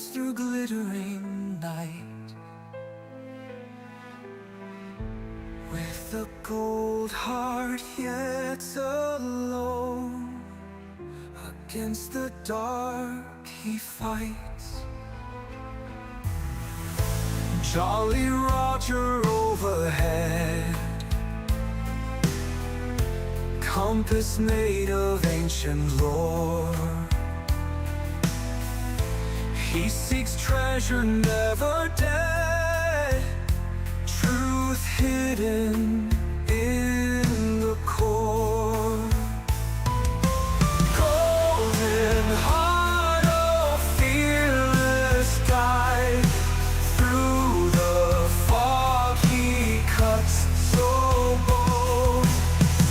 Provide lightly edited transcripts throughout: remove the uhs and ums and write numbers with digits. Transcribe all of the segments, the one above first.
glows through glittering night. With a cold heart yet alone, against the dark he fights. Jolly Roger overhead, compass made of ancient lore. He seeks treasure never dead, truth hidden in the core. Golden heart of fearless guide, through the fog he cuts so bold.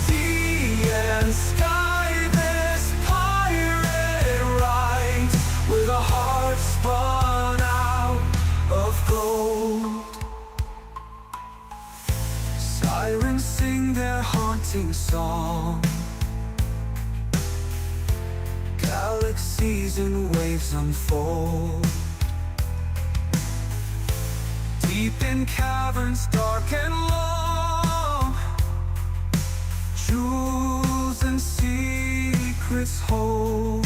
Sea and sky this pirate rides, with a heart spun out of gold. Sirens sing their haunting song, galaxies in waves unfold. Deep in caverns dark and long, jewels and secrets hold.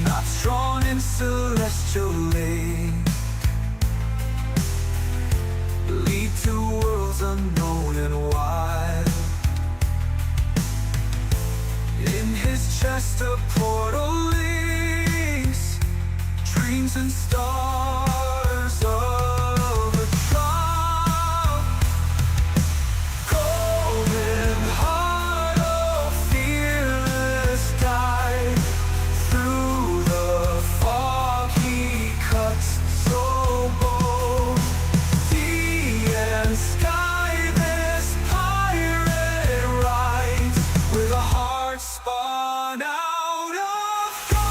Knots drawn in celestial link lead to worlds unknown and wild. In his chest a portal leads, dreams and stars of a trial. Golden heart of fearless guide, through the fog he cuts so bold. Sea and sky this pirate rides, with a heart spun out of gold.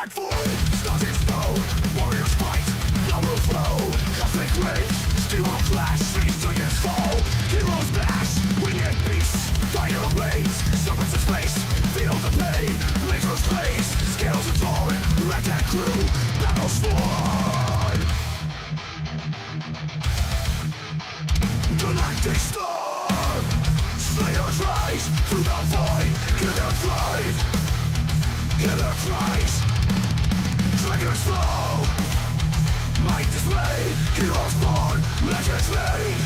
Nightfall, stars explode, warriors fight, blood will flow, cosmic rage, steel will clash, streets to your fall, heroes bash, winged beasts, fire blades, serpents of space, feel the pain, lasers blaze, scales are torn, ragtag crew, battles sworn. Tonight they storm, slayers rise, through the void, killer thrive, killer cries, dragons flow, might displayed, heroes born, legends made.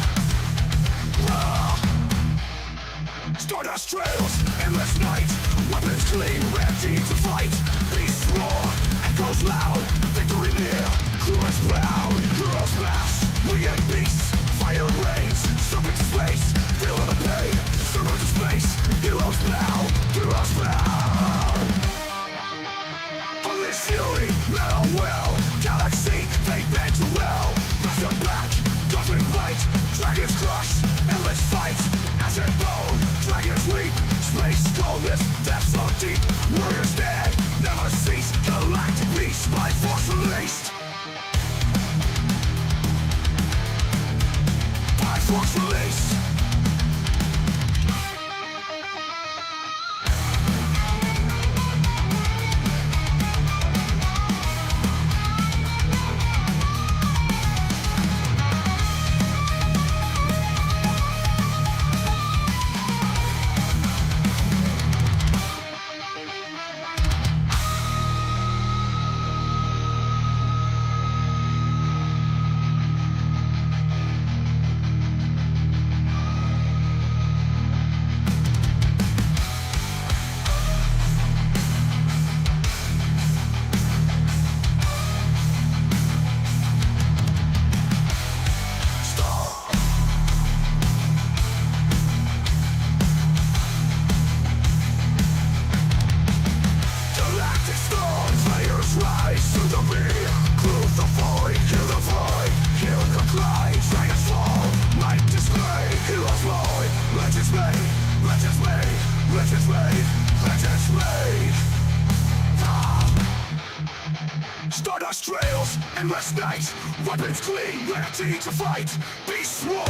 Stardust trails, endless night, weapons clean, ready to fight. Beasts roar, echoes loud, victory near, crew is proud, heroes mass, winged beasts, fire rains, serpent space, feel the pain, serpent space, heroes bow, heroes bow. Unleash fury, metal will, galaxy, they bend to will, master back, cosmic light, dragons crush, endless fight, acid bone, dragons leap, space coldness, depths so deep, warriors dead, never cease, galactic beast, by force released. By force released. Stardust trails, endless night, weapons clean, ready to fight. Beasts roar,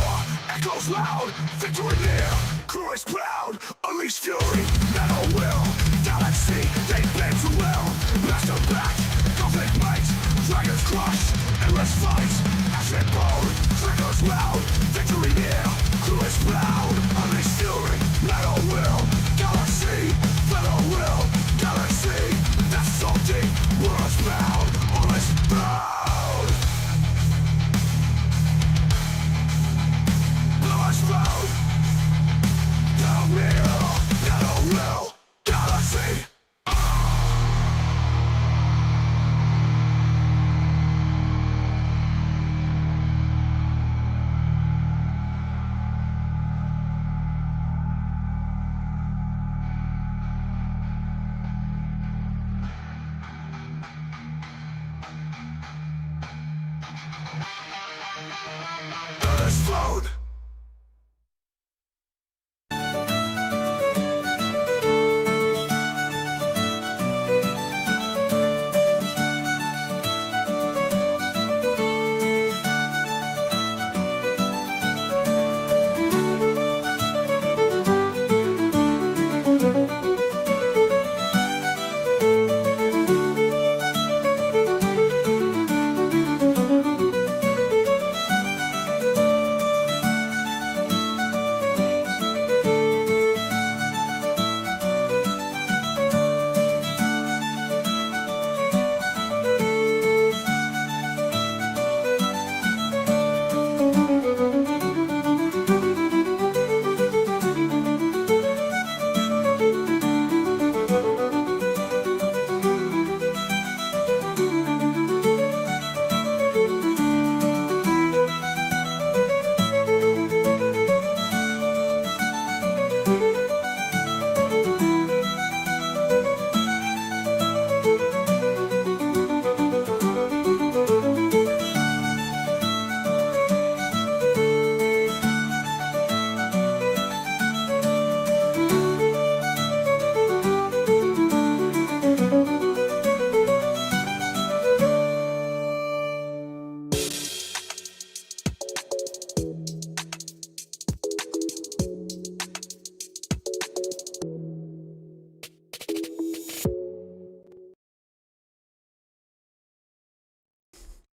echoes loud, victory near, crew is proud, unleash fury, metal will, galaxy, they bend to will, master back, cosmic might, dragons crush, endless fight, acid bone, triggers loud, victory near, crew is proud, unleash fury, metal will, galaxy, metal will, galaxy, that's so deep, world's bound, all is bound. All is bound. Down here, metal will, galaxy. Explode.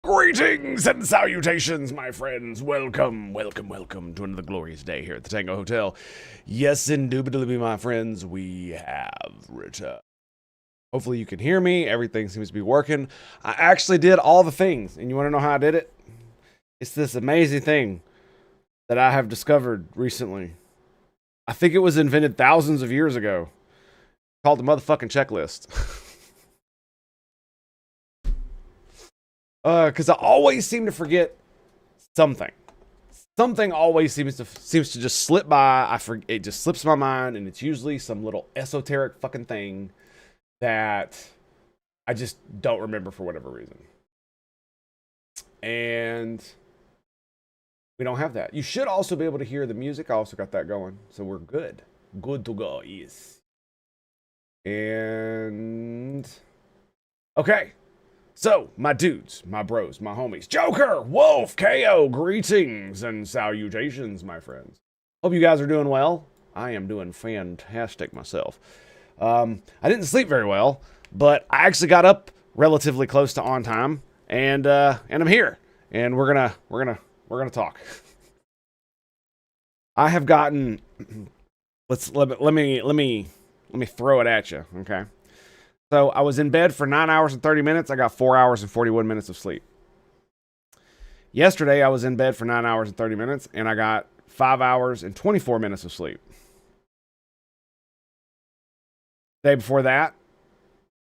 Greetings and salutations, my friends. Welcome to another glorious day here at the Tango Hotel. Yes, indubitably, my friends, we have returned. Hopefully you can hear me. Everything seems to be working. I actually did all the things, and you want to know how I did it? It's this amazing thing that I have discovered recently. I think it was invented thousands of years ago. Called the motherfucking checklist. Because I always seem to forget something. Something always seems to just slip by. It just slips my mind, and it's usually some little esoteric fucking thing that I just don't remember for whatever reason. And we don't have that. You should also be able to hear the music. I also got that going, so we're good. Good to go, yes. And okay. So, my dudes, my bros, my homies, Joker, Wolf, KO, greetings and salutations, my friends. Hope you guys are doing well. I am doing fantastic myself. I didn't sleep very well, but I actually got up relatively close to on time, and I'm here, and we're gonna talk. I have gotten. Let me throw it at you, okay? So I was in bed for 9 hours and 30 minutes. I got 4 hours and 41 minutes of sleep. Yesterday, I was in bed for 9 hours and 30 minutes, and I got 5 hours and 24 minutes of sleep. The day before that,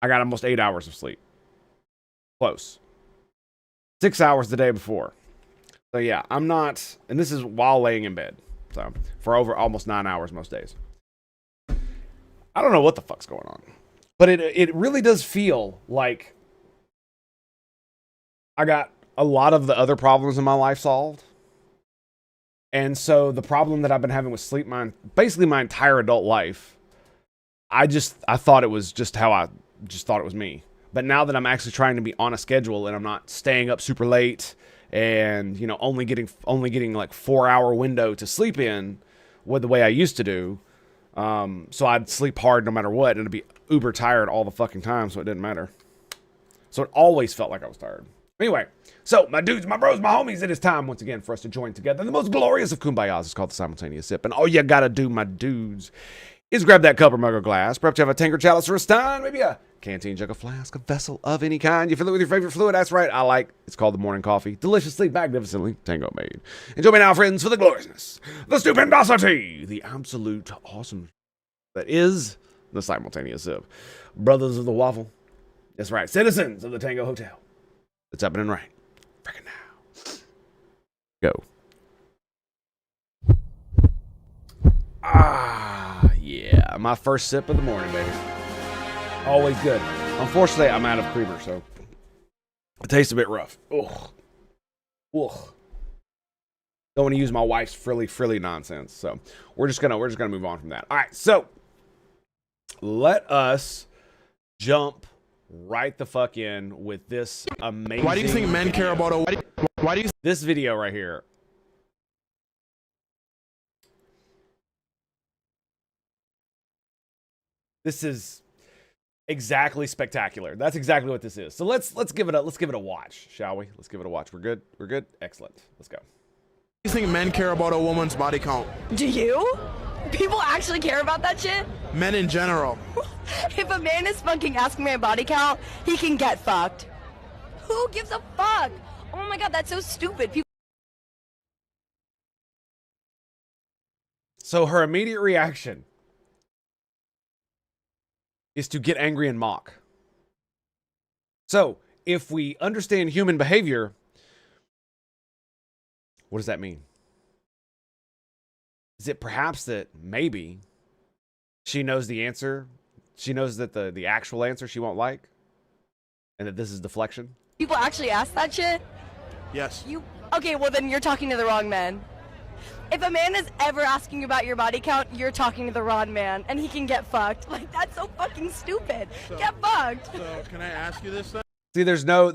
I got almost 8 hours of sleep. Close. 6 hours the day before. So yeah, I'm not, and this is while laying in bed. So for over almost 9 hours most days. I don't know what the fuck's going on. But it really does feel like I got a lot of the other problems in my life solved. And so the problem that I've been having with sleep, basically my entire adult life, I thought it was just how I just thought it was me. But now that I'm actually trying to be on a schedule and I'm not staying up super late and, you know, only getting like 4 hour window to sleep in with the way I used to do. So I'd sleep hard no matter what, and it'd be uber tired all the fucking time, so it didn't matter. So it always felt like I was tired. Anyway, so my dudes, my bros, my homies, it is time once again for us to join together. The most glorious of kumbayas is called the simultaneous sip, and all you gotta do, my dudes, is grab that cup or mug or glass. Perhaps you have a tankard, chalice, or a stein, maybe a canteen, jug, a flask, a vessel of any kind. You fill it with your favorite fluid. That's right, it's called the morning coffee. Deliciously, magnificently, Tango made. And join me now, friends, for the gloriousness, the stupendosity, the absolute awesome that is the simultaneous sip. Brothers of the waffle. That's right, citizens of the Tango Hotel. It's happening right freaking now. Go. Yeah, my first sip of the morning, baby. Always good. Unfortunately, I'm out of creamer, so it tastes a bit rough. Ugh. Don't want to use my wife's frilly nonsense, so we're just gonna move on from that. All right, so let us jump right the fuck in with this amazing. Why do you think men care about a? Why do you? This video right here. This is exactly spectacular. That's exactly what this is. So let's give it a watch, shall we? Let's give it a watch. We're good. We're good. Excellent. Let's go. Do you think men care about a woman's body count? Do you? People actually care about that shit? Men in general. If a man is fucking asking my body count, he can get fucked. Who gives a fuck? Oh my god, that's so stupid. So her immediate reaction is to get angry and mock. So if we understand human behavior, what does that mean? Is it perhaps that maybe she knows the answer? She knows that the actual answer she won't like? And that this is deflection? People actually ask that shit? Yes. Okay, well then you're talking to the wrong man. If a man is ever asking about your body count, you're talking to the wrong man, and he can get fucked. Like, that's so fucking stupid. Get fucked. So can I ask you this then? See, there's no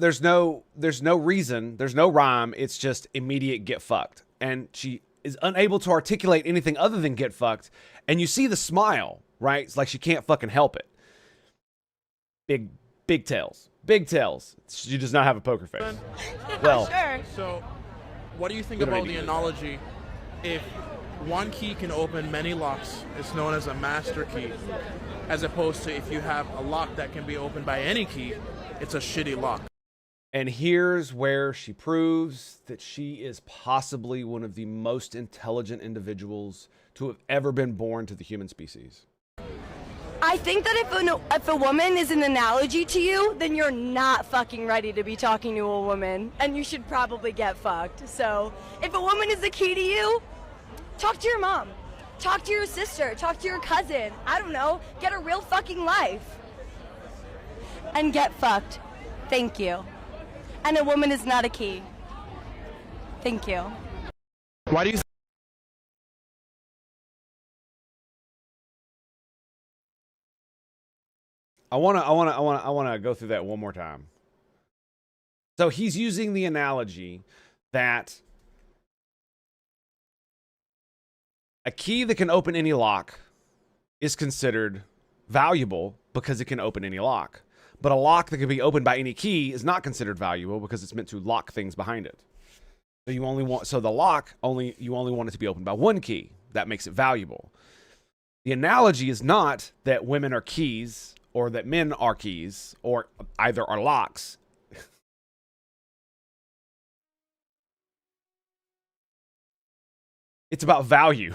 reason, there's no rhyme. It's just immediate get fucked. And she is unable to articulate anything other than get fucked. And you see the smile, right? It's like she can't fucking help it. Big Big tails. Big tails. She does not have a poker face. Well, Sure. So, what do you think We don't about need the to do analogy? If one key can open many locks, it's known as a master key, as opposed to if you have a lock that can be opened by any key, it's a shitty lock. and here's where she proves that she is possibly one of the most intelligent individuals to have ever been born to the human species. I think that if a woman is an analogy to you, then you're not fucking ready to be talking to a woman, and you should probably get fucked. So, if a woman is the key to you, talk to your mom, talk to your sister, talk to your cousin. I don't know, get a real fucking life, and get fucked. Thank you. And a woman is not a key. Thank you. Why do you I want to go through that one more time. So he's using the analogy that a key that can open any lock is considered valuable because it can open any lock. But a lock that can be opened by any key is not considered valuable because it's meant to lock things behind it. So you only want you only want it to be opened by one key. That makes it valuable. The analogy is not that women are keys or that men are keys or either are locks. It's about value.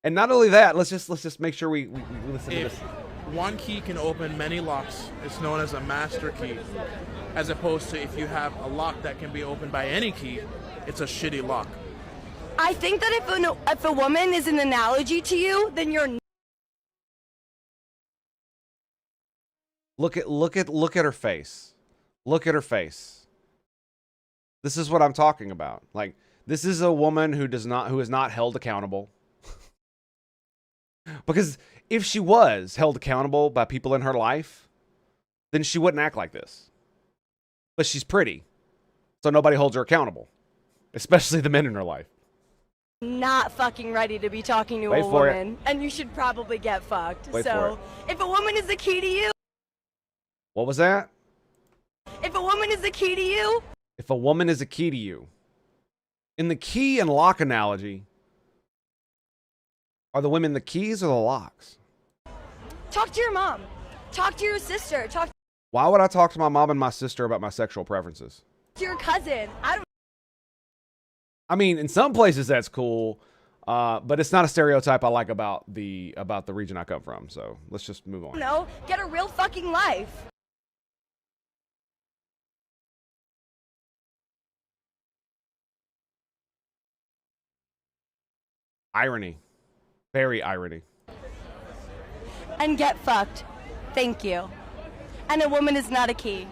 And not only that, let's just make sure we listen to If this. one key can open many locks, it's known as a master key, as opposed to if you have a lock that can be opened by any key, it's a shitty lock. I think that if a woman is an analogy to you, then you're Look at her face. Look at her face. This is what I'm talking about. Like, this is a woman who is not held accountable. Because if she was held accountable by people in her life, then she wouldn't act like this. But she's pretty, so nobody holds her accountable, especially the men in her life. not fucking ready to be talking to Wait a for it. woman, and you should probably get fucked. Wait So, if a woman is the key to you, What was that? if a woman is the key to you, If a woman is a key to you. In the key and lock analogy, are the women the keys or the locks? talk to your mom, talk to your sister, talk Why would I talk to my mom and my sister about my sexual preferences? to your cousin. I mean, in some places that's cool, but it's not a stereotype I like about the region I come from. So let's just move on. No, get a real fucking life. Irony, very irony. And get fucked. Thank you. And a woman is not a key.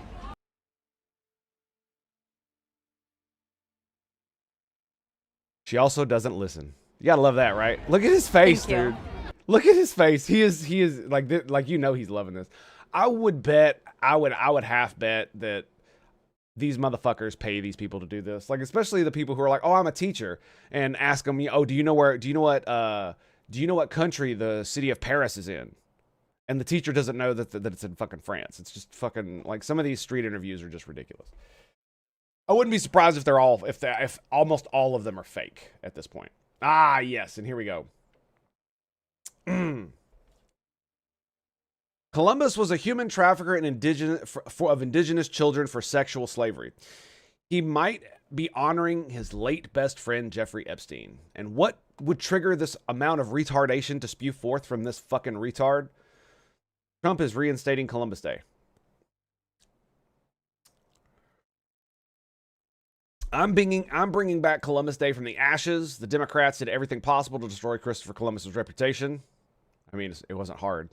She also doesn't listen. You gotta love that, right? Look at his face, Thank you. dude. Look at his face. He is like you know he's loving this. I would half bet that these motherfuckers pay these people to do this. Like, especially the people who are like, "Oh, I'm a teacher," and ask them, "Oh, do you know what country the city of Paris is in?" And the teacher doesn't know that it's in fucking France. It's just fucking like some of these street interviews are just ridiculous. I wouldn't be surprised if almost all of them are fake at this point. Ah, yes, and here we go. Columbus was a human trafficker and of indigenous children for sexual slavery. He might be honoring his late best friend Jeffrey Epstein. And what would trigger this amount of retardation to spew forth from this fucking retard? Trump is reinstating Columbus Day. I'm bringing back Columbus Day from the ashes. The Democrats did everything possible to destroy Christopher Columbus's reputation. I mean, it wasn't hard.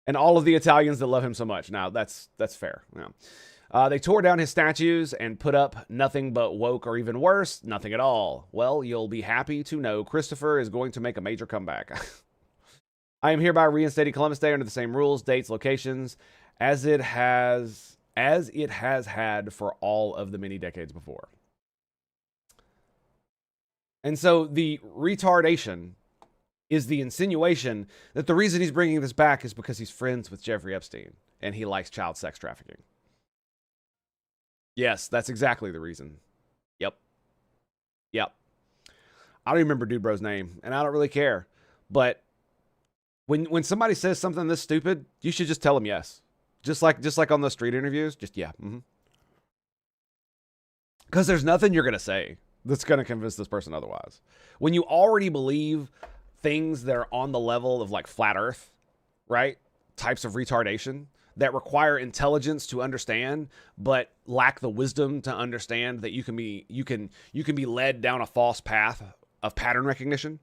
And all of the Italians that love him so much. Now, that's fair. Yeah. They tore down his statues and put up nothing but woke, or even worse, nothing at all. Well, you'll be happy to know Christopher is going to make a major comeback. I am hereby reinstating Columbus Day under the same rules, dates, locations as it has had for all of the many decades before. And so the retardation is the insinuation that the reason he's bringing this back is because he's friends with Jeffrey Epstein and he likes child sex trafficking. Yes, that's exactly the reason. Yep. I don't even remember Dude Bro's name, and I don't really care. But when somebody says something this stupid, you should just tell them yes. Just like on the street interviews, just yeah. Because there's nothing you're going to say that's going to convince this person otherwise. When you already believe things that are on the level of like flat earth, right? Types of retardation that require intelligence to understand, but lack the wisdom to understand that you can be led down a false path of pattern recognition.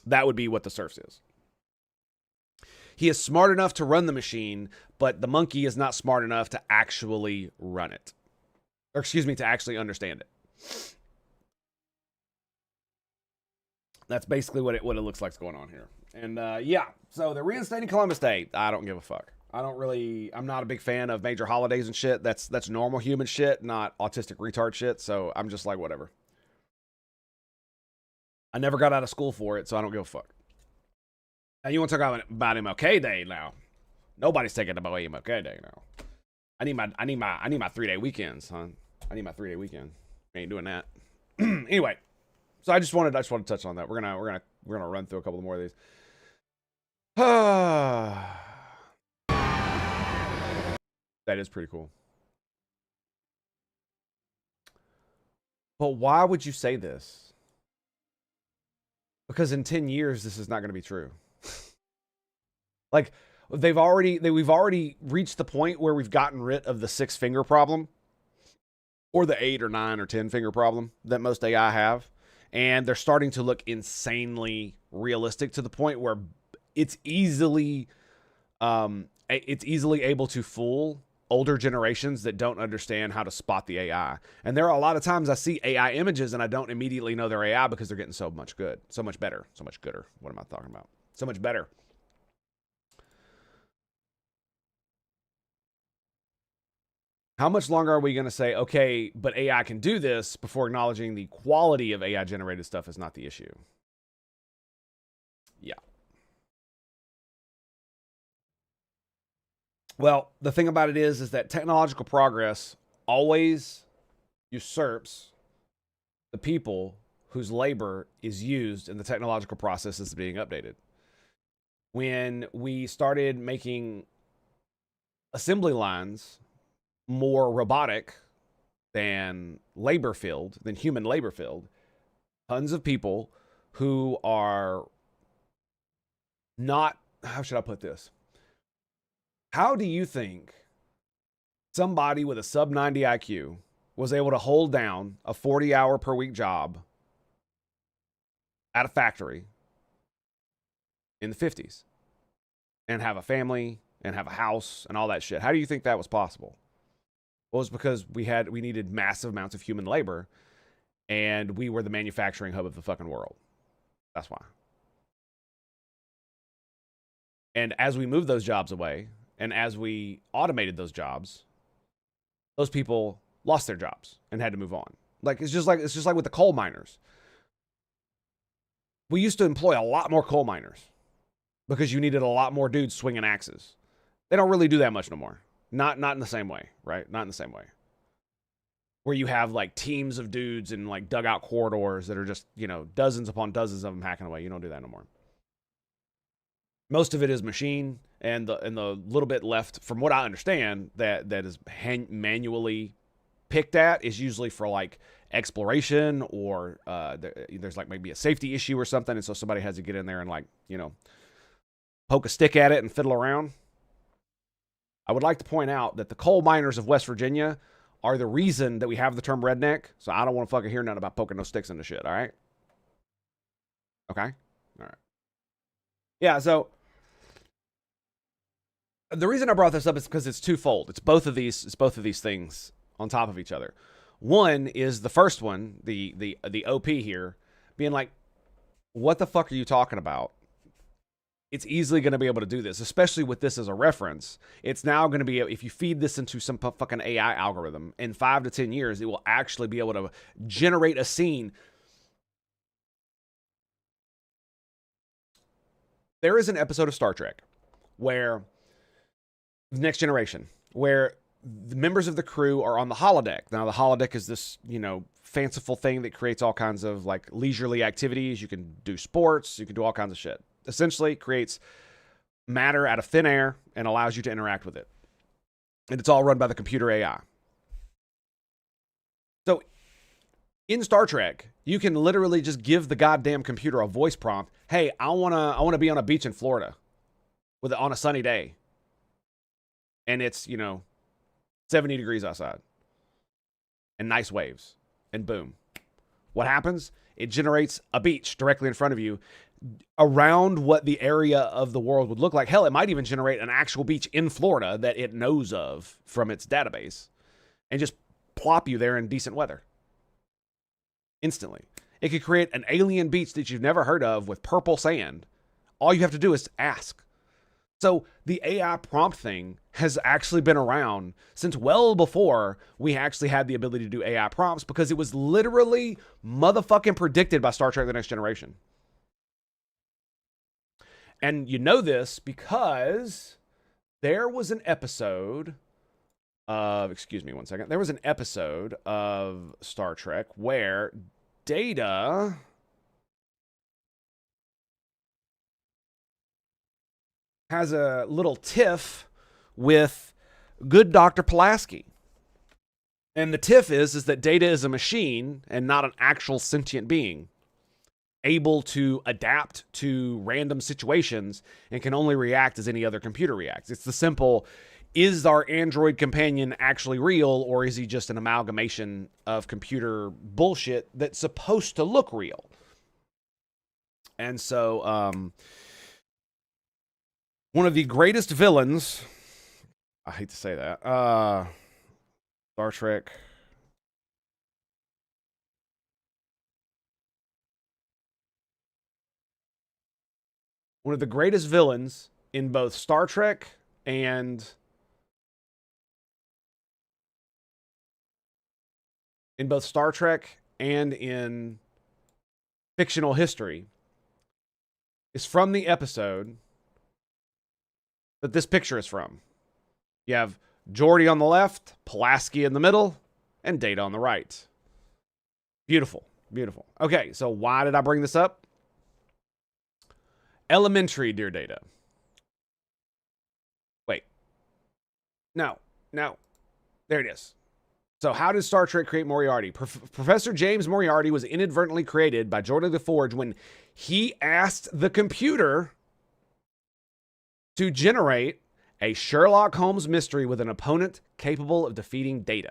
That would be what the serfs is. He is smart enough to run the machine, but the monkey is not smart enough to actually run it. Or excuse me, to actually understand it. That's basically what it looks like is going on here. And yeah, so they're reinstating Columbus Day. I don't give a fuck. I'm not a big fan of major holidays and shit. That's normal human shit, not autistic retard shit. So I'm just like, whatever. I never got out of school for it, so I don't give a fuck. Now you want to talk about MLK Day now? Nobody's taking about MLK Day now. I need my 3-day weekends, son. I need my 3-day weekend. I ain't doing that. Anyway, so I just wanted to touch on that. We're gonna run through a couple more of these. That is pretty cool. But why would you say this? Because in 10 years, this is not going to be true. Like, we've already reached the point where we've gotten rid of the 6-finger problem, or the 8 or 9 or 10-finger problem that most AI have, and they're starting to look insanely realistic to the point where it's easily able to fool older generations that don't understand how to spot the AI. And there are a lot of times I see AI images and I don't immediately know they're AI because they're getting so much better. So much gooder. What am I talking about? So much better. How much longer are we going to say, okay, but AI can do this, before acknowledging the quality of AI generated stuff is not the issue? Yeah. Well, the thing about it is that technological progress always usurps the people whose labor is used in the technological process that's being updated. When we started making assembly lines more robotic than human labor filled, tons of people who are not, how should I put this? How do you think somebody with a sub 90 IQ was able to hold down a 40-hour per week job at a factory in the 50s and have a family and have a house and all that shit? How do you think that was possible? Well, it's because we needed massive amounts of human labor, and we were the manufacturing hub of the fucking world. That's why. And as we moved those jobs away, and as we automated those jobs, those people lost their jobs and had to move on. It's just like with the coal miners. We used to employ a lot more coal miners because you needed a lot more dudes swinging axes. They don't really do that much no more. Not in the same way, right? Not in the same way. Where you have like teams of dudes in like dugout corridors that are just, dozens upon dozens of them hacking away. You don't do that no more. Most of it is machine, and the little bit left, from what I understand, that is manually picked at is usually for like exploration, or there's like maybe a safety issue or something, and so somebody has to get in there and like, poke a stick at it and fiddle around. I would like to point out that the coal miners of West Virginia are the reason that we have the term redneck, so I don't want to fucking hear nothing about poking no sticks into shit, all right? Okay? All right. Yeah, so the reason I brought this up is because it's twofold. It's both of these things on top of each other. One is the first one, the OP here, being like, what the fuck are you talking about? It's easily going to be able to do this, especially with this as a reference. It's now going to be, if you feed this into some fucking AI algorithm, in 5 to 10 years, it will actually be able to generate a scene there is an episode of Star Trek where the Next Generation, where the members of the crew are on the holodeck. Now, the holodeck is this, fanciful thing that creates all kinds of like leisurely activities. You can do sports, you can do all kinds of shit. Essentially creates matter out of thin air and allows you to interact with it. And it's all run by the computer AI. So in Star Trek, you can literally just give the goddamn computer a voice prompt. Hey, I wanna be on a beach in Florida on a sunny day. And it's, 70 degrees outside. And nice waves. And boom. What happens? It generates a beach directly in front of you around what the area of the world would look like. Hell, it might even generate an actual beach in Florida that it knows of from its database and just plop you there in decent weather. Instantly. It could create an alien beach that you've never heard of with purple sand. All you have to do is ask. So the AI prompt thing has actually been around since well before we actually had the ability to do AI prompts, because it was literally motherfucking predicted by Star Trek: The Next Generation. And you know this because there was an episode of, excuse me one second, there was an episode of Star Trek where Data has a little tiff with good Dr. Pulaski. And the tiff is that Data is a machine and not an actual sentient being, able to adapt to random situations and can only react as any other computer reacts. It's the simple, is our android companion actually real, or is he just an amalgamation of computer bullshit that's supposed to look real? And so, one of the greatest villains, I hate to say that, Star Trek. One of the greatest villains in both Star Trek and in fictional history is from the episode that this picture is from. You have Geordi on the left, Pulaski in the middle, and Data on the right. Beautiful, beautiful. Okay, so why did I bring this up? Elementary, dear Data. Wait. No. There it is. So how did Star Trek create Moriarty? Professor James Moriarty was inadvertently created by Geordi LaForge when he asked the computer to generate a Sherlock Holmes mystery with an opponent capable of defeating Data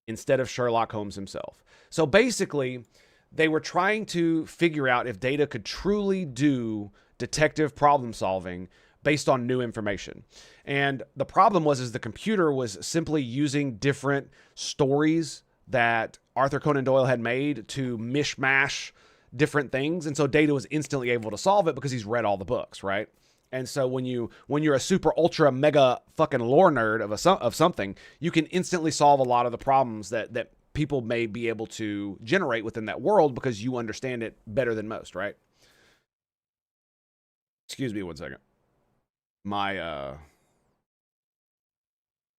instead of Sherlock Holmes himself. So basically, they were trying to figure out if Data could truly do detective problem solving based on new information. And the problem was the computer was simply using different stories that Arthur Conan Doyle had made to mishmash different things. And so Data was instantly able to solve it because he's read all the books, right? And so when you're a super ultra mega fucking lore nerd of something, you can instantly solve a lot of the problems that people may be able to generate within that world because you understand it better than most, right? Excuse me one second. My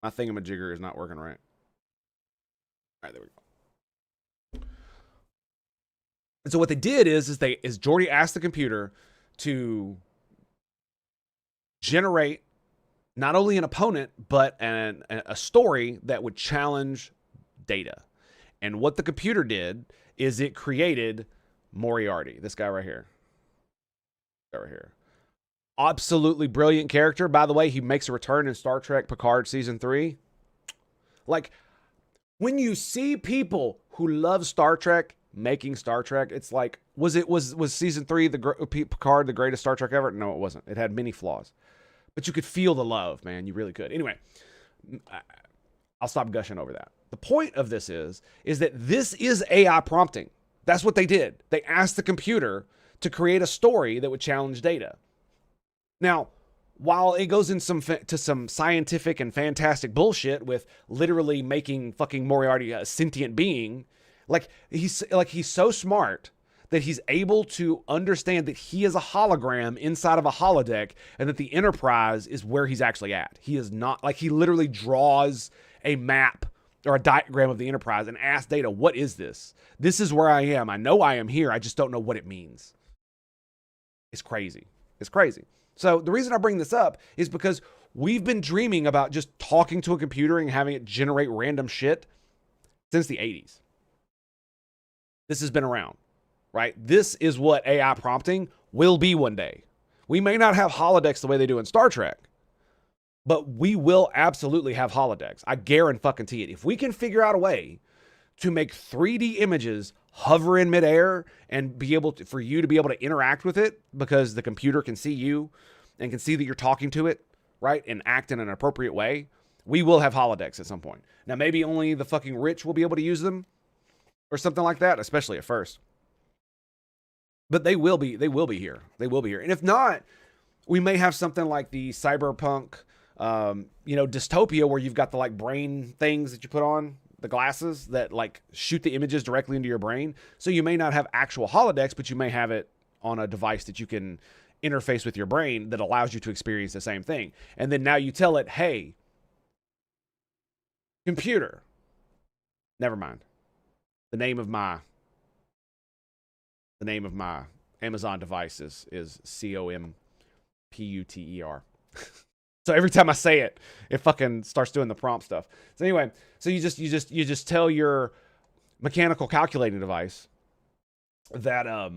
thingamajigger is not working right. All right, there we go. And so what they did is Geordi asked the computer to generate not only an opponent, but a story that would challenge Data. And what the computer did is it created Moriarty, this guy right here. Absolutely brilliant character. By the way, he makes a return in Star Trek Picard Season 3. Like, when you see people who love Star Trek making Star Trek, it's like, was Season 3, Picard, the greatest Star Trek ever? No, it wasn't. It had many flaws. But you could feel the love, man. You really could. Anyway, I'll stop gushing over that. The point of this is that this is AI prompting. That's what they did. They asked the computer to create a story that would challenge Data. Now, while it goes in to some scientific and fantastic bullshit with literally making fucking Moriarty a sentient being, he's so smart that he's able to understand that he is a hologram inside of a holodeck and that the Enterprise is where he's actually at. He is not, like, he literally draws a map or a diagram of the Enterprise and asks Data, what is this? This is where I am. I know I am here. I just don't know what it means. It's crazy. It's crazy. So the reason I bring this up is because we've been dreaming about just talking to a computer and having it generate random shit since the 80s. This has been around, right? This is what AI prompting will be one day. We may not have holodecks the way they do in Star Trek, but we will absolutely have holodecks. I guarantee it. If we can figure out a way to make 3D images hover in midair and be able to, for you to be able to interact with it because the computer can see you and can see that you're talking to it, right, and act in an appropriate way, we will have holodecks at some point. Now, maybe only the fucking rich will be able to use them or something like that, especially at first. But they will be here. They will be here. And if not, we may have something like the cyberpunk, dystopia where you've got the like brain things that you put on, the glasses that like shoot the images directly into your brain. So you may not have actual holodecks, but you may have it on a device that you can interface with your brain that allows you to experience the same thing. And then now you tell it, hey, computer, never mind. The name of my Amazon device is COMPUTER. So every time I say it, it fucking starts doing the prompt stuff. So anyway, so you just tell your mechanical calculating device that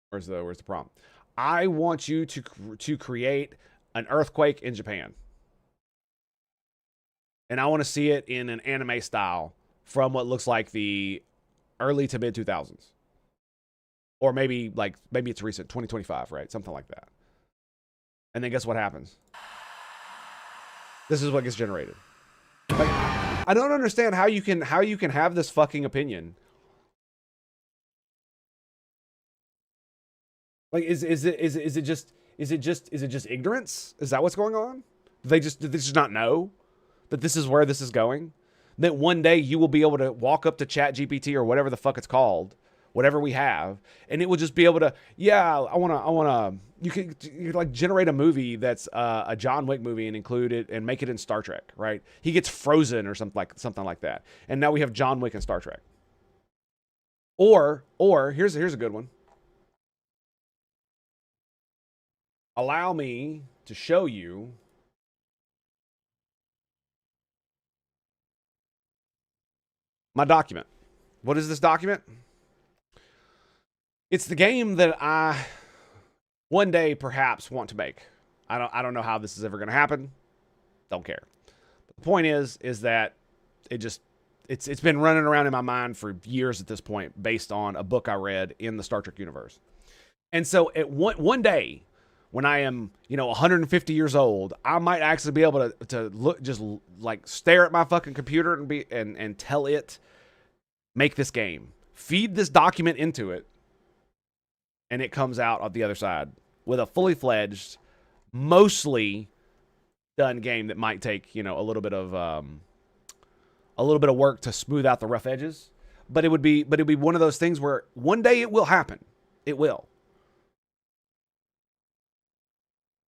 where's the prompt? I want you to create an earthquake in Japan. And I want to see it in an anime style from what looks like the early to mid 2000s. Or maybe it's recent, 2025, right? Something like that. And then guess what happens? This is what gets generated. Like, I don't understand how you can have this fucking opinion. Like, is it just ignorance? Is that what's going on? Did they just not know that this is where this is going? That one day you will be able to walk up to ChatGPT or whatever the fuck it's called, whatever we have, and it will just be able to, you could like generate a movie that's a John Wick movie and include it and make it in Star Trek, right? He gets frozen or something like that. And now we have John Wick in Star Trek. Or here's a good one. Allow me to show you my document. What is this document? It's the game that I one day perhaps want to make. I don't know how this is ever going to happen. Don't care. But the point is that it's been running around in my mind for years at this point based on a book I read in the Star Trek universe. And so at one day when I am, 150 years old, I might actually be able to look, just like stare at my fucking computer and tell it, make this game, feed this document into it, and it comes out on the other side with a fully fledged, mostly done game that might take, a little bit of work to smooth out the rough edges. But it would be one of those things where one day it will happen. It will.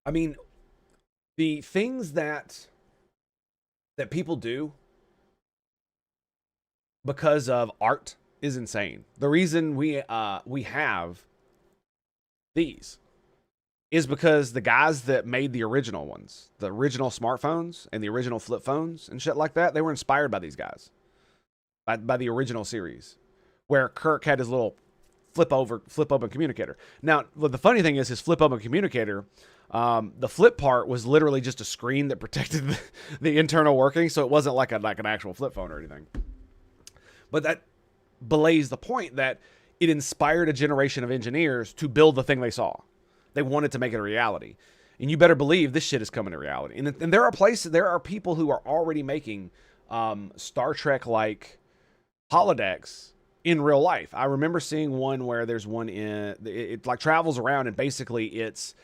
I mean, the things that people do because of art is insane. The reason we have these is because the guys that made the original ones, the original smartphones and the original flip phones and shit like that, they were inspired by these guys, by the original series, where Kirk had his little flip open communicator. Now, the funny thing is his flip open communicator, the flip part was literally just a screen that protected the internal working, so it wasn't like an actual flip phone or anything. But that belays the point that it inspired a generation of engineers to build the thing they saw. They wanted to make it a reality. And you better believe this shit is coming to reality. And there are people who are already making Star Trek-like holodecks in real life. I remember seeing one where there's one it like travels around and basically it's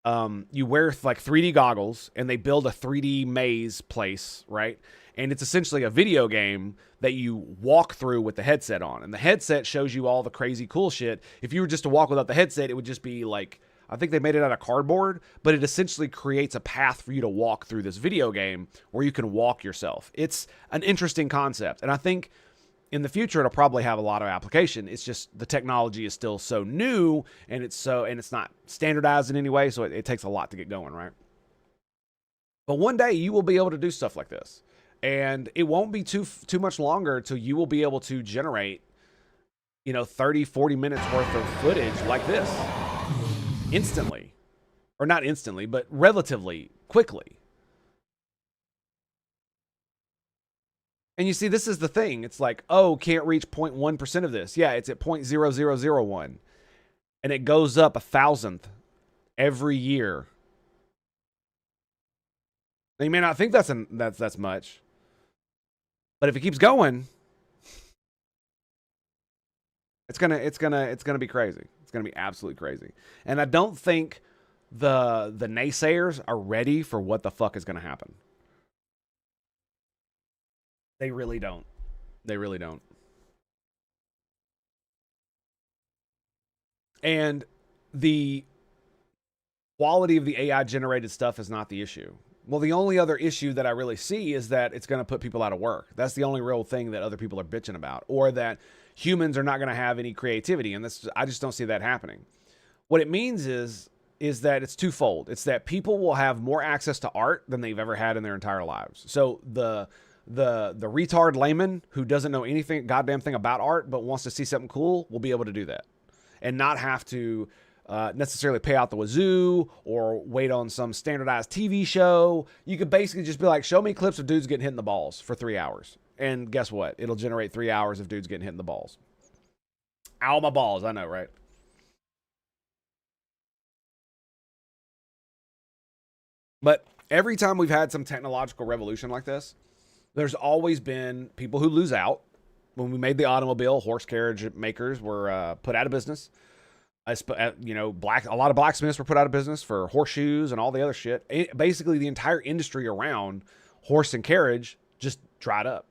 You wear like 3D goggles and they build a 3D maze place, right? And it's essentially a video game that you walk through with the headset on. And the headset shows you all the crazy cool shit. If you were just to walk without the headset, it would just be like, I think they made it out of cardboard, but it essentially creates a path for you to walk through this video game where you can walk yourself. It's an interesting concept. And I think in the future, it'll probably have a lot of application. It's just the technology is still so new and it's not standardized in any way. So it takes a lot to get going, right? But one day you will be able to do stuff like this. And it won't be too much longer till you will be able to generate, 30, 40 minutes worth of footage like this instantly. Or not instantly, but relatively quickly. And you see, this is the thing. It's like, oh, can't reach 0.1% of this. Yeah, it's at 0.0001. And it goes up 1,000th every year. Now, you may not think that's much. But if it keeps going, it's gonna be crazy. It's gonna be absolutely crazy. And I don't think the naysayers are ready for what the fuck is gonna happen. They really don't. They really don't. And the quality of the AI generated stuff is not the issue. Well, the only other issue that I really see is that it's going to put people out of work. That's the only real thing that other people are bitching about, or that humans are not going to have any creativity. And I just don't see that happening. What it means is that it's twofold. It's that people will have more access to art than they've ever had in their entire lives. So the retard layman who doesn't know anything, goddamn thing about art, but wants to see something cool will be able to do that and not have to necessarily pay out the wazoo or wait on some standardized TV show. You could basically just be like, show me clips of dudes getting hit in the balls for 3 hours. And guess what? It'll generate 3 hours of dudes getting hit in the balls. Ow, my balls. I know, right? But every time we've had some technological revolution like this, there's always been people who lose out. When we made the automobile, horse carriage makers were put out of business. A lot of blacksmiths were put out of business for horseshoes and all the other shit. Basically, the entire industry around horse and carriage just dried up.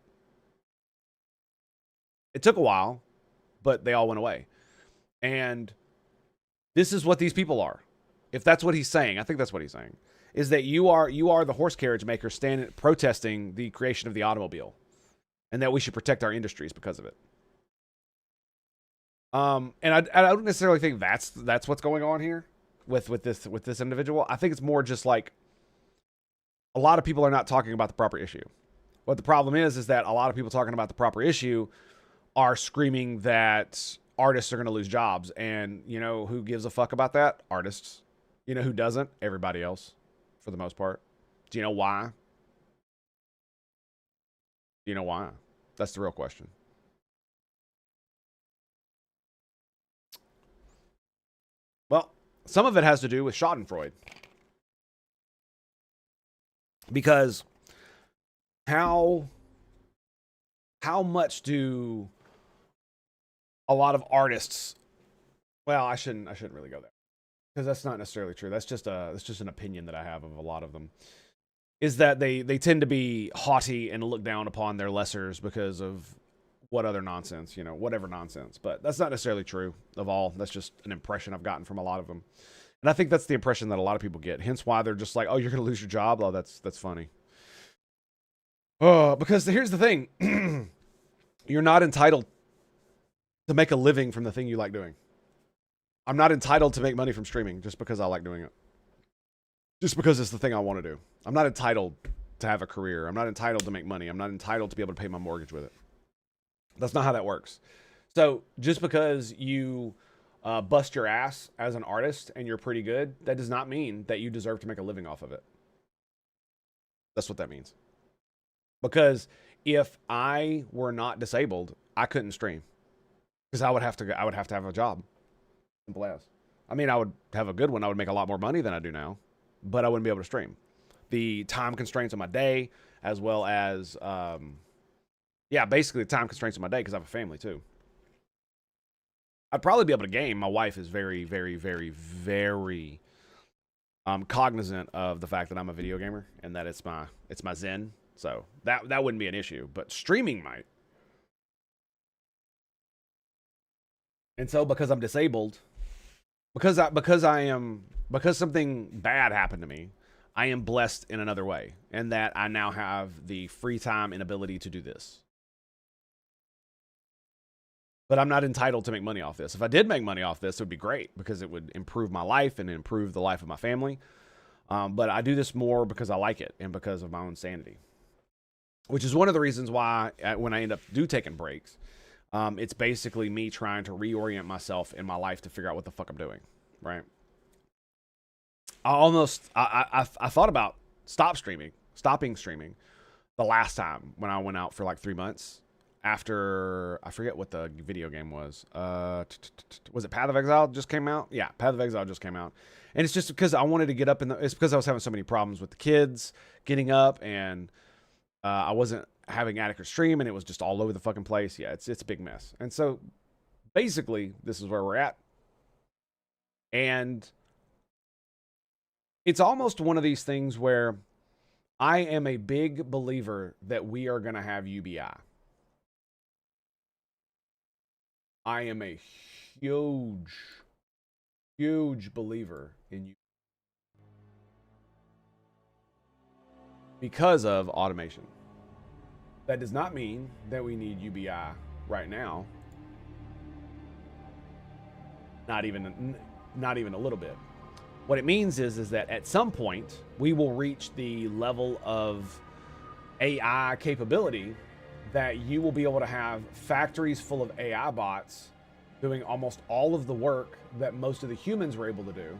It took a while, but they all went away. And this is what these people are. If that's what he's saying, I think that's what he's saying, is that you are the horse carriage maker standing protesting the creation of the automobile, and that we should protect our industries because of it. And I don't necessarily think that's what's going on here with this individual. I think it's more just like a lot of people are not talking about the proper issue. What the problem is that a lot of people talking about the proper issue are screaming that artists are going to lose jobs. And you know who gives a fuck about that? Artists. You know who doesn't? Everybody else, for the most part. Do you know why? Do you know why? That's the real question. Well, some of it has to do with Schadenfreude. Because how much do a lot of artists, well, I shouldn't really go there, because that's not necessarily true. That's just an opinion that I have of a lot of them, is that they tend to be haughty and look down upon their lessers because of what other nonsense, whatever nonsense. But that's not necessarily true of all. That's just an impression I've gotten from a lot of them. And I think that's the impression that a lot of people get. Hence why they're just like, oh, you're going to lose your job? Oh, that's funny. Oh, because here's the thing. You're not entitled to make a living from the thing you like doing. I'm not entitled to make money from streaming just because I like doing it. Just because it's the thing I want to do. I'm not entitled to have a career. I'm not entitled to make money. I'm not entitled to be able to pay my mortgage with it. That's not how that works. So just because you bust your ass as an artist and you're pretty good, that does not mean that you deserve to make a living off of it. That's what that means. Because if I were not disabled, I couldn't stream, because I would have to have a job. Simple as. I mean, I would have a good one. I would make a lot more money than I do now, but I wouldn't be able to stream. The time constraints on my day, as well as basically the time constraints on my day, because I have a family too. I'd probably be able to game. My wife is very, very, very, very I'm cognizant of the fact that I'm a video gamer and that it's my zen. So that wouldn't be an issue, but streaming might. And so because I'm disabled, because something bad happened to me, I am blessed in another way, and that I now have the free time and ability to do this. But I'm not entitled to make money off this. If I did make money off this, it would be great because it would improve my life and improve the life of my family. But I do this more because I like it and because of my own sanity, which is one of the reasons why when I end up taking breaks, it's basically me trying to reorient myself in my life to figure out what the fuck I'm doing, right? I thought about stopping streaming the last time when I went out for like 3 months after, I forget what the video game was. Was it Path of Exile just came out? Yeah, Path of Exile just came out. And it's just because I wanted to get up it's because I was having so many problems with the kids getting up, and I wasn't having adequate stream, and it was just all over the fucking place. Yeah, it's a big mess. And so basically this is where we're at. And it's almost one of these things where I am a big believer that we are going to have UBI. I am a huge believer in you because of automation. That does not mean that we need UBI right now. Not even a little bit. What it means is that at some point we will reach the level of AI capability that you will be able to have factories full of AI bots doing almost all of the work that most of the humans were able to do.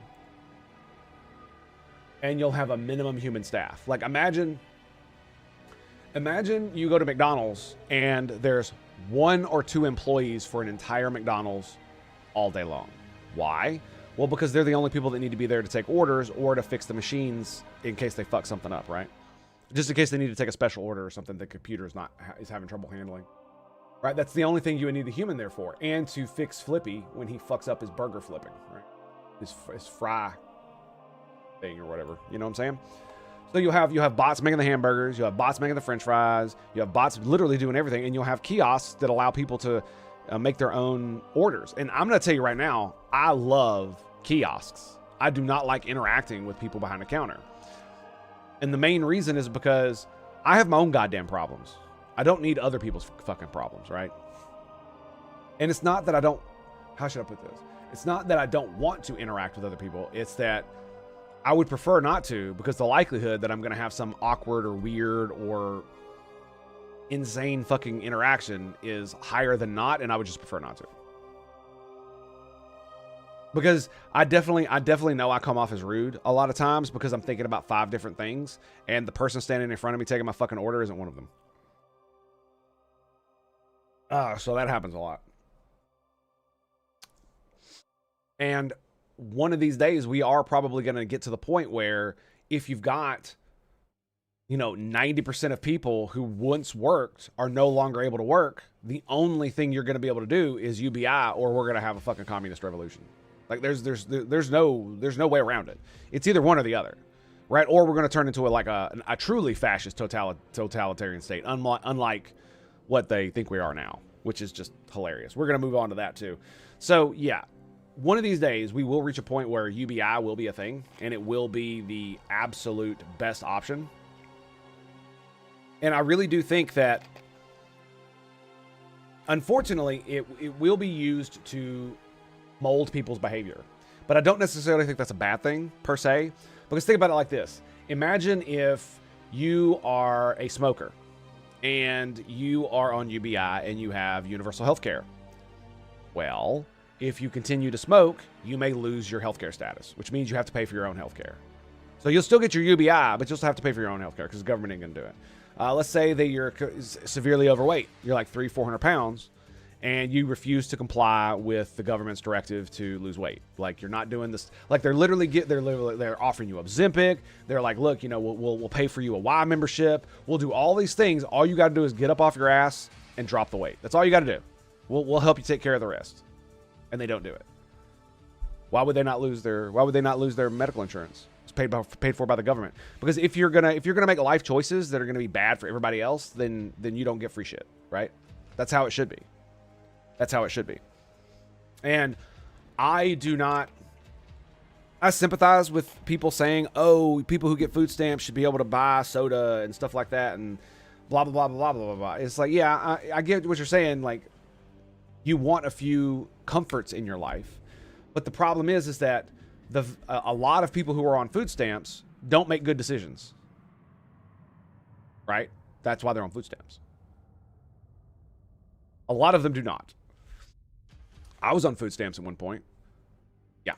And you'll have a minimum human staff. Like imagine you go to McDonald's and there's 1 or 2 employees for an entire McDonald's all day long. Why? Well, because they're the only people that need to be there to take orders or to fix the machines in case they fuck something up, right? Just in case they need to take a special order or something the computer is having trouble handling. Right? That's the only thing you would need the human there for. And to fix Flippy when he fucks up his burger flipping, right? His fry thing or whatever. You know what I'm saying? So you have bots making the hamburgers, you have bots making the french fries, you have bots literally doing everything, and you'll have kiosks that allow people to make their own orders. And I'm going to tell you right now, I love kiosks. I do not like interacting with people behind the counter. And the main reason is because I have my own goddamn problems. I don't need other people's fucking problems, right? And it's not that I don't, how should I put this? It's not that I don't want to interact with other people. It's that I would prefer not to, because the likelihood that I'm going to have some awkward or weird or insane fucking interaction is higher than not, and I would just prefer not to. Because I definitely know I come off as rude a lot of times because I'm thinking about 5 different things, and the person standing in front of me taking my fucking order isn't one of them. So that happens a lot. And one of these days, we are probably going to get to the point where if you've got, 90% of people who once worked are no longer able to work, the only thing you're going to be able to do is UBI, or we're going to have a fucking communist revolution. Like there's no way around it. It's either one or the other, right? Or we're going to turn into a truly fascist totalitarian state, unlike what they think we are now, which is just hilarious. We're going to move on to that too. So yeah, one of these days we will reach a point where UBI will be a thing, and it will be the absolute best option. And I really do think that, unfortunately, it will be used to mold people's behavior. But I don't necessarily think that's a bad thing, per se. Because think about it like this. Imagine if you are a smoker, and you are on UBI, and you have universal health care. Well, if you continue to smoke, you may lose your healthcare status, which means you have to pay for your own healthcare. So you'll still get your UBI, but you'll still have to pay for your own healthcare because the government ain't going to do it. Let's say that you're severely overweight. You're like 300-400 pounds, and you refuse to comply with the government's directive to lose weight. Like, you're not doing this. Like, they're offering you Ozempic. They're like, look, we'll pay for you a Y membership. We'll do all these things. All you got to do is get up off your ass and drop the weight. That's all you got to do. We'll help you take care of the rest. And they don't do it. Why would they not lose their medical insurance? It's paid for by the government. Because if you're gonna make life choices that are gonna be bad for everybody else, then you don't get free shit, right? That's how it should be. That's how it should be. And I sympathize with people saying, oh, people who get food stamps should be able to buy soda and stuff like that and blah, blah, blah, blah, blah, blah, blah. It's like, yeah, I get what you're saying. Like, you want a few comforts in your life. But the problem is that a lot of people who are on food stamps don't make good decisions. Right? That's why they're on food stamps. A lot of them do not. I was on food stamps at one point. Yeah.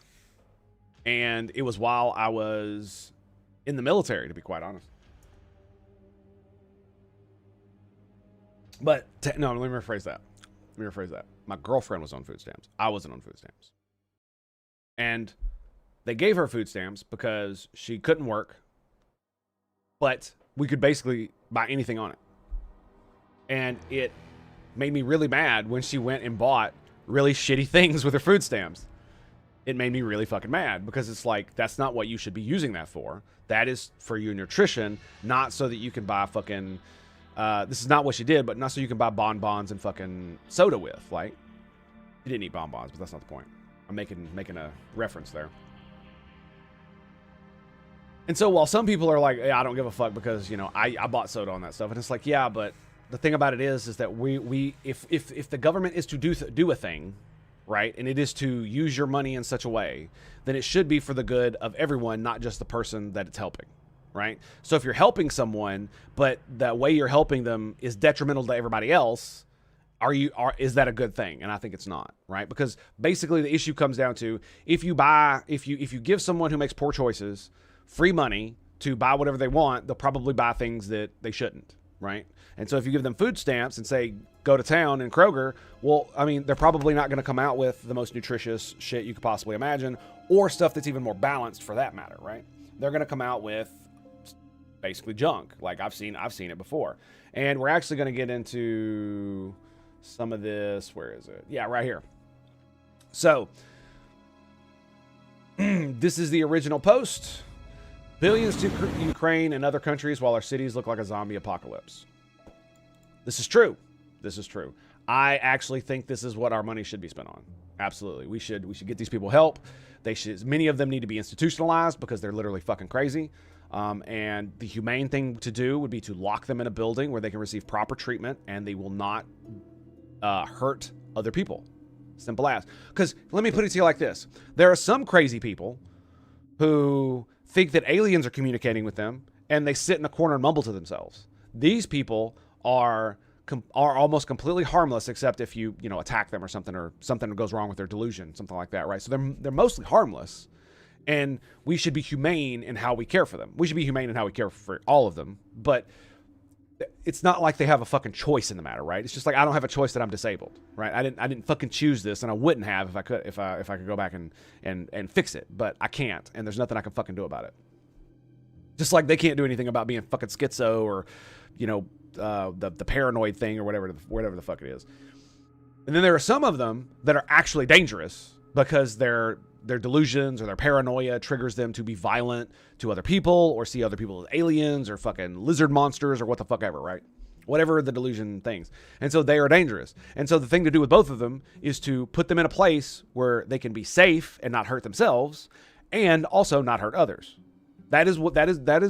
And it was while I was in the military, to be quite honest. But, no, let me rephrase that. My girlfriend was on food stamps. I wasn't on food stamps. And they gave her food stamps because she couldn't work, but we could basically buy anything on it. And it made me really mad when she went and bought really shitty things with her food stamps. It made me really fucking mad because it's like, that's not what you should be using that for. That is for your nutrition, not so that you can buy fucking, this is not what she did, but not so you can buy bonbons and fucking soda with. Like, she didn't eat bonbons, but that's not the point. I'm making a reference there. And so while some people are like, yeah, I don't give a fuck because, you know, I bought soda on that stuff. And it's like, yeah, but the thing about it is that if the government is to do a thing, right, and it is to use your money in such a way, then it should be for the good of everyone, not just the person that it's helping, right? So if you're helping someone, but the way you're helping them is detrimental to everybody else, is that a good thing? And I think it's not, right? Because basically the issue comes down to if you give someone who makes poor choices free money to buy whatever they want, they'll probably buy things that they shouldn't, right? And so if you give them food stamps and say, go to town in Kroger, well, I mean, they're probably not going to come out with the most nutritious shit you could possibly imagine, or stuff that's even more balanced for that matter, right? They're going to come out with basically junk. Like I've seen it before. And we're actually going to get into some of this. Where is it? Yeah, right here. So this is the original post. Billions to Ukraine and other countries while our cities look like a zombie apocalypse. This is true. This is true. I actually think this is what our money should be spent on. Absolutely. We should get these people help. Many of them need to be institutionalized because they're literally fucking crazy. And the humane thing to do would be to lock them in a building where they can receive proper treatment and they will not hurt other people. Simple as. Because let me put it to you like this. There are some crazy people who think that aliens are communicating with them and they sit in a corner and mumble to themselves. These people are almost completely harmless except if you attack them or something goes wrong with their delusion, something like that, right? So they're mostly harmless, and we should be humane in how we care for them. We should be humane in how we care for all of them, but it's not like they have a fucking choice in the matter, right? It's just like I don't have a choice that I'm disabled, right? I didn't fucking choose this, and I wouldn't have if I could go back and fix it, but I can't, and there's nothing I can fucking do about it. Just like they can't do anything about being fucking schizo or the paranoid thing or whatever the fuck it is. And then there are some of them that are actually dangerous because their delusions or their paranoia triggers them to be violent to other people or see other people as aliens or fucking lizard monsters or what the fuck ever, right? Whatever the delusion things. And so they are dangerous. And so the thing to do with both of them is to put them in a place where they can be safe and not hurt themselves and also not hurt others. That is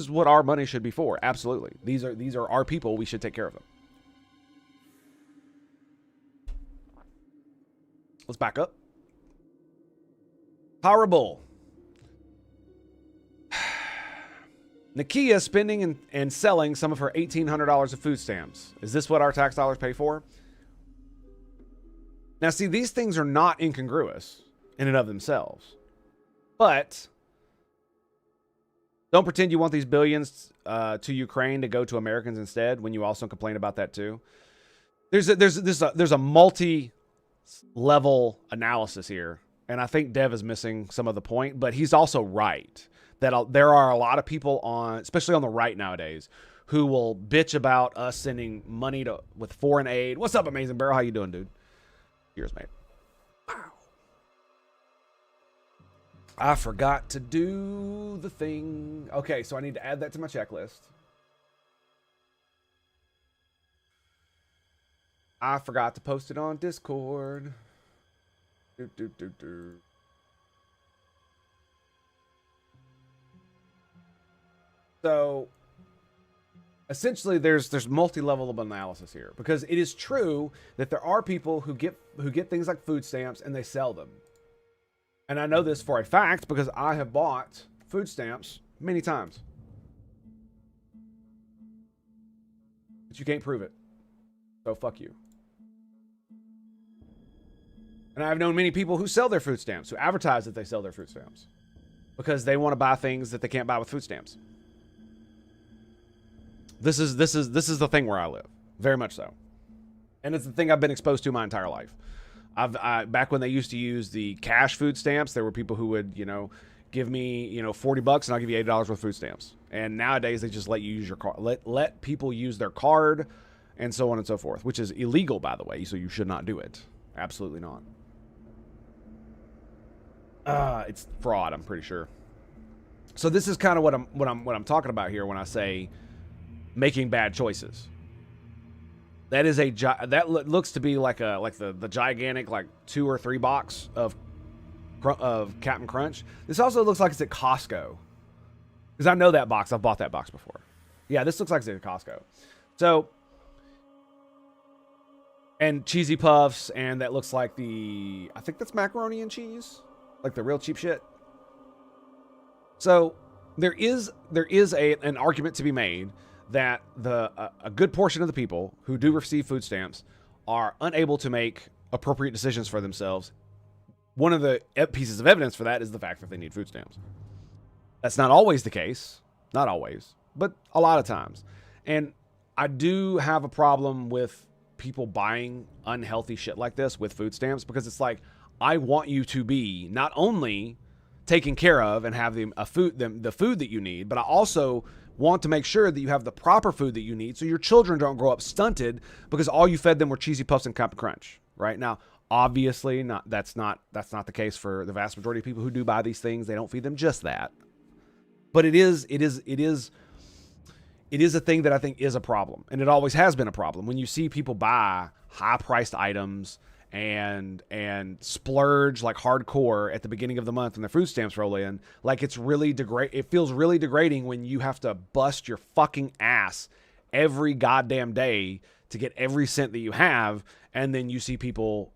what our money should be for. Absolutely. These are our people. We should take care of them. Let's back up. Horrible. Nakia spending and selling some of her $1,800 of food stamps. Is this what our tax dollars pay for? Now, see, these things are not incongruous in and of themselves. But don't pretend you want these billions to Ukraine to go to Americans instead when you also complain about that too. There's a multi-level analysis here. And I think Dev is missing some of the point, but he's also right that there are a lot of people especially on the right nowadays, who will bitch about us sending money with foreign aid. What's up, Amazing Barrel? How you doing, dude? Cheers, mate. Wow. I forgot to do the thing. Okay, so I need to add that to my checklist. I forgot to post it on Discord. So essentially there's multi-level of analysis here, because it is true that there are people who get things like food stamps and they sell them. And I know this for a fact because I have bought food stamps many times. But you can't prove it. So fuck you. And I've known many people who sell their food stamps, who advertise that they sell their food stamps, because they want to buy things that they can't buy with food stamps. This is the thing where I live, very much so, and it's the thing I've been exposed to my entire life. Back when they used to use the cash food stamps, there were people who would, give me, $40 and I'll give you $8 worth of food stamps. And nowadays they just let you use your card, let people use their card, and so on and so forth, which is illegal, by the way. So you should not do it. Absolutely not. It's fraud, I'm pretty sure. So this is kind of what I'm talking about here when I say making bad choices. That is that looks to be like the gigantic 2 or 3 box of Captain Crunch. This also looks like it's at Costco, because I know that box. I've bought that box before. Yeah, this looks like it's at Costco. So, and cheesy puffs, and that looks like I think that's macaroni and cheese, like the real cheap shit. So there is an argument to be made that a good portion of the people who do receive food stamps are unable to make appropriate decisions for themselves. One of the pieces of evidence for that is the fact that they need food stamps. That's not always the case. Not always, but a lot of times. And I do have a problem with people buying unhealthy shit like this with food stamps, because it's like, I want you to be not only taken care of and have the food that you need, but I also want to make sure that you have the proper food that you need, so your children don't grow up stunted because all you fed them were cheesy puffs and Captain Crunch. Right now, obviously, that's not the case for the vast majority of people who do buy these things. They don't feed them just that, but it is a thing that I think is a problem, and it always has been a problem. When you see people buy high-priced items and splurge like hardcore at the beginning of the month when their food stamps roll in, like it feels really degrading when you have to bust your fucking ass every goddamn day to get every cent that you have, and then you see people,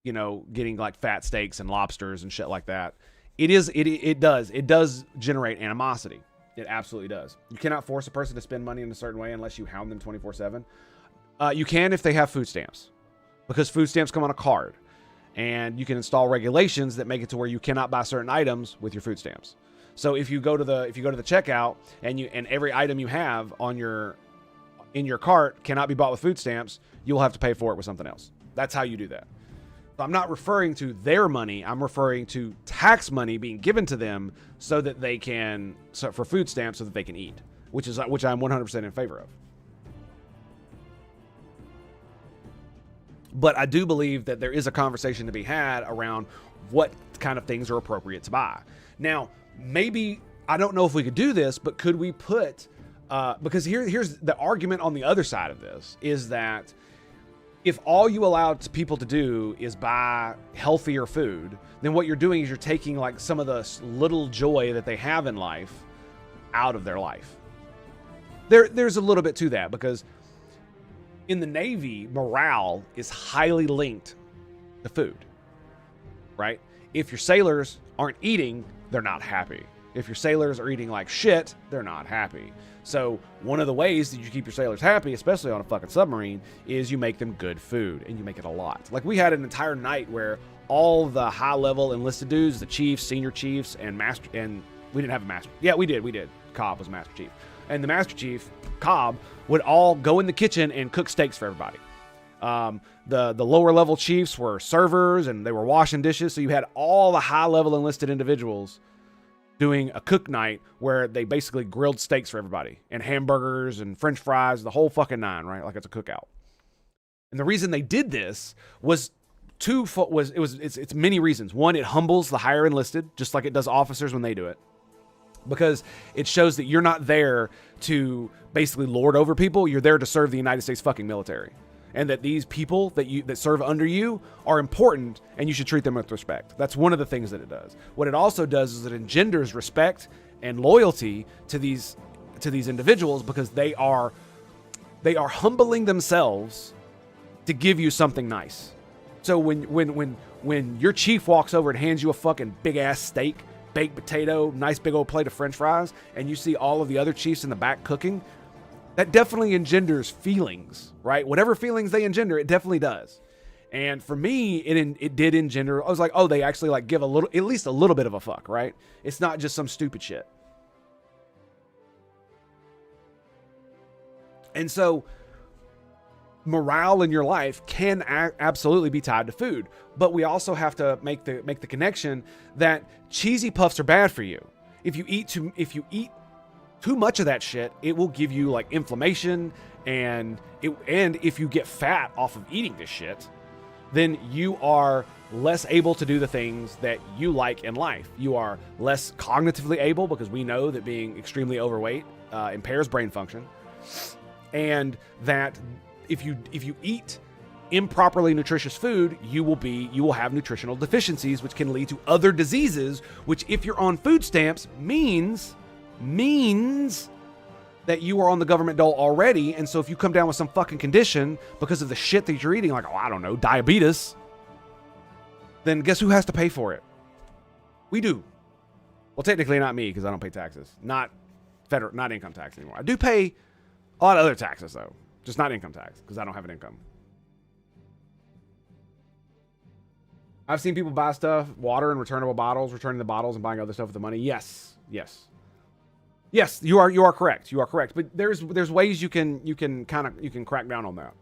getting like fat steaks and lobsters and shit like that. It does generate animosity. It absolutely does. You cannot force a person to spend money in a certain way unless you hound them 24/7. You can if they have food stamps, because food stamps come on a card, and you can install regulations that make it to where you cannot buy certain items with your food stamps. So if you go to the checkout and every item you have in your cart cannot be bought with food stamps, you'll have to pay for it with something else. That's how you do that. So I'm not referring to their money. I'm referring to tax money being given to them so that they can, for food stamps, so that they can eat, which I'm 100% in favor of. But I do believe that there is a conversation to be had around what kind of things are appropriate to buy. Now, maybe, I don't know if we could do this, but could we put, because here's the argument on the other side of this, is that if all you allow people to do is buy healthier food, then what you're doing is you're taking like some of the little joy that they have in life out of their life. There's a little bit to that, because in the Navy, morale is highly linked to food, right? If your sailors aren't eating, they're not happy. If your sailors are eating like shit, they're not happy. So one of the ways that you keep your sailors happy, especially on a fucking submarine, is you make them good food, and you make it a lot. Like, we had an entire night where all the high-level enlisted dudes, the chiefs, senior chiefs, and we didn't have a master. Yeah, we did. Cobb was Master Chief. And the Master Chief, Cobb, would all go in the kitchen and cook steaks for everybody. The lower level chiefs were servers, and they were washing dishes. So you had all the high level enlisted individuals doing a cook night where they basically grilled steaks for everybody, and hamburgers and French fries, the whole fucking nine, right? Like it's a cookout. And the reason they did this was It's many reasons. One, it humbles the higher enlisted, just like it does officers when they do it, because it shows that you're not there to basically lord over people. You're there to serve the United States fucking military, and that these people that serve under you are important, and you should treat them with respect. That's one of the things that it does. What it also does is it engenders respect and loyalty to these individuals, because they are humbling themselves to give you something nice. So when your chief walks over and hands you a fucking big ass steak, baked potato, nice big old plate of French fries, and you see all of the other chiefs in the back cooking, that definitely engenders feelings, right? Whatever feelings they engender, it definitely does. And for me, it did engender. I was like, oh, they actually like give at least a little bit of a fuck, right? It's not just some stupid shit. And so morale in your life can absolutely be tied to food, but we also have to make the connection that cheesy puffs are bad for you. If you eat too much of that shit, it will give you like inflammation, and if you get fat off of eating this shit, then you are less able to do the things that you like in life. You are less cognitively able, because we know that being extremely overweight impairs brain function. And that if you eat improperly nutritious food, you will have nutritional deficiencies, which can lead to other diseases, which if you're on food stamps means that you are on the government dole already. And so if you come down with some fucking condition because of the shit that you're eating, like, oh, I don't know, diabetes, then guess who has to pay for it? We do. Well, technically not me, because I don't pay taxes. Not income tax anymore. I do pay a lot of other taxes, though. Just not income tax, because I don't have an income. I've seen people buy stuff, water in returnable bottles, returning the bottles and buying other stuff with the money. Yes. You are correct. You are correct. But there's ways you can crack down on that.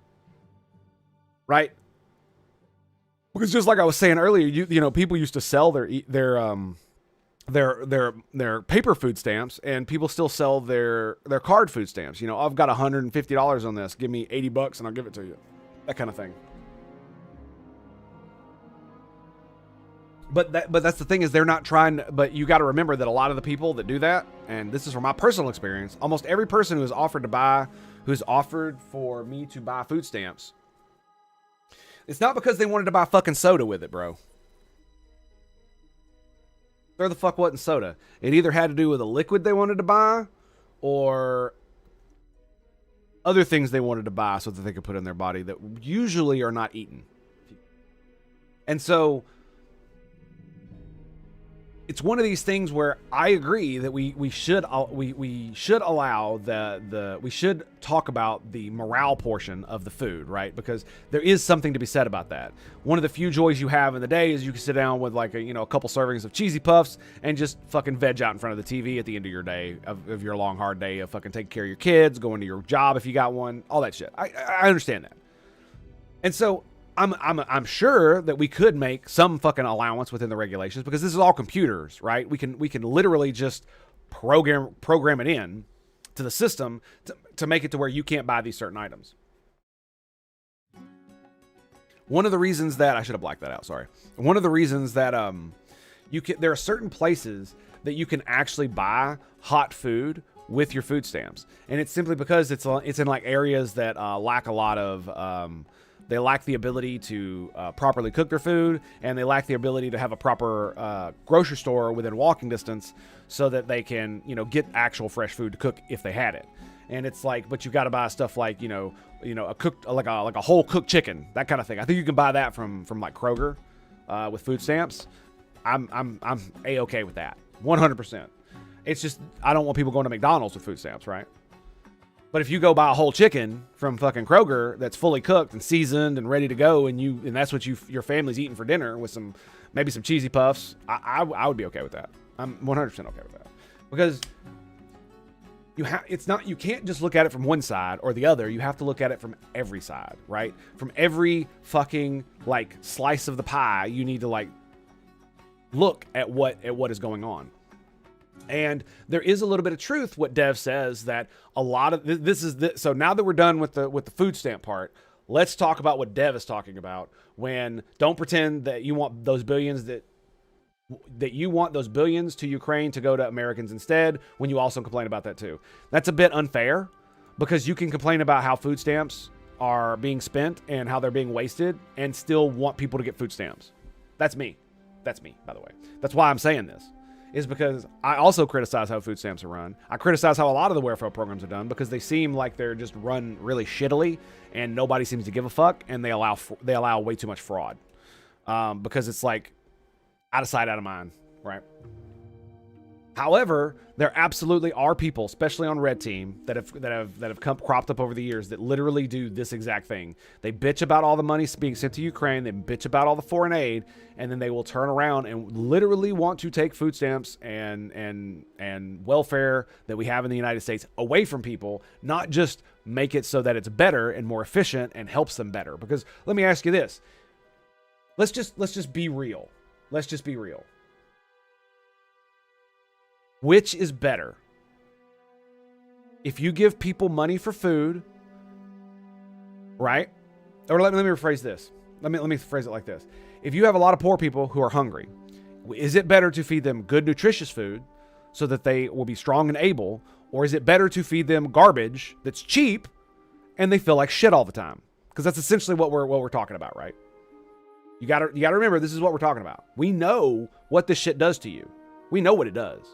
Right? Because just like I was saying earlier, you know, people used to sell their paper food stamps, and people still sell their card food stamps. You know, I've got $150 on this. Give me $80 and I'll give it to you. That kind of thing. But that's the thing, is they're not trying. But you got to remember that a lot of the people that do that, and this is from my personal experience, almost every person who's offered for me to buy food stamps, it's not because they wanted to buy fucking soda with it, bro. There the fuck wasn't soda. It either had to do with a liquid they wanted to buy, or other things they wanted to buy so that they could put in their body that usually are not eaten. And so it's one of these things where I agree that we should talk about the morale portion of the food, right? Because there is something to be said about that. One of the few joys you have in the day is you can sit down with like a couple servings of cheesy puffs and just fucking veg out in front of the TV at the end of your day, of your long hard day of fucking taking care of your kids, going to your job if you got one, all that shit. I understand that. And so I'm sure that we could make some fucking allowance within the regulations, because this is all computers, right? We can literally just program it in to the system to make it to where you can't buy these certain items. One of the reasons that I should have blacked that out, sorry. One of the reasons that there are certain places that you can actually buy hot food with your food stamps, and it's simply because it's in like areas that lack a lot of they lack the ability to properly cook their food, and they lack the ability to have a proper grocery store within walking distance so that they can, get actual fresh food to cook if they had it. And it's like, but you've got to buy stuff like, a cooked, like a whole cooked chicken, that kind of thing. I think you can buy that from like Kroger with food stamps. I'm A-okay with that. 100%. It's just, I don't want people going to McDonald's with food stamps, right? But if you go buy a whole chicken from fucking Kroger that's fully cooked and seasoned and ready to go, and that's what your family's eating for dinner with maybe some cheesy puffs, I would be okay with that. I'm 100% okay with that, because you can't just look at it from one side or the other. You have to look at it from every side, right? From every fucking like slice of the pie, you need to like look at what is going on. And there is a little bit of truth what Dev says, that a lot of this is so now that we're done with the food stamp part, Let's talk about what Dev is talking about. When don't pretend that you want those billions to Ukraine to go to Americans instead, when you also complain about that too. That's a bit unfair, because you can complain about how food stamps are being spent and how they're being wasted and still want people to get food stamps. That's me. That's me, by the way. That's why I'm saying this, is because I also criticize how food stamps are run. I criticize how a lot of the welfare programs are done, because they seem like they're just run really shittily and nobody seems to give a fuck, and they allow way too much fraud, because it's like out of sight, out of mind, right? However, there absolutely are people, especially on Red Team, that have cropped up over the years that literally do this exact thing. They bitch about all the money being sent to Ukraine, they bitch about all the foreign aid, and then they will turn around and literally want to take food stamps and welfare that we have in the United States away from people, not just make it so that it's better and more efficient and helps them better. Because let me ask you this. Let's just be real. Let's just be real. Which is better? If you give people money for food, right? Or let me rephrase this. Let me phrase it like this. If you have a lot of poor people who are hungry, is it better to feed them good, nutritious food so that they will be strong and able? Or is it better to feed them garbage that's cheap and they feel like shit all the time? Because that's essentially what we're talking about, right? You gotta remember, this is what we're talking about. We know what this shit does to you. We know what it does.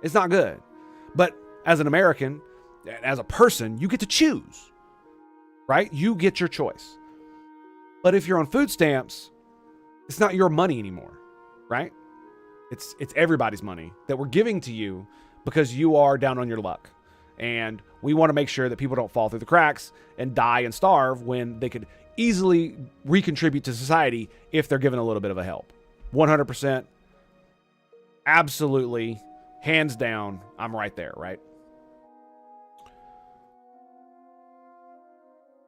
It's not good. But as an American, as a person, you get to choose, right? You get your choice. But if you're on food stamps, it's not your money anymore, right? It's everybody's money that we're giving to you because you are down on your luck. And we want to make sure that people don't fall through the cracks and die and starve when they could easily recontribute to society if they're given a little bit of a help. 100%. Absolutely. Hands down, I'm right there, right?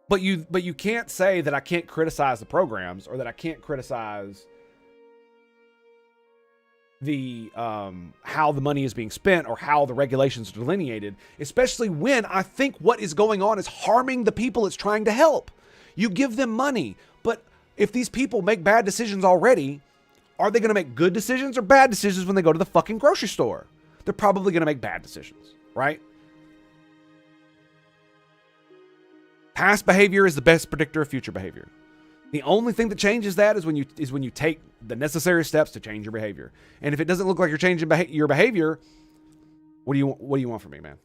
But you can't say that I can't criticize the programs, or that I can't criticize the how the money is being spent, or how the regulations are delineated, especially when I think what is going on is harming the people it's trying to help. You give them money, but if these people make bad decisions already, are they going to make good decisions or bad decisions when they go to the fucking grocery store? They're probably going to make bad decisions, right? Past behavior is the best predictor of future behavior. The only thing that changes that is when you take the necessary steps to change your behavior. And if it doesn't look like you're changing your behavior, what do you want from me, man?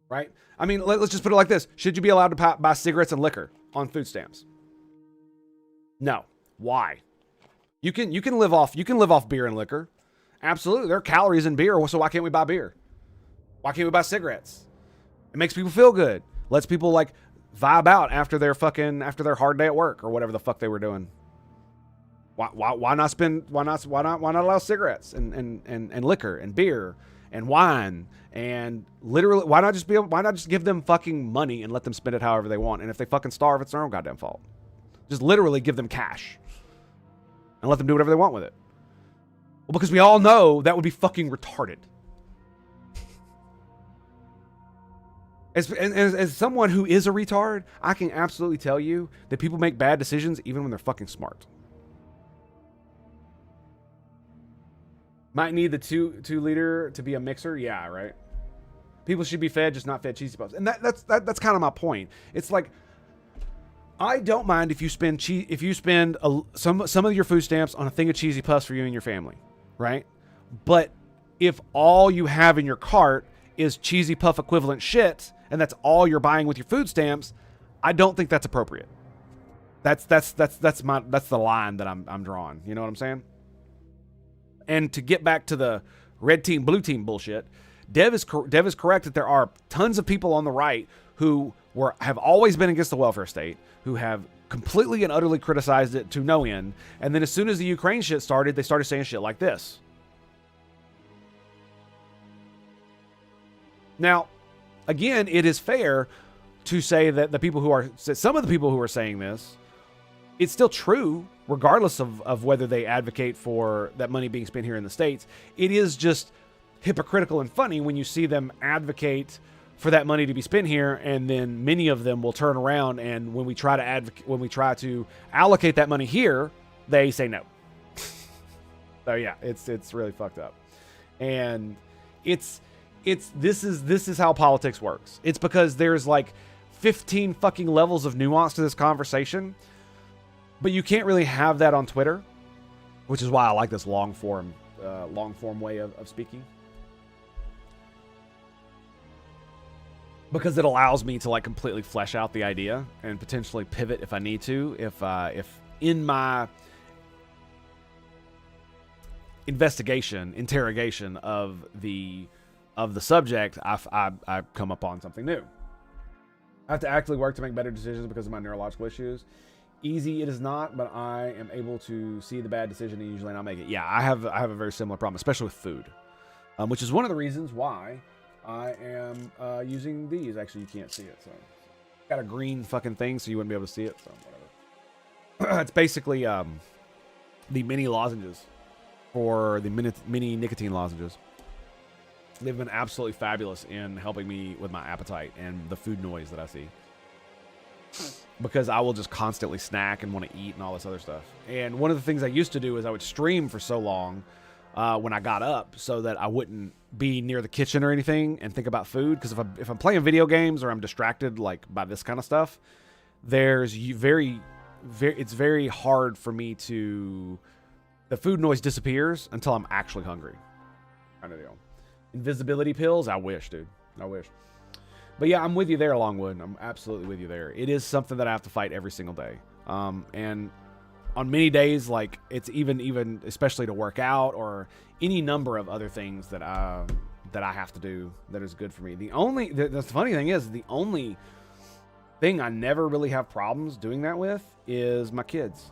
Right? I mean, let's just put it like this. Should you be allowed to buy cigarettes and liquor on food stamps? No. Why? You can live off beer and liquor. Absolutely. There are calories in beer, so why can't we buy beer? Why can't we buy cigarettes? It makes people feel good. Lets people like vibe out after their hard day at work or whatever the fuck they were doing. Why not allow cigarettes and liquor and beer and wine, and literally why not just give them fucking money and let them spend it however they want? And if they fucking starve, it's their own goddamn fault. Just literally give them cash and let them do whatever they want with it. Well, because we all know that would be fucking retarded. As someone who is a retard, I can absolutely tell you that people make bad decisions even when they're fucking smart. Might need the two liter to be a mixer. Yeah, right. People should be fed, just not fed cheesy puffs. And that's kind of my point. It's like, I don't mind if you spend some of your food stamps on a thing of cheesy puffs for you and your family, right? But if all you have in your cart is cheesy puff equivalent shit, and that's all you're buying with your food stamps, I don't think that's appropriate. That's the line that I'm drawing. You know what I'm saying? And to get back to the red team, blue team bullshit, Dev is correct that there are tons of people on the right who have always been against the welfare state, who have completely and utterly criticized it to no end, and then as soon as the Ukraine shit started, they started saying shit like this. Now, again, it is fair to say that some of the people who are saying this, it's still true, regardless of whether they advocate for that money being spent here in the States. It is just hypocritical and funny when you see them advocate for that money to be spent here, and then many of them will turn around, and when we try to allocate that money here, they say no. So yeah, it's really fucked up. And this is how politics works. It's because there's like 15 fucking levels of nuance to this conversation, but you can't really have that on Twitter, which is why I like this long form way of speaking. Because it allows me to like completely flesh out the idea and potentially pivot if I need to. If in my interrogation of the subject, I come upon something new. I have to actively work to make better decisions because of my neurological issues. Easy it is not, but I am able to see the bad decision and usually not make it. Yeah, I have a very similar problem, especially with food, which is one of the reasons why I am using these. Actually, you can't see it, so got a green fucking thing, so you wouldn't be able to see it. So whatever. It's basically the mini lozenges, or the mini nicotine lozenges. They've been absolutely fabulous in helping me with my appetite and the food noise that I see. Because I will just constantly snack and want to eat and all this other stuff. And one of the things I used to do is I would stream for so long when I got up so that I wouldn't be near the kitchen or anything and think about food. Because if I'm playing video games or I'm distracted like by this kind of stuff, it's very hard for me to... The food noise disappears until I'm actually hungry. Kind of deal. Invisibility pills? I wish, dude. I wish. But yeah, I'm with you there, Longwood. I'm absolutely with you there. It is something that I have to fight every single day. And on many days, like, it's even especially to work out or any number of other things that I have to do that is good for me. The funny thing is, the only thing I never really have problems doing that with is my kids.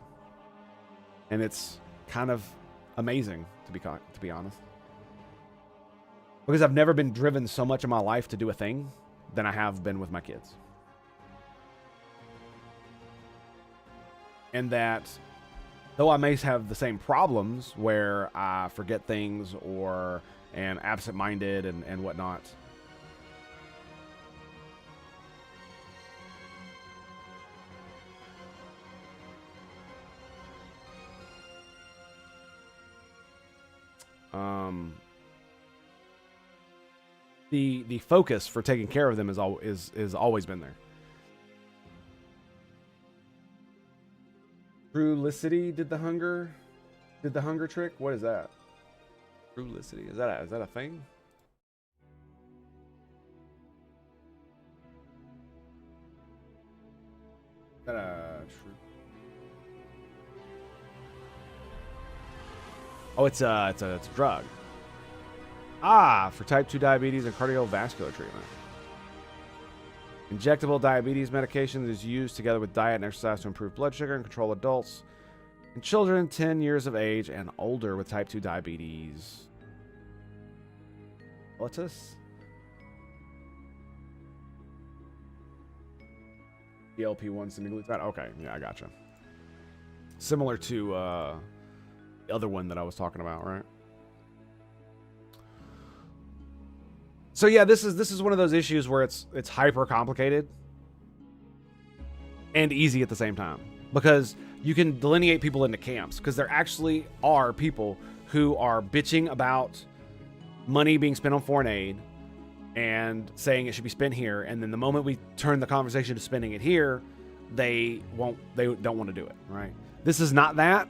And it's kind of amazing, to be honest. Because I've never been driven so much in my life to do a thing than I have been with my kids. And that, though I may have the same problems where I forget things or am absent-minded and whatnot, the focus for taking care of them is always been there. Trulicity did the hunger trick. What is that? Trulicity, is that a thing? Is that a true? Oh, it's a drug. Ah, for type 2 diabetes and cardiovascular treatment. Injectable diabetes medication is used together with diet and exercise to improve blood sugar and control adults and children 10 years of age and older with type 2 diabetes. What's this? GLP-1 semaglutide. Okay, yeah, I gotcha. Similar to the other one that I was talking about, right? So yeah, this is one of those issues where it's hyper complicated and easy at the same time, because you can delineate people into camps, because there actually are people who are bitching about money being spent on foreign aid and saying it should be spent here, and then the moment we turn the conversation to spending it here, they don't want to do it, right? This is not that,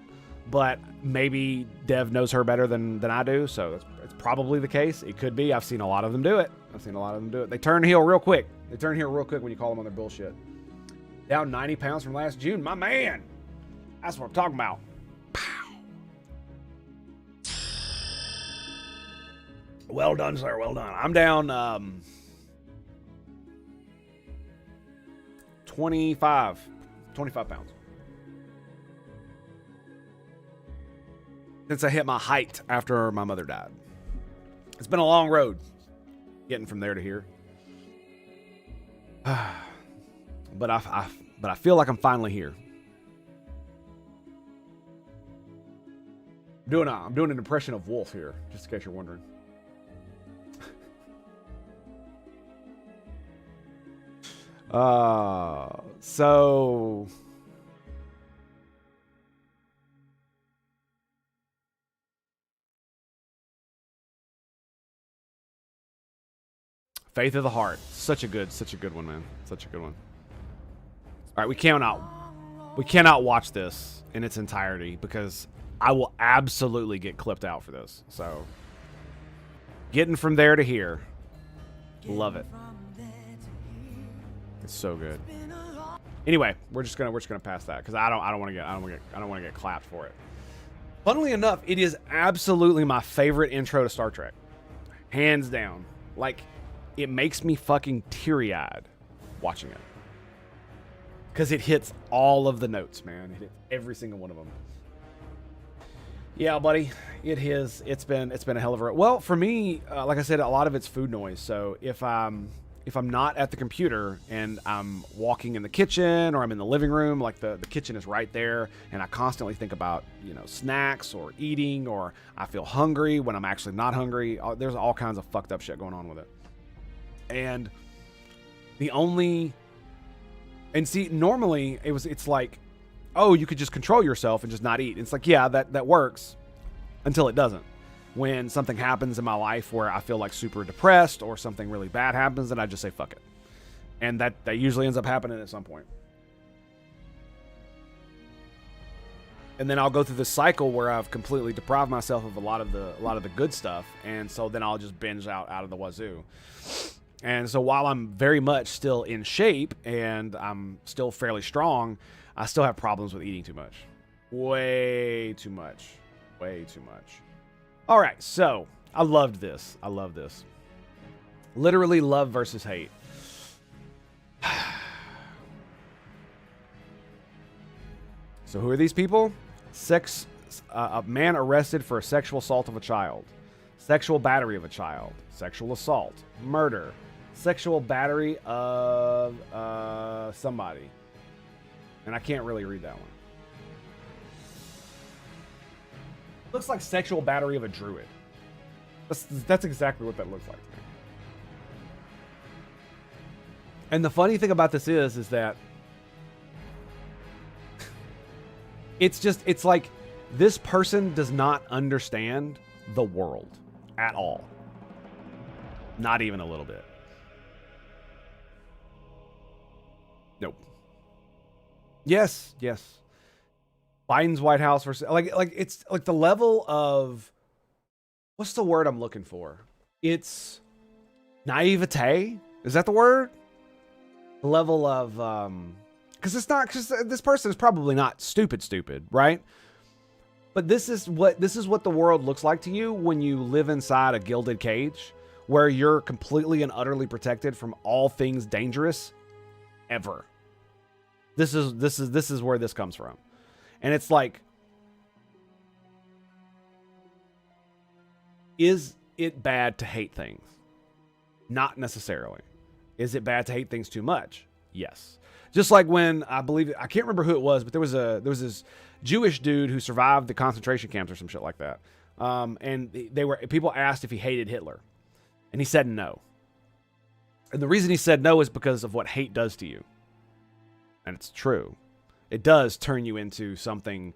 but maybe Dev knows her better than I do, so it's probably the case. It could be. I've seen a lot of them do it. They turn heel real quick. When you call them on their bullshit. Down 90 pounds from last June. My man. That's what I'm talking about. Pow. Well done, sir. Well done. I'm down 25 pounds. Since I hit my height after my mother died. It's been a long road getting from there to here. But I feel like I'm finally here. I'm doing an impression of Wolf here, just in case you're wondering. So Faith of the Heart. Such a good one, man. Such a good one. All right, we cannot watch this in its entirety because I will absolutely get clipped out for this. So, getting from there to here, love it. It's so good. Anyway, we're just gonna pass that because I don't want to get clapped for it. Funnily enough, it is absolutely my favorite intro to Star Trek, hands down. Like, it makes me fucking teary-eyed watching it. Because it hits all of the notes, man. It hits every single one of them. Yeah, buddy. It's been a hell of a... Well, for me, like I said, a lot of it's food noise. So if I'm not at the computer and I'm walking in the kitchen or I'm in the living room, like the kitchen is right there, and I constantly think about, snacks or eating, or I feel hungry when I'm actually not hungry. There's all kinds of fucked up shit going on with it. And see, normally it's like, oh, you could just control yourself and just not eat. It's like, yeah, that works until it doesn't. When something happens in my life where I feel like super depressed or something really bad happens, then I just say, fuck it. And that usually ends up happening at some point. And then I'll go through this cycle where I've completely deprived myself of a lot of the good stuff. And so then I'll just binge out of the wazoo. And so while I'm very much still in shape and I'm still fairly strong, I still have problems with eating too much. Way too much. Way too much. All right, so I loved this. I love this. Literally love versus hate. So who are these people? A man arrested for a sexual assault of a child, sexual battery of a child, sexual assault, murder, sexual battery of somebody. And I can't really read that one. Looks like sexual battery of a druid. That's exactly what that looks like to me. And the funny thing about this is that it's like this person does not understand the world at all. Not even a little bit. Nope. Yes. Biden's White House versus like it's like the level of, what's the word I'm looking for? It's naivete. Is that the word? The level of because this person is probably not stupid, right? But this is what the world looks like to you when you live inside a gilded cage where you're completely and utterly protected from all things dangerous ever. This is where this comes from. And it's like, is it bad to hate things? Not necessarily. Is it bad to hate things too much? Yes. Just like when I can't remember who it was, but there was this Jewish dude who survived the concentration camps or some shit like that. And people asked if he hated Hitler, and he said no. And the reason he said no is because of what hate does to you. And it's true. It does turn you into something.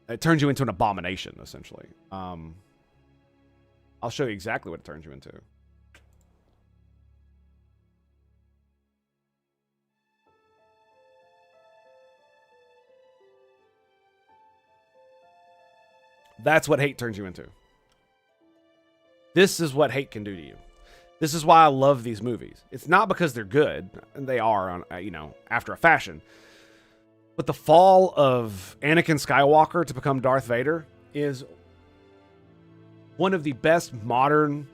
It turns you into an abomination, essentially. I'll show you exactly what it turns you into. That's what hate turns you into. This is what hate can do to you. This is why I love these movies. It's not because they're good, and they are on, after a fashion. But the fall of Anakin Skywalker to become Darth Vader is one of the best modern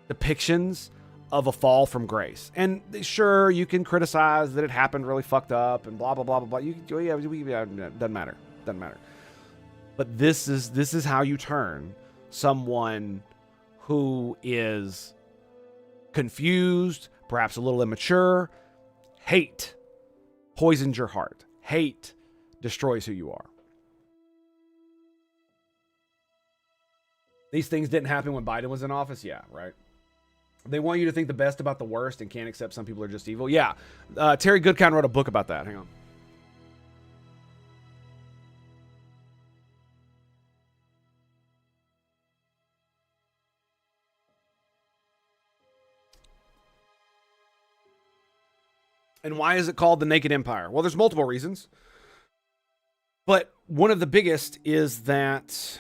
depictions of a fall from grace. And sure, you can criticize that it happened really fucked up and blah blah blah blah blah. Doesn't matter. But this is how you turn someone who is confused, perhaps a little immature. Hate poisons your heart. Hate destroys who you are. These things didn't happen when Biden was in office? Yeah, right. They want you to think the best about the worst and can't accept some people are just evil. Yeah. Terry Goodkind wrote a book about that. Hang on. And why is it called the Naked Empire? Well, there's multiple reasons. But one of the biggest is that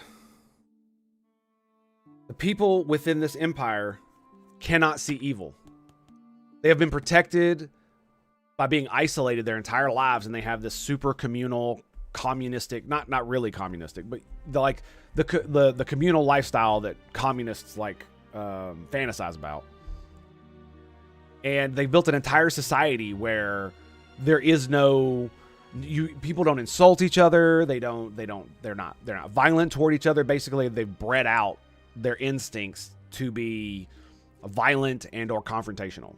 the people within this empire cannot see evil. They have been protected by being isolated their entire lives, and they have this super communal, communistic, not really communistic, but the communal lifestyle that communists fantasize about. And they've built an entire society where there is no, people don't insult each other. They're not violent toward each other. Basically, they've bred out their instincts to be violent and or confrontational.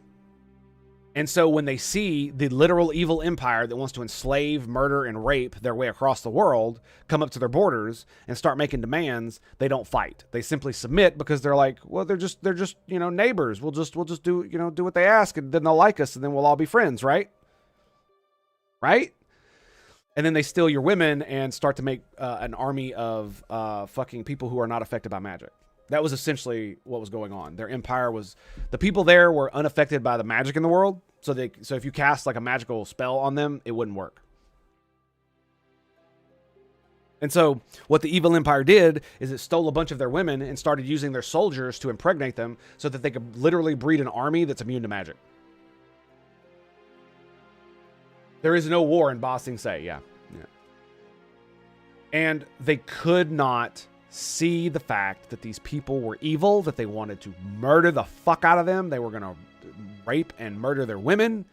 And so when they see the literal evil empire that wants to enslave, murder, and rape their way across the world come up to their borders and start making demands, they don't fight. They simply submit because they're like, well, they're just neighbors. We'll just do what they ask, and then they'll like us, and then we'll all be friends, right? Right? And then they steal your women and start to make an army of fucking people who are not affected by magic. That was essentially what was going on. Their empire was, the people there were unaffected by the magic in the world. So if you cast like a magical spell on them, it wouldn't work. And so what the evil empire did is it stole a bunch of their women and started using their soldiers to impregnate them so that they could literally breed an army that's immune to magic. There is no war in Ba Sing Se. Yeah. And they could not see the fact that these people were evil, that they wanted to murder the fuck out of them. They were going to rape and murder their women.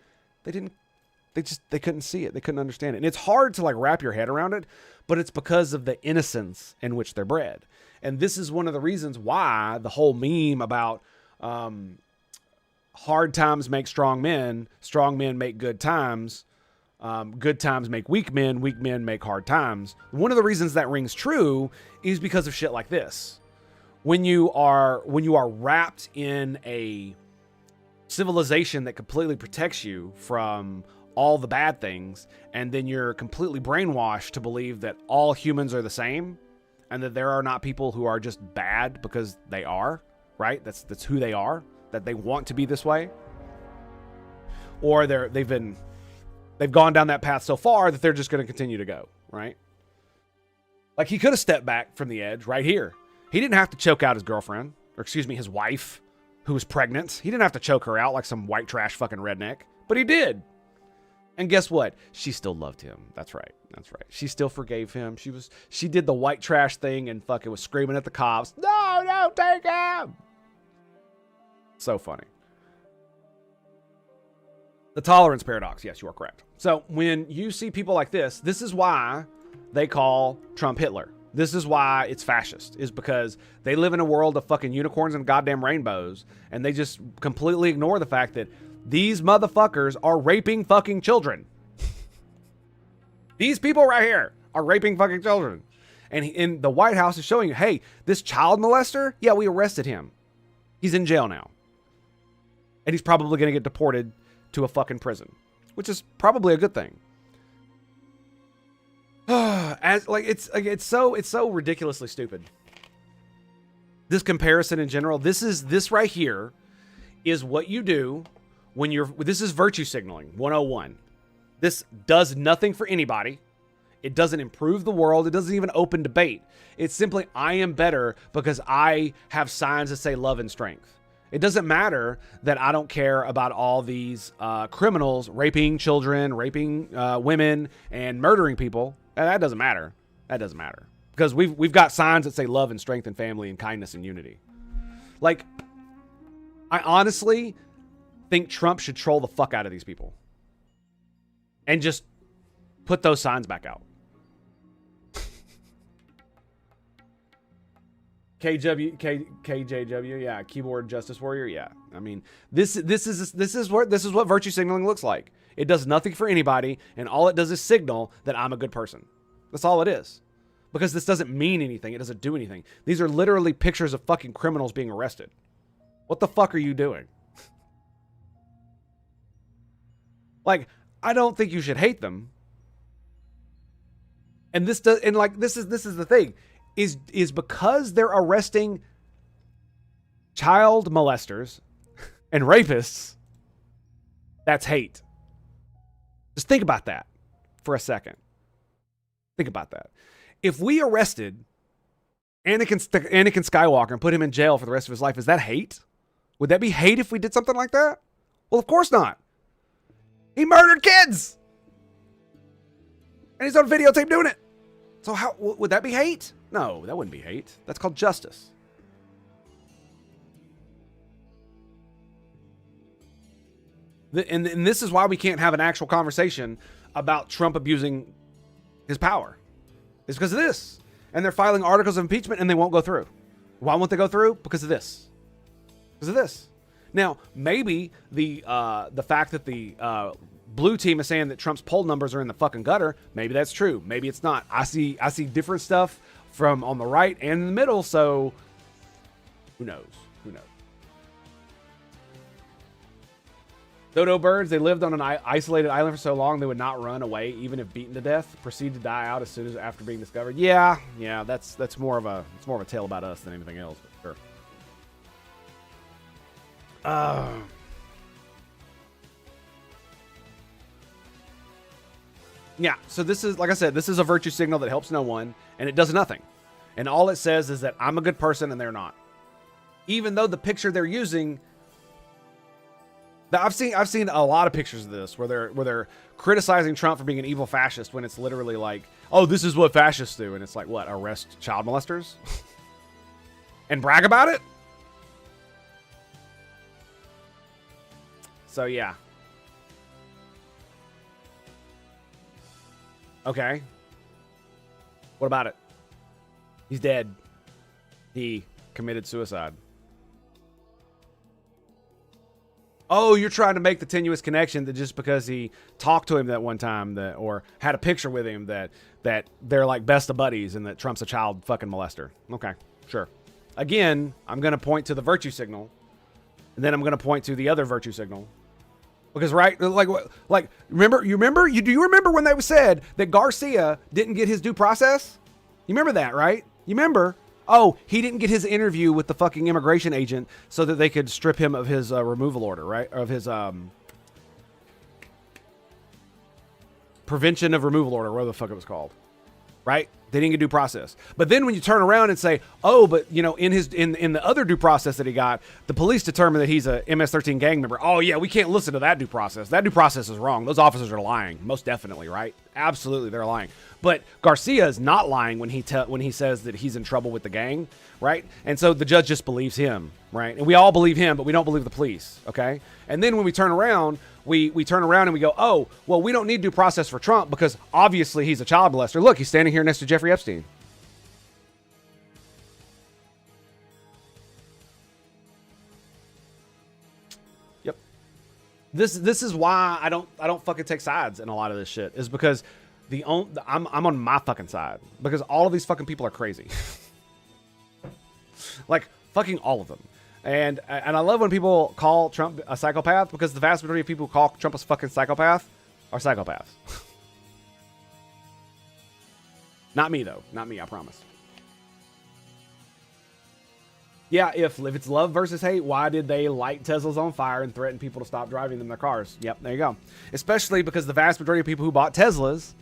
They couldn't see it. They couldn't understand it. And it's hard to wrap your head around it, but it's because of the innocence in which they're bred. And this is one of the reasons why the whole meme about hard times make strong men make good times, good times make weak men make hard times. One of the reasons that rings true is because of shit like this. When you are wrapped in a civilization that completely protects you from all the bad things, and then you're completely brainwashed to believe that all humans are the same and that there are not people who are just bad because they are, right? That's who they are, that they want to be this way. Or they've gone down that path so far that they're just going to continue to go, right? Like, he could have stepped back from the edge right here. He didn't have to choke out his girlfriend, or excuse me, his wife, who was pregnant. He didn't have to choke her out like some white trash fucking redneck, but he did. And guess what? She still loved him. That's right. She still forgave him. She did the white trash thing and fucking was screaming at the cops. No, take him. So funny. The tolerance paradox. Yes, you are correct. So when you see people like this is why they call Trump Hitler. This is why it's fascist, is because they live in a world of fucking unicorns and goddamn rainbows, and they just completely ignore the fact that these motherfuckers are raping fucking children. These people right here are raping fucking children. And in the White House is showing you, hey, this child molester, yeah, we arrested him. He's in jail now. And he's probably going to get deported to a fucking prison, which is probably a good thing. It's so ridiculously stupid. This comparison in general, this right here is what you do when this is virtue signaling 101. This does nothing for anybody. It doesn't improve the world. It doesn't even open debate. It's simply, I am better because I have signs that say love and strength. It doesn't matter that I don't care about all these criminals raping children, raping women, and murdering people. That doesn't matter. Because we've got signs that say love and strength and family and kindness and unity. Like, I honestly think Trump should troll the fuck out of these people and just put those signs back out. KJW, yeah, keyboard justice warrior, yeah. I mean, this is what virtue signaling looks like. It does nothing for anybody, and all it does is signal that I'm a good person. That's all it is. Because this doesn't mean anything. It doesn't do anything. These are literally pictures of fucking criminals being arrested. What the fuck are you doing? Like, I don't think you should hate them. And this does, and like this is the thing, is because they're arresting child molesters and rapists, that's hate. Just think about that for a second. Think about that. If we arrested Anakin Skywalker and put him in jail for the rest of his life, is that hate? Would that be hate if we did something like that? Well, of course not. He murdered kids. And he's on videotape doing it. So how would that be hate? No, that wouldn't be hate. That's called justice. And this is why we can't have an actual conversation about Trump abusing his power. It's because of this. And they're filing articles of impeachment and they won't go through. Why won't they go through? Because of this. Because of this. Now, maybe the fact that the blue team is saying that Trump's poll numbers are in the fucking gutter, maybe that's true. Maybe it's not. I see different stuff from on the right and in the middle, so who knows? Who knows? Dodo birds, they lived on an isolated island for so long they would not run away even if beaten to death, proceed to die out as soon as after being discovered. Yeah, that's more of a tale about us than anything else, but sure. Yeah, so this is, like I said, this is a virtue signal that helps no one, and it does nothing. And all it says is that I'm a good person and they're not. Even though the picture they're using, I've seen a lot of pictures of this where they're criticizing Trump for being an evil fascist when it's literally like, oh, this is what fascists do, and it's like, what, arrest child molesters and brag about it? So yeah. Okay. What about it? He's dead. He committed suicide. Oh, you're trying to make the tenuous connection that just because he talked to him that one time or had a picture with him that they're like best of buddies and that Trump's a child fucking molester. Okay, sure. Again, I'm going to point to the virtue signal and then I'm going to point to the other virtue signal. Because, right, do you remember when they said that Garcia didn't get his due process? You remember that, right? You remember? Oh, he didn't get his interview with the fucking immigration agent so that they could strip him of his removal order, right? Of his prevention of removal order, whatever the fuck it was called, right? They didn't get due process. But then when you turn around and say, oh, but you know, in the other due process that he got, the police determined that he's a MS-13 gang member. Oh yeah, we can't listen to that due process. That due process is wrong. Those officers are lying, most definitely, right? Absolutely, they're lying. But Garcia is not lying when he says that he's in trouble with the gang, right? And so the judge just believes him, right? And we all believe him, but we don't believe the police, okay? And then when we turn around, we turn around and we go, oh, well, we don't need due process for Trump because obviously he's a child molester. Look, he's standing here next to Jeffrey Epstein. Yep. This is why I don't fucking take sides in a lot of this shit, is because I'm on my fucking side because all of these fucking people are crazy. Like fucking all of them. And I love when people call Trump a psychopath because the vast majority of people who call Trump a fucking psychopath are psychopaths. Not me, though. Not me, I promise. Yeah, if it's love versus hate, why did they light Teslas on fire and threaten people to stop driving them in their cars? Yep, there you go. Especially because the vast majority of people who bought Teslas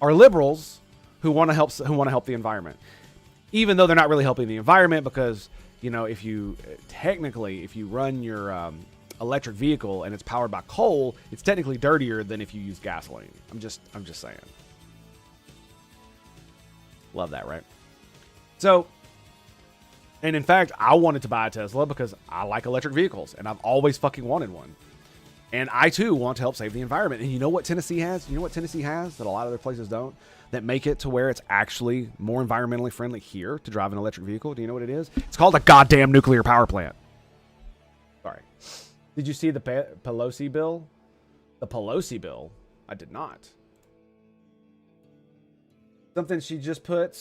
are liberals who want to help the environment. Even though they're not really helping the environment because, you know, if you run your electric vehicle and it's powered by coal, it's technically dirtier than if you use gasoline. I'm just saying. Love that, right? So, and in fact, I wanted to buy a Tesla because I like electric vehicles and I've always fucking wanted one. And I too want to help save the environment. And you know what Tennessee has? You know what Tennessee has that a lot of other places don't? That make it to where it's actually more environmentally friendly here to drive an electric vehicle. Do you know what it is? It's called a goddamn nuclear power plant. Sorry. Did you see the Pelosi bill? The Pelosi bill? I did not. Something she just put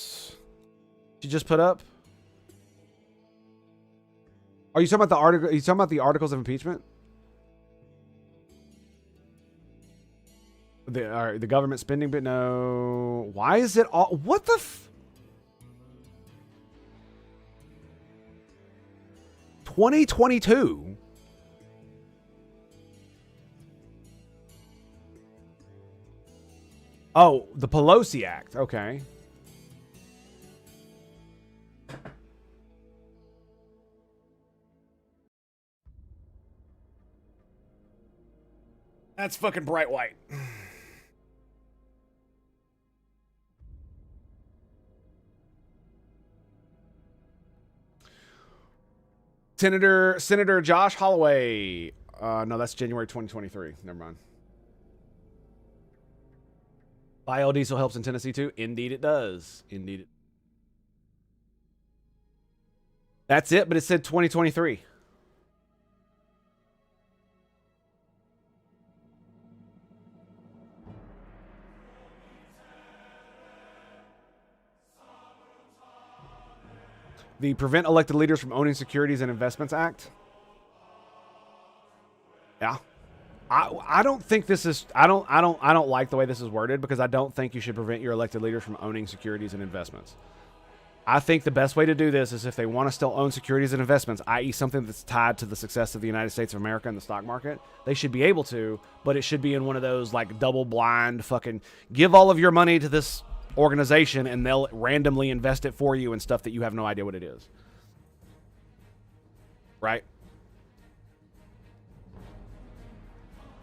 up. Are you talking about the article? Are you talking about the articles of impeachment? The government spending, but no. Why is it all? What the? 2022. Oh, the Pelosi Act. Okay. That's fucking bright white. Senator Josh Holloway. No, that's January 2023. Never mind. Biodiesel helps in Tennessee too. Indeed it does. Indeed it. That's it, but it said 2023. The Prevent Elected Leaders from Owning Securities and Investments Act. Yeah. I don't think this is I don't like the way this is worded, because I don't think you should prevent your elected leaders from owning securities and investments. I think the best way to do this is if they want to still own securities and investments, i.e. something that's tied to the success of the United States of America and the stock market, they should be able to, but it should be in one of those like double blind fucking give all of your money to this organization and they'll randomly invest it for you in stuff that you have no idea what it is. Right?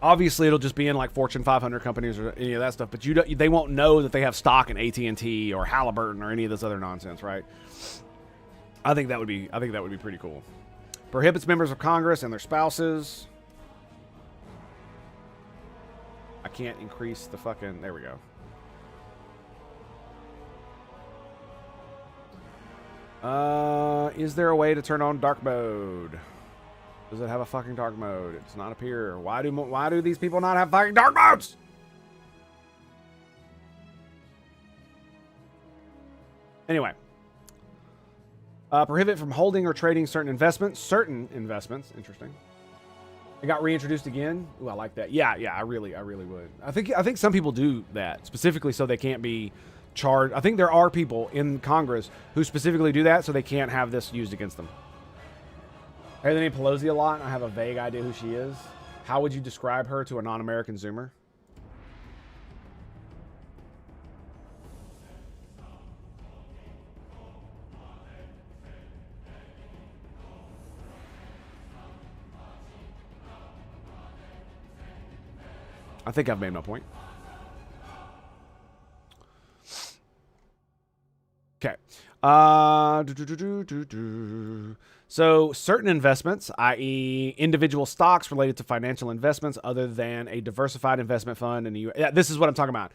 Obviously, it'll just be in like Fortune 500 companies or any of that stuff, but they won't know that they have stock in AT&T or Halliburton or any of this other nonsense, right? I think that would be pretty cool. Prohibits members of Congress and their spouses. I can't increase the fucking. There we go. Is there a way to turn on dark mode? Does it have a fucking dark mode? It does not appear. Why do these people not have fucking dark modes? Anyway. Prohibit from holding or trading certain investments. Certain investments. Interesting. It got reintroduced again. Ooh, I like that. Yeah, I really would. I think some people do that specifically so they can't be charged. I think there are people in Congress who specifically do that so they can't have this used against them. I hear the name Pelosi a lot, and I have a vague idea who she is. How would you describe her to a non-American Zoomer? I think I've made my point. Okay. So certain investments, i.e. individual stocks related to financial investments other than a diversified investment fund in the U.S. Yeah, this is what I'm talking about.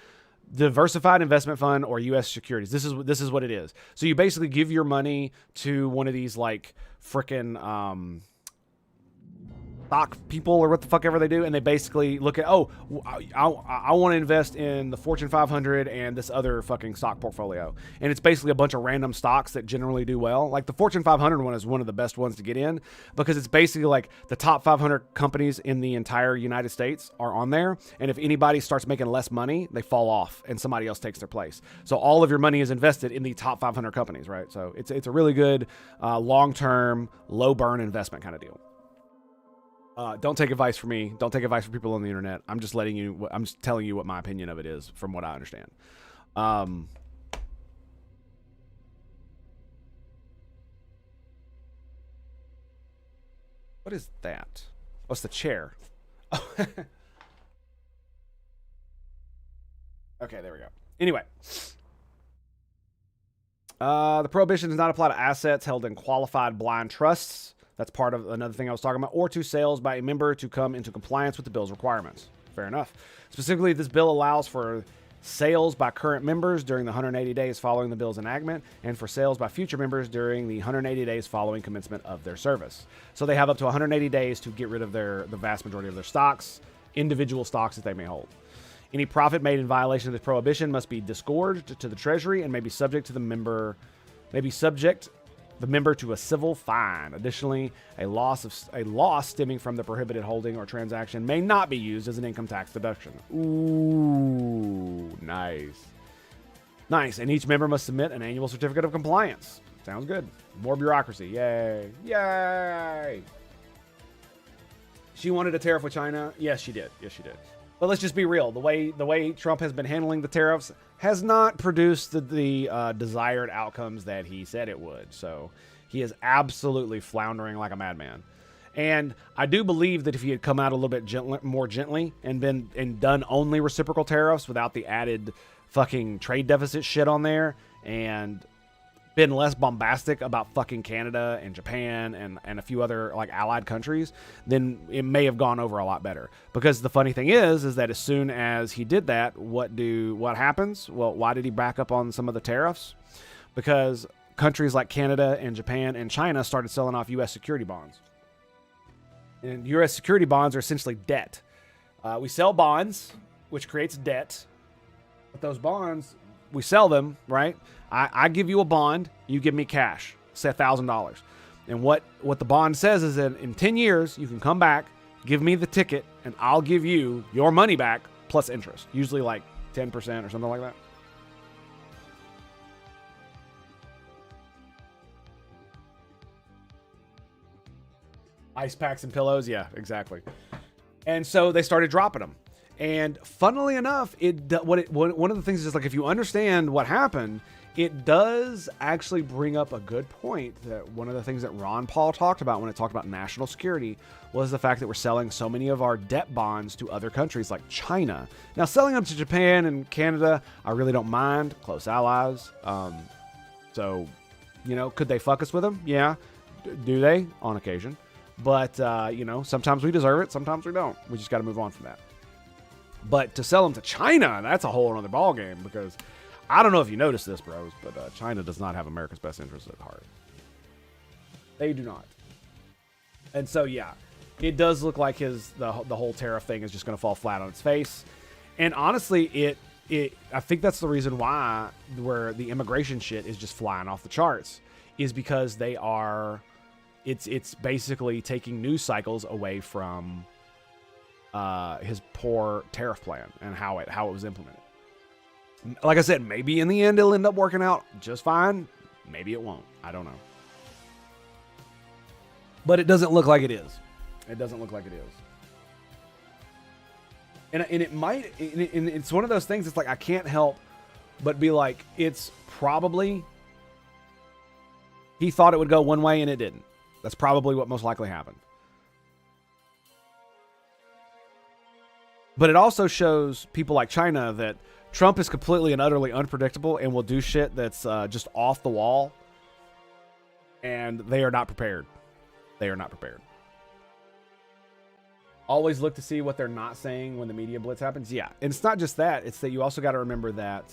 Diversified investment fund or U.S. securities. This is what it is. So you basically give your money to one of these like frickin' stock people or what the fuck ever they do, and they basically look at, oh, I want to invest in the Fortune 500 and this other fucking stock portfolio, and it's basically a bunch of random stocks that generally do well. Like the Fortune 500 one is one of the best ones to get in because it's basically like the top 500 companies in the entire United States are on there, and if anybody starts making less money, they fall off and somebody else takes their place. So all of your money is invested in the top 500 companies, right? So it's a really good long-term, low-burn investment kind of deal. Don't take advice from me. Don't take advice from people on the internet. I'm just telling you what my opinion of it is from what I understand. What is that? Oh, it's the chair. Okay, there we go. Anyway. The prohibition does not apply to assets held in qualified blind trusts. That's part of another thing I was talking about. Or to sales by a member to come into compliance with the bill's requirements. Fair enough. Specifically, this bill allows for sales by current members during the 180 days following the bill's enactment, and for sales by future members during the 180 days following commencement of their service. So they have up to 180 days to get rid of the vast majority of their stocks, individual stocks that they may hold. Any profit made in violation of this prohibition must be disgorged to the Treasury and may be subject the member to a civil fine. Additionally, a loss stemming from the prohibited holding or transaction may not be used as an income tax deduction. Ooh, nice. Nice. And each member must submit an annual certificate of compliance. Sounds good. More bureaucracy. Yay. Yay. She wanted a tariff with China. Yes, she did. Yes, she did. But let's just be real. The way Trump has been handling the tariffs has not produced the desired outcomes that he said it would. So he is absolutely floundering like a madman. And I do believe that if he had come out a little bit more gently and done only reciprocal tariffs without the added fucking trade deficit shit on there, and been less bombastic about fucking Canada and Japan and a few other like allied countries, then it may have gone over a lot better. Because the funny thing is that as soon as he did that, what happens? Well, why did he back up on some of the tariffs? Because countries like Canada and Japan and China started selling off U.S. security bonds. And U.S. security bonds are essentially debt. We sell bonds, which creates debt. But those bonds, we sell them, right? I give you a bond, you give me cash, say $1,000. And what the bond says is that in 10 years, you can come back, give me the ticket, and I'll give you your money back plus interest. Usually like 10% or something like that. Ice packs and pillows, yeah, exactly. And so they started dropping them. And funnily enough, one of the things is like if you understand what happened, it does actually bring up a good point that one of the things that Ron Paul talked about when it talked about national security was the fact that we're selling so many of our debt bonds to other countries like China. Now, selling them to Japan and Canada, I really don't mind. Close allies. So, could they fuck us with them? Yeah. Do they? On occasion. But, sometimes we deserve it. Sometimes we don't. We just got to move on from that. But to sell them to China, that's a whole other ballgame, because I don't know if you noticed this, bros, but China does not have America's best interests at heart. They do not. And so, yeah, it does look like the whole tariff thing is just going to fall flat on its face. And honestly, I think that's the reason why where the immigration shit is just flying off the charts, is because it's basically taking news cycles away from his poor tariff plan and how it was implemented. Like I said, maybe in the end it'll end up working out just fine. Maybe it won't. I don't know. But it doesn't look like it is. It doesn't look like it is. And it might. And it's one of those things. It's like I can't help but be like, it's probably he thought it would go one way and it didn't. That's probably what most likely happened. But it also shows people like China that Trump is completely and utterly unpredictable and will do shit that's just off the wall. And they are not prepared. They are not prepared. Always look to see what they're not saying when the media blitz happens. Yeah. And it's not just that. It's that you also got to remember that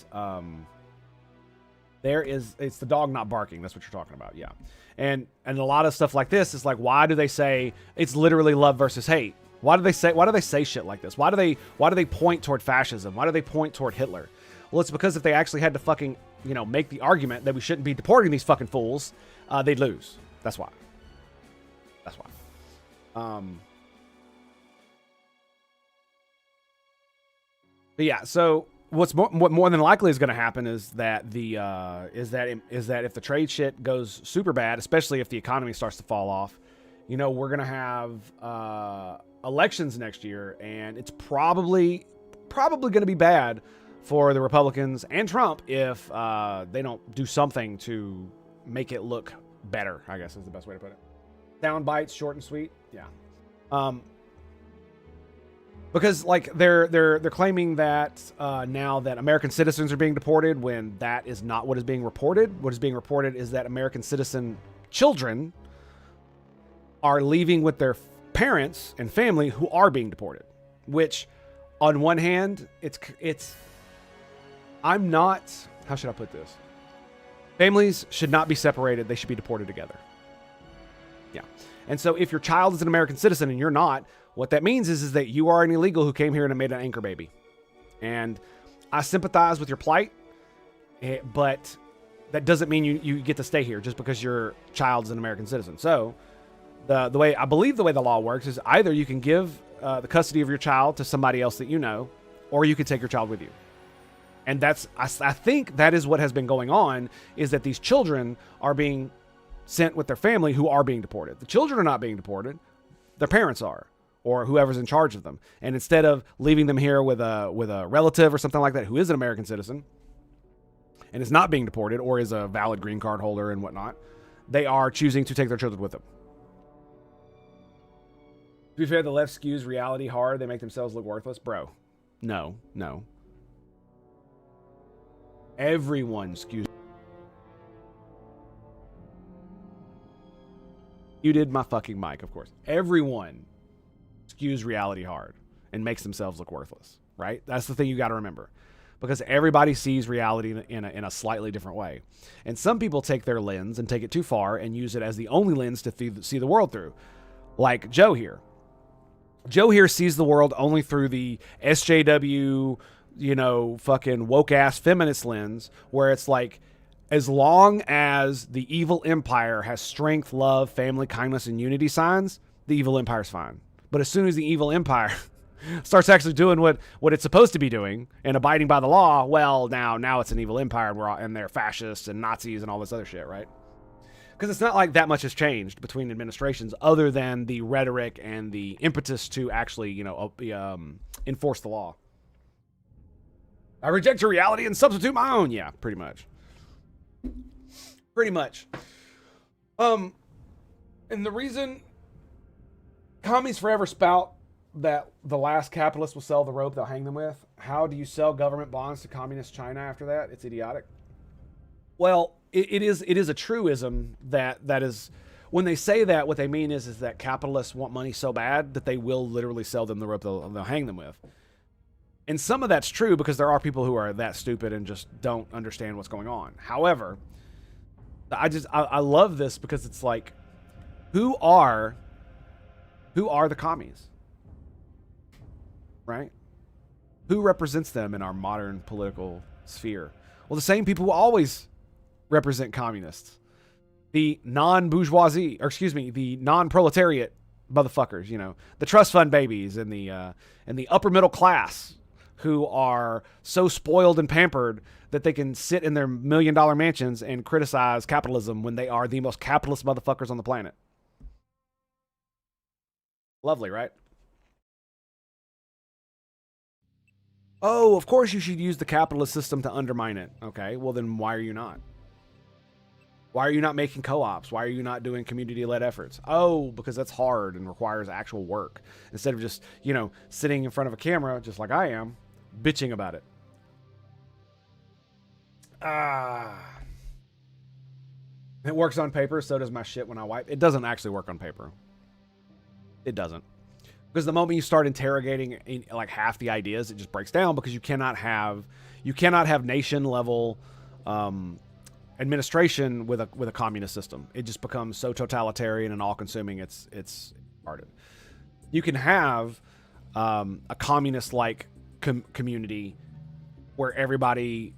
it's the dog not barking. That's what you're talking about. Yeah. And a lot of stuff like this is like, why do they say it's literally love versus hate? Why do they say shit like this? Why do they point toward fascism? Why do they point toward Hitler? Well, it's because if they actually had to fucking, make the argument that we shouldn't be deporting these fucking fools, they'd lose. That's why. That's why. But yeah, so what more than likely is going to happen is that if the trade shit goes super bad, especially if the economy starts to fall off, we're going to have elections next year, and it's probably going to be bad for the Republicans and Trump if they don't do something to make it look better, I guess is the best way to put it. Sound bites, short and sweet. Yeah. Because like they're claiming that now that American citizens are being deported, when that is not what is being reported. What is being reported is that American citizen children are leaving with their parents and family who are being deported. Which, on one hand, I'm not. How should I put this? Families should not be separated. They should be deported together. Yeah. And so if your child is an American citizen and you're not, what that means is that you are an illegal who came here and made an anchor baby. And I sympathize with your plight, but that doesn't mean you get to stay here just because your child's an American citizen. So the way I believe the way the law works is either you can give the custody of your child to somebody else that you know, or you could take your child with you. And that's, I think that is what has been going on, is that these children are being sent with their family who are being deported. The children are not being deported. Their parents are, or whoever's in charge of them. And instead of leaving them here with a relative or something like that who is an American citizen and is not being deported or is a valid green card holder and whatnot, they are choosing to take their children with them. To be fair, the left skews reality hard. They make themselves look worthless. Bro, no. Everyone skews. You did my fucking mic, of course. Everyone skews reality hard and makes themselves look worthless, right? That's the thing you got to remember, because everybody sees reality in a slightly different way. And some people take their lens and take it too far and use it as the only lens to see the world through. Like Joe here. Joe here sees the world only through the SJW, fucking woke ass feminist lens, where it's like, as long as the evil empire has strength, love, family, kindness, and unity signs, the evil empire's fine. But as soon as the evil empire starts actually doing what it's supposed to be doing and abiding by the law, well, now it's an evil empire, and they're fascists and Nazis and all this other shit, right? Because it's not like that much has changed between administrations, other than the rhetoric and the impetus to actually, enforce the law. I reject your reality and substitute my own. Yeah, pretty much. And the reason commies forever spout that the last capitalist will sell the rope they'll hang them with. How do you sell government bonds to communist China after that? It's idiotic. Well, it is a truism that is, when they say that, what they mean is that capitalists want money so bad that they will literally sell them the rope they'll hang them with. And some of that's true, because there are people who are that stupid and just don't understand what's going on. However, I love this, because it's like, who are the commies? Right? Who represents them in our modern political sphere? Well, the same people who always represent communists. The non-bourgeoisie, or excuse me, the non-proletariat motherfuckers, the trust fund babies and the upper middle class, who are so spoiled and pampered that they can sit in their $1 million mansions and criticize capitalism when they are the most capitalist motherfuckers on the planet. Lovely, right? Oh, of course you should use the capitalist system to undermine it. Okay, well then why are you not? Why are you not making co-ops? Why are you not doing community-led efforts? Oh, because that's hard and requires actual work. Instead of just, sitting in front of a camera, just like I am, bitching about it. It works on paper, so does my shit when I wipe. It doesn't actually work on paper. It doesn't. Because the moment you start interrogating like half the ideas, it just breaks down, because you cannot have nation-level administration with a communist system. It just becomes so totalitarian and all-consuming. It's retarded. You can have a communist-like community where everybody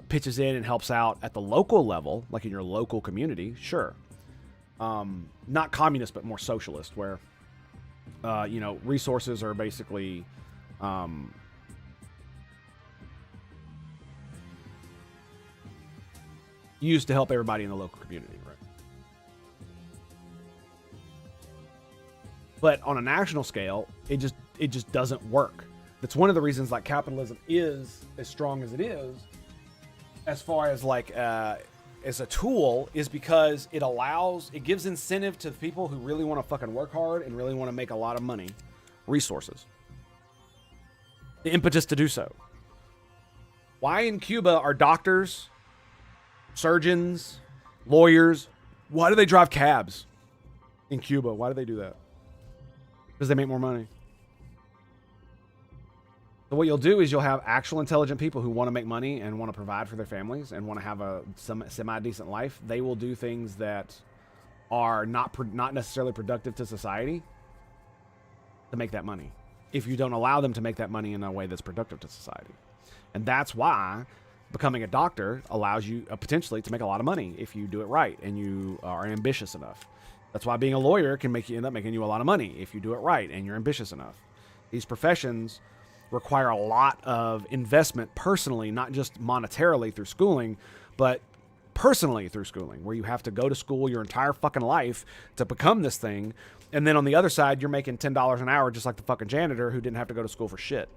pitches in and helps out at the local level, like in your local community. Sure, not communist, but more socialist, where resources are basically used to help everybody in the local community, right? But on a national scale, it just doesn't work. That's one of the reasons like capitalism is as strong as it is, as far as like as a tool, is because it gives incentive to the people who really want to fucking work hard and really want to make a lot of money, resources, the impetus to do so. Why in Cuba are doctors, surgeons, lawyers, why do they drive cabs in Cuba? Why do they do that? Because they make more money. So what you'll do is you'll have actual intelligent people who want to make money and want to provide for their families and want to have a semi-decent life. They will do things that are not necessarily productive to society to make that money, if you don't allow them to make that money in a way that's productive to society. And that's why becoming a doctor allows you potentially to make a lot of money if you do it right and you are ambitious enough. That's why being a lawyer can make you end up making you a lot of money if you do it right and you're ambitious enough. These professions require a lot of investment personally, not just monetarily through schooling, but personally through schooling, where you have to go to school your entire fucking life to become this thing. And then on the other side, you're making $10 an hour just like the fucking janitor who didn't have to go to school for shit.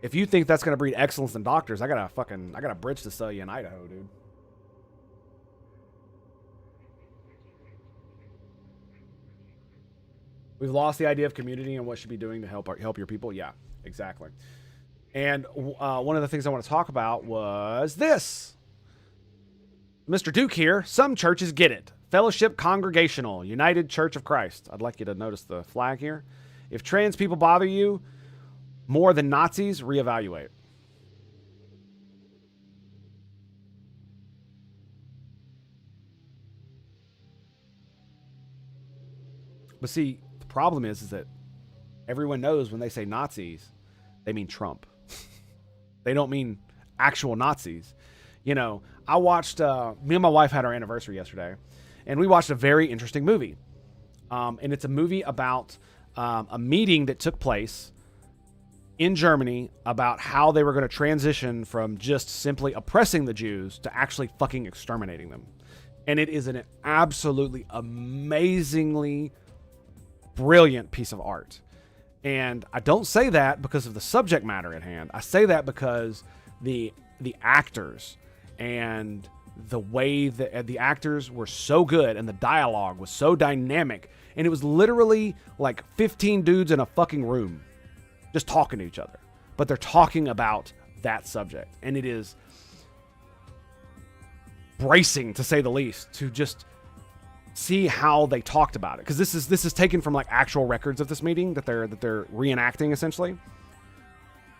If you think that's going to breed excellence in doctors, I got a bridge to sell you in Idaho, dude. We've lost the idea of community and what should be doing to help your people. Yeah, exactly. And one of the things I want to talk about was this. Mr. Duke here. Some churches get it. Fellowship Congregational, United Church of Christ. I'd like you to notice the flag here. If trans people bother you more than Nazis, reevaluate. But see, the problem is that everyone knows when they say Nazis, they mean Trump. They don't mean actual Nazis. You know, I watched, me and my wife had our anniversary yesterday, and we watched a very interesting movie. And it's a movie about a meeting that took place in Germany about how they were going to transition from just simply oppressing the Jews to actually fucking exterminating them. And it is an absolutely amazingly brilliant piece of art. And I don't say that because of the subject matter at hand. I say that because the actors and the way that the actors were so good and the dialogue was so dynamic. And it was literally like 15 dudes in a fucking room just talking to each other. But they're talking about that subject. And it is bracing, to say the least, to just see how they talked about it, because this is taken from like actual records of this meeting that they're reenacting essentially.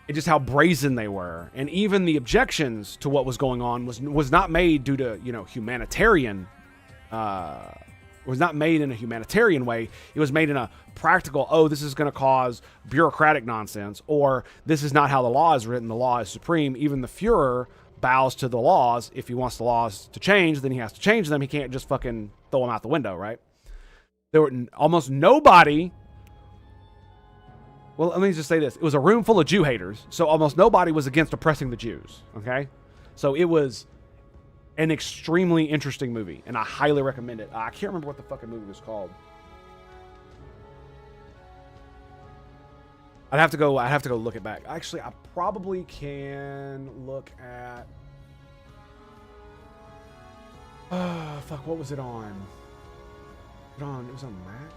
And just how brazen they were, and even the objections to what was going on was not made due to, you know, humanitarian. Was not made in a humanitarian way. It was made in a practical, oh, this is going to cause bureaucratic nonsense, or this is not how the law is written. The law is supreme. Even the Fuhrer bows to the laws. If he wants the laws to change, then he has to change them. He can't just fucking throw them out the window, right? There were almost nobody. Well, let me just say this. It was a room full of Jew haters, so almost nobody was against oppressing the Jews, okay? So it was an extremely interesting movie, and I highly recommend it. I can't remember what the fucking movie was called. I'd have to go look it back. Actually, I probably can look at... fuck, what was it on? It was on Mac?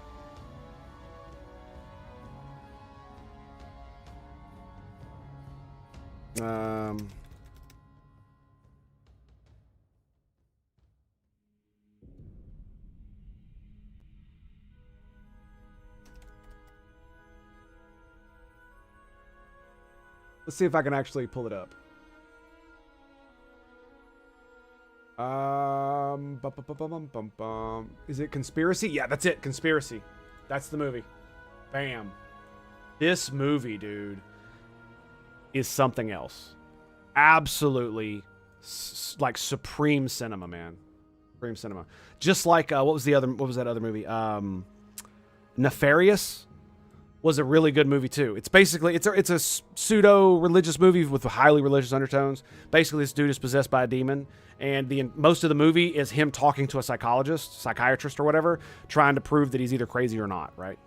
Let's see if I can actually pull it up. Is it Conspiracy? Yeah, that's it. Conspiracy. That's the movie. Bam. This movie, dude, is something else. Absolutely, like supreme cinema, man. Supreme cinema. Just like what was that other movie? Nefarious was a really good movie too. It's basically it's a pseudo religious movie with highly religious undertones. Basically, this dude is possessed by a demon, and most of the movie is him talking to a psychiatrist or whatever, trying to prove that he's either crazy or not, right?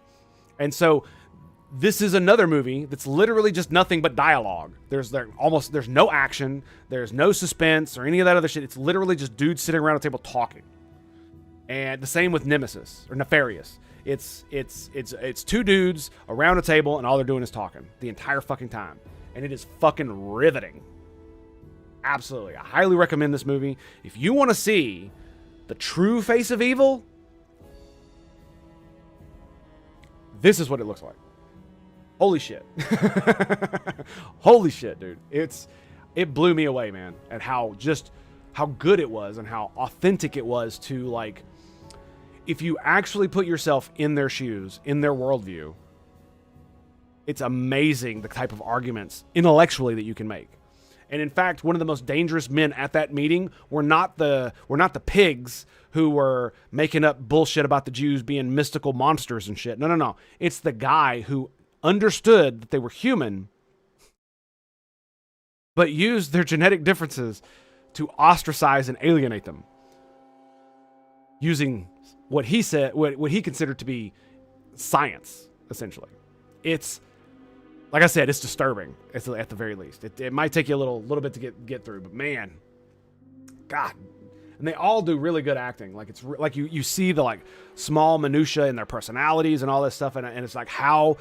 And so this is another movie that's literally just nothing but dialogue. There's no action, there's no suspense or any of that other shit. It's literally just dudes sitting around a table talking. And the same with Nemesis or Nefarious. It's two dudes around a table and all they're doing is talking the entire fucking time. And it is fucking riveting. Absolutely. I highly recommend this movie. If you want to see the true face of evil, this is what it looks like. Holy shit. Holy shit, dude. It blew me away, man, at how good it was and how authentic it was to, like, if you actually put yourself in their shoes, in their worldview, It's amazing the type of arguments intellectually that you can make. And in fact, one of the most dangerous men at that meeting were not the pigs who were making up bullshit about the Jews being mystical monsters and shit. No. It's the guy who understood that they were human, but used their genetic differences to ostracize and alienate them, using what he said, what he considered to be science, essentially. It's, like I said, it's disturbing. It's at the very least. It might take you a little bit to get through, but man, God. And they all do really good acting. Like it's like you see the like small minutia in their personalities and all this stuff, and it's like how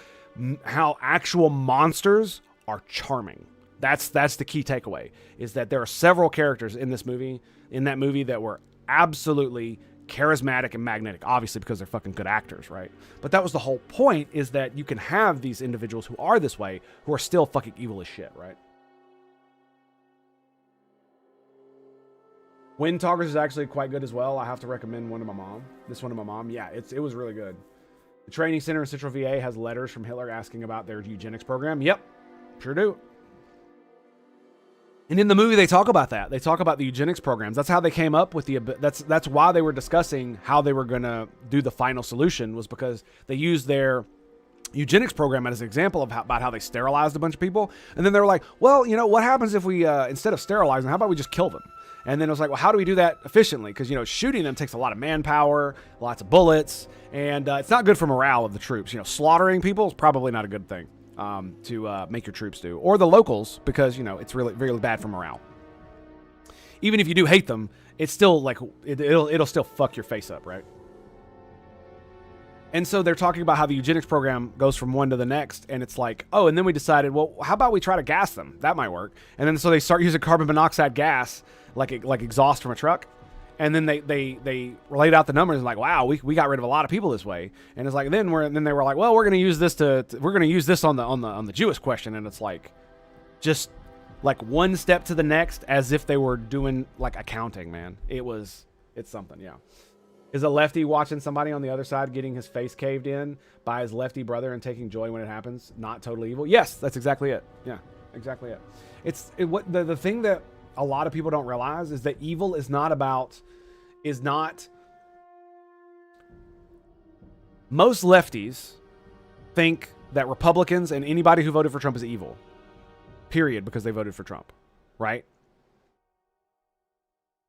actual monsters are charming. That's the key takeaway, is that there are several characters in that movie that were absolutely charismatic and magnetic, obviously because they're fucking good actors, right? But that was the whole point, is that you can have these individuals who are this way, who are still fucking evil as shit, right? Wind Talkers is actually quite good as well. I have to recommend One to My Mom. This One to My Mom, yeah, it was really good. The training center in Central VA has letters from Hitler asking about their eugenics program. Yep, sure do. And in the movie, they talk about that. They talk about the eugenics programs. That's how they came up with that's why they were discussing how they were going to do the final solution, was because they used their eugenics program as an example of about how they sterilized a bunch of people. And then they were like, well, you know, what happens if we, instead of sterilizing, how about we just kill them? And then it was like, well, how do we do that efficiently? Because, you know, shooting them takes a lot of manpower, lots of bullets, and it's not good for morale of the troops. You know, slaughtering people is probably not a good thing to make your troops do. Or the locals, because, you know, it's really, really bad for morale. Even if you do hate them, it's still like, it'll still fuck your face up, right? And so they're talking about how the eugenics program goes from one to the next, and it's like, oh, and then we decided, well, how about we try to gas them? That might work. And then so they start using carbon monoxide gas, like exhaust from a truck. And then they laid out the numbers and like, wow, we got rid of a lot of people this way. And it's like, then they were like, well, we're going to use this on the Jewish question. And it's like, just like one step to the next, as if they were doing like accounting, man. It's something. Yeah. Is a lefty watching somebody on the other side getting his face caved in by his lefty brother and taking joy when it happens not totally evil? Yes, that's exactly it. Yeah, exactly it. What the thing that a lot of people don't realize is that evil is not most lefties think that Republicans and anybody who voted for Trump is evil, period, because they voted for Trump, right?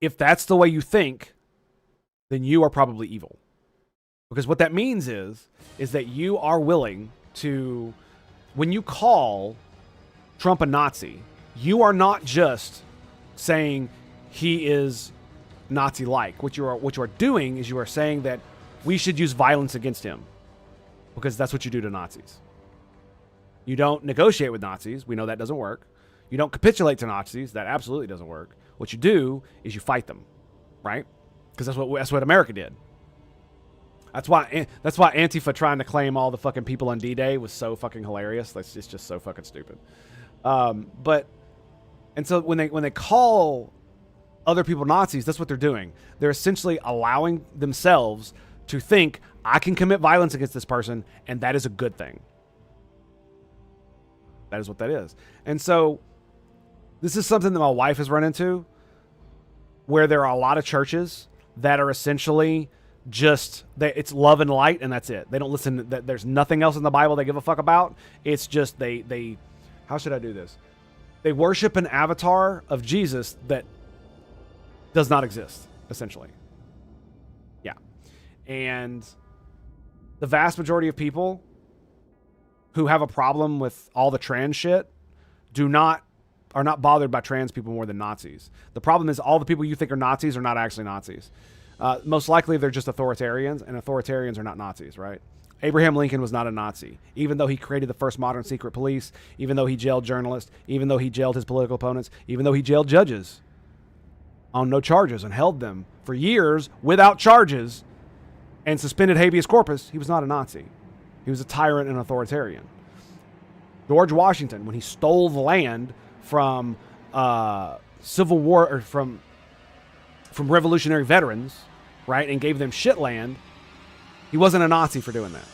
If that's the way you think, then you are probably evil. Because what that means is that you are willing to, when you call Trump a Nazi, you are not just saying he is Nazi-like. What you are doing is you are saying that we should use violence against him, because that's what you do to Nazis. You don't negotiate with Nazis. We know that doesn't work. You don't capitulate to Nazis. That absolutely doesn't work. What you do is you fight them, right? Because that's what America did. That's why Antifa trying to claim all the fucking people on D-Day was so fucking hilarious. It's just so fucking stupid. And so when they call other people Nazis, that's what they're doing. They're essentially allowing themselves to think, I can commit violence against this person, and that is a good thing. That is what that is. And so this is something that my wife has run into, where there are a lot of churches that are essentially just, it's love and light, and that's it. They don't listen. There's nothing else in the Bible they give a fuck about. It's just they how should I do this? They worship an avatar of Jesus that does not exist, essentially. Yeah. And the vast majority of people who have a problem with all the trans shit are not bothered by trans people more than Nazis. The problem is all the people you think are Nazis are not actually Nazis. Most likely they're just authoritarians, and authoritarians are not Nazis, right? Abraham Lincoln was not a Nazi, even though he created the first modern secret police, even though he jailed journalists, even though he jailed his political opponents, even though he jailed judges on no charges and held them for years without charges and suspended habeas corpus. He was not a Nazi. He was a tyrant and authoritarian. George Washington, when he stole the land from Civil War, or from revolutionary veterans, right, and gave them shit land, he wasn't a Nazi for doing that.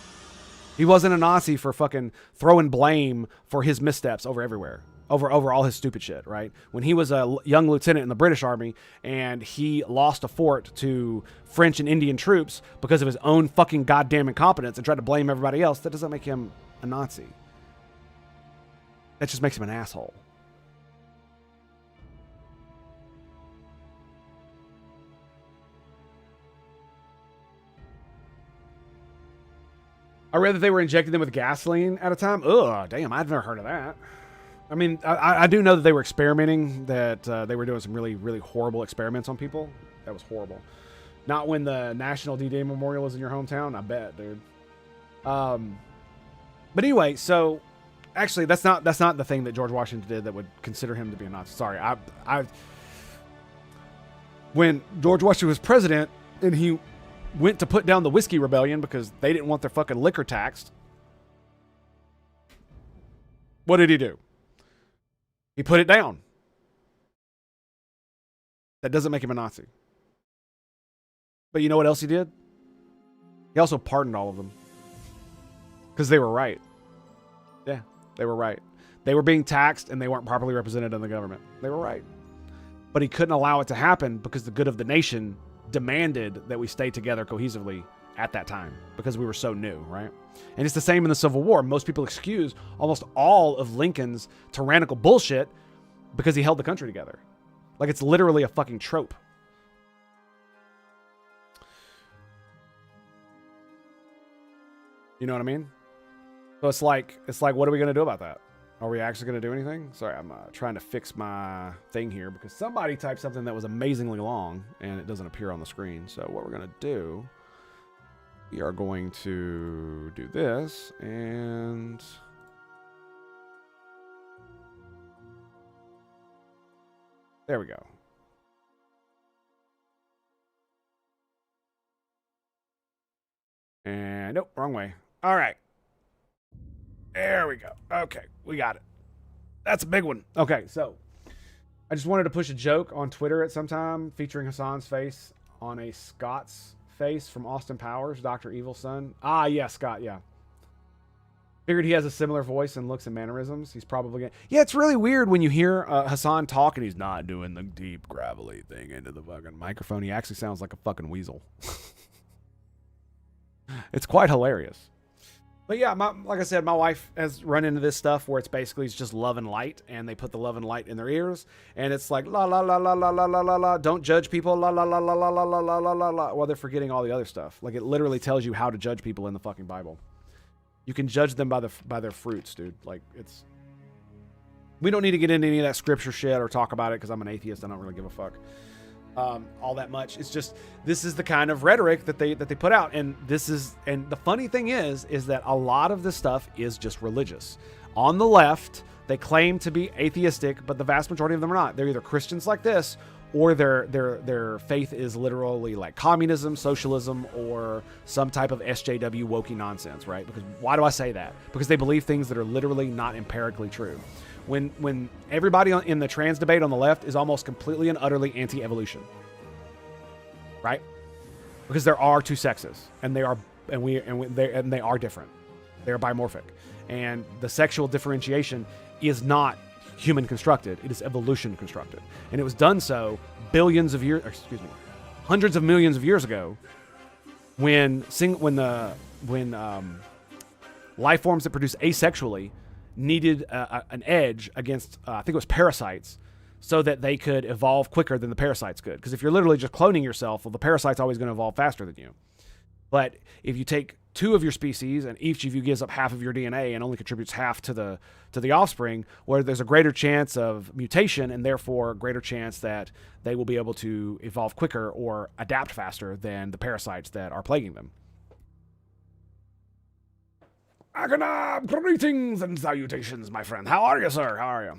He wasn't a Nazi for fucking throwing blame for his missteps over everywhere. Over all his stupid shit, right? When he was a young lieutenant in the British Army and he lost a fort to French and Indian troops because of his own fucking goddamn incompetence and tried to blame everybody else, that doesn't make him a Nazi. That just makes him an asshole. I read that they were injecting them with gasoline at a time. Ugh, damn, I've never heard of that. I mean, I do know that they were experimenting, that they were doing some really, really horrible experiments on people. That was horrible. Not when the National D-Day Memorial is in your hometown, I bet, dude. But anyway, so actually, that's not the thing that George Washington did that would consider him to be a Nazi. Sorry, when George Washington was president and he went to put down the Whiskey Rebellion because they didn't want their fucking liquor taxed, what did he do? He put it down. That doesn't make him a Nazi. But you know what else he did? He also pardoned all of them. Because they were right. Yeah, they were right. They were being taxed and they weren't properly represented in the government. They were right. But he couldn't allow it to happen because the good of the nation demanded that we stay together cohesively at that time because we were so new, right? And it's the same in the Civil War. Most people excuse almost all of Lincoln's tyrannical bullshit because he held the country together. Like, it's literally a fucking trope. You know what I mean? So it's like, what are we going to do about that? Are we actually going to do anything? Sorry, I'm trying to fix my thing here because somebody typed something that was amazingly long and it doesn't appear on the screen. So what we're going to do, we are going to do this and there we go. And nope, wrong way. All right. There we go. Okay, we got it. That's a big one. Okay, so I just wanted to push a joke on Twitter at some time featuring Hassan's face on a Scott's face from Austin Powers, Dr. Evil's son. Ah, yeah, Scott, yeah. Figured he has a similar voice and looks and mannerisms. He's probably gonna... Yeah, it's really weird when you hear Hassan talk and he's not doing the deep, gravelly thing into the fucking microphone. He actually sounds like a fucking weasel. It's quite hilarious. But yeah, like I said, my wife has run into this stuff where it's basically just love and light, and they put the love and light in their ears, and it's like la la la la la la la la la. Don't judge people, la la la la la la la la la la la. While they're forgetting all the other stuff. Like, it literally tells you how to judge people in the fucking Bible. You can judge them by their fruits, dude. Like, it's... We don't need to get into any of that scripture shit or talk about it because I'm an atheist. I don't really give a fuck. All that much. It's just, this is the kind of rhetoric that they put out, and the funny thing is that a lot of this stuff is just religious. On the left, they claim to be atheistic, but the vast majority of them are not. They're either Christians like this, or their faith is literally like communism, socialism, or some type of SJW wokey nonsense, right? Because why do I say that? Because they believe things that are literally not empirically true. When everybody in the trans debate on the left is almost completely and utterly anti-evolution, right? Because there are two sexes, and they are different. They are bimorphic, and the sexual differentiation is not human constructed; it is evolution constructed, and it was done so hundreds of millions of years ago, when life forms that produce asexually needed an edge against, I think it was parasites, so that they could evolve quicker than the parasites could. Because if you're literally just cloning yourself, well, the parasite's always going to evolve faster than you. But if you take two of your species and each of you gives up half of your DNA and only contributes half to the offspring, where there's a greater chance of mutation and therefore a greater chance that they will be able to evolve quicker or adapt faster than the parasites that are plaguing them. Greetings and salutations, my friend. How are you, sir? How are you?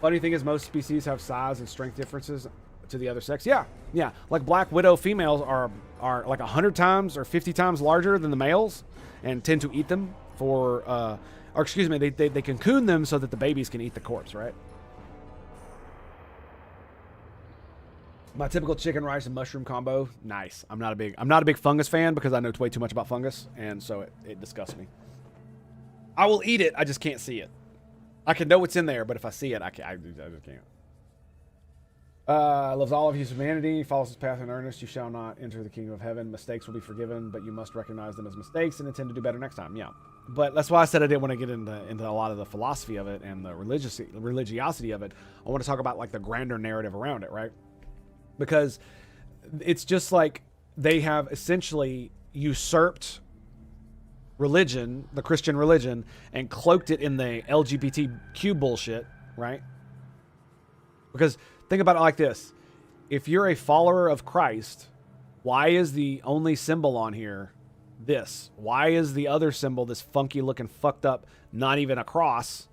Funny thing is, most species have size and strength differences to the other sex. Yeah. Like Black Widow females are like 100 times or 50 times larger than the males and tend to eat them they cocoon them so that the babies can eat the corpse, right? My typical chicken, rice, and mushroom combo. Nice. I'm not a big fungus fan because I know way too much about fungus, and so it disgusts me. I will eat it. I just can't see it. I can know what's in there, but if I see it, I just can't. Loves all of his humanity, follows his path in earnest. You shall not enter the kingdom of heaven. Mistakes will be forgiven, but you must recognize them as mistakes and intend to do better next time. Yeah, but that's why I said I didn't want to get into a lot of the philosophy of it and the religiosity of it. I want to talk about like the grander narrative around it, right? Because it's just like they have essentially usurped religion, the Christian religion, and cloaked it in the LGBTQ bullshit, right? Because think about it like this. If you're a follower of Christ, why is the only symbol on here this? Why is the other symbol this funky looking fucked up, not even a cross?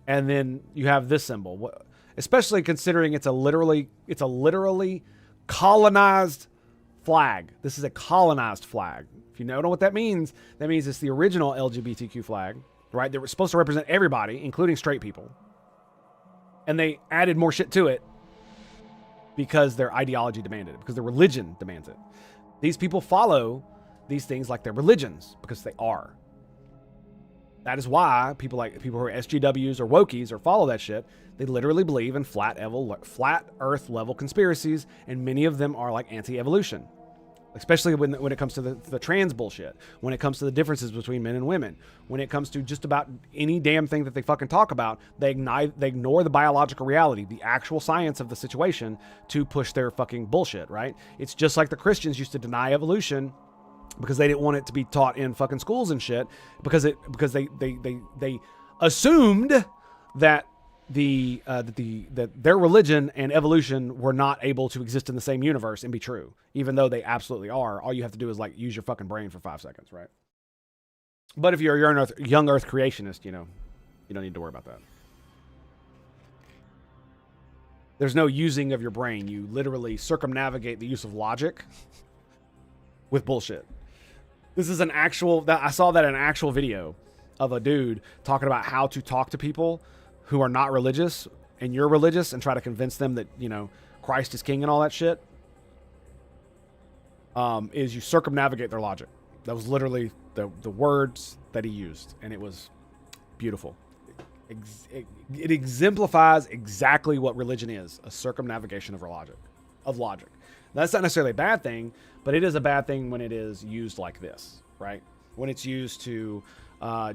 And then you have this symbol. Especially considering it's a literally colonized flag. This is a colonized flag. If you don't know what that means it's the original LGBTQ flag, right? They were supposed to represent everybody, including straight people. And they added more shit to it because their ideology demanded it, because their religion demands it. These people follow these things like their religions because they are. That is why people who are SGWs or wokies or follow that shit, they literally believe in flat earth level conspiracies, and many of them are like anti-evolution. Especially when it comes to the trans bullshit, when it comes to the differences between men and women, when it comes to just about any damn thing that they fucking talk about, they ignore the biological reality, the actual science of the situation to push their fucking bullshit, right? It's just like the Christians used to deny evolution because they didn't want it to be taught in fucking schools and shit because they assumed that that their religion and evolution were not able to exist in the same universe and be true, even though they absolutely are. All you have to do is like use your fucking brain for 5 seconds, right? But if you're a young Earth creationist, you don't need to worry about that. There's no using of your brain. You literally circumnavigate the use of logic with bullshit. This is I saw that in an actual video of a dude talking about how to talk to people who are not religious and you're religious and try to convince them that, Christ is king and all that shit, is you circumnavigate their logic. That was literally the words that he used, and it was beautiful. It exemplifies exactly what religion is, a circumnavigation of logic. That's not necessarily a bad thing, but it is a bad thing when it is used like this, right? When it's used to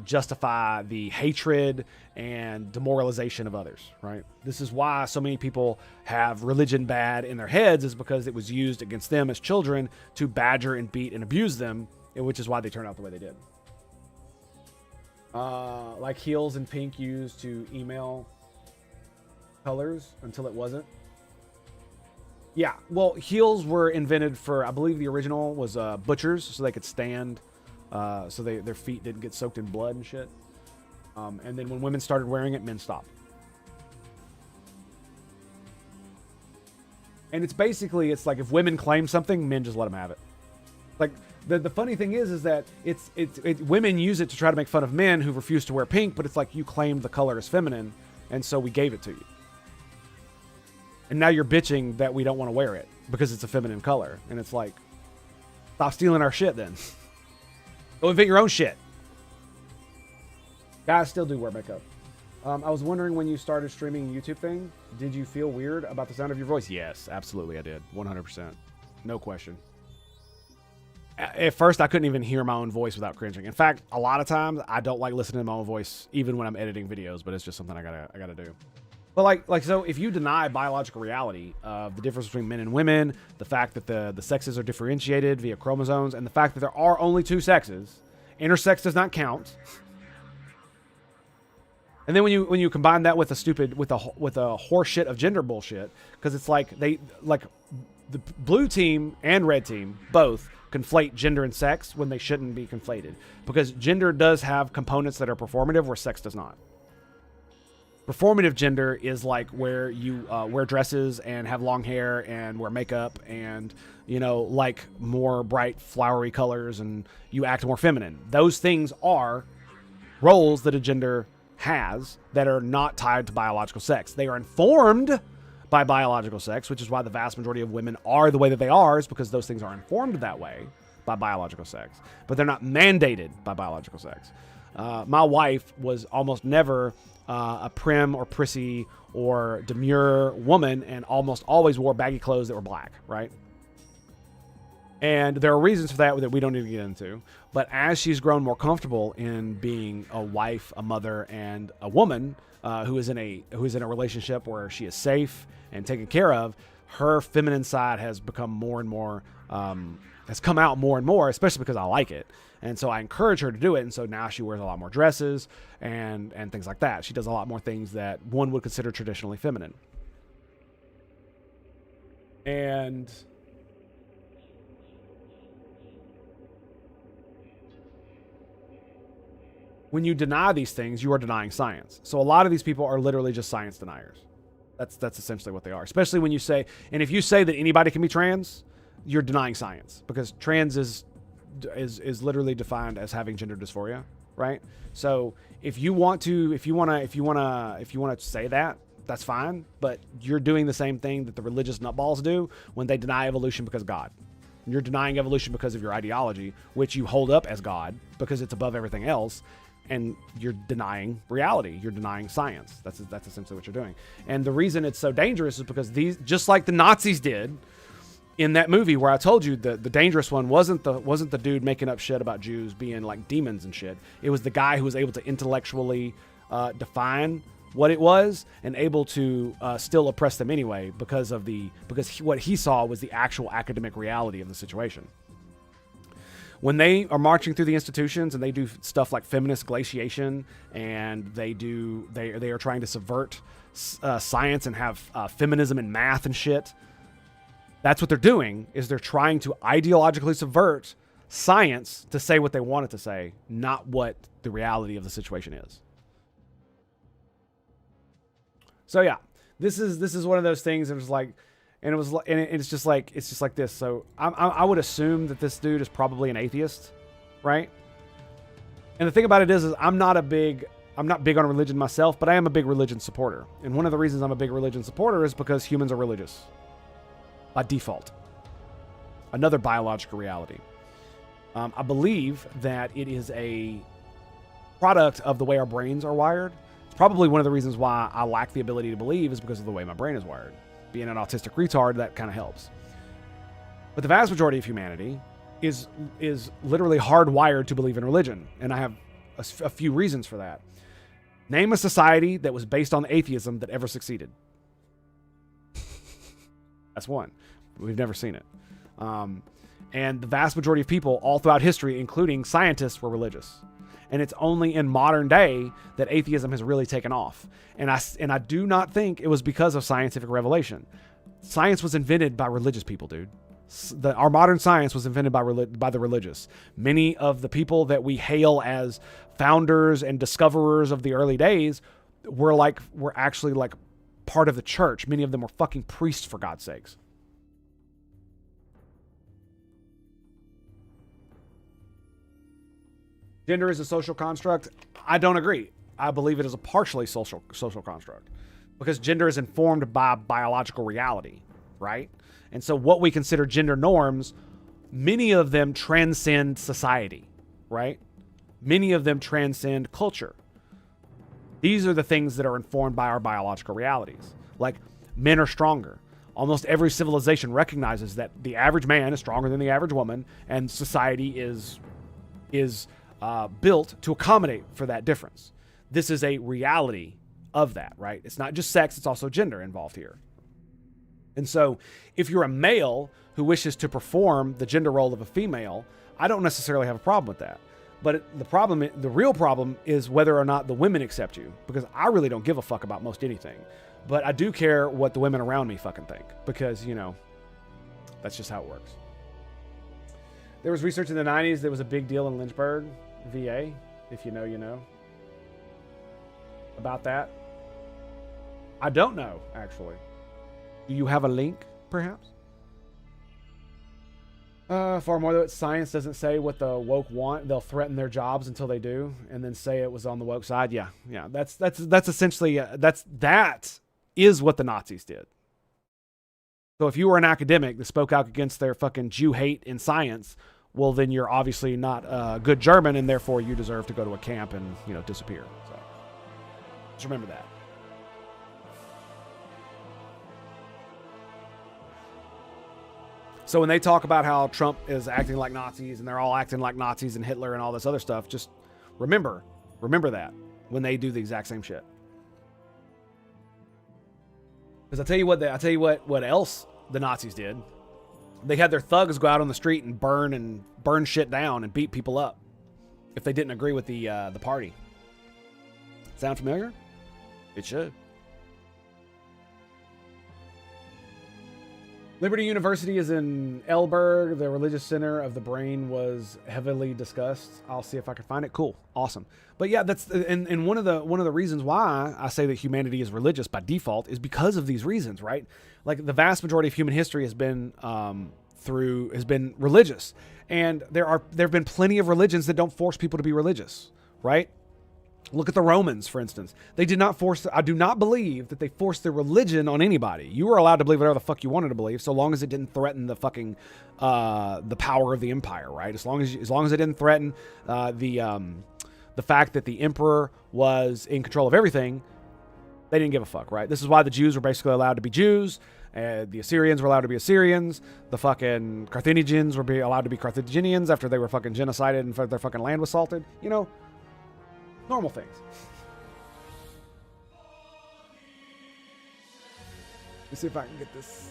justify the hatred and demoralization of others, right? This is why so many people have religion bad in their heads, is because it was used against them as children to badger and beat and abuse them, which is why they turned out the way they did. Like heels and pink used to email colors until it wasn't. Yeah, well, heels were invented for, I believe the original was butchers, so they could stand, so their feet didn't get soaked in blood and shit. And then when women started wearing it, men stopped. And it's like if women claim something, men just let them have it. Like the funny thing is that it's women use it to try to make fun of men who refuse to wear pink, but it's like you claimed the color is feminine, and so we gave it to you. And now you're bitching that we don't want to wear it because it's a feminine color. And it's like, stop stealing our shit then. Go invent your own shit. Guys still do wear makeup. I was wondering, when you started streaming YouTube thing, did you feel weird about the sound of your voice? Yes, absolutely I did. 100%. No question. At first, I couldn't even hear my own voice without cringing. In fact, a lot of times, I don't like listening to my own voice, even when I'm editing videos, but it's just something I gotta do. But so if you deny biological reality of the difference between men and women, the fact that the sexes are differentiated via chromosomes, and the fact that there are only 2 sexes, intersex does not count. And then when you combine that with a horse shit of gender bullshit, because it's like the blue team and red team both conflate gender and sex when they shouldn't be conflated, because gender does have components that are performative where sex does not. Performative gender is like where you wear dresses and have long hair and wear makeup and, like more bright flowery colors, and you act more feminine. Those things are roles that a gender has that are not tied to biological sex. They are informed by biological sex, which is why the vast majority of women are the way that they are, is because those things are informed that way by biological sex, but they're not mandated by biological sex. My wife was almost never a prim or prissy or demure woman, and almost always wore baggy clothes that were black, right? And there are reasons for that we don't need to get into. But as she's grown more comfortable in being a wife, a mother, and a woman who is in a relationship where she is safe and taken care of, her feminine side has become more and more, has come out more and more, especially because I like it. And so I encourage her to do it. And so now she wears a lot more dresses and things like that. She does a lot more things that one would consider traditionally feminine. And when you deny these things, you are denying science. So a lot of these people are literally just science deniers. That's essentially what they are. Especially when you say, and if you say that anybody can be trans, you're denying science, because trans is literally defined as having gender dysphoria, right? So if you want to say that, that's fine, but you're doing the same thing that the religious nutballs do when they deny evolution because of God. You're denying evolution because of your ideology, which you hold up as God because it's above everything else. And you're denying reality. You're denying science. That's essentially what you're doing. And the reason it's so dangerous is because these, just like the Nazis did in that movie where I told you the dangerous one wasn't the dude making up shit about Jews being like demons and shit. It was the guy who was able to intellectually define what it was and able to still oppress them anyway because what he saw was the actual academic reality of the situation. When they are marching through the institutions and they do stuff like feminist glaciation, and they are trying to subvert science and have feminism and math and shit, that's what they're doing, is they're trying to ideologically subvert science to say what they want it to say, not what the reality of the situation is. So yeah, this is one of those things that was like, and it's just like this. So I would assume that this dude is probably an atheist, right? And the thing about it is I'm not big on religion myself, but I am a big religion supporter. And one of the reasons I'm a big religion supporter is because humans are religious by default. Another biological reality. I believe that it is a product of the way our brains are wired. It's probably one of the reasons why I lack the ability to believe is because of the way my brain is wired. Being an autistic retard, that kind of helps. But the vast majority of humanity is literally hardwired to believe in religion. And I have a few reasons for that. Name a society that was based on atheism that ever succeeded. That's one. We've never seen it. And the vast majority of people all throughout history, including scientists, were religious. And it's only in modern day that atheism has really taken off. And I do not think it was because of scientific revelation. Science was invented by religious people, dude. Our modern science was invented by the religious. Many of the people that we hail as founders and discoverers of the early days were actually like part of the church. Many of them were fucking priests, for God's sakes. Gender is a social construct. I don't agree. I believe it is a partially social construct, because gender is informed by biological reality, right? And so what we consider gender norms, many of them transcend society, right? Many of them transcend culture. These are the things that are informed by our biological realities. Like, men are stronger. Almost every civilization recognizes that the average man is stronger than the average woman, and society is built to accommodate for that difference. This is a reality of that, right? It's not just sex, it's also gender involved here. And so if you're a male who wishes to perform the gender role of a female, I don't necessarily have a problem with that. But the real problem is whether or not the women accept you, because I really don't give a fuck about most anything. But I do care what the women around me fucking think, because, that's just how it works. There was research in the 90s that was a big deal in Lynchburg, VA, if you know, you know, about that. I don't know, actually. Do you have a link, perhaps? Far more though, science doesn't say what the woke want. They'll threaten their jobs until they do, and then say it was on the woke side. Yeah. That's essentially that is what the Nazis did. So if you were an academic that spoke out against their fucking Jew hate in science, well, then you're obviously not a good German, and therefore you deserve to go to a camp and, disappear. So just remember that. So when they talk about how Trump is acting like Nazis and they're all acting like Nazis and Hitler and all this other stuff, just remember that when they do the exact same shit. Because I tell you what else the Nazis did. They had their thugs go out on the street and burn shit down and beat people up if they didn't agree with the party. Sound familiar? It should. Liberty University is in Elberg. The religious center of the brain was heavily discussed. I'll see if I can find it. Cool. Awesome. But yeah, that's and one of the reasons why I say that humanity is religious by default is because of these reasons, right? Like the vast majority of human history has been religious. And there have been plenty of religions that don't force people to be religious, right? Look at the Romans, for instance. They did not force. I do not believe that they forced their religion on anybody. You were allowed to believe whatever the fuck you wanted to believe, so long as it didn't threaten the fucking the power of the empire, right? As long as it didn't threaten the fact that the emperor was in control of everything, they didn't give a fuck, right? This is why the Jews were basically allowed to be Jews. The Assyrians were allowed to be Assyrians. The fucking Carthaginians were allowed to be Carthaginians after they were fucking genocided and their fucking land was salted. Normal things. Let's see if I can get this.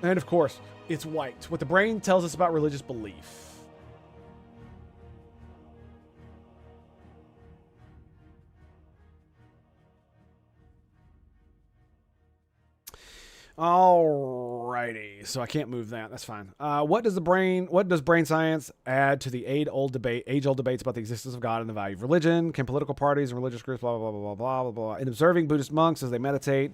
And of course, it's white. What the brain tells us about religious belief. Alrighty, so I can't move that. That's fine. What does brain science add to the age-old debates about the existence of God and the value of religion? Can political parties and religious groups blah blah blah blah blah blah blah? In observing Buddhist monks as they meditate,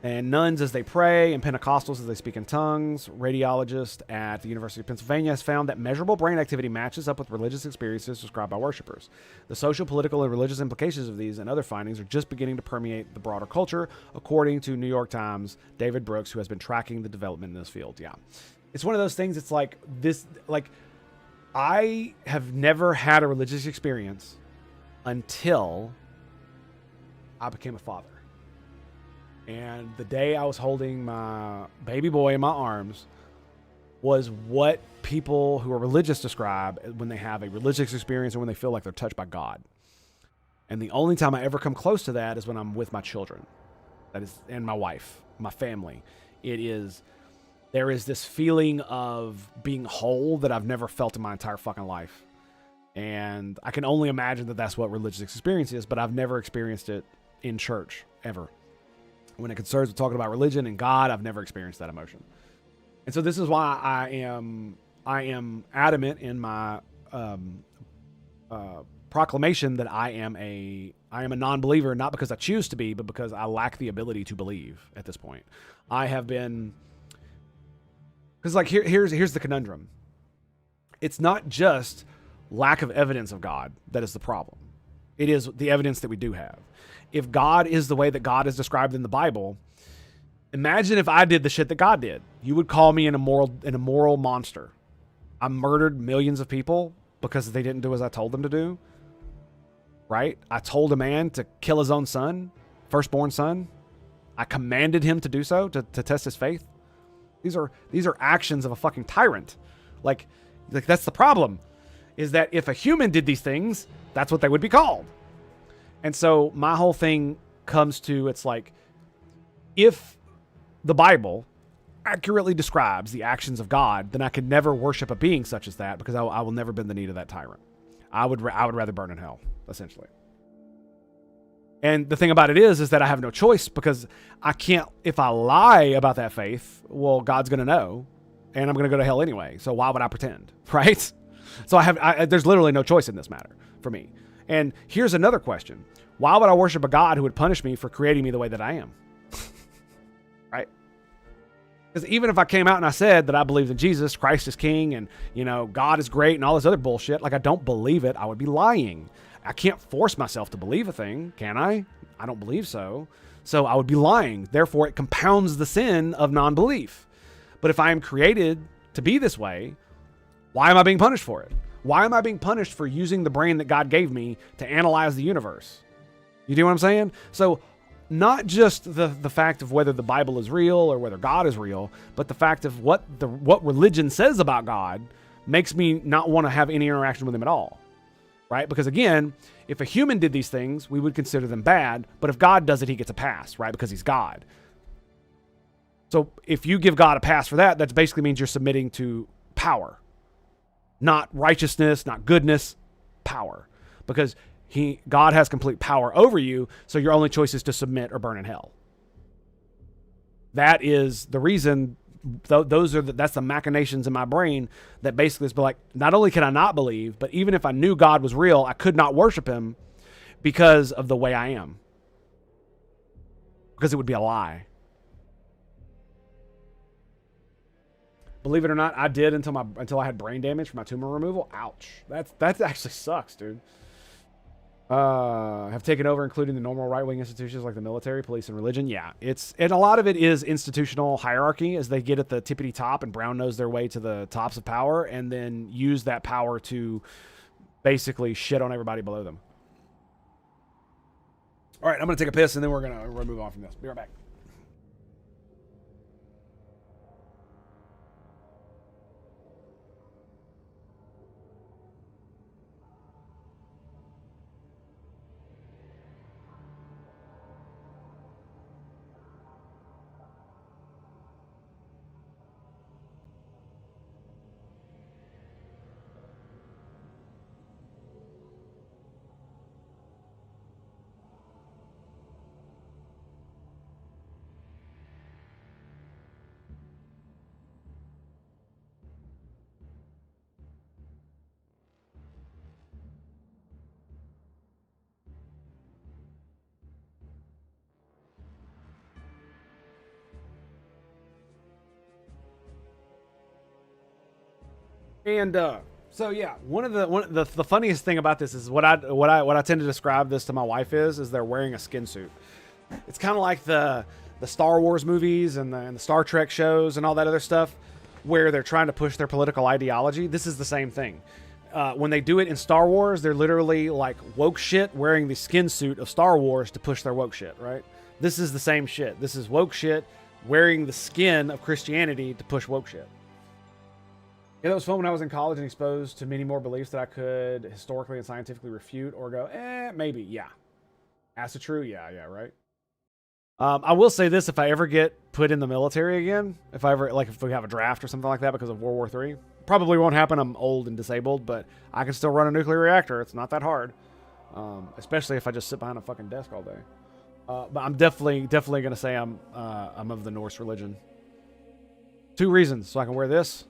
and nuns as they pray, and Pentecostals as they speak in tongues, radiologist at the University of Pennsylvania has found that measurable brain activity matches up with religious experiences described by worshipers. The social, political, and religious implications of these and other findings are just beginning to permeate the broader culture, according to New York Times' David Brooks, who has been tracking the development in this field. Yeah. It's one of those things, it's like this, like, I have never had a religious experience until I became a father. And the day I was holding my baby boy in my arms was what people who are religious describe when they have a religious experience or when they feel like they're touched by God. And the only time I ever come close to that is when I'm with my children. That is, and my wife, my family. There is this feeling of being whole that I've never felt in my entire fucking life. And I can only imagine that that's what religious experience is, but I've never experienced it in church, ever. When it concerns with talking about religion and God, I've never experienced that emotion. And so this is why I am adamant in my proclamation that I am a non-believer, not because I choose to be, but because I lack the ability to believe at this point. I have been, because like here's the conundrum. It's not just lack of evidence of God that is the problem. It is the evidence that we do have. If God is the way that God is described in the Bible, imagine if I did the shit that God did. You would call me an immoral monster. I murdered millions of people because they didn't do as I told them to do. Right? I told a man to kill his own son, firstborn son. I commanded him to do so to test his faith. These are actions of a fucking tyrant. Like that's the problem, is that if a human did these things, that's what they would be called. And so my whole thing comes to, it's like, if the Bible accurately describes the actions of God, then I could never worship a being such as that, because I will never bend the knee to that tyrant. I would rather burn in hell, essentially. And the thing about it is that I have no choice, because I can't, if I lie about that faith, well, God's going to know, and I'm going to go to hell anyway. So why would I pretend, right? So there's literally no choice in this matter for me. And here's another question. Why would I worship a God who would punish me for creating me the way that I am? Right? Because even if I came out and I said that I believed in Jesus, Christ is king, and, you know, God is great and all this other bullshit, like I don't believe it, I would be lying. I can't force myself to believe a thing, can I? I don't believe so. So I would be lying. Therefore, it compounds the sin of non-belief. But if I am created to be this way, why am I being punished for it? Why am I being punished for using the brain that God gave me to analyze the universe? You do what I'm saying? So not just the fact of whether the Bible is real or whether God is real, but the fact of what religion says about God makes me not want to have any interaction with him at all. Right? Because again, if a human did these things, we would consider them bad. But if God does it, he gets a pass, right? Because he's God. So if you give God a pass for that, that basically means you're submitting to power. Not righteousness, not goodness, power. Because God has complete power over you, so your only choice is to submit or burn in hell. That is the reason. That's the machinations in my brain that basically is like, not only can I not believe, but even if I knew God was real, I could not worship him because of the way I am. Because it would be a lie. Believe it or not, I did until I had brain damage from my tumor removal. Ouch. That actually sucks, dude. Have taken over, including the normal right-wing institutions like the military, police, and religion. Yeah, and a lot of it is institutional hierarchy as they get at the tippity top and brown nose their way to the tops of power and then use that power to basically shit on everybody below them. All right, I'm going to take a piss and then we're going to move on from this. Be right back. And so yeah, one of the funniest thing about this is what I tend to describe this to my wife is they're wearing a skin suit. It's kind of like the Star Wars movies and the Star Trek shows and all that other stuff where they're trying to push their political ideology. This is the same thing. When they do it in Star Wars, they're literally like woke shit wearing the skin suit of Star Wars to push their woke shit, right? This is the same shit. This is woke shit wearing the skin of Christianity to push woke shit. Yeah, that was fun when I was in college and exposed to many more beliefs that I could historically and scientifically refute or go, maybe, yeah. Acid true, yeah, right. I will say this: if I ever get put in the military again, if we have a draft or something like that because of World War III, probably won't happen. I'm old and disabled, but I can still run a nuclear reactor. It's not that hard, especially if I just sit behind a fucking desk all day. But I'm definitely gonna say I'm of the Norse religion. 2 reasons: so I can wear this.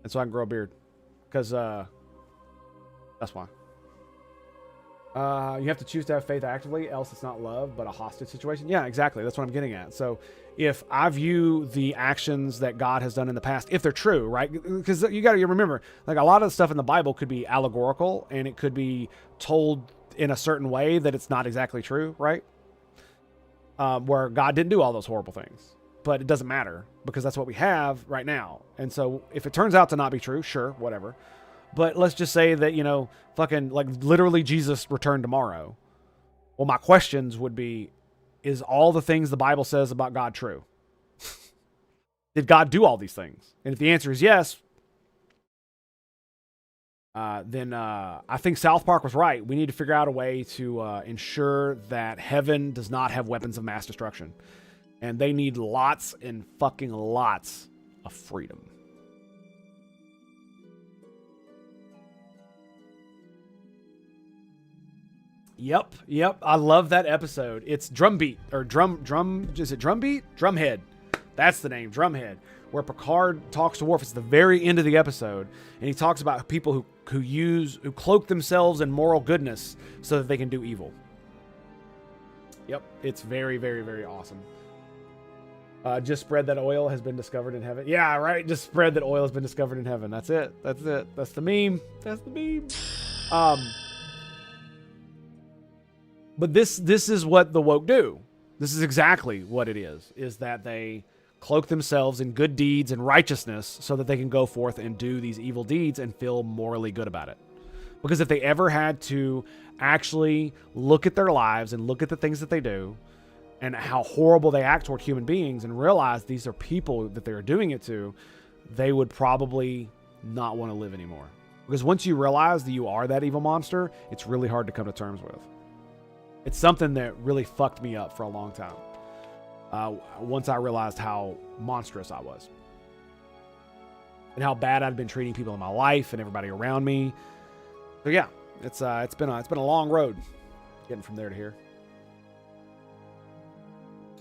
And so I can grow a beard. Because, that's why. You have to choose to have faith actively, else it's not love, but a hostage situation. Yeah, exactly. That's what I'm getting at. So if I view the actions that God has done in the past, if they're true, right? Because you got to remember, like a lot of the stuff in the Bible could be allegorical and it could be told in a certain way that it's not exactly true, right? Where God didn't do all those horrible things. But it doesn't matter because that's what we have right now. And so if it turns out to not be true, sure, whatever. But let's just say that, fucking like literally Jesus returned tomorrow. Well, my questions would be, is all the things the Bible says about God true? Did God do all these things? And if the answer is yes, then I think South Park was right. We need to figure out a way to ensure that heaven does not have weapons of mass destruction. And they need lots and fucking lots of freedom. Yep. I love that episode. It's Drumbeat or is it Drumbeat? Drumhead. That's the name, Drumhead. Where Picard talks to Worf. It's the very end of the episode, and he talks about people who cloak themselves in moral goodness so that they can do evil. Yep, it's very, very, very awesome. Just spread that oil has been discovered in heaven. Yeah, right. Just spread that oil has been discovered in heaven. That's it. That's it. That's the meme. That's the meme. But this is what the woke do. This is exactly what it is that they cloak themselves in good deeds and righteousness so that they can go forth and do these evil deeds and feel morally good about it. Because if they ever had to actually look at their lives and look at the things that they do and how horrible they act toward human beings and realize these are people that they're doing it to, they would probably not want to live anymore. Because once you realize that you are that evil monster, it's really hard to come to terms with. It's something that really fucked me up for a long time. Once I realized how monstrous I was. And how bad I'd been treating people in my life and everybody around me. So yeah, it's been a long road getting from there to here.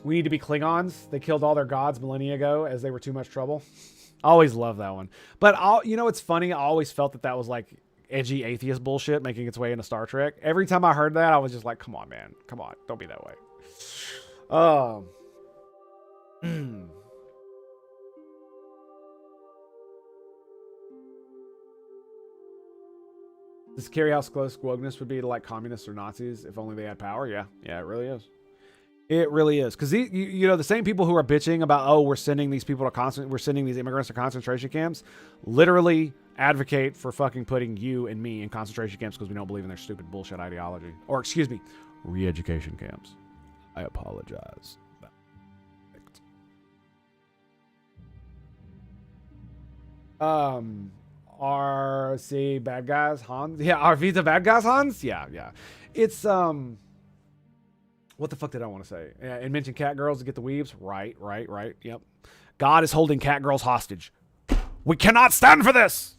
We need to be Klingons. They killed all their gods millennia ago as they were too much trouble. I always love that one. But it's funny. I always felt that was like edgy atheist bullshit making its way into Star Trek. Every time I heard that, I was just like, come on, man. Come on. Don't be that way. Does carry how close wokeness would be to like communists or Nazis if only they had power? Yeah, it really is. It really is. Because the same people who are bitching about, we're sending these people to we're sending these immigrants to concentration camps, literally advocate for fucking putting you and me in concentration camps because we don't believe in their stupid bullshit ideology. Or excuse me, re-education camps. I apologize. RC bad guys, Hans? Yeah, RV the bad guys, Hans? Yeah. It's, what the fuck did I want to say? And mention cat girls to get the weebs? Right. Yep. God is holding cat girls hostage. We cannot stand for this!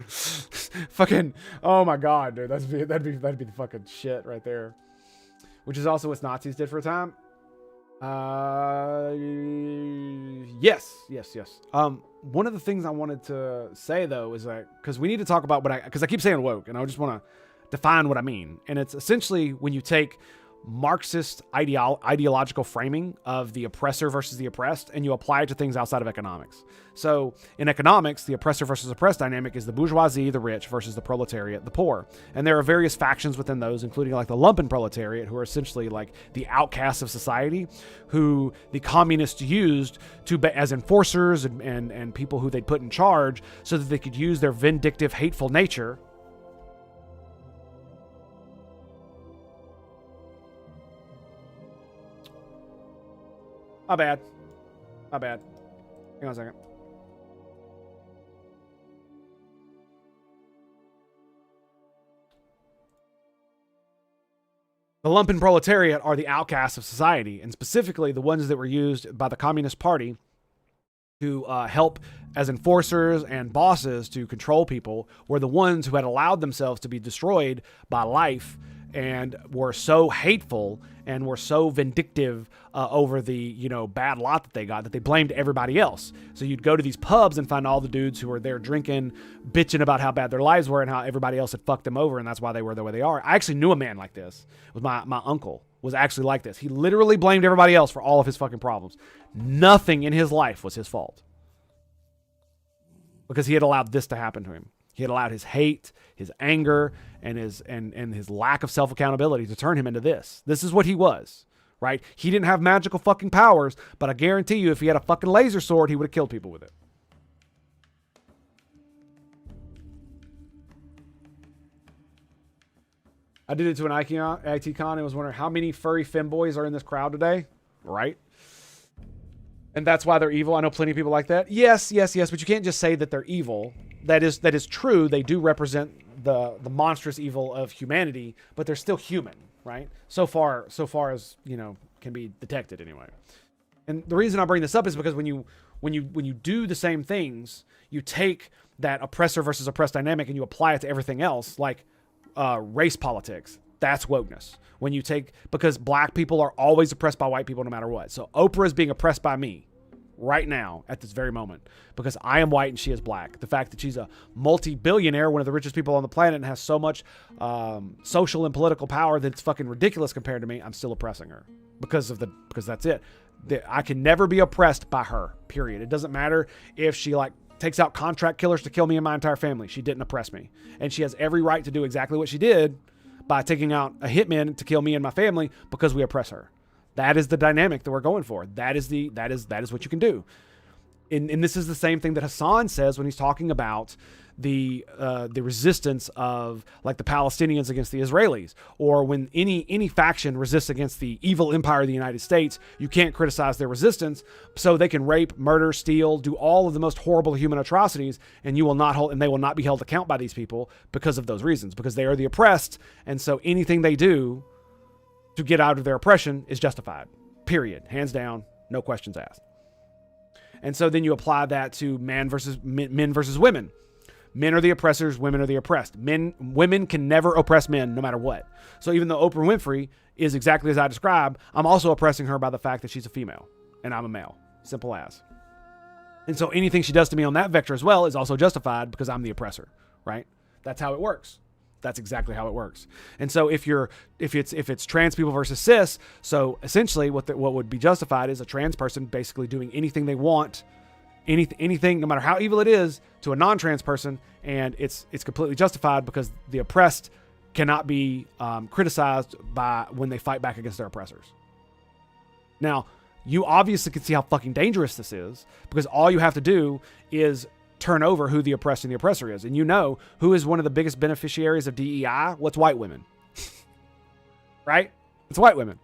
Fucking, oh my god, dude. That'd be the fucking shit right there. Which is also what Nazis did for a time. Yes. One of the things I wanted to say though is that because we need to talk about because I keep saying woke, and I just want to define what I mean. And it's essentially when you take Marxist ideological framing of the oppressor versus the oppressed, and you apply it to things outside of economics. So in economics, the oppressor versus oppressed dynamic is the bourgeoisie, the rich, versus the proletariat, the poor. And there are various factions within those, including like the lumpen proletariat, who are essentially like the outcasts of society, who the communists used as enforcers and people who they'd put in charge so that they could use their vindictive, hateful nature. My bad. Hang on a second. The lumpen proletariat are the outcasts of society, and specifically the ones that were used by the Communist Party to help as enforcers and bosses to control people, were the ones who had allowed themselves to be destroyed by life and were so hateful and were so vindictive over the bad lot that they got that they blamed everybody else. So you'd go to these pubs and find all the dudes who were there drinking, bitching about how bad their lives were and how everybody else had fucked them over, and that's why they were the way they are. I actually knew a man like this. It was my uncle was actually like this. He literally blamed everybody else for all of his fucking problems. Nothing in his life was his fault because he had allowed this to happen to him. He had allowed his hate, his anger, and his lack of self-accountability to turn him into this. This is what he was, right? He didn't have magical fucking powers, but I guarantee you if he had a fucking laser sword, he would have killed people with it. I did it to an IT con and was wondering how many furry femboys are in this crowd today, right? And that's why they're evil. I know plenty of people like that. Yes, but you can't just say that they're evil. That is true. They do represent the monstrous evil of humanity, but they're still human, right? So far as can be detected anyway. And the reason I bring this up is because when you do the same things, you take that oppressor versus oppressed dynamic and you apply it to everything else, like race politics. That's wokeness. When you because black people are always oppressed by white people no matter what. So Oprah is being oppressed by me right now at this very moment because I am white and she is black. The fact that she's a multi-billionaire, one of the richest people on the planet, and has so much social and political power that it's fucking ridiculous compared to me, I'm still oppressing her. because that's it. I can never be oppressed by her, period. It doesn't matter if she like takes out contract killers to kill me and my entire family. She didn't oppress me. And she has every right to do exactly what she did by taking out a hitman to kill me and my family because we oppress her. That is the dynamic that we're going for. That is what you can do. And this is the same thing that Hassan says when he's talking about the resistance of like the Palestinians against the Israelis, or when any faction resists against the evil empire of the United States, you can't criticize their resistance, so they can rape, murder, steal, do all of the most horrible human atrocities, and they will not be held to account by these people because of those reasons, because they are the oppressed, and so anything they do to get out of their oppression is justified. Period. Hands down, no questions asked. And so then you apply that to men versus women. Men are the oppressors, women are the oppressed. Women can never oppress men no matter what. So even though Oprah Winfrey is exactly as I described, I'm also oppressing her by the fact that she's a female and I'm a male. Simple as. And so anything she does to me on that vector as well is also justified because I'm the oppressor, right? That's how it works. That's exactly how it works. And so if it's trans people versus cis, so essentially what would be justified is a trans person basically doing anything they want, anything, no matter how evil it is, to a non-trans person, and it's completely justified because the oppressed cannot be criticized by when they fight back against their oppressors. Now, you obviously can see how fucking dangerous this is, because all you have to do is turn over who the oppressed and the oppressor is, and you know who is one of the biggest beneficiaries of DEI? What's white women, right? It's white women.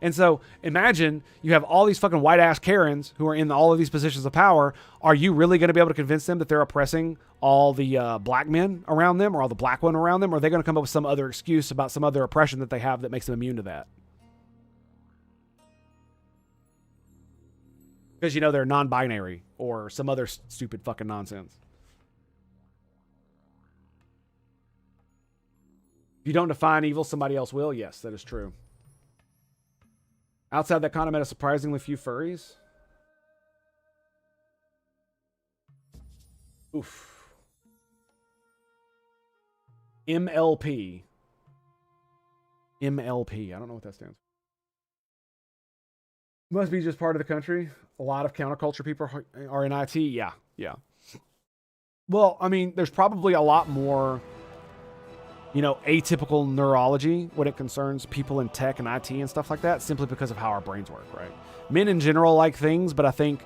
And so imagine you have all these fucking white ass Karens who are in all of these positions of power. Are you really going to be able to convince them that they're oppressing all the black men around them or all the black women around them? Or are they going to come up with some other excuse about some other oppression that they have that makes them immune to that? Because, you know, they're non-binary or some other stupid fucking nonsense. If you don't define evil, somebody else will. Yes, that is true. Outside that condom had a surprisingly few furries. Oof. MLP. MLP. I don't know what that stands for. Must be just part of the country. A lot of counterculture people are in IT. Yeah. Well, I mean, there's probably a lot more, atypical neurology when it concerns people in tech and IT and stuff like that, simply because of how our brains work, right? Men in general like things, but I think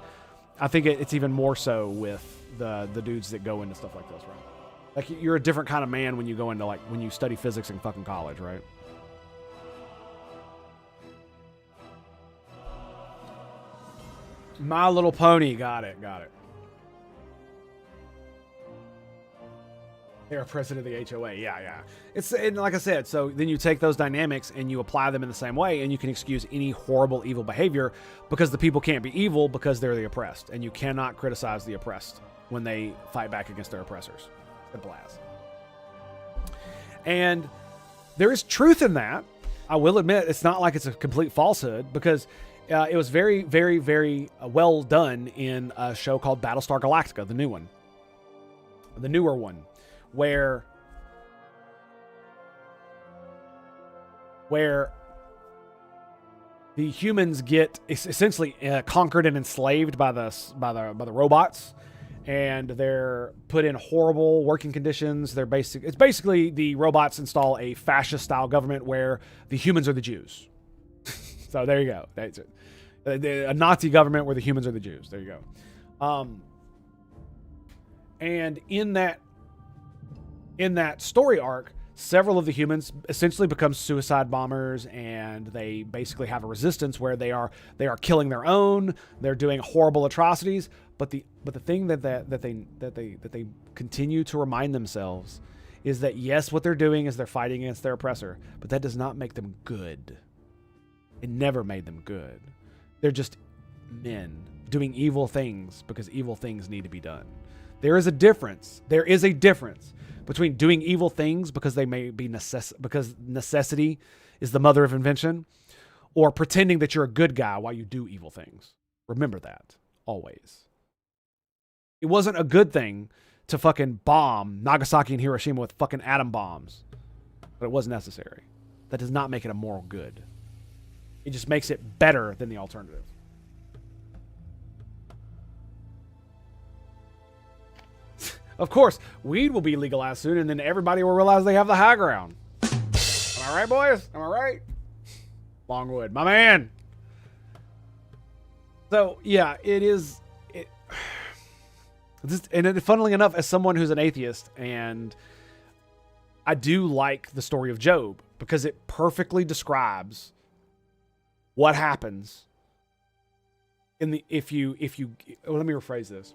it's even more so with the dudes that go into stuff like this, right? Like, you're a different kind of man when you go into, like, when you study physics in fucking college, right? My Little Pony, got it. They're president of the HOA. Yeah. And like I said, so then you take those dynamics and you apply them in the same way, and you can excuse any horrible, evil behavior because the people can't be evil because they're the oppressed, and you cannot criticize the oppressed when they fight back against their oppressors. Simple as. And there is truth in that. I will admit, it's not like it's a complete falsehood, because it was very, very, very well done in a show called Battlestar Galactica, the newer one. Where the humans get essentially conquered and enslaved by the robots, and they're put in horrible working conditions. It's basically the robots install a fascist style government where the humans are the Jews. So there you go. That's it. A Nazi government where the humans are the Jews. There you go. And in that story arc, several of the humans essentially become suicide bombers, and they basically have a resistance where they are killing their own. They're doing horrible atrocities. But the thing that they continue to remind themselves is that, yes, what they're doing is they're fighting against their oppressor, but that does not make them good. It never made them good. They're just men doing evil things because evil things need to be done. There is a difference between doing evil things because they may be because necessity is the mother of invention, or pretending that you're a good guy while you do evil things. Remember that always. It wasn't a good thing to fucking bomb Nagasaki and Hiroshima with fucking atom bombs, but it was necessary. That does not make it a moral good. It just makes it better than the alternative. Of course, weed will be legalized soon, and then everybody will realize they have the high ground. Am I right, boys? Am I right? Longwood, my man. So, yeah, it is... And funnily enough, as someone who's an atheist, and I do like the story of Job, because it perfectly describes what happens in the... let me rephrase this.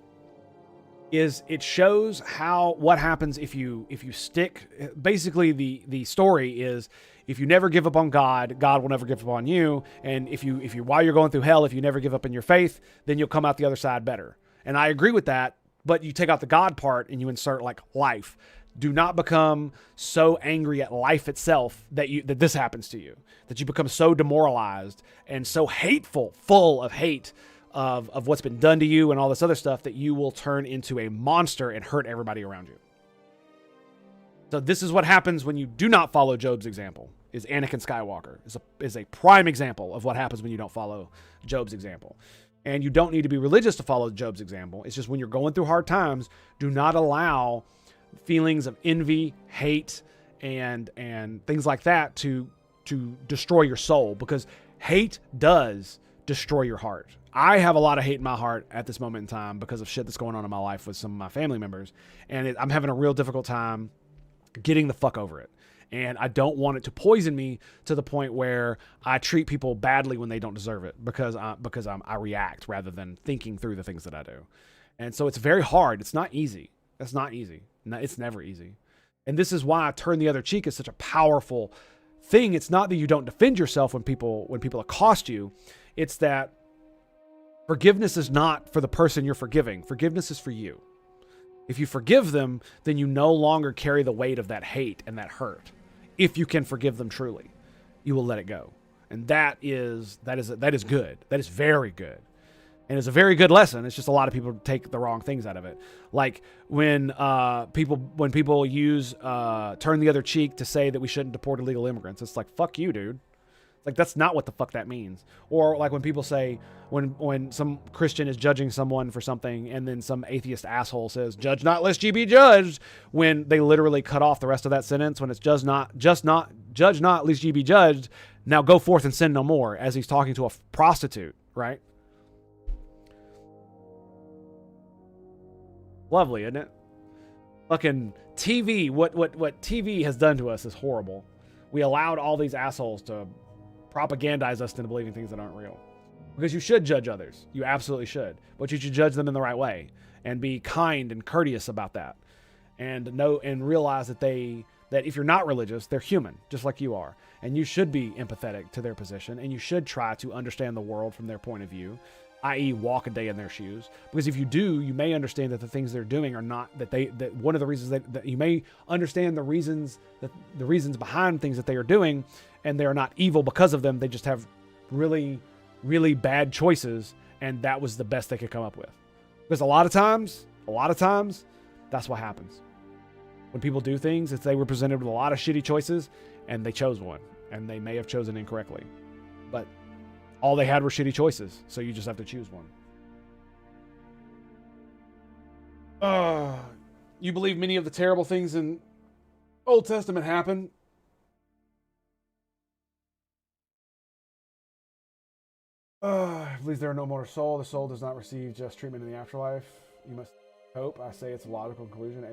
It shows what happens if you stick. Basically, the story is, if you never give up on God, God will never give up on you. And if you while you're going through hell, if you never give up in your faith, then you'll come out the other side better. And I agree with that, but you take out the God part and you insert like life. Do not become so angry at life itself that this happens to you, that you become so demoralized and so hateful, full of hate of what's been done to you and all this other stuff, that you will turn into a monster and hurt everybody around you. So this is what happens when you do not follow Job's example. Is Anakin Skywalker is a prime example of what happens when you don't follow Job's example. And you don't need to be religious to follow Job's example. It's just when you're going through hard times, do not allow feelings of envy, hate, and things like that to destroy your soul, because hate does destroy your heart. I have a lot of hate in my heart at this moment in time because of shit that's going on in my life with some of my family members. And I'm having a real difficult time getting the fuck over it. And I don't want it to poison me to the point where I treat people badly when they don't deserve it, because I react rather than thinking through the things that I do. And so it's very hard. It's not easy. It's not easy. It's never easy. And this is why turn the other cheek is such a powerful thing. It's not that you don't defend yourself when people accost you. It's that forgiveness is not for the person you're forgiving. Forgiveness is for you. If you forgive them, then you no longer carry the weight of that hate and that hurt. If you can forgive them truly, you will let it go. And that is good. That is very good. And it's a very good lesson. It's just a lot of people take the wrong things out of it. Like when people use turn the other cheek to say that we shouldn't deport illegal immigrants. It's like, fuck you, dude. Like, that's not what the fuck that means. Or like when people say, when some Christian is judging someone for something, and then some atheist asshole says, judge not lest ye be judged, when they literally cut off the rest of that sentence, when it's judge not lest ye be judged, now go forth and sin no more, as he's talking to a prostitute, right? Lovely, isn't it? Fucking TV, what TV has done to us is horrible. We allowed all these assholes to propagandize us into believing things that aren't real. Because you should judge others. You absolutely should. But you should judge them in the right way and be kind and courteous about that. And know and realize that if you're not religious, they're human, just like you are. And you should be empathetic to their position, and you should try to understand the world from their point of view, i.e. walk a day in their shoes. Because if you do, you may understand that the things they're doing are not, that one of the reasons that you may understand the reasons behind things that they are doing, and they are not evil because of them. They just have really, really bad choices, and that was the best they could come up with. Because a lot of times, that's what happens. When people do things, it's they were presented with a lot of shitty choices, and they chose one, and they may have chosen incorrectly. But all they had were shitty choices, so you just have to choose one. You believe many of the terrible things in Old Testament happened? I believe there are no mortal soul. The soul does not receive just treatment in the afterlife. You must hope. I say it's a logical conclusion.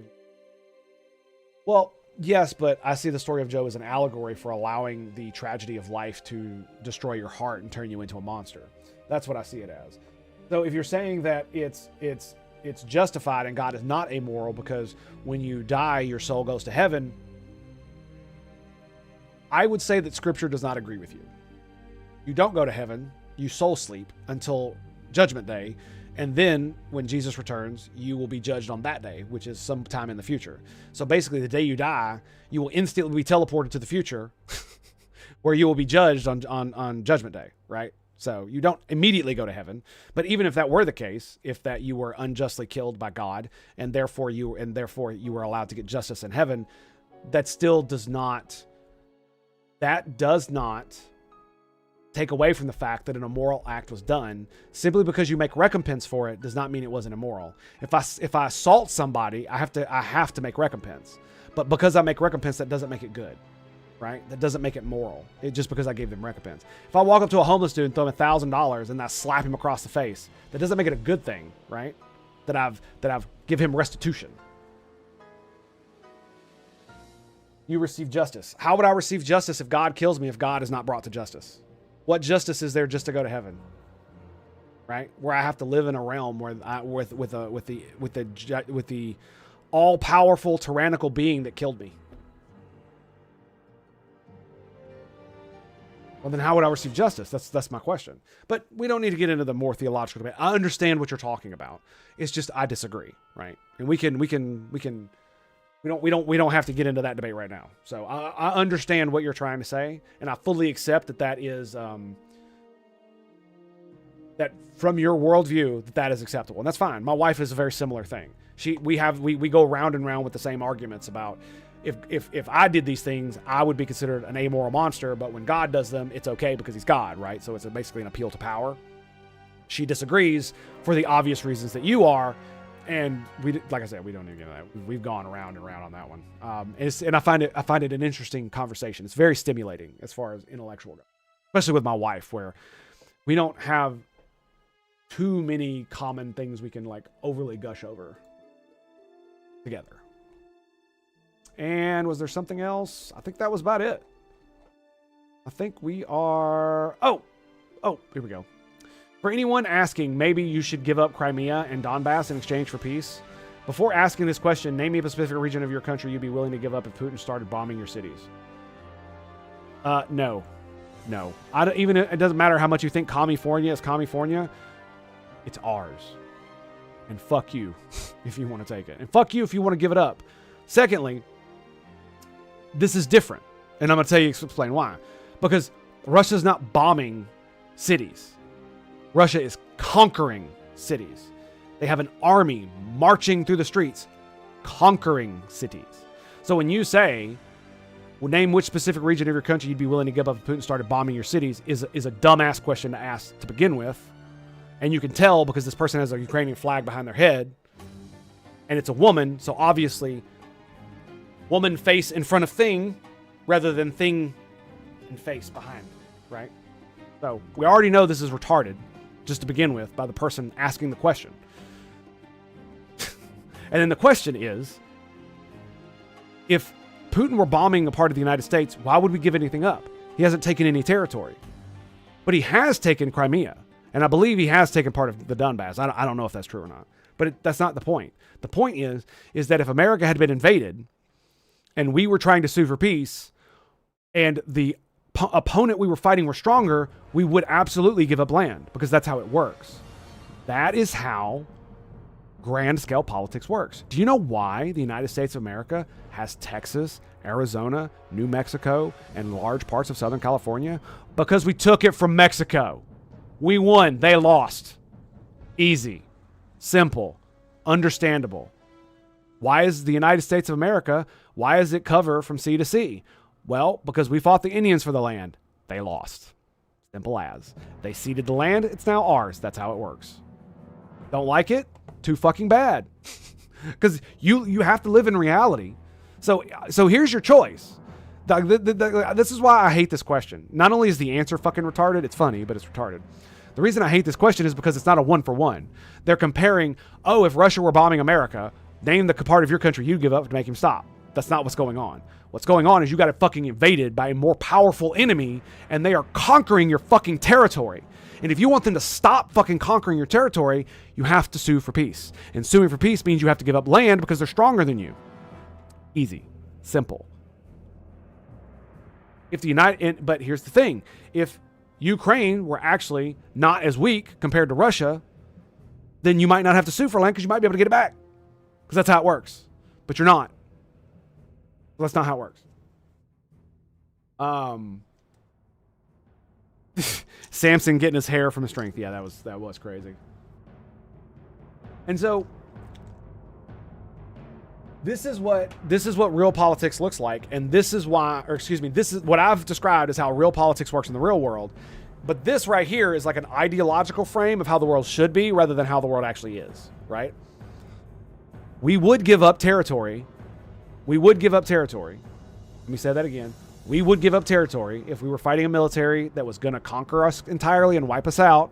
Well, yes, but I see the story of Job as an allegory for allowing the tragedy of life to destroy your heart and turn you into a monster. That's what I see it as. So if you're saying that it's justified and God is not amoral because when you die, your soul goes to heaven, I would say that Scripture does not agree with you. You don't go to heaven. You soul sleep until Judgment Day. And then when Jesus returns, you will be judged on that day, which is sometime in the future. So basically, the day you die, you will instantly be teleported to the future where you will be judged on Judgment Day, right? So you don't immediately go to heaven. But even if that were the case, if that you were unjustly killed by God and therefore you were allowed to get justice in heaven, that still does not take away from the fact that an immoral act was done. Simply because you make recompense for it does not mean it wasn't immoral. If I assault somebody, I have to make recompense. But because I make recompense, that doesn't make it good, right? That doesn't make it moral. Just because I gave them recompense. If I walk up to a homeless dude and throw him $1,000 and I slap him across the face, that doesn't make it a good thing, right? That I've give him restitution. You receive justice. How would I receive justice if God kills me if God is not brought to justice? What justice is there just to go to heaven? Right? Where I have to live in a realm where with the all-powerful tyrannical being that killed me. Well, then how would I receive justice? That's my question. But we don't need to get into the more theological debate. I understand what you're talking about. It's just I disagree, right? And we don't have to get into that debate right now. So I understand what you're trying to say, and I fully accept that is that from your worldview that is acceptable, and that's fine. My wife is a very similar thing. We go round and round with the same arguments about if I did these things, I would be considered an amoral monster, but when God does them, it's okay because he's God, right? So it's basically an appeal to power. She disagrees for the obvious reasons that you are. And like I said, we don't need to get into that. We've gone around and around on that one. And I find it an interesting conversation. It's very stimulating as far as intellectual goes, especially with my wife, where we don't have too many common things we can like overly gush over together. And was there something else? I think that was about it. I think we are. Oh, here we go. For anyone asking, maybe you should give up Crimea and Donbass in exchange for peace. Before asking this question, name me a specific region of your country you'd be willing to give up if Putin started bombing your cities. No. I don't, even it doesn't matter how much you think California is California. It's ours. And fuck you if you want to take it. And fuck you if you want to give it up. Secondly, this is different. And I'm going to explain why. Because Russia's not bombing cities. Russia is conquering cities. They have an army marching through the streets, conquering cities. So when you say, well, name which specific region of your country you'd be willing to give up if Putin started bombing your cities is a dumbass question to ask to begin with. And you can tell because this person has a Ukrainian flag behind their head. And it's a woman, so obviously woman face in front of thing rather than thing and face behind, right? So we already know this is retarded just to begin with by the person asking the question. And then the question is, if Putin were bombing a part of the United States, why would we give anything up? He hasn't taken any territory. But he has taken Crimea. And I believe he has taken part of the Donbass. I don't know if that's true or not. But that's not the point. The point is that if America had been invaded and we were trying to sue for peace and the opponent we were fighting were stronger, we would absolutely give up land because that's how it works. That is how grand scale politics works. Do you know why the United States of America has Texas, Arizona, New Mexico, and large parts of Southern California? Because we took it from Mexico. We won. They lost. Easy. Simple. Understandable. Why is the United States of America, why is it cover from sea to sea? Well, because we fought the Indians for the land. They lost. Simple as. They ceded the land. It's now ours. That's how it works. Don't like it? Too fucking bad. Because you have to live in reality. So here's your choice. This is why I hate this question. Not only is the answer fucking retarded, it's funny, but it's retarded. The reason I hate this question is because it's not a one for one. They're comparing, if Russia were bombing America, name the part of your country you'd give up to make him stop. That's not what's going on. What's going on is you got it fucking invaded by a more powerful enemy, and they are conquering your fucking territory. And if you want them to stop fucking conquering your territory, you have to sue for peace. And suing for peace means you have to give up land because they're stronger than you. Easy. Simple. But here's the thing. If Ukraine were actually not as weak compared to Russia, then you might not have to sue for land because you might be able to get it back. Because that's how it works. But you're not. That's not how it works. Samson getting his hair from a strength. Yeah, that was crazy. And so this is what real politics looks like, and this is what I've described as how real politics works in the real world. But this right here is like an ideological frame of how the world should be rather than how the world actually is, right? We would give up territory. We would give up territory. Let me say that again. We would give up territory if we were fighting a military that was going to conquer us entirely and wipe us out,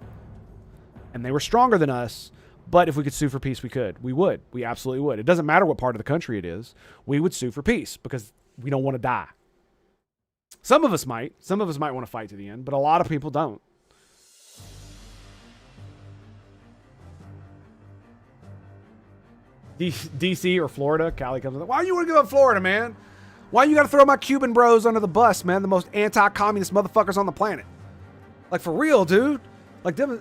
and they were stronger than us. But if we could sue for peace, we could. We would. We absolutely would. It doesn't matter what part of the country it is. We would sue for peace because we don't want to die. Some of us might. Some of us might want to fight to the end, but a lot of people don't. DC or Florida, Callie comes with, why you want to give up Florida, man? Why you got to throw my Cuban bros under the bus, man? The most anti-communist motherfuckers on the planet. Like, for real, dude. Like, them.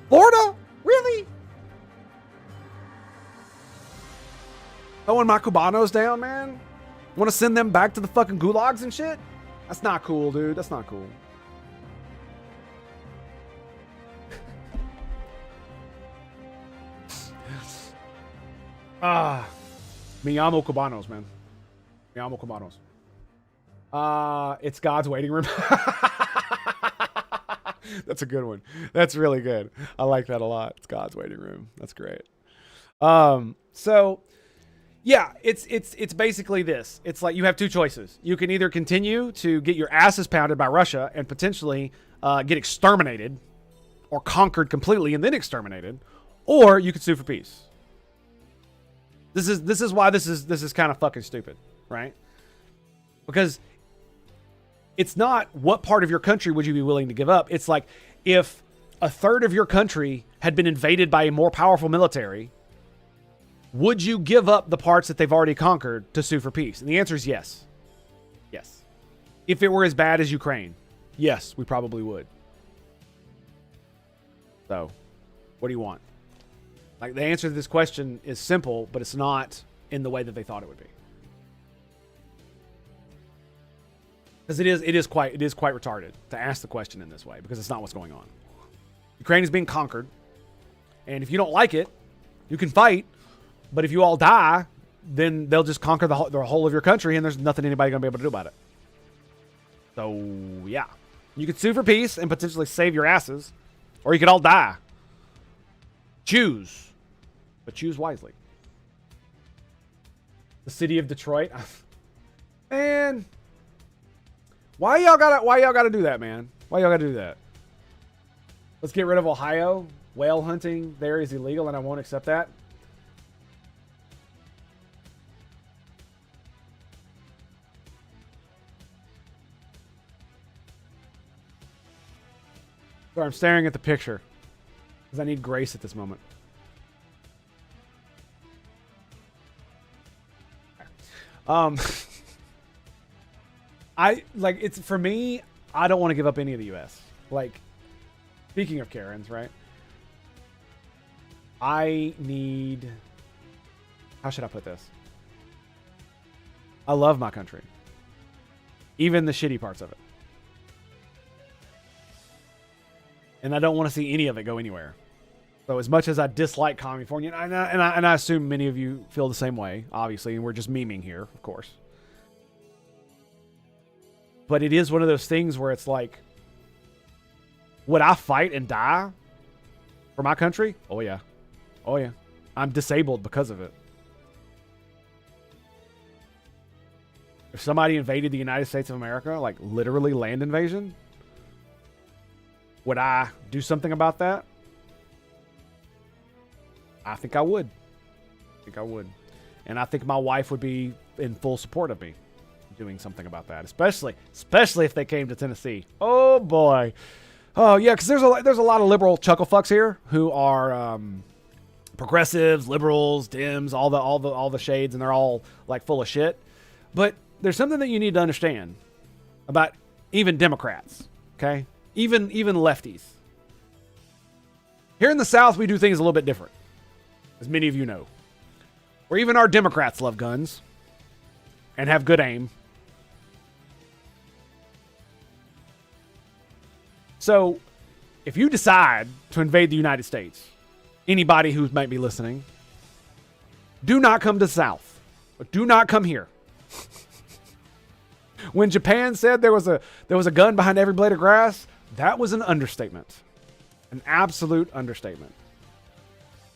Florida? Really? Throwing my Cubanos down, man? Want to send them back to the fucking gulags and shit? That's not cool, dude. That's not cool. Me amo Cubanos, man. Me amo Cubanos. It's God's waiting room. That's a good one. That's really good. I like that a lot. It's God's waiting room. That's great. So yeah, it's basically this. It's like you have two choices. You can either continue to get your asses pounded by Russia and potentially get exterminated or conquered completely and then exterminated, or you could sue for peace. This is why this is kind of fucking stupid, right? Because it's not what part of your country would you be willing to give up. It's like if a third of your country had been invaded by a more powerful military, would you give up the parts that they've already conquered to sue for peace? And the answer is yes. Yes. If it were as bad as Ukraine, yes, we probably would. So, what do you want? Like, the answer to this question is simple, but it's not in the way that they thought it would be. Because it is quite retarded to ask the question in this way, because it's not what's going on. Ukraine is being conquered, and if you don't like it, you can fight, but if you all die, then they'll just conquer the whole of your country, and there's nothing anybody going to be able to do about it. So, yeah. You could sue for peace and potentially save your asses, or you could all die. Choose. But choose wisely. The city of Detroit. Man. Why y'all gotta do that, man? Why y'all gotta do that? Let's get rid of Ohio. Whale hunting there is illegal and I won't accept that. Sorry, I'm staring at the picture because I need grace at this moment. It's for me, I don't want to give up any of the US. Like, speaking of Karens, right? I need, how should I put this? I love my country. Even the shitty parts of it. And I don't want to see any of it go anywhere. So as much as I dislike California, and I assume many of you feel the same way, obviously, and we're just memeing here, of course. But it is one of those things where it's like, would I fight and die for my country? Oh, yeah. Oh, yeah. I'm disabled because of it. If somebody invaded the United States of America, like literally land invasion, would I do something about that? I think I would. And I think my wife would be in full support of me doing something about that, especially if they came to Tennessee. Oh boy. Oh yeah, because there's a lot of liberal chuckle fucks here who are progressives, liberals, Dems, all the shades, and they're all like full of shit. But there's something that you need to understand about even Democrats, okay? Even lefties. Here in the South, we do things a little bit different, as many of you know. Where even our Democrats love guns and have good aim. So, if you decide to invade the United States, anybody who might be listening, do not come to the South. Do not come here. When Japan said there was a gun behind every blade of grass, that was an understatement. An absolute understatement.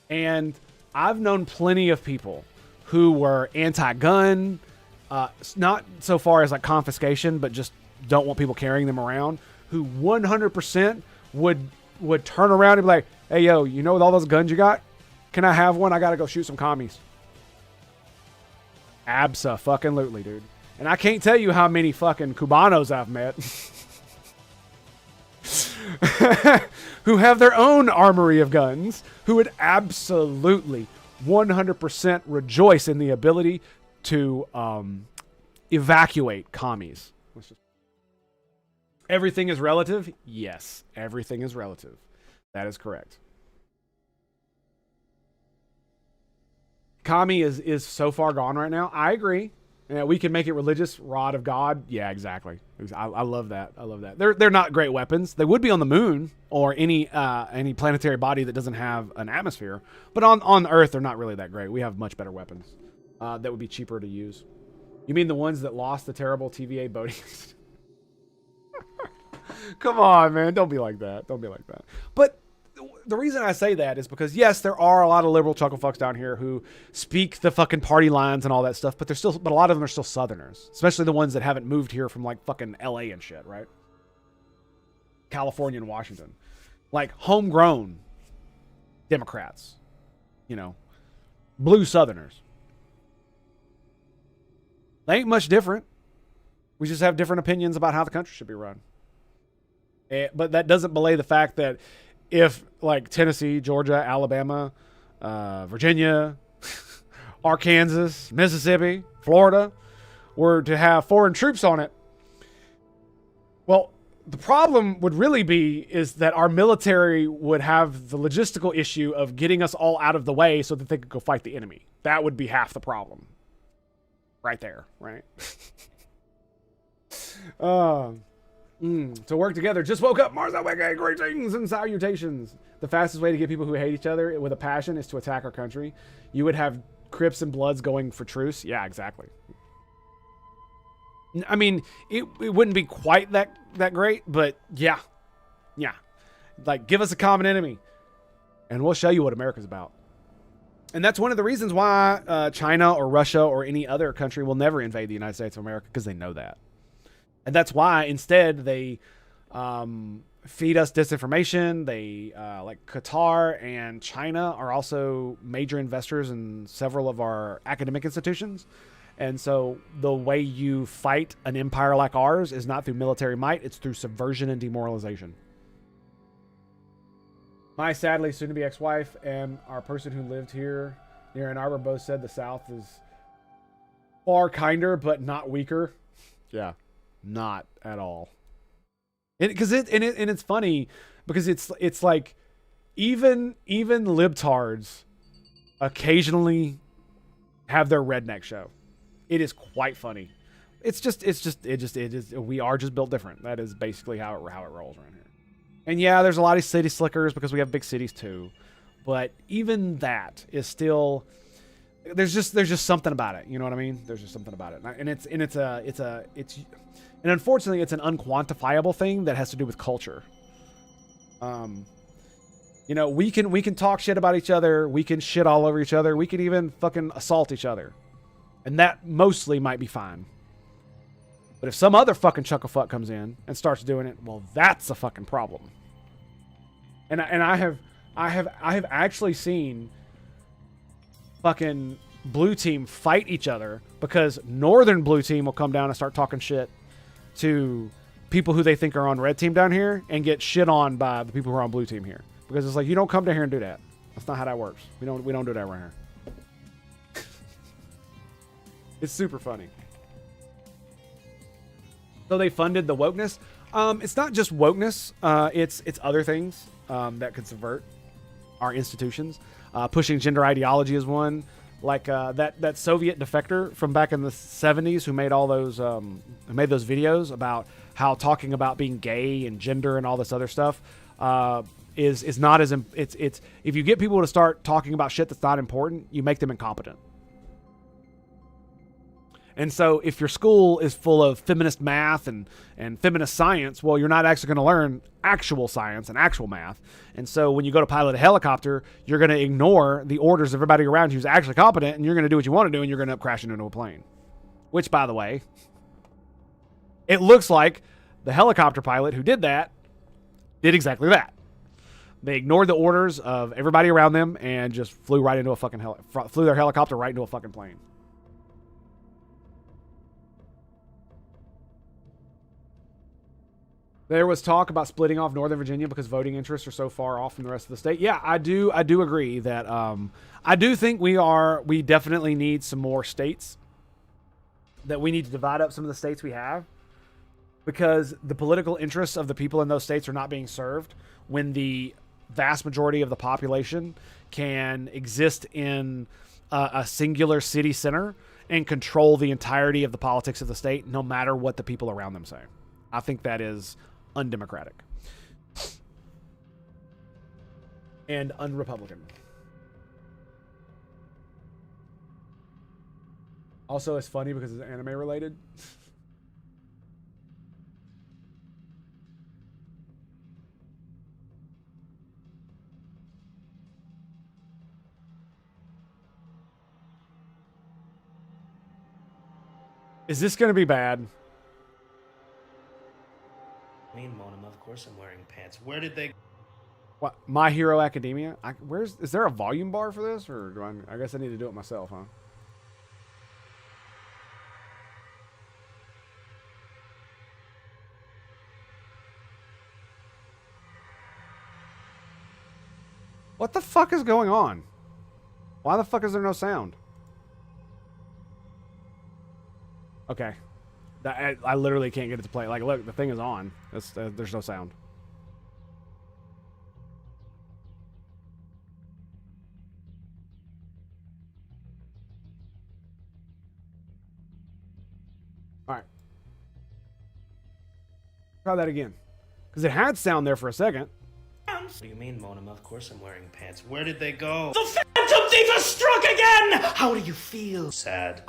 And I've known plenty of people who were anti-gun, not so far as like confiscation, but just don't want people carrying them around, who 100% would turn around and be like, hey, yo, you know, with all those guns you got, can I have one? I got to go shoot some commies. Abso-fucking-lutely, dude. And I can't tell you how many fucking Cubanos I've met who have their own armory of guns, who would absolutely 100% rejoice in the ability to evacuate commies. Everything is relative? Yes, everything is relative. That is correct. Commie is so far gone right now. I agree. Yeah, we can make it religious, rod of God. Yeah, exactly. I love that. I love that. They're not great weapons. They would be on the moon or any planetary body that doesn't have an atmosphere. But on Earth, they're not really that great. We have much better weapons that would be cheaper to use. You mean the ones that lost the terrible TVA boating? Come on, man. Don't be like that. Don't be like that. But the reason I say that is because, yes, there are a lot of liberal chucklefucks down here who speak the fucking party lines and all that stuff, but a lot of them are still Southerners, especially the ones that haven't moved here from like fucking LA and shit, right? California and Washington. Like homegrown Democrats, you know, blue Southerners. They ain't much different. We just have different opinions about how the country should be run. But that doesn't belay the fact that if like Tennessee, Georgia, Alabama, Virginia, Arkansas, Mississippi, Florida were to have foreign troops on it, well, the problem would really be is that our military would have the logistical issue of getting us all out of the way so that they could go fight the enemy. That would be half the problem. Right there, right? To work together. Just woke up. Mars Awege. Greetings and salutations. The fastest way to get people who hate each other with a passion is to attack our country. You would have Crips and Bloods going for truce. Yeah, exactly. I mean, it wouldn't be quite that great, but yeah. Like, give us a common enemy, and we'll show you what America's about. And that's one of the reasons why China or Russia or any other country will never invade the United States of America, because they know that. And that's why instead they feed us disinformation. They like Qatar and China are also major investors in several of our academic institutions. And so the way you fight an empire like ours is not through military might. It's through subversion and demoralization. My sadly soon-to-be ex-wife and our person who lived here near Ann Arbor both said the South is far kinder but not weaker. Yeah. Not at all. It's funny because it's like even libtards occasionally have their redneck show. It is quite funny. It is. We are just built different. That is basically how it rolls around here. And yeah, there's a lot of city slickers because we have big cities too. But even that is still, there's just something about it. You know what I mean? There's just something about it. And unfortunately, it's an unquantifiable thing that has to do with culture. You know, we can talk shit about each other. We can shit all over each other. We can even fucking assault each other. And that mostly might be fine. But if some other fucking chucklefuck comes in and starts doing it, well, that's a fucking problem. And I have actually seen fucking blue team fight each other because northern blue team will come down and start talking shit to people who they think are on red team down here and get shit on by the people who are on blue team here. Because it's like, you don't come down here and do that. That's not how that works. We don't do that right here. It's super funny. So they funded the wokeness. It's not just wokeness. It's other things that could subvert our institutions. Pushing gender ideology is one. Like that Soviet defector from back in the 70s who made all those made those videos about how talking about being gay and gender and all this other stuff is not as it's if you get people to start talking about shit that's not important, you make them incompetent. And so if your school is full of feminist math and feminist science, well, you're not actually going to learn actual science and actual math. And so when you go to pilot a helicopter, you're going to ignore the orders of everybody around you who's actually competent, and you're going to do what you want to do, and you're going to end up crashing into a plane. Which, by the way, it looks like the helicopter pilot who did that did exactly that. They ignored the orders of everybody around them and just flew right into a fucking flew their helicopter right into a fucking plane. There was talk about splitting off Northern Virginia because voting interests are so far off from the rest of the state. Yeah, I do agree that I do think we definitely need some more states. That we need to divide up some of the states we have, because the political interests of the people in those states are not being served when the vast majority of the population can exist in a singular city center and control the entirety of the politics of the state, no matter what the people around them say. I think that is undemocratic and unrepublican. Also, it's funny because it's anime related. Is this going to be bad? Monum, of course I'm wearing pants. Where did they... What? My Hero Academia? Is there a volume bar for this? Or do I guess I need to do it myself, huh? What the fuck is going on? Why the fuck is there no sound? Okay. I literally can't get it to play. Like, look, the thing is on. There's no sound. All right. Try that again. Because it had sound there for a second. What do you mean, Monum? Of course I'm wearing pants. Where did they go? The Phantom Thief has struck again! How do you feel? Sad.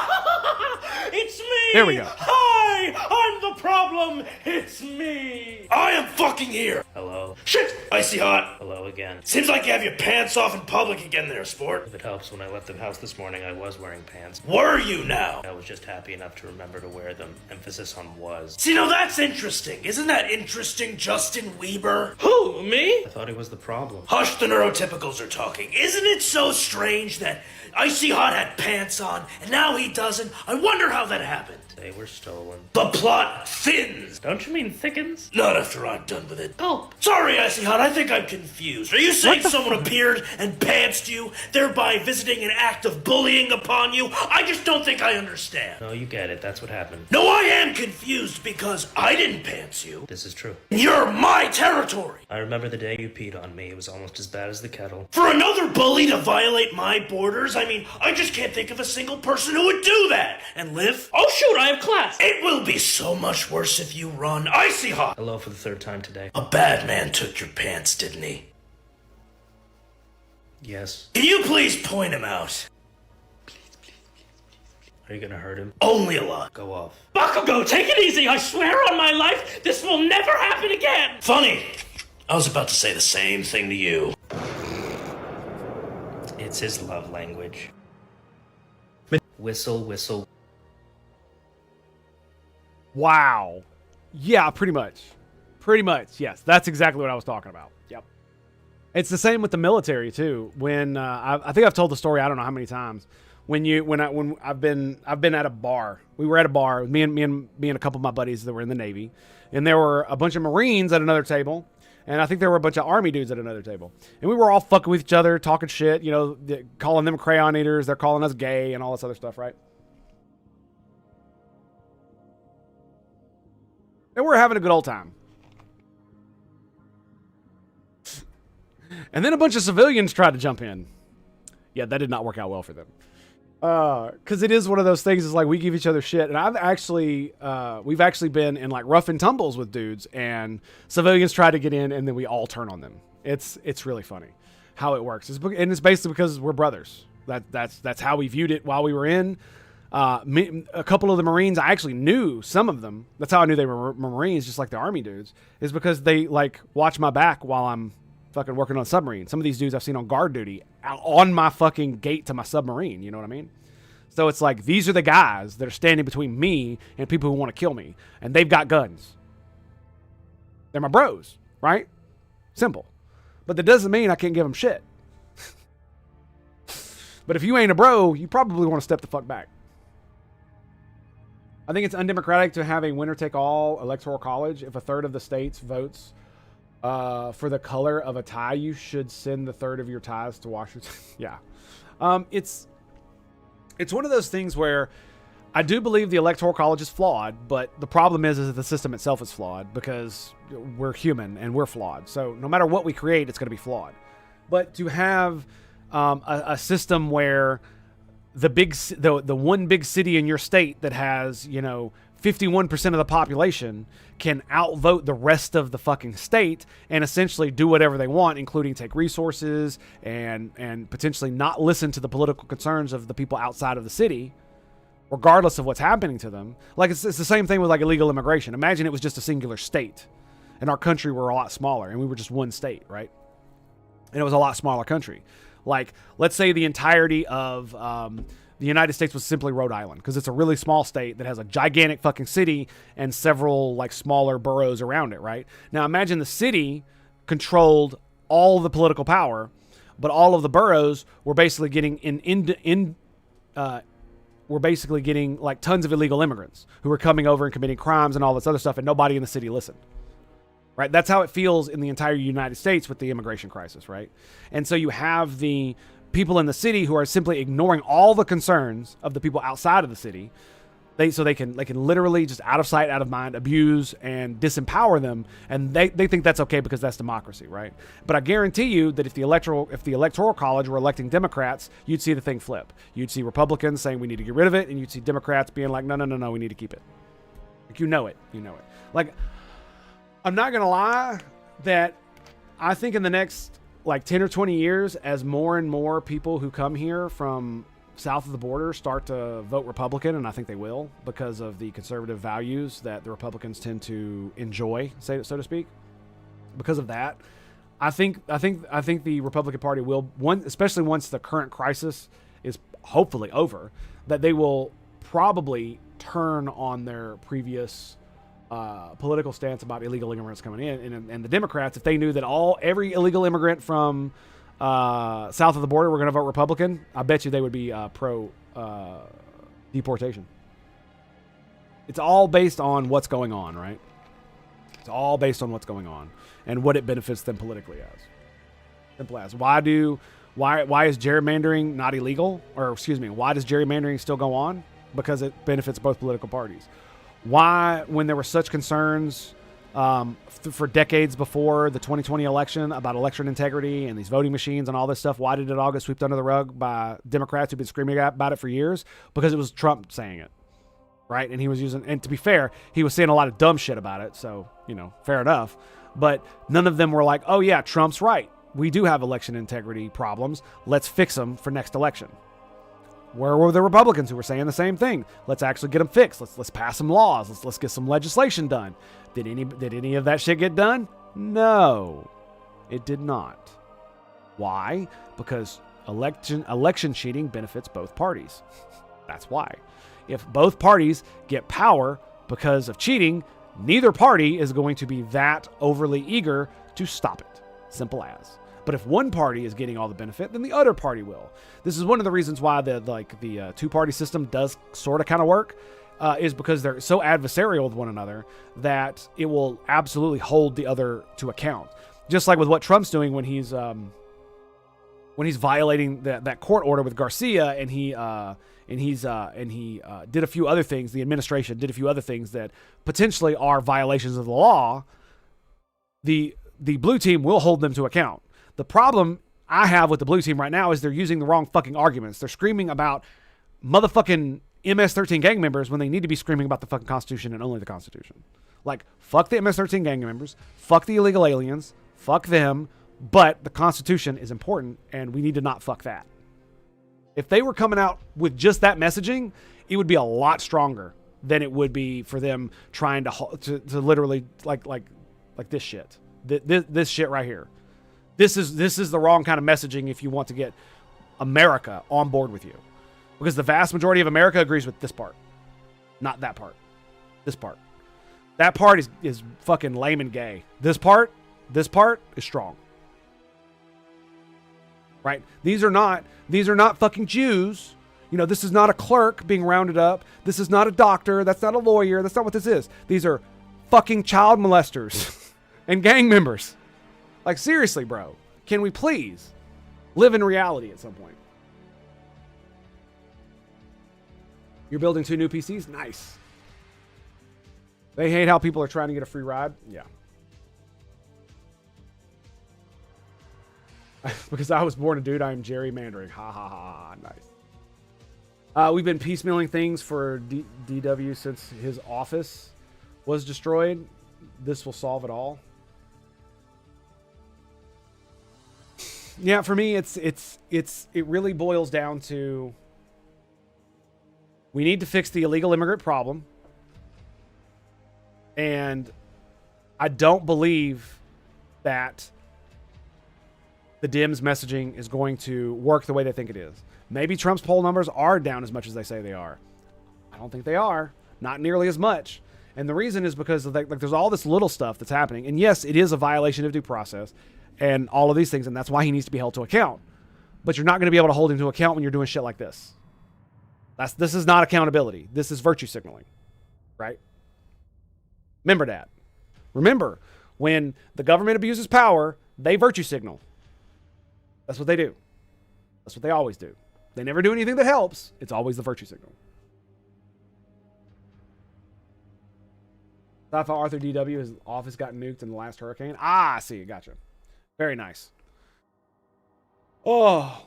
It's me! There we go. Hi! I'm the problem! It's me! I am fucking here! Hello? Shit! Icy hot! Hello again. Seems like you have your pants off in public again there, sport. If it helps, when I left the house this morning, I was wearing pants. Were you now? I was just happy enough to remember to wear them. Emphasis on was. See, now that's interesting. Isn't that interesting, Justin Weber? Who, me? I thought he was the problem. Hush, the neurotypicals are talking. Isn't it so strange that Icy Hot had pants on, and now he doesn't? I wonder how that happened. They were stolen. The plot thins! Don't you mean thickens? Not after I'm done with it. Oh. Sorry, Icy Hot, I think I'm confused. Are you saying someone appeared and pantsed you, thereby visiting an act of bullying upon you? I just don't think I understand. No, you get it. That's what happened. No, I am confused because I didn't pants you. This is true. You're my territory! I remember the day you peed on me. It was almost as bad as the kettle. For another bully to violate my borders? I mean, I just can't think of a single person who would do that and live. Oh shoot, I have class. It will be so much worse if you run. Icy Hot. Hello for the third time today. A bad man took your pants, didn't he? Yes. Can you please point him out? Please. Are you gonna hurt him? Only a lot. Go off. Bakugo, take it easy. I swear on my life, this will never happen again. Funny. I was about to say the same thing to you. It's his love language. Whistle, whistle. Wow. Yeah, pretty much. Pretty much, yes. That's exactly what I was talking about. Yep. It's the same with the military too. When I think I've told the story I don't know how many times. When I've been at a bar. We were at a bar, me and a couple of my buddies that were in the Navy, and there were a bunch of Marines at another table. And I think there were a bunch of Army dudes at another table. And we were all fucking with each other, talking shit, you know, calling them crayon eaters. They're calling us gay and all this other stuff, right? And we're having a good old time. And then a bunch of civilians tried to jump in. Yeah, that did not work out well for them. Because it is one of those things, is like we give each other shit. And we've actually been in like rough and tumbles with dudes, and civilians try to get in, and then we all turn on them. It's really funny how it works. And it's basically because we're brothers. That's how we viewed it while we were in. A couple of the Marines, I actually knew some of them. That's how I knew they were Marines, just like the Army dudes, is because they like watch my back while I'm fucking working on a submarine. Some of these dudes I've seen on guard duty on my fucking gate to my submarine. You know what I mean? So it's like, these are the guys that are standing between me and people who want to kill me. And they've got guns. They're my bros, right? Simple. But that doesn't mean I can't give them shit. But if you ain't a bro, you probably want to step the fuck back. I think it's undemocratic to have a winner-take-all electoral college. If a third of the states votes for the color of a tie, you should send the third of your ties to Washington. Yeah. It's one of those things where I do believe the electoral college is flawed, but the problem is that the system itself is flawed because we're human and we're flawed. So no matter what we create, it's going to be flawed. But to have a system where the one big city in your state that has, 51% of the population can outvote the rest of the fucking state and essentially do whatever they want, including take resources and potentially not listen to the political concerns of the people outside of the city, regardless of what's happening to them. Like, it's the same thing with like illegal immigration. Imagine it was just a singular state and our country were a lot smaller and we were just one state, right? And it was a lot smaller country. Like, let's say the entirety of the United States was simply Rhode Island, because it's a really small state that has a gigantic fucking city and several like smaller boroughs around it, right? Now imagine the city controlled all the political power, but all of the boroughs were basically getting were basically getting like tons of illegal immigrants who were coming over and committing crimes and all this other stuff, and nobody in the city listened. Right? That's how it feels in the entire United States with the immigration crisis, right? And so you have the people in the city who are simply ignoring all the concerns of the people outside of the city. They can literally just out of sight, out of mind, abuse and disempower them, and they think that's okay because that's democracy, right? But I guarantee you that if the electoral college were electing Democrats, you'd see the thing flip. You'd see Republicans saying we need to get rid of it, and you'd see Democrats being like, no, we need to keep it. Like, you know it. Like, I'm not going to lie that I think in the next like 10 or 20 years, as more and more people who come here from south of the border start to vote Republican, and I think they will because of the conservative values that the Republicans tend to enjoy, so to speak. Because of that, I think the Republican Party will, especially once the current crisis is hopefully over, that they will probably turn on their previous political stance about illegal immigrants coming in, and the Democrats, if they knew that every illegal immigrant from south of the border were going to vote Republican, I bet you they would be pro deportation. It's all based on what's going on, right? It's all based on what's going on and what it benefits them politically as. Simple as. Why is gerrymandering not illegal? Or excuse me, why does gerrymandering still go on? Because it benefits both political parties. Why, when there were such concerns for decades before the 2020 election about election integrity and these voting machines and all this stuff, why did it all get swept under the rug by Democrats who've been screaming about it for years? Because it was Trump saying it, right? And he was and to be fair, he was saying a lot of dumb shit about it, so, fair enough. But none of them were like, oh yeah, Trump's right. We do have election integrity problems. Let's fix them for next election. Where were the Republicans who were saying the same thing? Let's actually get them fixed. Let's pass some laws. Let's get some legislation done. Did any of that shit get done? No, it did not. Why? Because election cheating benefits both parties. That's why. If both parties get power because of cheating, neither party is going to be that overly eager to stop it. Simple as. But if one party is getting all the benefit, then the other party will. This is one of the reasons why the two-party system does sort of kind of work, is because they're so adversarial with one another that it will absolutely hold the other to account. Just like with what Trump's doing when he's violating that court order with Garcia, and he did a few other things. The administration did a few other things that potentially are violations of the law. The blue team will hold them to account. The problem I have with the blue team right now is they're using the wrong fucking arguments. They're screaming about motherfucking MS-13 gang members when they need to be screaming about the fucking Constitution and only the Constitution. Like, fuck the MS-13 gang members, fuck the illegal aliens, fuck them, but the Constitution is important and we need to not fuck that. If they were coming out with just that messaging, it would be a lot stronger than it would be for them trying to literally like this shit. This shit right here. This is the wrong kind of messaging if you want to get America on board with you. Because the vast majority of America agrees with this part. Not that part. This part. That part is fucking lame and gay. This part is strong. Right? These are not fucking Jews. You know, this is not a clerk being rounded up. This is not a doctor. That's not a lawyer. That's not what this is. These are fucking child molesters and gang members. Like, seriously, bro. Can we please live in reality at some point? You're building 2 new PCs? Nice. They hate how people are trying to get a free ride? Yeah. Because I was born a dude, I am gerrymandering. Ha ha ha. Nice. We've been piecemealing things for DW since his office was destroyed. This will solve it all. Yeah, for me, it really boils down to we need to fix the illegal immigrant problem. And I don't believe that the Dems messaging is going to work the way they think it is. Maybe Trump's poll numbers are down as much as they say they are. I don't think they are. Not nearly as much. And the reason is because of like there's all this little stuff that's happening. And yes, it is a violation of due process and all of these things. And that's why he needs to be held to account. But you're not going to be able to hold him to account when you're doing shit like this. This is not accountability. This is virtue signaling. Right? Remember that. Remember, when the government abuses power, they virtue signal. That's what they do. That's what they always do. They never do anything that helps. It's always the virtue signal. Thought how Arthur DW, his office got nuked in the last hurricane. Ah, I see. Gotcha. Very nice. Oh,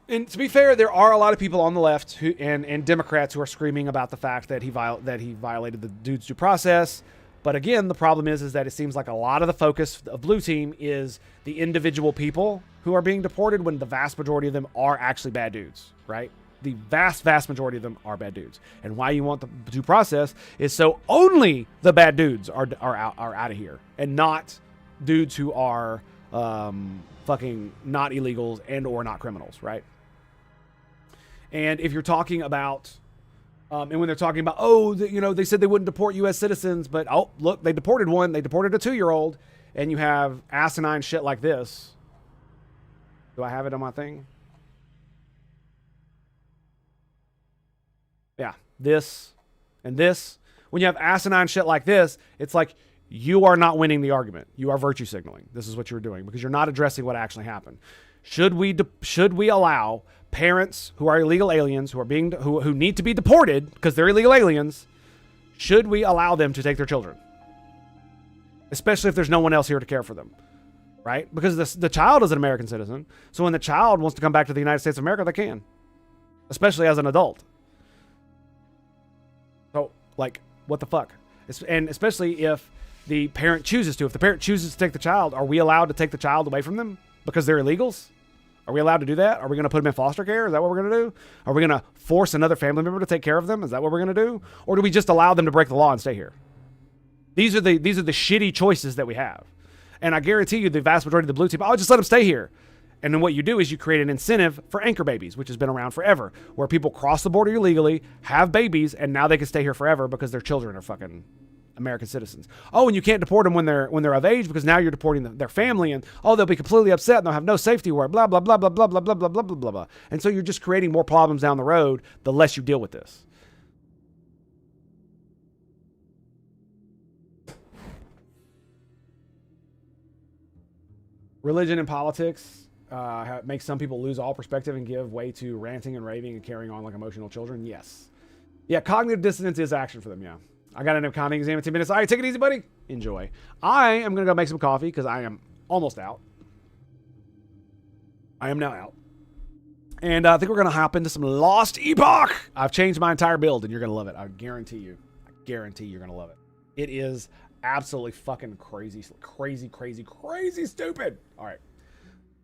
and to be fair, there are a lot of people on the left who and Democrats who are screaming about the fact that he violated the dude's due process. But again, the problem is that it seems like a lot of the focus of Blue Team is the individual people who are being deported when the vast majority of them are actually bad dudes, right? The vast majority of them are bad dudes. And why you want the due process is so only the bad dudes are out of here and not dudes who are fucking not illegals and or not criminals, right? And if you're talking about and when they're talking about, they said they wouldn't deport U.S. citizens, but, oh, look, they deported one. They deported a 2-year-old, and you have asinine shit like this. Do I have it on my thing? Yeah, this and this. When you have asinine shit like this, it's like you are not winning the argument. You are virtue signaling. This is what you're doing because you're not addressing what actually happened. Should we allow parents who are illegal aliens who need to be deported because they're illegal aliens? Should we allow them to take their children, especially if there's no one else here to care for them, right? Because the child is an American citizen, so when the child wants to come back to the United States of America, they can, especially as an adult. So, like, what the fuck? And especially if the parent chooses to. If the parent chooses to take the child, are we allowed to take the child away from them because they're illegals? Are we allowed to do that? Are we going to put them in foster care? Is that what we're going to do? Are we going to force another family member to take care of them? Is that what we're going to do? Or do we just allow them to break the law and stay here? These are the shitty choices that we have. And I guarantee you the vast majority of the Blue Team, just let them stay here. And then what you do is you create an incentive for anchor babies, which has been around forever, where people cross the border illegally, have babies, and now they can stay here forever because their children are fucking American citizens. Oh, and you can't deport them when they're of age because now you're deporting their family, and they'll be completely upset and they'll have no safety word, blah blah blah blah blah blah blah blah blah blah blah. And so you're just creating more problems down the road the less you deal with this. Religion and politics makes some people lose all perspective and give way to ranting and raving and carrying on like emotional children. Yes. Yeah, cognitive dissonance is action for them, yeah. I got an accounting exam in 10 minutes. All right, take it easy, buddy. Enjoy. I am going to go make some coffee because I am almost out. I am now out. And I think we're going to hop into some Last Epoch. I've changed my entire build, and you're going to love it. I guarantee you. I guarantee you're going to love it. It is absolutely fucking crazy, crazy, crazy, crazy stupid. All right.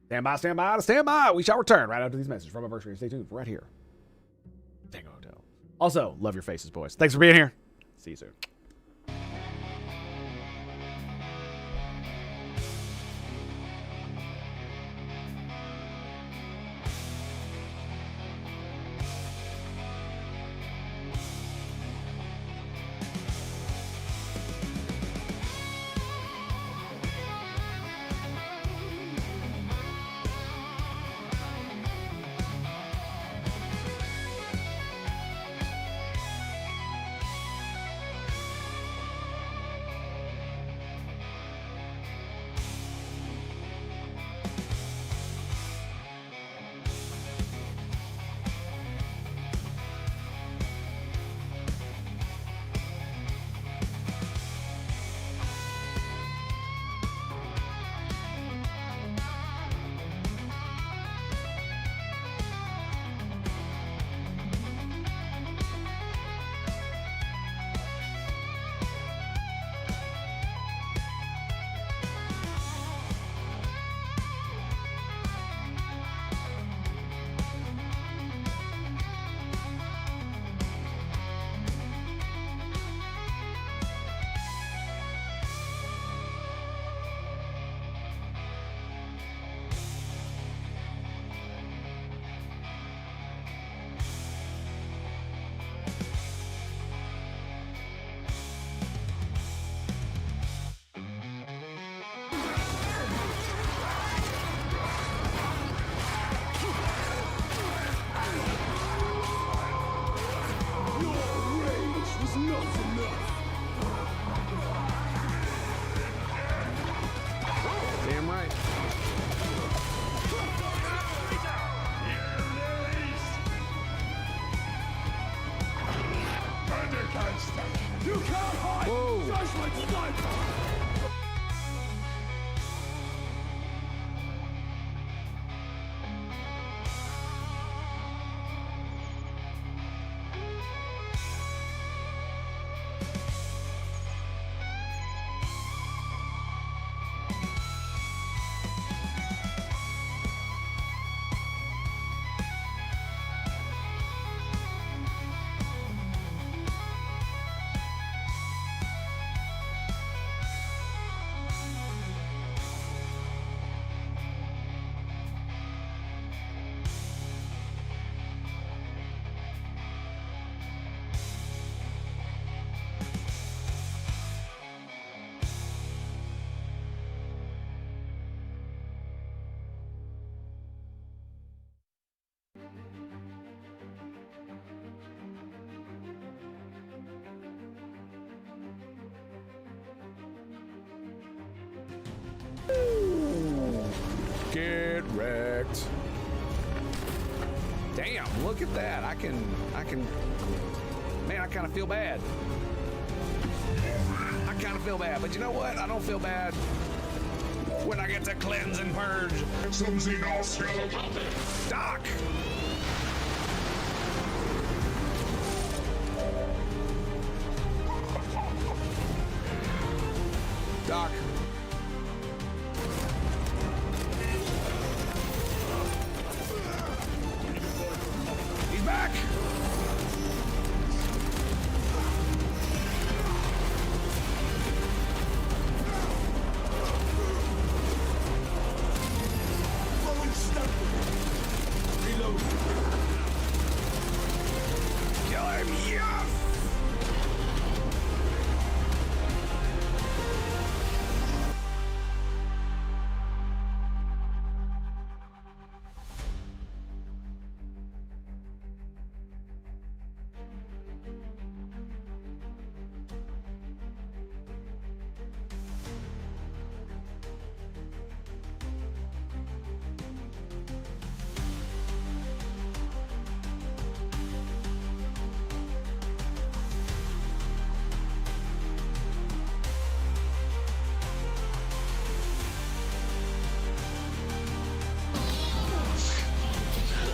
Stand by, stand by, stand by. We shall return right after these messages from our anniversary. Stay tuned right here. Tango Hotel. Also, love your faces, boys. Thanks for being here. See you soon. Damn right. You can't hide! Whoa. Judgment sniper! Get wrecked. Damn, look at that. I can, man, I kind of feel bad. I kind of feel bad, but you know what? I don't feel bad when I get to cleanse and purge. Doc! Doc. He's back! Kill him, yes!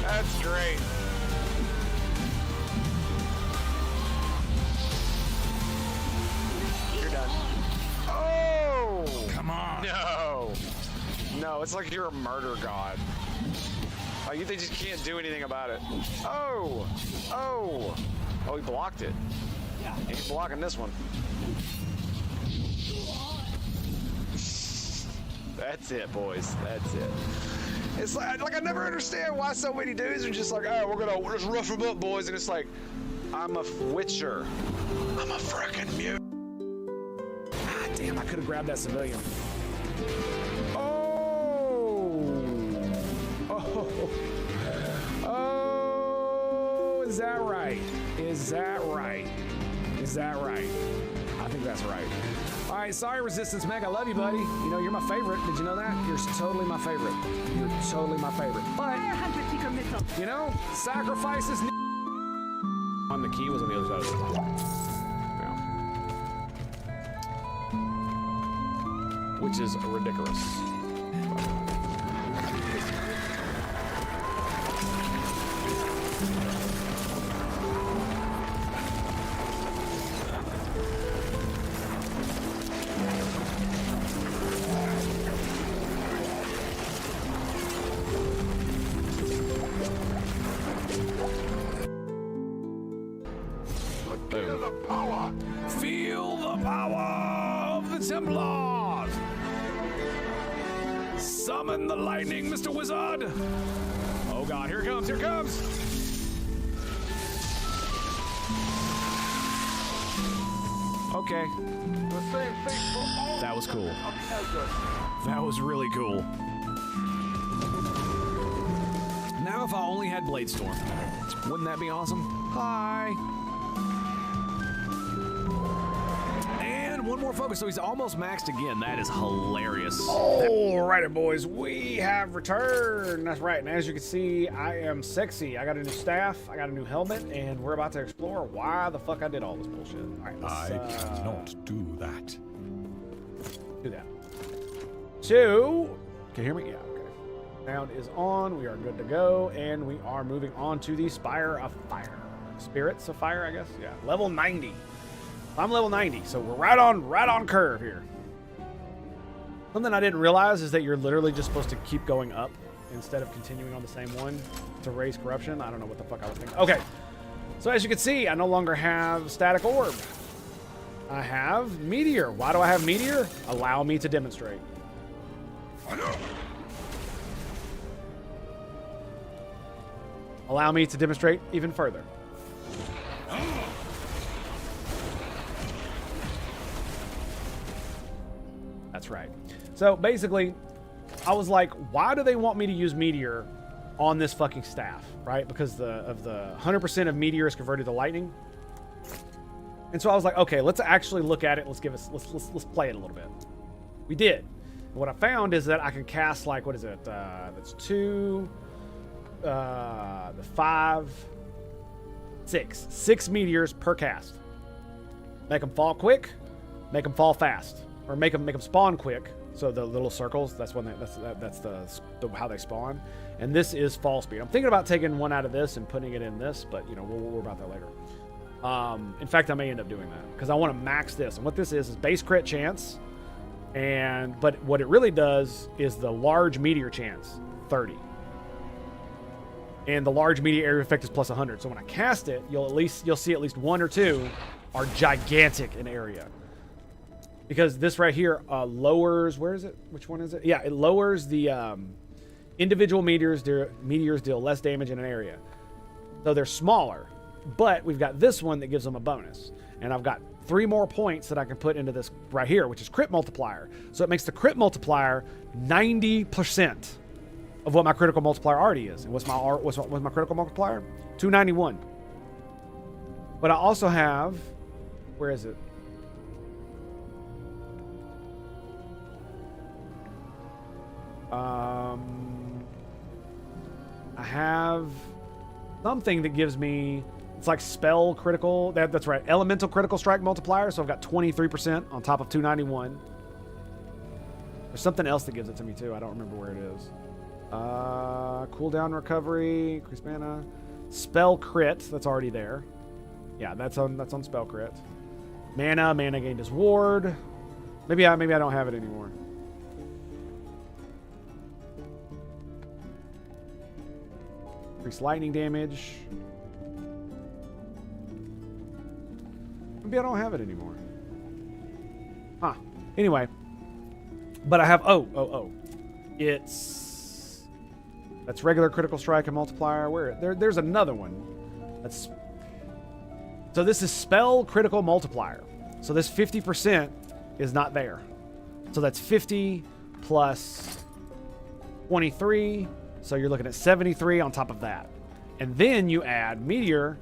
That's great. You're done. Oh! Come on. No. No, it's like you're a murder god. Like you just can't do anything about it. Oh! Oh! Oh, he blocked it. Yeah. Ain't blocking this one. That's it, boys. That's it. It's like I never understand why so many dudes are just like, oh, we're just rough them up, boys, and it's like, I'm a witcher. I'm a frickin' mute. Ah, damn! I could have grabbed that civilian. Oh, is that right? Is that right? Is that right? I think that's right. All right, sorry, Resistance Meg. I love you, buddy. You know, you're my favorite. Did you know that? You're totally my favorite. You're totally my favorite. But, you know, sacrifices. On the key was on the other side of the yeah. Which is ridiculous. Feel the power. Feel the power of the Templars! Summon the lightning, Mr. Wizard! Oh god, here it comes, here it comes! Okay. That was cool. That was really cool. Now if I only had Blade Storm, wouldn't that be awesome? Hi! One more focus, so he's almost maxed again. That is hilarious. Alrighty, boys, we have returned. That's right, and as you can see, I am sexy. I got a new staff, I got a new helmet, and we're about to explore why the fuck I did all this bullshit. All right, let's, I cannot do that. do that. So, can you hear me? Yeah, okay. Sound is on, we are good to go, and we are moving on to the Spire of Fire. Spirits of Fire, I guess? Yeah, level 90. I'm level 90, so we're right on curve here. Something I didn't realize is that you're literally just supposed to keep going up instead of continuing on the same one to raise corruption. I don't know what the fuck I was thinking. Okay, so as you can see, I no longer have static orb. I have meteor. Why do I have meteor? Allow me to demonstrate. Allow me to demonstrate even further. That's right. So basically, I was like, why do they want me to use Meteor on this fucking staff, right? Because of the 100% of Meteor is converted to lightning. And so I was like, okay, let's actually look at it. Let's play it a little bit. We did. And what I found is that I can cast like, what is it? That's 2, the 5, 6. 6 meteors per cast. Make them fall quick, make them fall fast. Or make them spawn quick. So the little circles, that's when that's the how they spawn. And this is fall speed. I'm thinking about taking one out of this and putting it in this, but you know we'll worry about that later. In fact, I may end up doing that because I want to max this. And what this is base crit chance, but what it really does is the large meteor chance, 30. And the large meteor area effect is plus 100. So when I cast it, you'll see at least 1 or 2 are gigantic in area. Because this right here lowers, where is it? Which one is it? Yeah, it lowers the individual meteors deal less damage in an area. So they're smaller, but we've got this one that gives them a bonus. And I've got 3 more points that I can put into this right here, which is crit multiplier. So it makes the crit multiplier 90% of what my critical multiplier already is. And what's my critical multiplier? 291. But I also have, where is it? I have something that gives me, it's like spell critical, that's right, elemental critical strike multiplier, so I've got 23% on top of 291. There's something else that gives it to me too, I don't remember where it is. Cooldown recovery, increased mana, spell crit, that's already there. Yeah, that's on spell crit. Mana gained as ward. Maybe I don't have it anymore. Increase lightning damage. Maybe I don't have it anymore. Huh. Anyway. But I have... Oh. That's regular critical strike and multiplier. There's another one. So this is spell critical multiplier. So this 50% is not there. So that's 50 plus 23. So you're looking at 73 on top of that. And then you add meteor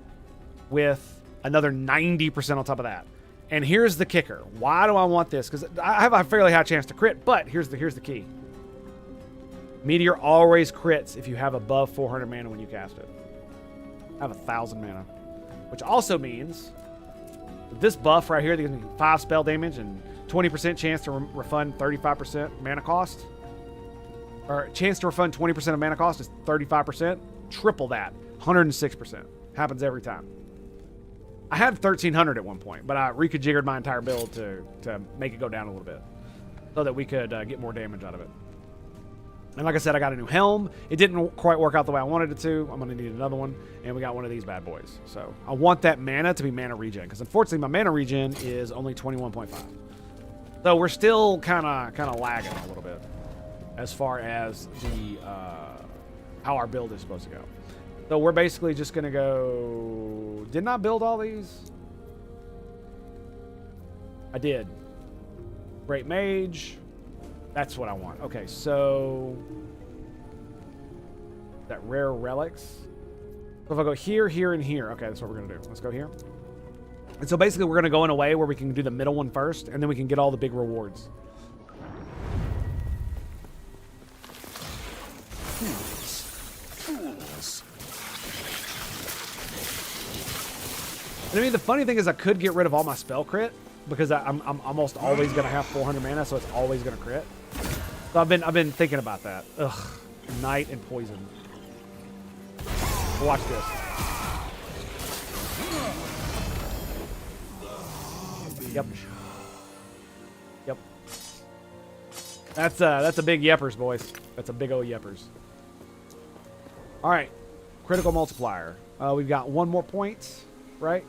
with another 90% on top of that. And here's the kicker. Why do I want this? Because I have a fairly high chance to crit, but here's the key. Meteor always crits if you have above 400 mana when you cast it. I have 1,000 mana. Which also means this buff right here, that gives me 5 spell damage and 20% chance to refund 35% mana cost. Or chance to refund 20% of mana cost is 35%. Triple that. 106%. Happens every time. I had 1,300 at one point, but I reconfigured my entire build to make it go down a little bit. So that we could get more damage out of it. And like I said, I got a new helm. It didn't quite work out the way I wanted it to. I'm going to need another one. And we got one of these bad boys. So I want that mana to be mana regen. Because unfortunately, my mana regen is only 21.5. So we're still kind of lagging a little bit. As far as the how our build is supposed to go. So we're basically just going to go... Didn't I build all these? I did. Great Mage... That's what I want. Okay, so that rare relics. So if I go here, here, and here. Okay, that's what we're gonna do. Let's go here. And so basically we're gonna go in a way where we can do the middle one first, and then we can get all the big rewards. Fools. And I mean, the funny thing is I could get rid of all my spell crit because I'm almost always gonna have 400 mana, so it's always gonna crit. So I've been thinking about that. Ugh, Night and Poison. Watch this. Yep. Yep. That's a big yeppers, boys. That's a big old yeppers. All right, critical multiplier. We've got one more point, right?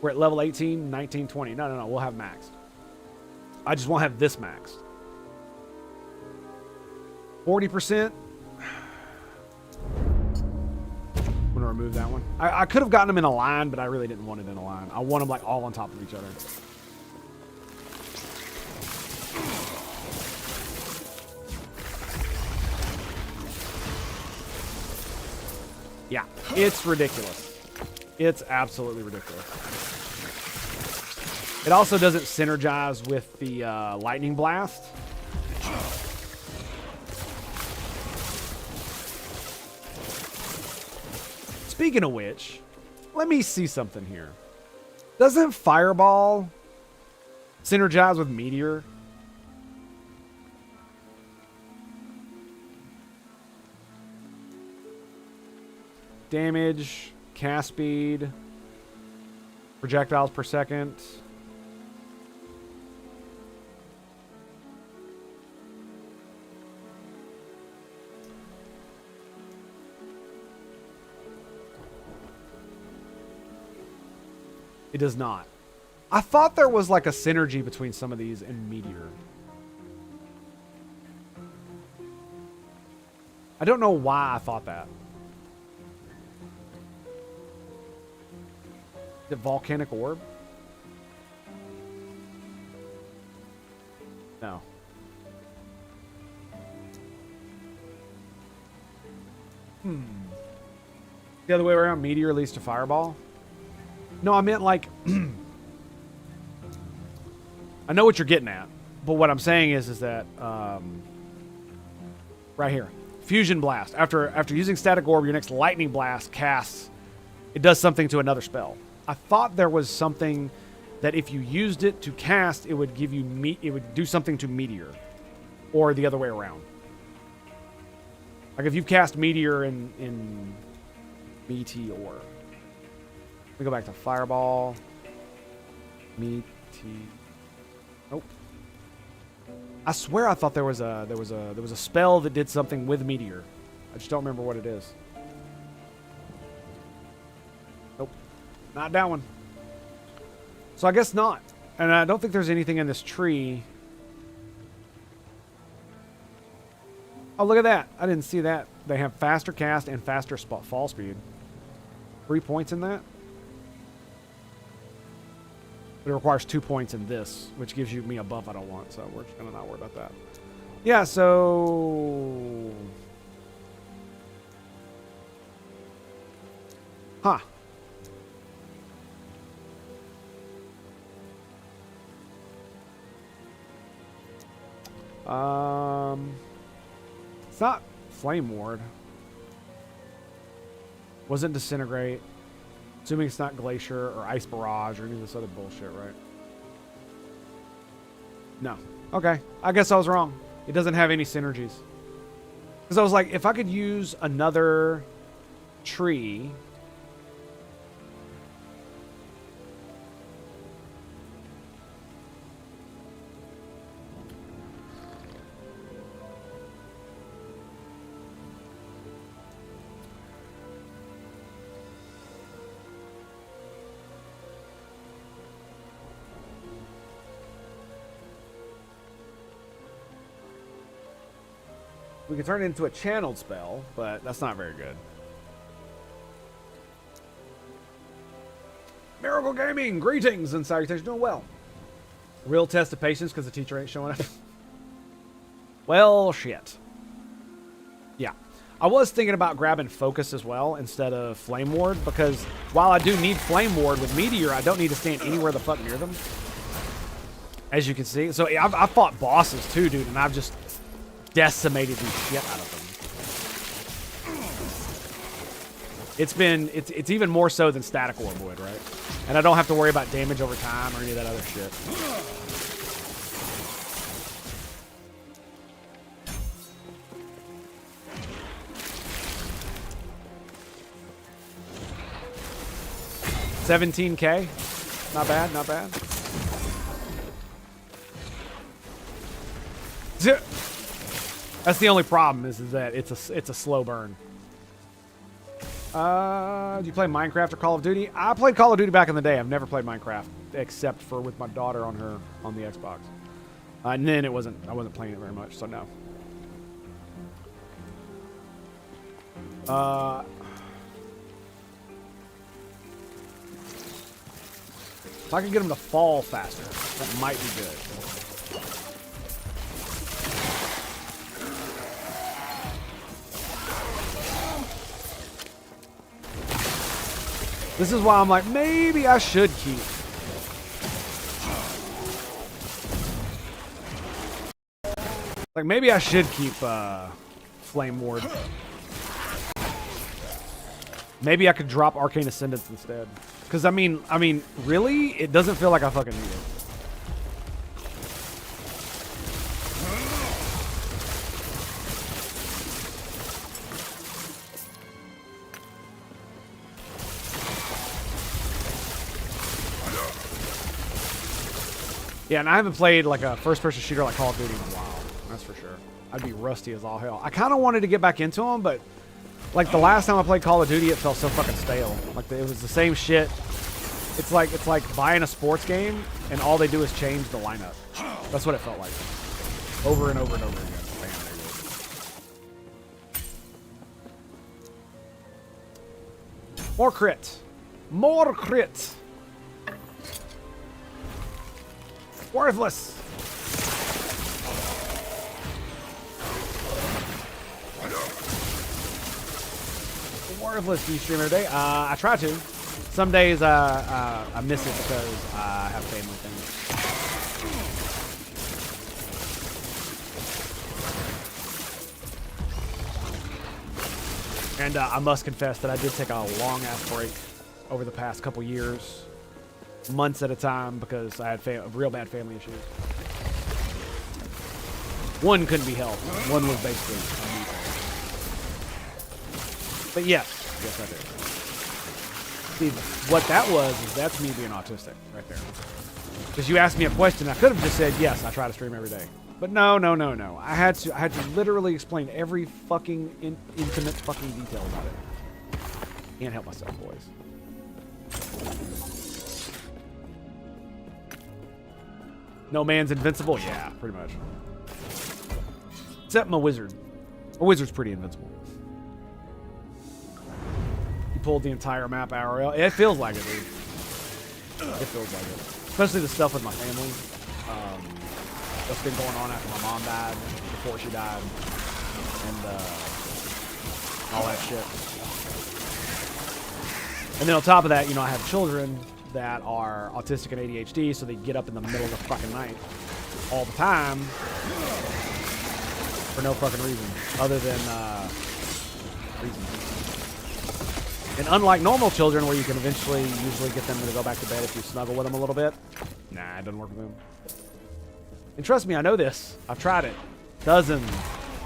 We're at level 18, 19, 20. No. We'll have maxed. I just won't have this maxed. 40%. I'm gonna remove that one. I could have gotten them in a line, but I really didn't want it in a line. I want them like all on top of each other. Yeah, it's ridiculous. It's absolutely ridiculous. It also doesn't synergize with the lightning blast. Speaking of which, let me see something here. Doesn't Fireball synergize with Meteor? Damage, cast speed, projectiles per second. It does not. I thought there was like a synergy between some of these and Meteor. I don't know why I thought that. The volcanic orb? No. The other way around, Meteor leads to Fireball? No, I meant like... I know what you're getting at, but what I'm saying is that... right here. Fusion Blast. After using Static Orb, your next Lightning Blast casts... It does something to another spell. I thought there was something that if you used it to cast, it would give you... it would do something to Meteor. Or the other way around. Like if you cast Meteor in Meteor... We go back to Fireball. Nope. I swear I thought there was a spell that did something with Meteor. I just don't remember what it is. Nope. Not that one. So I guess not. And I don't think there's anything in this tree. Oh, look at that. I didn't see that. They have faster cast and faster fall speed. 3 points in that. But it requires 2 points in this, which gives you me a buff I don't want. So we're just going to not worry about that. Yeah, so... Huh. It's not Flame Ward. Wasn't Disintegrate. Assuming it's not Glacier or Ice Barrage or any of this other bullshit, right? No. Okay. I guess I was wrong. It doesn't have any synergies. Because I was like, if I could use another tree... We can turn it into a channeled spell, but that's not very good. Miracle Gaming, greetings and salutations. Doing well. Real test of patience because the teacher ain't showing up. Well, shit. Yeah. I was thinking about grabbing Focus as well instead of Flame Ward because while I do need Flame Ward with Meteor, I don't need to stand anywhere the fuck near them. As you can see. So I've fought bosses too, dude, and I've just... decimated the shit out of them. It's even more so than Static Orb would, right? And I don't have to worry about damage over time or any of that other shit. $17K. Not bad, not bad. That's the only problem is that it's a slow burn. Do you play Minecraft or Call of Duty? I played Call of Duty back in the day. I've never played Minecraft except for with my daughter on the Xbox. And then I wasn't playing it very much, so no. If I can get them to fall faster, that might be good. This is why I'm like, maybe I should keep. Like, maybe I should keep Flame Ward. Maybe I could drop Arcane Ascendance instead. Because, I mean, really? It doesn't feel like I fucking need it. Yeah, and I haven't played like a first-person shooter like Call of Duty in a while. That's for sure. I'd be rusty as all hell. I kind of wanted to get back into them, but like the last time I played Call of Duty, it felt so fucking stale. Like it was the same shit. It's like buying a sports game and all they do is change the lineup. That's what it felt like. Over and over and over again. Bam, there you go. More crit. More crit. Worthless. Worthless. Do you stream every day? I try to. Some days I miss it because I have family things. And I must confess that I did take a long ass break over the past couple years. Months at a time because I had real bad family issues. One couldn't be helped. One was basically a but yes, I did. See, what that was is that's me being autistic right there. Because you asked me a question, I could have just said yes. I try to stream every day, but no. I had to literally explain every fucking intimate fucking detail about it. Can't help myself, boys. No man's invincible? Yeah, pretty much. Except my wizard. My wizard's pretty invincible. He pulled the entire map IRL. It feels like it, dude. It feels like it. Especially the stuff with my family. What's been going on after my mom died, before she died, and all that shit. And then on top of that, you know, I have children that are autistic and ADHD, so they get up in the middle of the fucking night all the time for no fucking reason other than reason. And unlike normal children where you can usually get them to go back to bed if you snuggle with them a little bit, nah, it doesn't work with them. And trust me, I know this. I've tried it dozens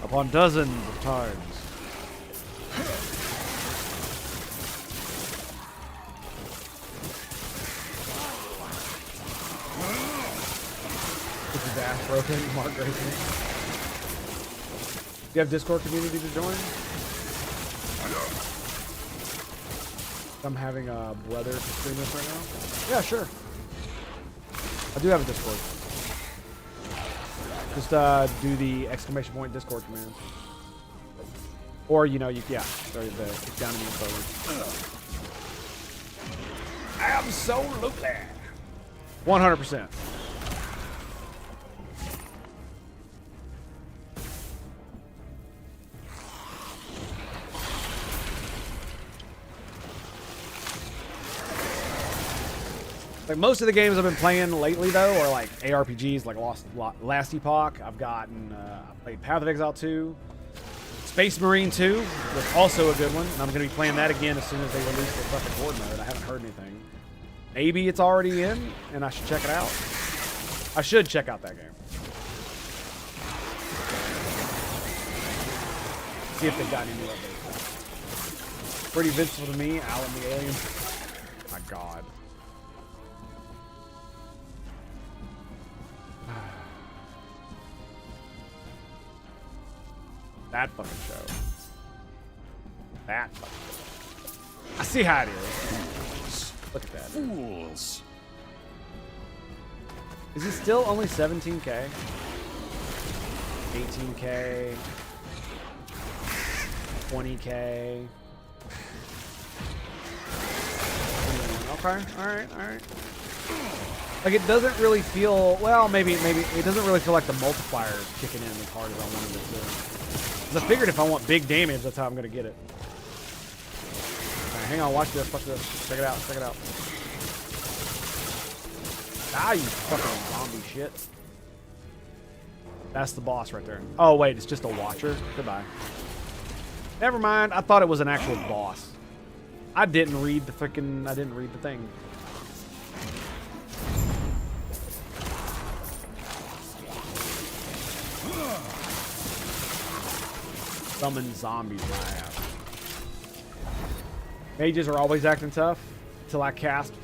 upon dozens of times. This is ass broken, Mark Grayson. Do you have Discord community to join? I'm having a brother to stream this right now. Yeah, sure. I do have a Discord. Just do the exclamation point Discord command. Or, you know, yeah, sorry, it's down in the info. Absolutely. 100%. Like most of the games I've been playing lately, though, are like ARPGs, like Last Epoch. I played Path of Exile 2, Space Marine 2, was also a good one. And I'm going to be playing that again as soon as they release the fucking horde mode. I haven't heard anything. Maybe it's already in, and I should check it out. I should check out that game. See if they've got any new updates. Pretty invincible to me, Alan the Alien. My God. That fucking show. That fucking show. I see how it is. Look at that. Fools. Is it still only 17K? 18K? 20K? Okay, alright. Like, it doesn't really feel, well, maybe, it doesn't really feel like the multiplier is kicking in as hard as I wanted it to. Because I figured if I want big damage, that's how I'm going to get it. Alright, hang on, watch this, watch this. Check it out, check it out. Ah, you fucking zombie shit. That's the boss right there. Oh, wait, it's just a watcher? Goodbye. Never mind, I thought it was an actual boss. I didn't read the thing. Summon zombies my ass. Mages are always acting tough until I cast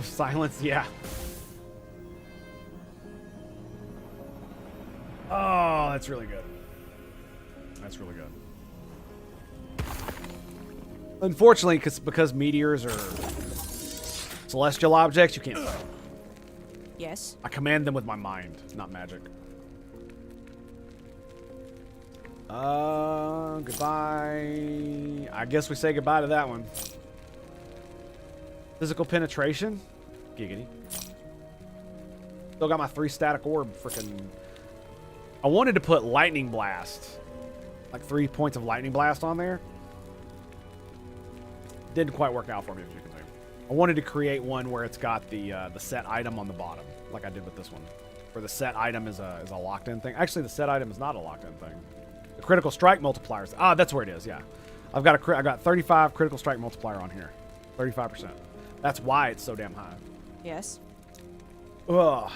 silence. Yeah. Oh, that's really good. That's really good. Unfortunately, because meteors are celestial objects, you can't fight. Yes. I command them with my mind, not magic. Goodbye. I guess we say goodbye to that one. Physical penetration? Giggity. Still got my 3 static orb freaking... I wanted to put lightning blast. Like 3 points of lightning blast on there. Didn't quite work out for me, as you can see. I wanted to create one where it's got the set item on the bottom, like I did with this one. Where the set item is a locked-in thing. Actually, the set item is not a locked-in thing. The critical strike multipliers. Ah, that's where it is. Yeah, I got 35 critical strike multiplier on here. 35%. That's why it's so damn high. Yes. Ugh.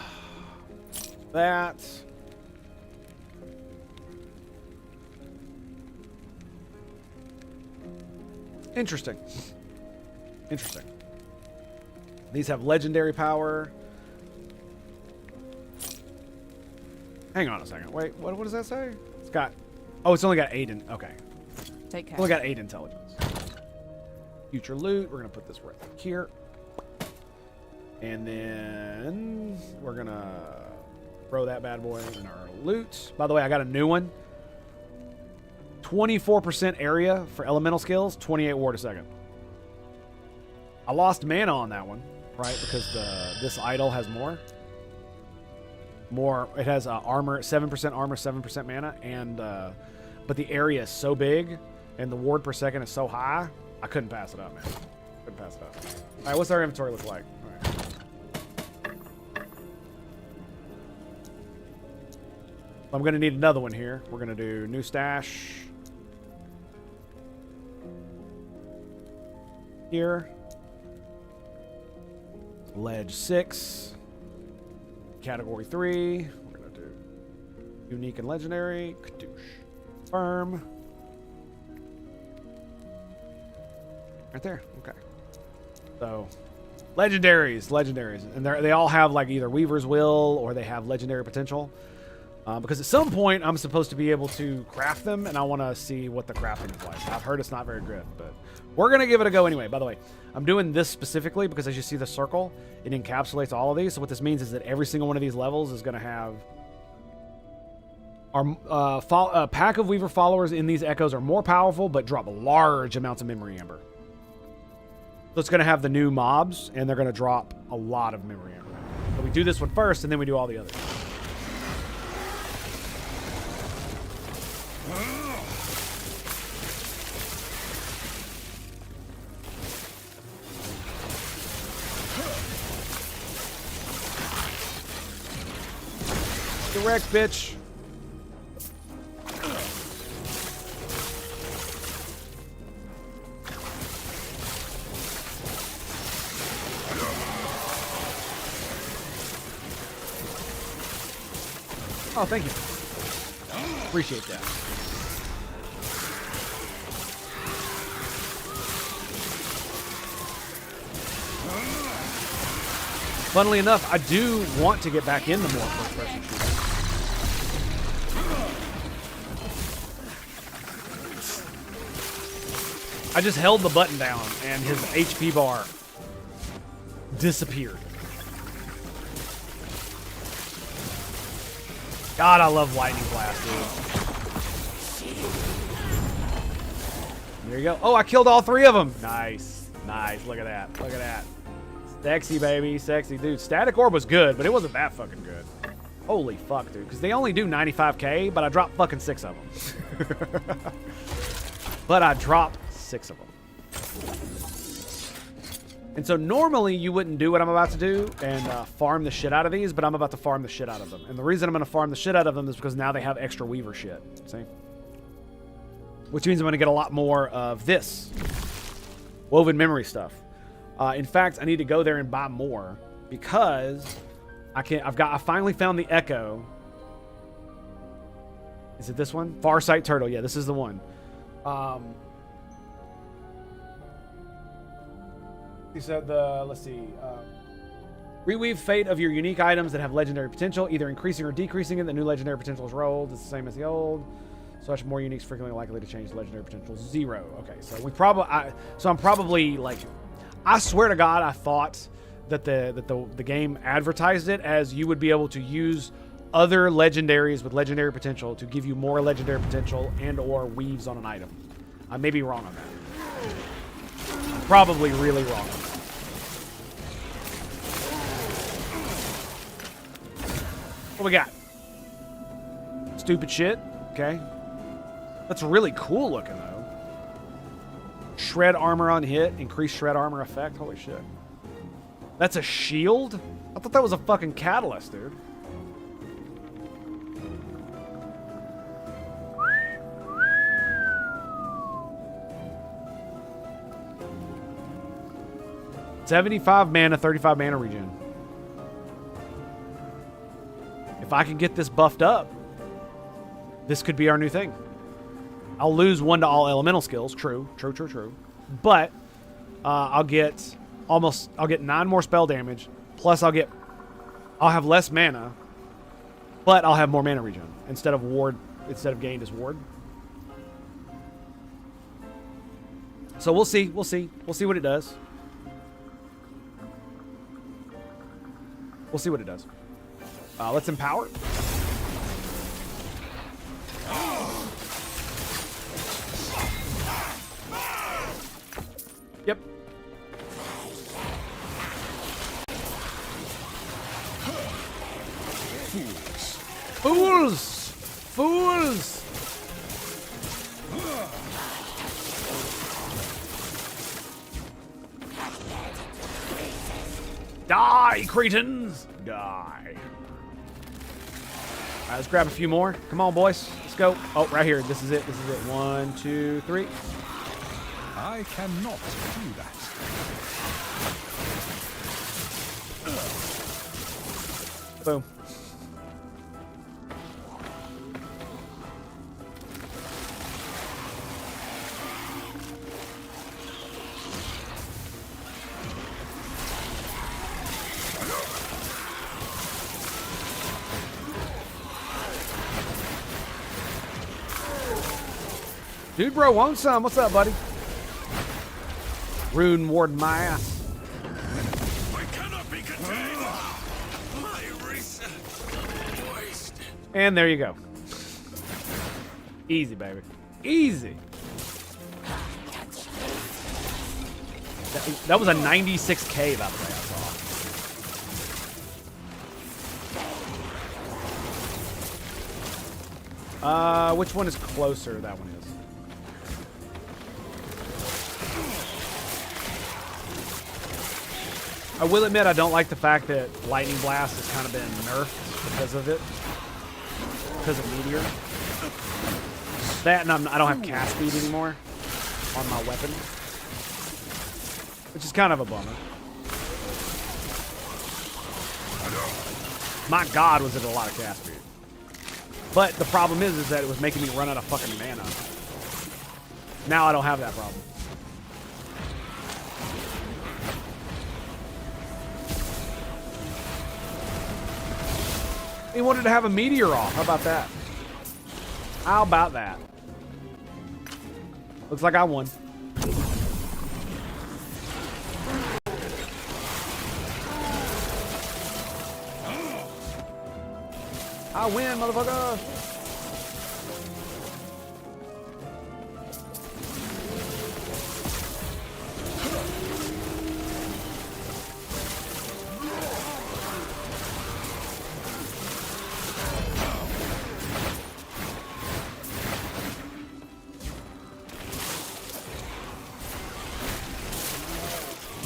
That. Interesting. Interesting. These have legendary power. Hang on a second. Wait, what does that say? It's got... Oh, it's only got 8 in... Okay. Take care. Only got 8 intelligence. Future loot. We're going to put this right here. And then we're going to throw that bad boy in our loot. By the way, I got a new one. 24% area for elemental skills, 28 ward a second. I lost mana on that one, right? Because this idol has more. It has armor, 7% armor, 7% mana, and but the area is so big and the ward per second is so high, I couldn't pass it up, man. Couldn't pass it up. All right, what's our inventory look like? All right. I'm going to need another one here. We're going to do new stash. Here. Ledge 6. Category 3. We're going to do unique and legendary. Kadoosh. Firm. Right there. Okay. So, legendaries. And they all have like either Weaver's Will or they have legendary potential. Because at some point I'm supposed to be able to craft them, and I want to see what the crafting is like. I've heard it's not very good, but we're going to give it a go anyway. By the way, I'm doing this specifically because as you see the circle, it encapsulates all of these. So what this means is that every single one of these levels is going to have our pack of Weaver followers in these echoes are more powerful, but drop large amounts of memory amber. So it's going to have the new mobs, and they're going to drop a lot of memory amber. So we do this one first, and then we do all the others. Direct, bitch. Oh, thank you. Appreciate that. Funnily enough, I do want to get back into more first-person shooters. I just held the button down, and his HP bar disappeared. God, I love Lightning Blast, dude. There you go. Oh, I killed all 3 of them. Nice. Nice. Look at that. Look at that. Sexy, baby. Sexy. Dude, Static Orb was good, but it wasn't that fucking good. Holy fuck, dude. Because they only do 95k, but I dropped fucking 6 of them. But I dropped 6 of them. And so normally you wouldn't do what I'm about to do and farm the shit out of these, but I'm about to farm the shit out of them. And the reason I'm going to farm the shit out of them is because now they have extra Weaver shit. See? Which means I'm going to get a lot more of this. Woven memory stuff. In fact, I need to go there and buy more because I finally found the Echo. Is it this one? Farsight Turtle. Yeah, this is the one. He said let's see. Reweave fate of your unique items that have legendary potential, either increasing or decreasing it. The new legendary potential is rolled. It's the same as the old. Such more uniques frequently likely to change legendary potential. 0. Okay, so I'm probably like, I swear to God, I thought that the game advertised it as you would be able to use other legendaries with legendary potential to give you more legendary potential and or weaves on an item. I may be wrong on that. I'm probably really wrong on that. What we got? Stupid shit. Okay. That's really cool looking, though. Shred armor on hit. Increased shred armor effect. Holy shit. That's a shield? I thought that was a fucking catalyst, dude. $75 mana, 35 mana regen. If I can get this buffed up, this could be our new thing. I'll lose 1 to all elemental skills. True. But I'll get 9 more spell damage. Plus I'll have less mana, but I'll have more mana regen instead of gained as ward. So we'll see what it does. We'll see what it does. Let's empower. Yep. Fools! Fools! Die, cretins! Die. Alright, let's grab a few more. Come on, boys. Let's go. Oh, right here. This is it. This is it. 1, 2, 3. I cannot do that. Boom. Dude, bro, want some? What's up, buddy? Rune ward my ass. I cannot be contained. My reset waste. And there you go. Easy, baby. Easy. That was a 96k, by the way, I saw. Which one is closer? That one is. I will admit I don't like the fact that Lightning Blast has kind of been nerfed because of it. Because of Meteor. That and I don't have cast speed anymore on my weapon. Which is kind of a bummer. My god, was it a lot of cast speed. But the problem is that it was making me run out of fucking mana. Now I don't have that problem. He wanted to have a meteor off. How about that? How about that? Looks like I won. I win, motherfucker!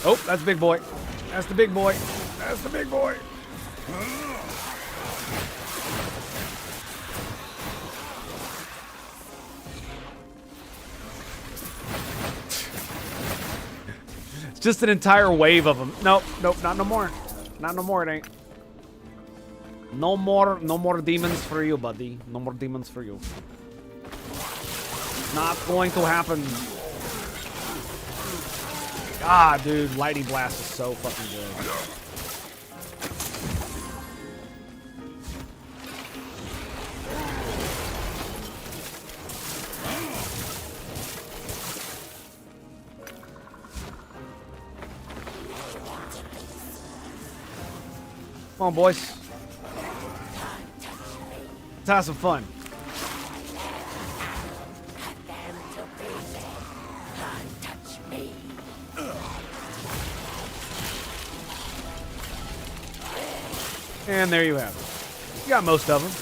Oh, that's big boy. That's the big boy. That's the big boy. It's just an entire wave of them. Nope, nope, not no more. Not no more, it ain't. No more demons for you, buddy. No more demons for you. Not going to happen. Ah, dude, Lightning Blast is so fucking good. Come on, boys. Let's have some fun. And there you have it. You got most of them.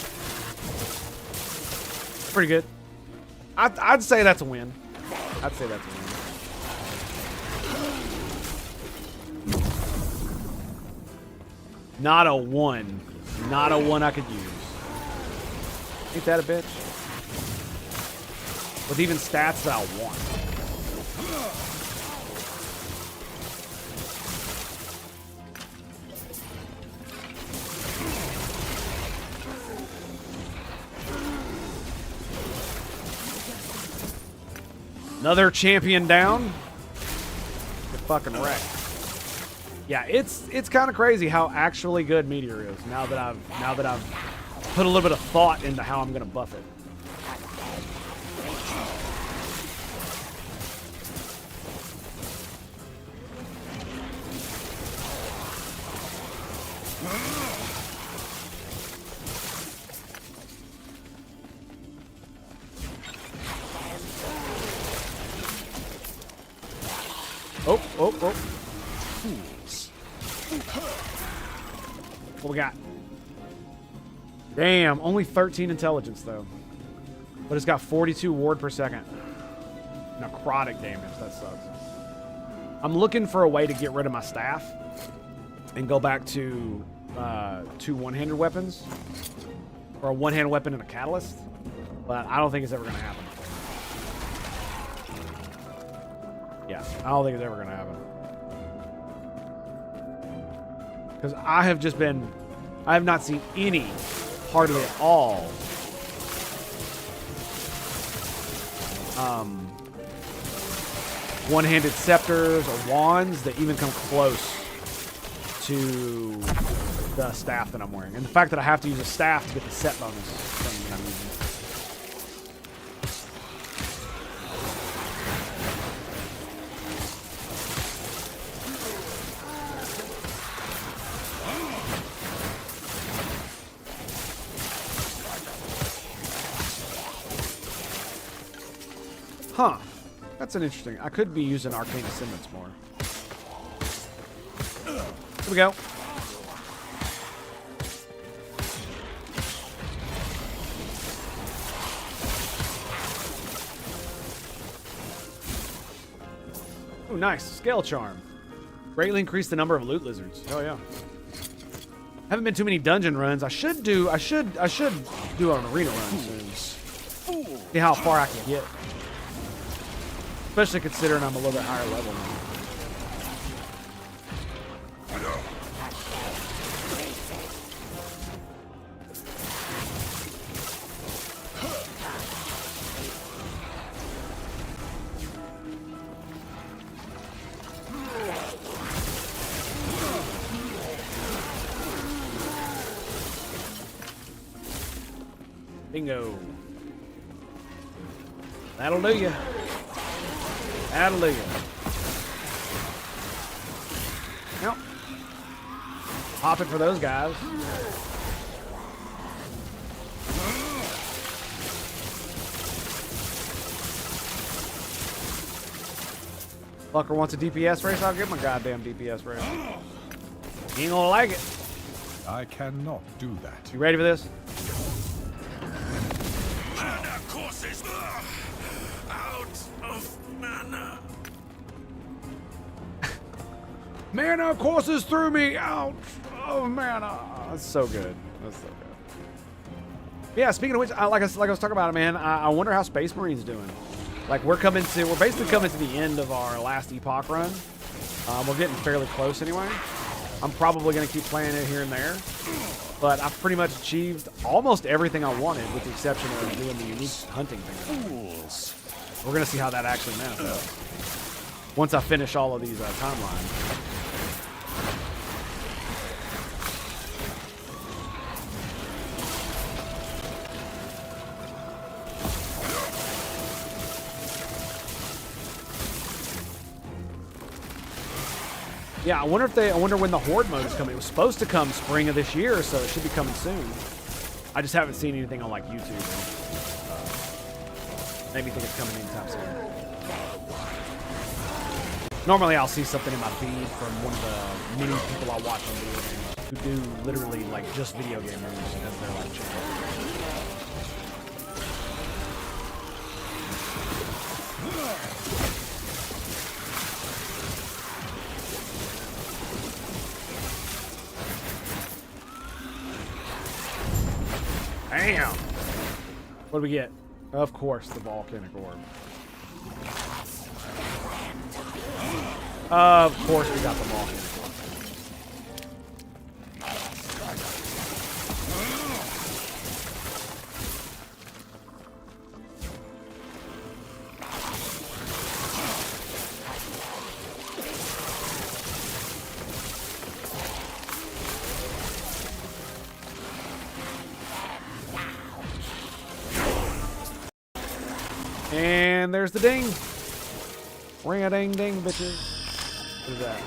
Pretty good. I'd say that's a win. I'd say that's a win. Not a one. Not a one I could use. Ain't that a bitch? With even stats that I want. Another champion down. Get fucking wrecked. Yeah, it's kind of crazy how actually good Meteor is now that I've put a little bit of thought into how I'm gonna buff it. Oh, oh, oh. What we got? Damn, only 13 intelligence, though. But it's got 42 ward per second. Necrotic damage, that sucks. I'm looking for a way to get rid of my staff and go back to 2 one-handed weapons. Or a one-handed weapon and a catalyst. But I don't think it's ever going to happen. Yeah, I don't think it's ever going to happen. Because I have not seen any, hardly at all, one-handed scepters or wands that even come close to the staff that I'm wearing. And the fact that I have to use a staff to get the set bonus thing that I'm using. Huh. That's an interesting. I could be using Arcane Ascendants more. Here we go. Oh, nice. Scale Charm. Greatly increase the number of loot lizards. Oh yeah. Haven't been too many dungeon runs. I should do an arena run soon. See how far I can get. Especially considering I'm a little bit higher level now. Bingo. That'll do ya. Hallelujah. Yep. Pop it for those guys. Fucker wants a DPS race? I'll give him a goddamn DPS race. He ain't gonna like it. I cannot do that. You ready for this? Mana courses out of mana. Mana courses through me out of mana. That's so good. That's so good. Yeah, speaking of which, like I was talking about it, man, I wonder how Space Marine's doing. Like, we're basically coming to the end of our Last Epoch run. We're getting fairly close anyway. I'm probably going to keep playing it here and there. But I've pretty much achieved almost everything I wanted, with the exception of doing the unique hunting thing. We're going to see how that actually manifests once I finish all of these timelines. Yeah, I wonder when the Horde mode is coming. It was supposed to come spring of this year, so it should be coming soon. I just haven't seen anything on like YouTube. Made me think it's coming anytime soon. Normally I'll see something in my feed from one of the many people I watch on video games who do literally like just video game reviews as their like channel. Damn! What do we get? Of course, the volcanic orb. Of course, we got the volcanic orb. And there's the ding. Ring-a-ding-ding, bitches. What is that?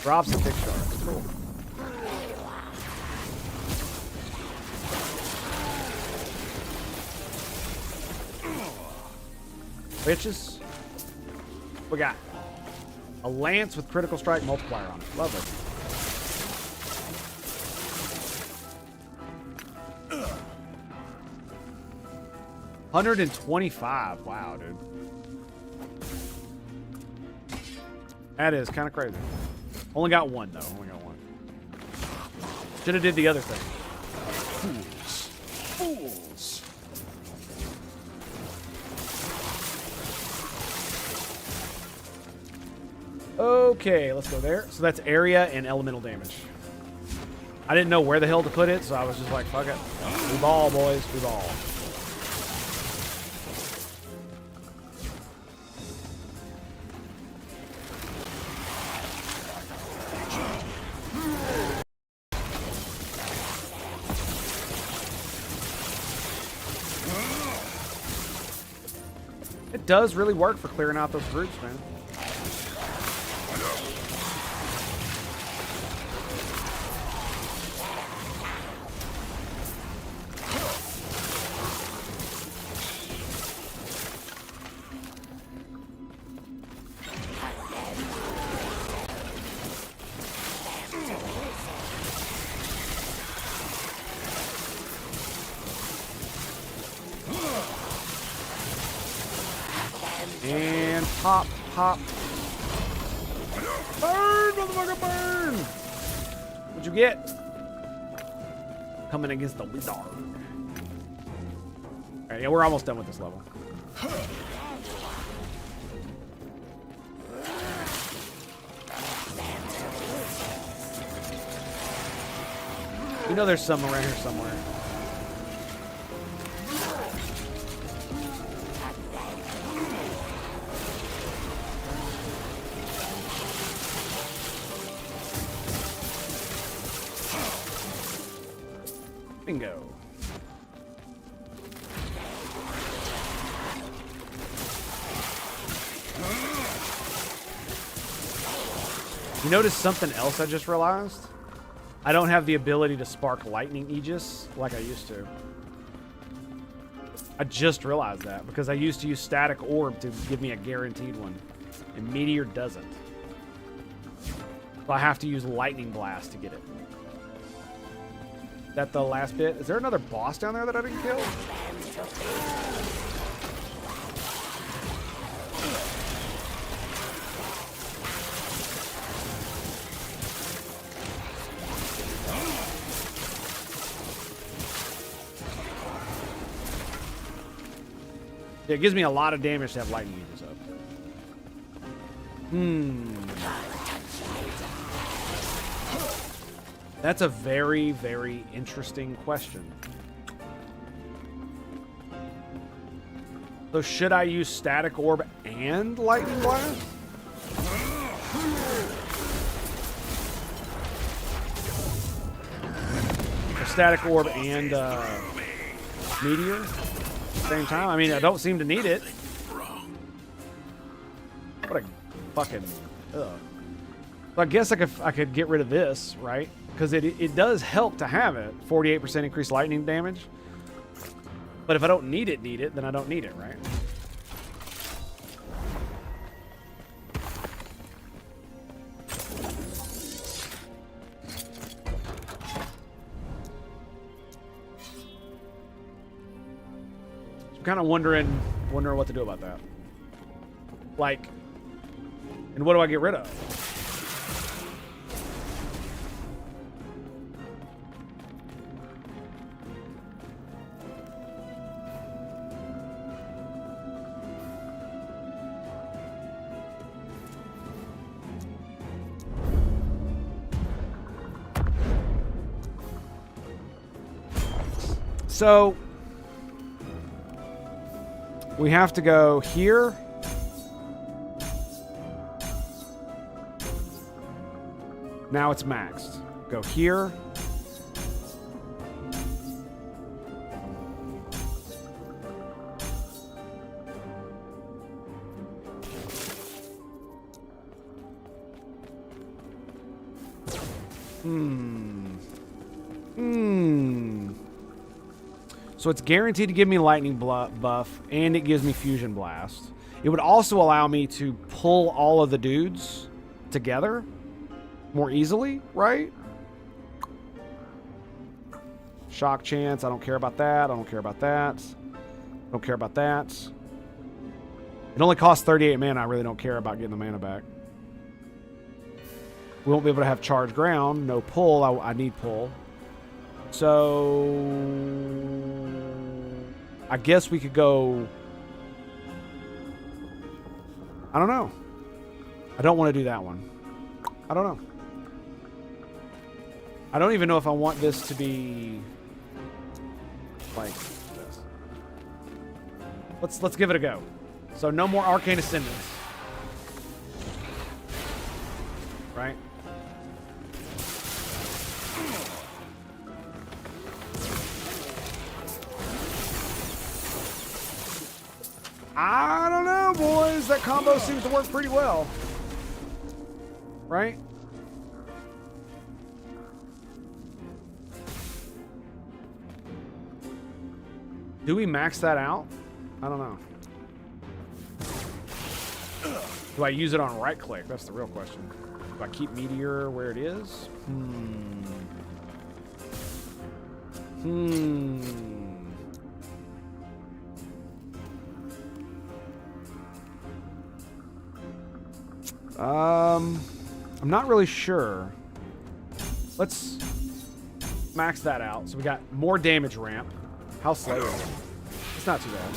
Drops and kick shards. Cool. Bitches. We got a lance with critical strike multiplier on it. Lovely. $125. Wow, dude. That is kind of crazy. Only got one, though. Only got one. Should have did the other thing. Fools. Fools. Okay, let's go there. So that's area and elemental damage. I didn't know where the hell to put it, so I was just like, fuck it. We ball, boys. We ball. It does really work for clearing out those groups, man. And pop, pop. Burn, motherfucker, burn! What'd you get? Coming against the wizard. Alright, yeah, we're almost done with this level. You know there's some around here somewhere. Bingo. You notice something else I just realized? I don't have the ability to spark lightning Aegis like I used to. I just realized that because I used to use static orb to give me a guaranteed one. And meteor doesn't. So I have to use lightning blast to get it. Is that the last bit? Is there another boss down there that I didn't kill? Yeah, it gives me a lot of damage to have lightning Aegis up. That's a very, very interesting question. So should I use static orb and lightning blast? Or static orb and meteor at the same time? I mean, I don't seem to need it. What a fucking ugh. So I guess I could get rid of this, right? Because it does help to have it. 48% increased lightning damage. But if I don't need it, then I don't need it, right? I'm kind of wondering what to do about that. Like, and what do I get rid of? So we have to go here. Now it's maxed. Go here. So it's guaranteed to give me lightning buff, and it gives me fusion blast. It would also allow me to pull all of the dudes together more easily, right? Shock chance. I don't care about that. I don't care about that. I don't care about that. It only costs 38 mana. I really don't care about getting the mana back. We won't be able to have charge ground. No pull. I need pull. So I guess we could go. I don't know. I don't want to do that one. I don't know. I don't even know if I want this to be like this. Let's give it a go. So no more Arcane Ascendants. Right? I don't know, boys. That combo seems to work pretty well. Right? Do we max that out? I don't know. Do I use it on right click? That's the real question. Do I keep Meteor where it is? I'm not really sure. Let's max that out. So we got more damage ramp. How slow is it? It's not too bad.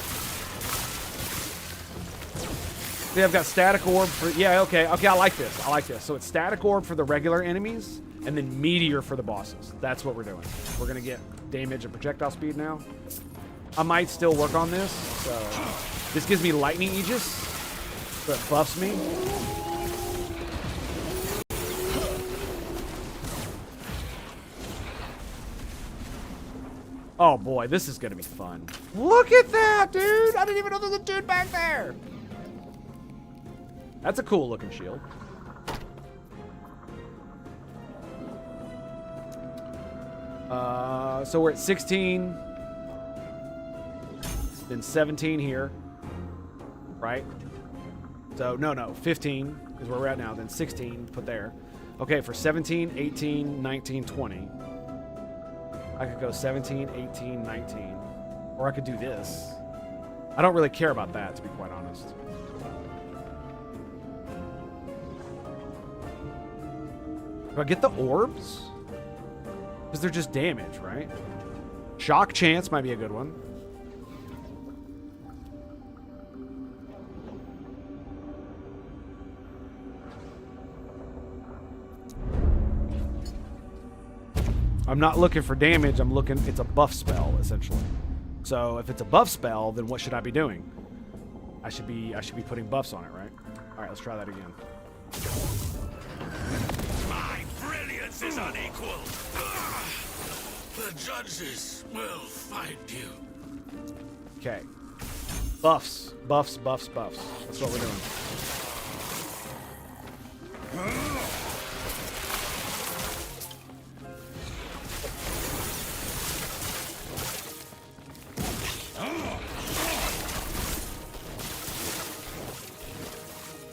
See, I've got static orb for... Yeah, okay. Okay, I like this. I like this. So it's static orb for the regular enemies, and then meteor for the bosses. That's what we're doing. We're going to get damage and projectile speed now. I might still work on this. So this gives me lightning aegis. So it buffs me. Oh boy, this is gonna be fun. Look at that, dude! I didn't even know there was a dude back there! That's a cool looking shield. So we're at 16. Then 17 here. Right? So, no, 15 is where we're at now. Then 16, put there. Okay, for 17, 18, 19, 20. I could go 17, 18, 19. Or I could do this. I don't really care about that, to be quite honest. Do I get the orbs? Because they're just damage, right? Shock chance might be a good one. I'm not looking for damage. I'm looking... It's a buff spell, essentially. So if it's a buff spell, then what should I be doing? I should be putting buffs on it, right? All right, let's try that again. My brilliance is unequal. The judges will find you. Okay. Buffs. Buffs, buffs, buffs. That's what we're doing.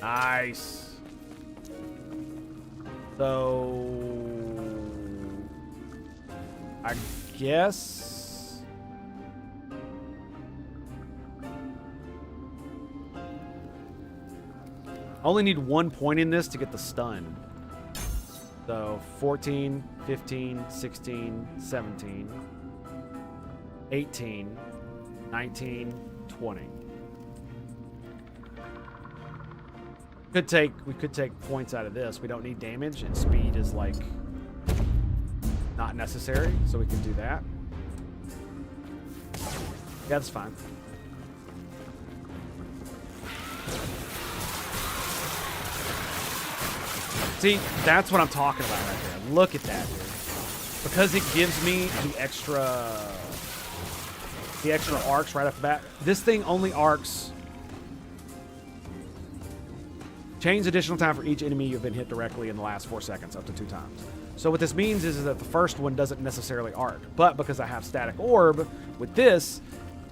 Nice. So I guess I only need 1 point in this to get the stun. So 14, 15, 16, 17, 18, 19, 20. We could take points out of this. We don't need damage, and speed is like not necessary, so we can do that. Yeah, that's fine. See, that's what I'm talking about right there. Look at that, dude. Because it gives me the extra arcs right off the bat. This thing only arcs. Change additional time for each enemy you've been hit directly in the last 4 seconds, up to 2 times. So what this means is that the first one doesn't necessarily arc. But because I have static orb, with this,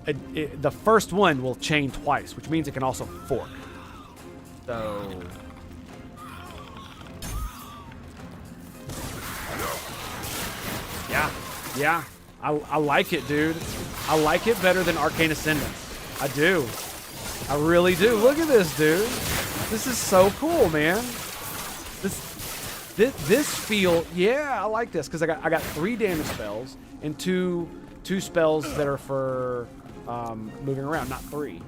the first one will chain twice, which means it can also fork. So yeah, I like it, dude. I like it better than Arcane Ascendance. I do. I really do. Look at this, dude. This is so cool, man. This feel, yeah, I like this because I got 3 damage spells and two spells that are for moving around, not 3.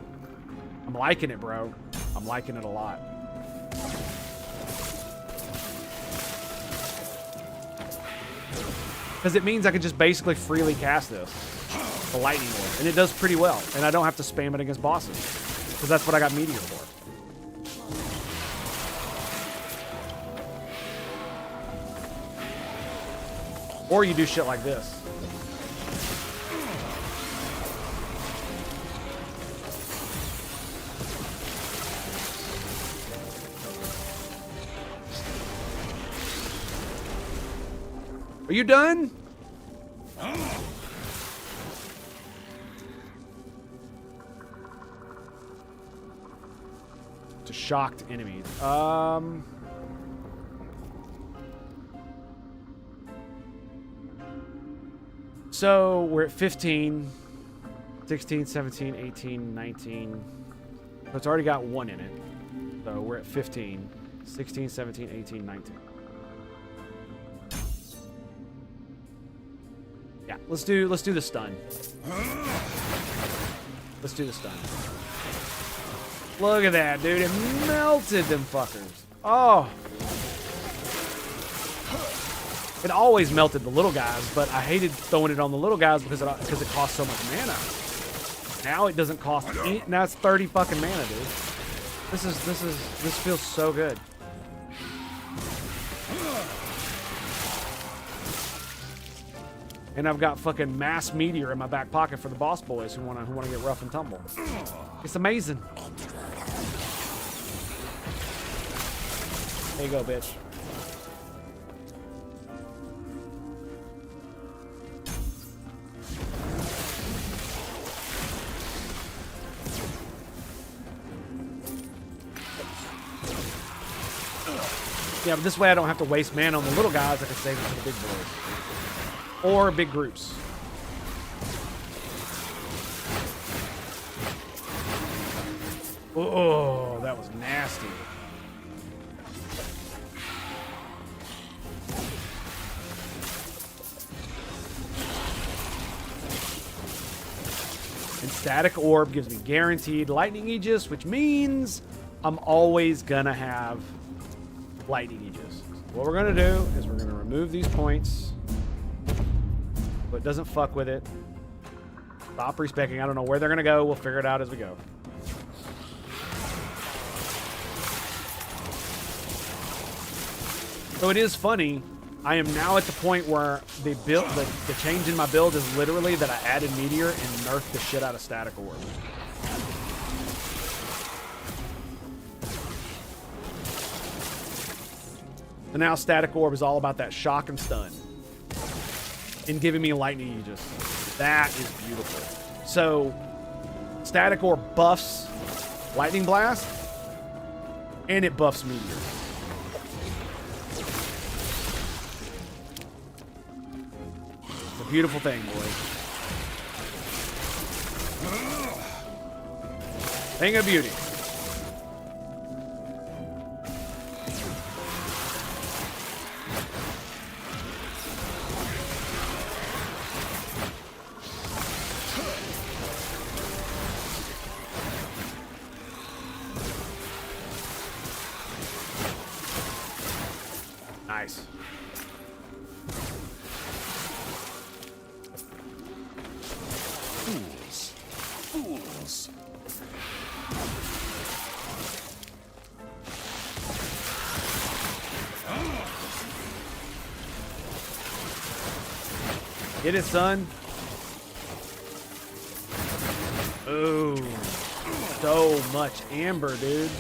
I'm liking it, bro. I'm liking it a lot. Because it means I can just basically freely cast this, the lightning orb, and it does pretty well. And I don't have to spam it against bosses because that's what I got Meteor for. Or you do shit like this. Are you done? To shocked enemies. So we're at 15, 16, 17, 18, 19. So it's already got 1 in it. So we're at 15, 16, 17, 18, 19. Yeah, let's do the stun. Let's do the stun. Look at that, dude. It melted them fuckers. Oh. It always melted the little guys, but I hated throwing it on the little guys because it cost so much mana. Now it doesn't cost any, now it's 30 fucking mana, dude. This feels so good. And I've got fucking mass meteor in my back pocket for the boss boys who wanna get rough and tumble. It's amazing. There you go, bitch. Yeah, but this way I don't have to waste mana on the little guys. I can save it for the big boys. Or big groups. Oh, that was nasty. And static orb gives me guaranteed lightning aegis, which means I'm always gonna have lightning aegis. What we're gonna do is we're gonna remove these points so it doesn't fuck with it. Stop respecking. I don't know where they're gonna go. We'll figure it out as we go. So it is funny. I am now at the point where the change in my build is literally that I added meteor and nerfed the shit out of static orb. So now static orb is all about that shock and stun and giving me lightning aegis. That is beautiful. So static orb buffs lightning blast and it buffs meteor. It's a beautiful thing, boys. Thing of beauty. Nice. Fools. Get it, son. Ooh. So much amber, dude.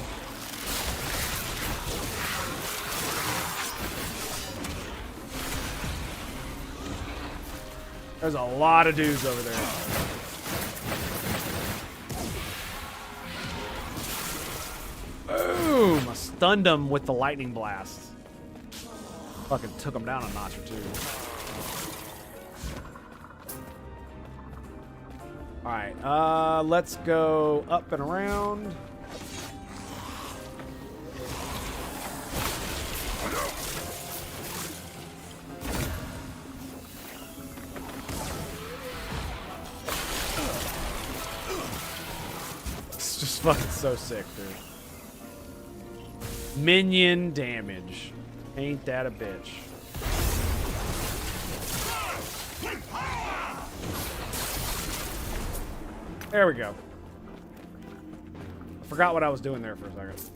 There's a lot of dudes over there. Boom! I stunned him with the lightning blast. Fucking took him down a notch or two. Alright, let's go up and around. It's just fucking so sick, dude. Minion damage. Ain't that a bitch. There we go. I forgot what I was doing there for a second.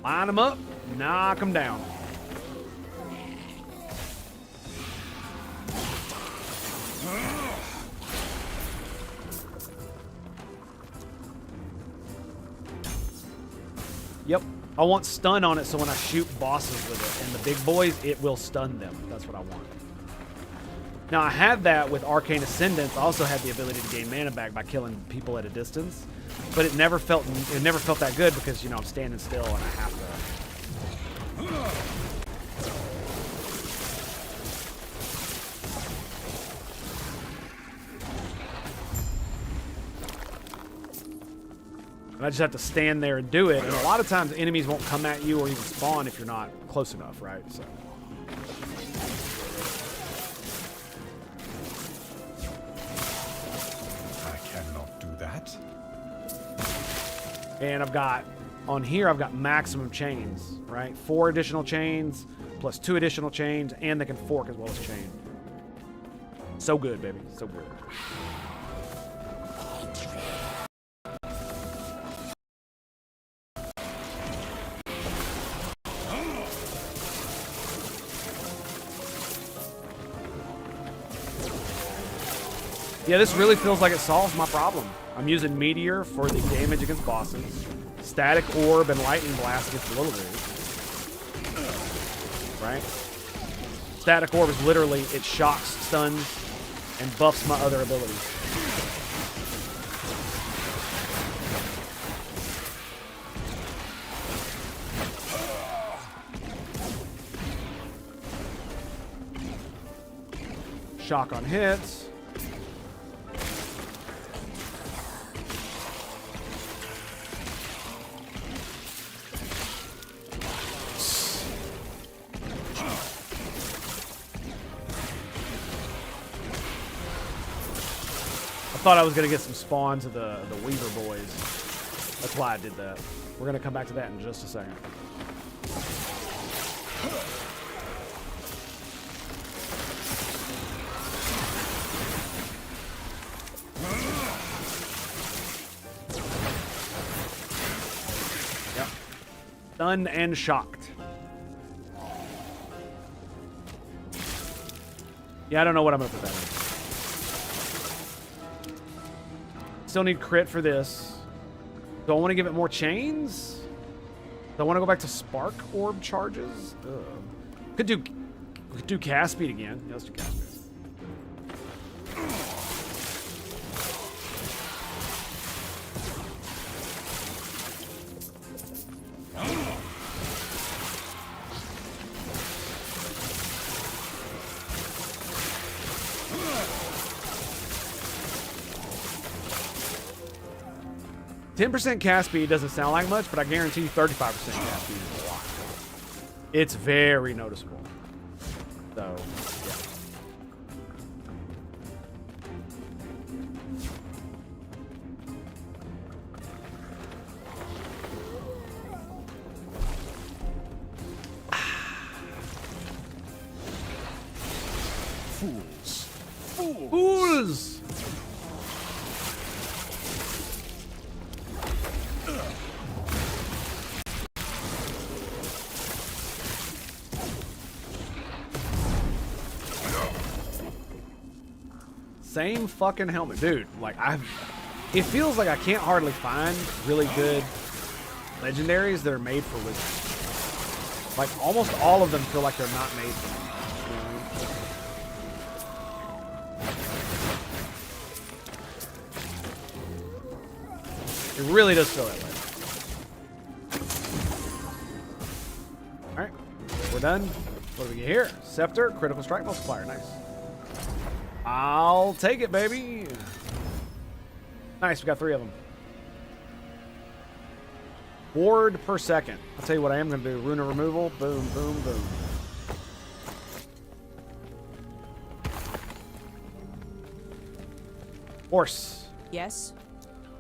Line them up, knock them down. Yep. I want stun on it so when I shoot bosses with it and the big boys, it will stun them. That's what I want. Now, I had that with Arcane Ascendance. I also had the ability to gain mana back by killing people at a distance. But it never felt that good because, you know, I'm standing still and I have to. And I just have to stand there and do it. And a lot of times enemies won't come at you or even spawn if you're not close enough, right? So. I cannot do that. And I've got, on here, I've got maximum chains, right? 4 additional chains, plus 2 additional chains, and they can fork as well as chain. So good, baby. So good. Yeah, this really feels like it solves my problem. I'm using Meteor for the damage against bosses, Static Orb and Lightning Blast against the little dudes. Right? Static Orb is literally, it shocks, stuns, and buffs my other abilities. Shock on hits. I thought I was going to get some spawns of the Weaver boys. That's why I did that. We're going to come back to that in just a second. Yep. Stunned and shocked. Yeah, I don't know what I'm going to put that in. Still need crit for this. Do I want to give it more chains? Do I want to go back to Spark Orb charges? Ugh. Could do cast speed again. Yeah, let's do cast speed. 10% cast speed doesn't sound like much, but I guarantee you 35% cast speed is a lot. It's very noticeable. So, yeah. Fools. Fools! Same fucking helmet. Dude, like, it feels like I can't hardly find really good legendaries that are made for wizards. Like, almost all of them feel like they're not made for me. You know what I mean? It really does feel that way. Alright. We're done. What do we get here? Scepter, critical strike multiplier. Nice. I'll take it, baby. Nice, we got 3 of them. Ward per second. I'll tell you what I am going to do. Runa removal. Boom, boom, boom. Horse. Yes.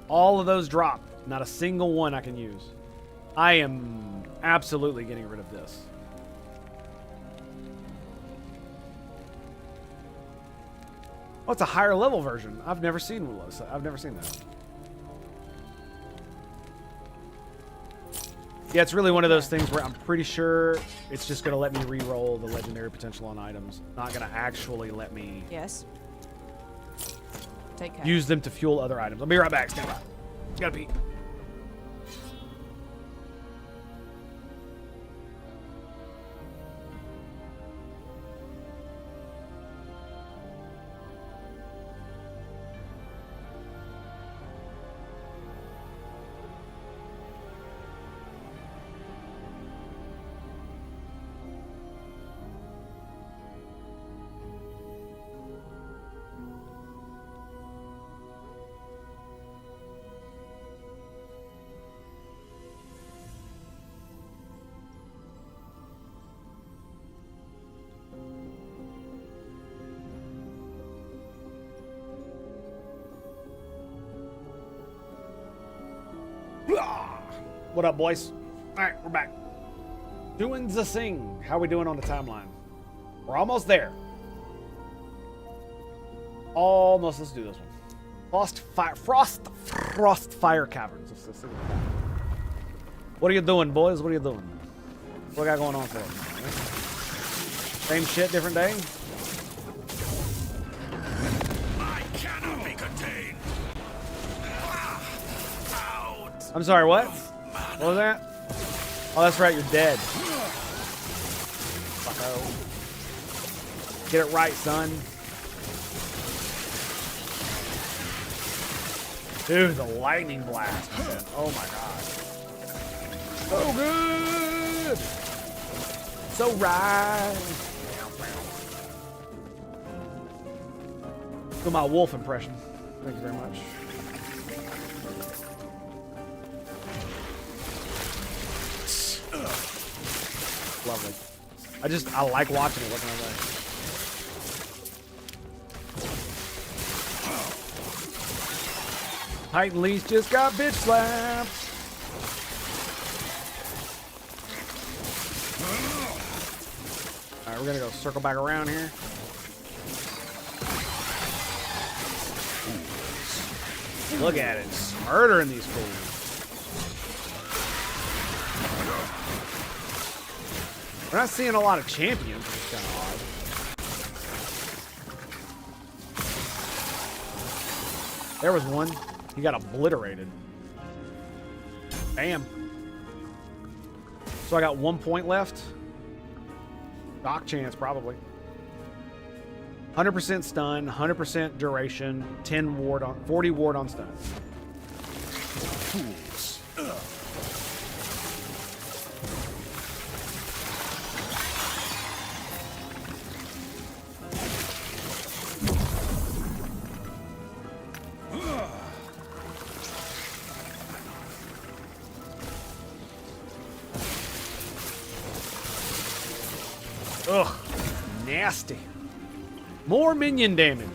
All of those drop. Not a single one I can use. I am absolutely getting rid of this. Oh, it's a higher level version. I've never seen one of those. I've never seen that. Yeah, it's really one of those things where I'm pretty sure it's just going to let me re-roll the legendary potential on items. Not going to actually let me Yes. Take care. use them to fuel other items. I'll be right back. Stand by. Gotta pee. What up, boys? All right, we're back. Doing the thing. How we doing on the timeline? We're almost there. Almost. Let's do this one. Frost Fire Caverns. Let's see what are you doing, boys? What are you doing? What we got going on for us? Same shit, different day? I cannot be contained. Out. I'm sorry, what? What was that? Oh, that's right, you're dead. Fucko. Get it right, son. Dude, the lightning blast, man. Oh my god. So good! So right! Do my wolf impression. Thank you very much. Lovely. I like watching it. What can I say? Titan Leash just got bitch slapped. Alright, we're gonna go circle back around here. Look at it. Murdering these fools. We're not seeing a lot of champions, which is kind of odd. There was one. He got obliterated. Bam. So I got 1 point left. Dock chance, probably. 100% stun, 100% duration, 10 ward on, 40 ward on stun. Fools. Ugh, nasty. More minion damage.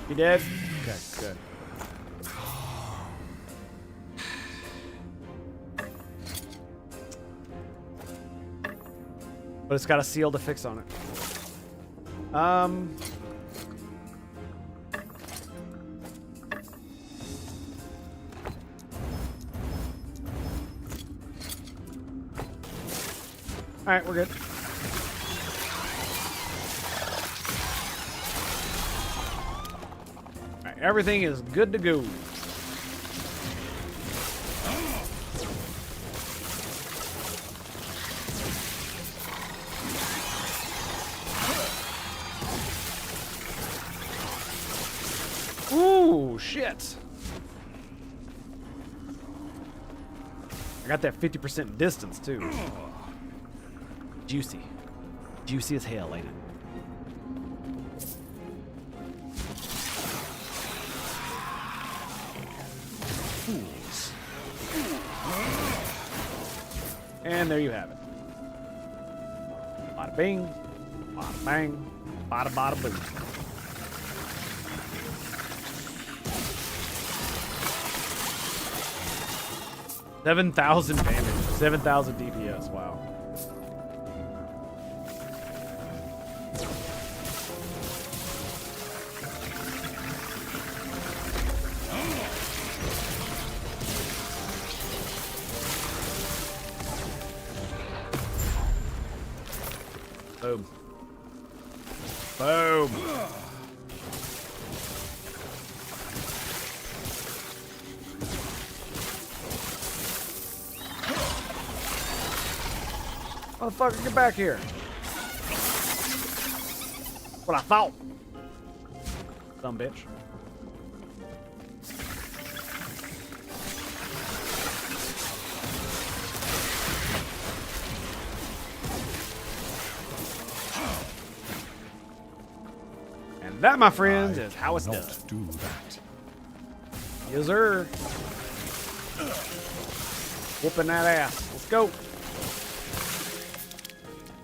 You dead? Okay, good. But it's got a seal to fix on it. All right, we're good. All right, Everything is good to go. Ooh, shit. I got that 50% distance, too. Juicy. Juicy as hell, ain't it? Fools. And there you have it. Bada bing, bada bang, bada bada boom. $7,000 damage, 7,000 DPS. Wow. Boom. Boom. Motherfucker, get back here. What I thought. Dumb bitch. And that, my friends, is how it's done. Not do that. Yes, sir. Whooping that ass. Let's go.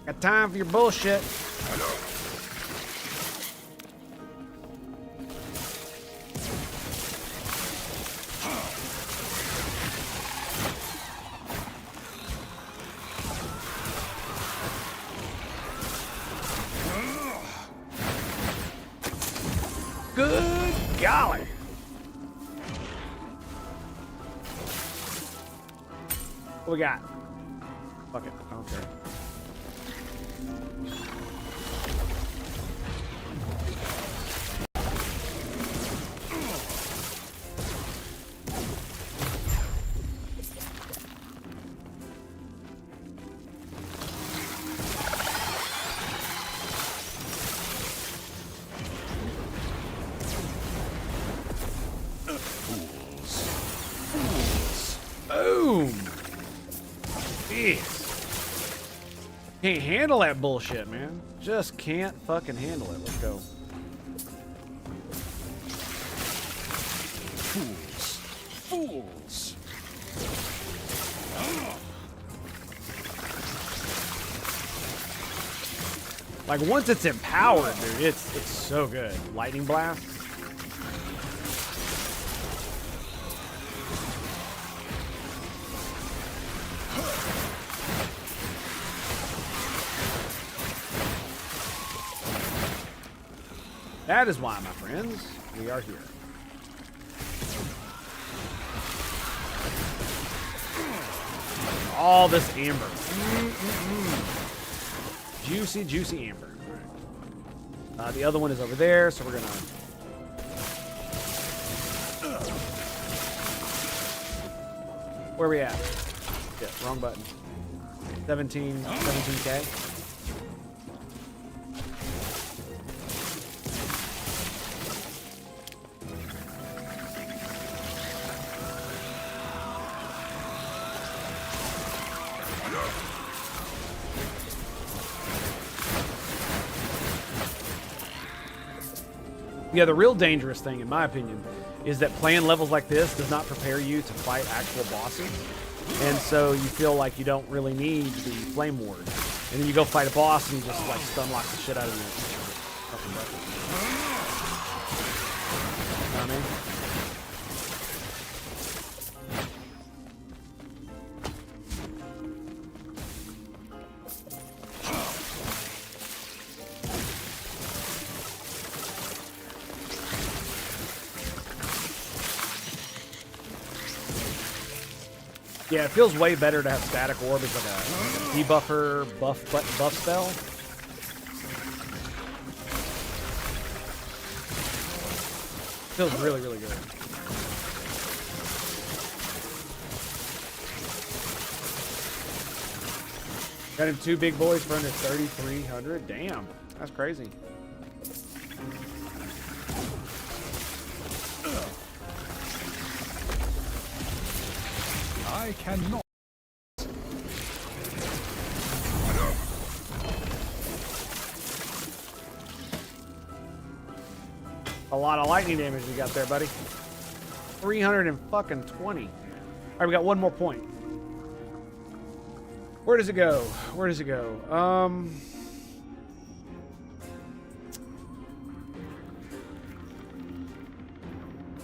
Got time for your bullshit. Good golly. What we got? Fuck it. I don't care. Boom! Jeez. Can't handle that bullshit, man. Just can't fucking handle it. Let's go. Fools. Fools. Like, once it's empowered, dude, it's so good. Lightning blast. That is why, my friends, we are here. All this amber. Juicy, juicy amber. All right. The other one is over there, so we're gonna... Where are we at? Yeah, wrong button. 17K. Yeah, the real dangerous thing, in my opinion, is that playing levels like this does not prepare you to fight actual bosses. And so you feel like you don't really need the Flame Ward. And then you go fight a boss and you just, like, stun lock the shit out of your fucking weapon. You know what I mean? Yeah, it feels way better to have Static Orb as like a debuffer buff spell. Feels really, really good. Got him 2 big boys for under 3,300. Damn, that's crazy. I cannot. A lot of lightning damage you got there, buddy. 320. All right, we got one more point. Where does it go? Where does it go? I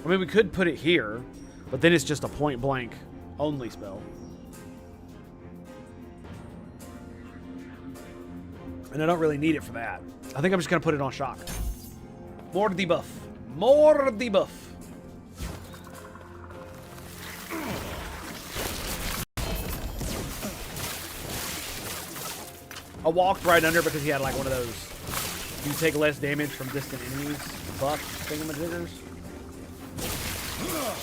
mean, we could put it here, but then it's just a point blank only spell. And I don't really need it for that. I think I'm just going to put it on shock. More debuff. More debuff. I walked right under because he had like one of those you take less damage from distant enemies buff thingamajiggers.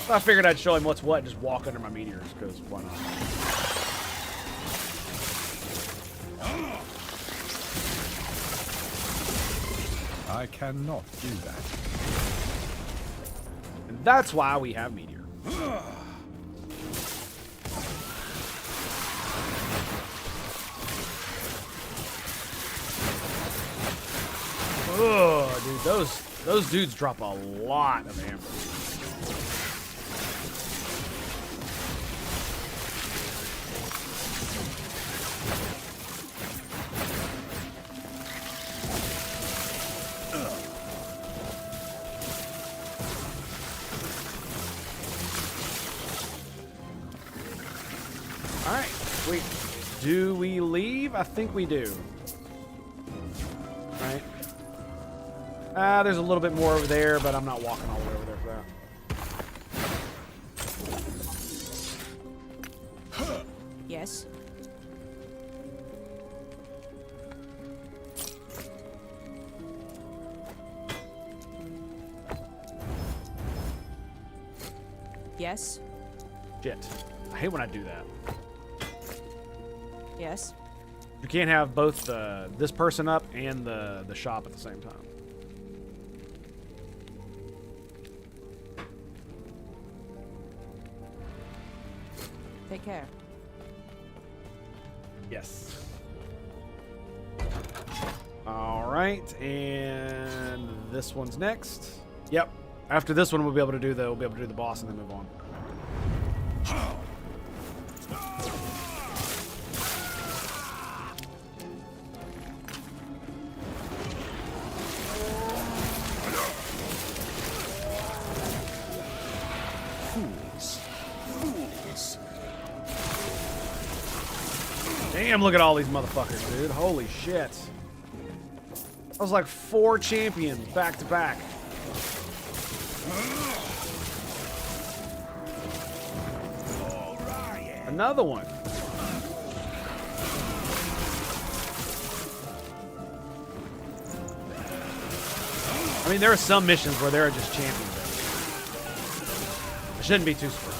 So I figured I'd show him what's what and just walk under my meteors, because why not? I cannot do that. And that's why we have meteor. Oh, dude, those dudes drop a lot of amber. All right, wait. Do we leave? I think we do. All right. There's a little bit more over there, but I'm not walking all the way over there for that. Yes. Yes. Shit. I hate when I do that. Yes. You can't have both this person up and the shop at the same time. Take care. Yes. All right, and this one's next. Yep. After this one, we'll be able to do the boss and then move on. Damn, look at all these motherfuckers, dude. Holy shit. That was like 4 champions back to back. Another one. I mean, there are some missions where there are just champions. I shouldn't be too surprised.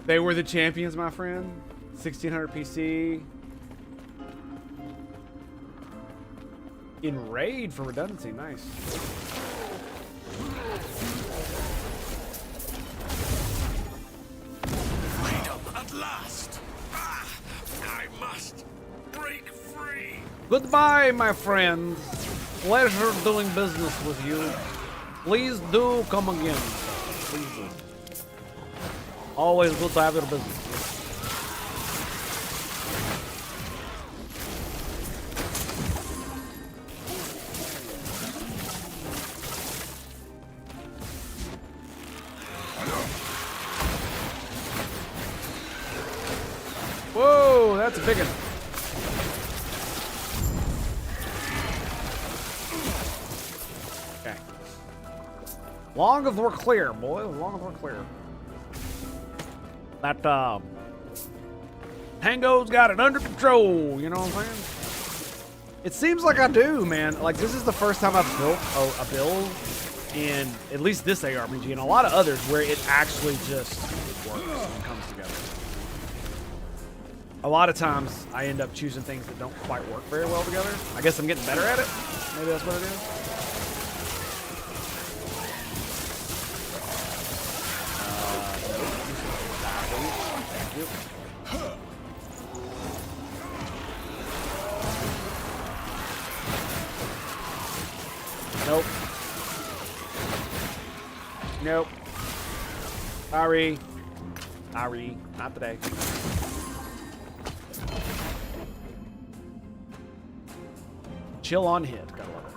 They were the champions, my friend. 1600 PC. In raid for redundancy, nice. Freedom at last! I must break free! Goodbye, my friend. Pleasure doing business with you. Please do come again. Please do. Always good to have your business. Whoa, that's a big one. Okay. Long as we're clear, boy. As long as we're clear. That, Tango's got it under control, you know what I'm saying? It seems like I do, man. Like, this is the first time I've built a build in at least this ARPG and a lot of others where it actually just works and comes together. A lot of times I end up choosing things that don't quite work very well together. I guess I'm getting better at it. Maybe that's what it is. Nope. Nope. Sorry. Sorry. Not today. Chill on hit. Gotta love it.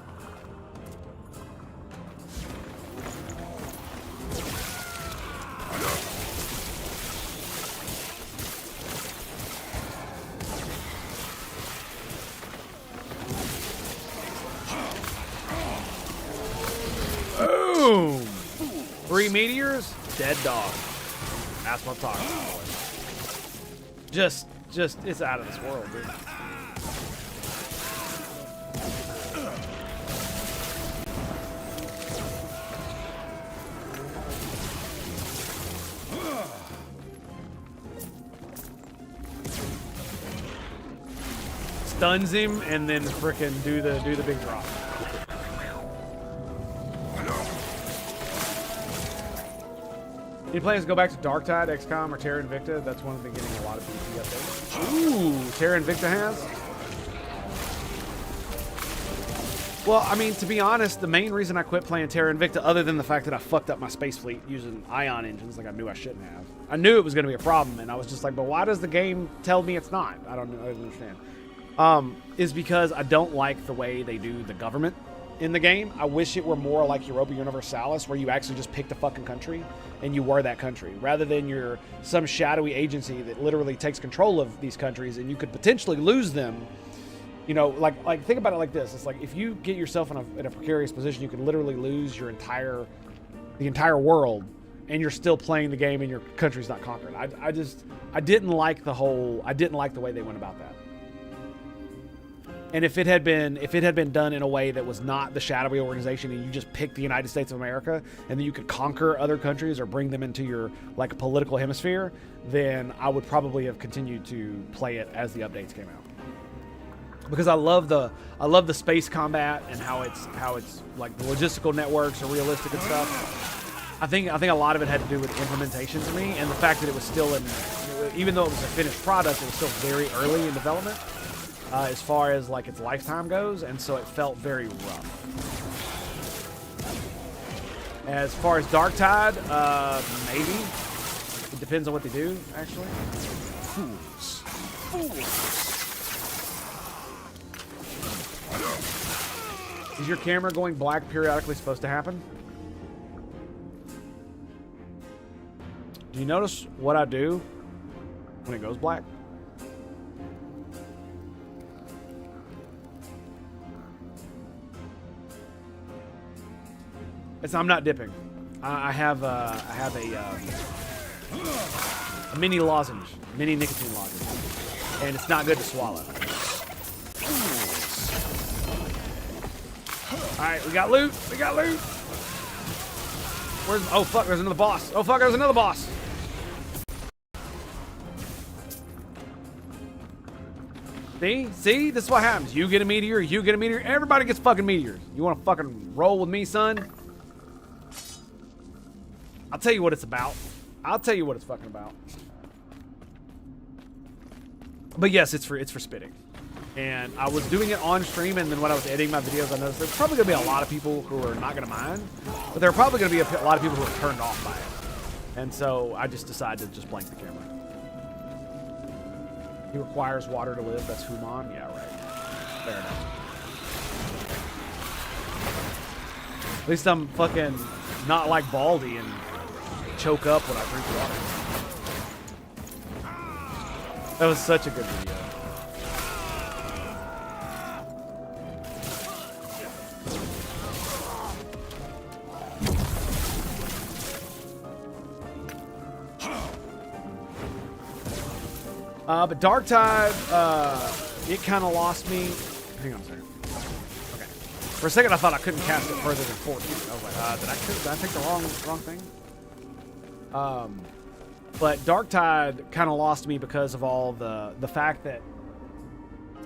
Boom! 3 meteors, dead dog. That's what I'm talking about, boys. Just, it's out of this world, dude. Stuns him and then frickin' do the big drop. Any plans to go back to Darktide, XCOM, or Terra Invicta? That's one that's been getting a lot of BT updates. Ooh, Terra Invicta has? Well, I mean, to be honest, the main reason I quit playing Terra Invicta, other than the fact that I fucked up my space fleet using ion engines like I knew I shouldn't have. I knew it was going to be a problem, and I was just like, but why does the game tell me it's not? I don't understand. Is because I don't like the way they do the government in the game. I wish it were more like Europa Universalis, where you actually just picked a fucking country and you were that country, rather than you're some shadowy agency that literally takes control of these countries and you could potentially lose them. You know, like think about it like this. It's like if you get yourself in a precarious position, you could literally lose the entire world, and you're still playing the game and your country's not conquered. I didn't like the way they went about that. And if it had been done in a way that was not the shadowy organization, and you just picked the United States of America, and then you could conquer other countries or bring them into your like political hemisphere, then I would probably have continued to play it as the updates came out. Because I love the space combat and how it's like the logistical networks are realistic and stuff. I think a lot of it had to do with implementation to me, and the fact that it was still even though it was a finished product, it was still very early in development. As far as like its lifetime goes, and so it felt very rough. As far as Darktide, maybe. It depends on what they do, actually. Fools. Is your camera going black periodically supposed to happen? Do you notice what I do when it goes black? I'm not dipping. I have a mini lozenge, mini nicotine lozenge, and it's not good to swallow. All right, we got loot. We got loot. Oh fuck, there's another boss. Oh fuck, there's another boss. See, this is what happens. You get a meteor. You get a meteor. Everybody gets fucking meteors. You want to fucking roll with me, son? I'll tell you what it's about. I'll tell you what it's fucking about. But yes, it's for spitting. And I was doing it on stream, and then when I was editing my videos, I noticed there's probably going to be a lot of people who are not going to mind. But there are probably going to be a lot of people who are turned off by it. And so I just decided to just blank the camera. He requires water to live. That's Human. Yeah, right. Fair enough. At least I'm fucking not like Baldy and choke up when I drink water. That was such a good video. But Dark Tide, it kind of lost me. Hang on a second. Okay. For a second, I thought I couldn't cast it further than 40. I was like, did I take the wrong thing? But Dark Tide kind of lost me because of all the fact that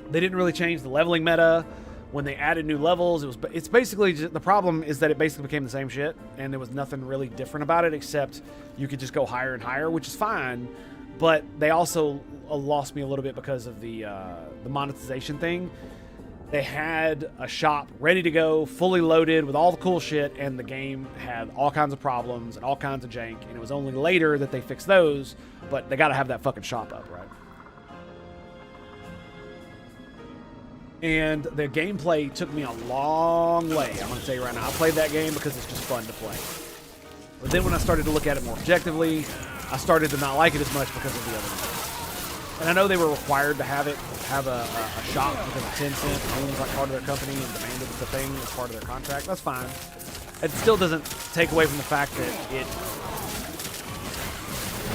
they didn't really change the leveling meta. When they added new levels, it's basically just, the problem is that it basically became the same shit, and there was nothing really different about it except you could just go higher and higher, which is fine. But they also lost me a little bit because of the monetization thing. They had a shop ready to go, fully loaded with all the cool shit, and the game had all kinds of problems and all kinds of jank, and it was only later that they fixed those, but they got to have that fucking shop up, right? And the gameplay took me a long way. I'm going to tell you right now, I played that game because it's just fun to play. But then when I started to look at it more objectively, I started to not like it as much because of the other things. And I know they were required to have a shop because of Tencent owns like part of their company and demanded the thing as part of their contract. That's fine. It still doesn't take away from the fact that it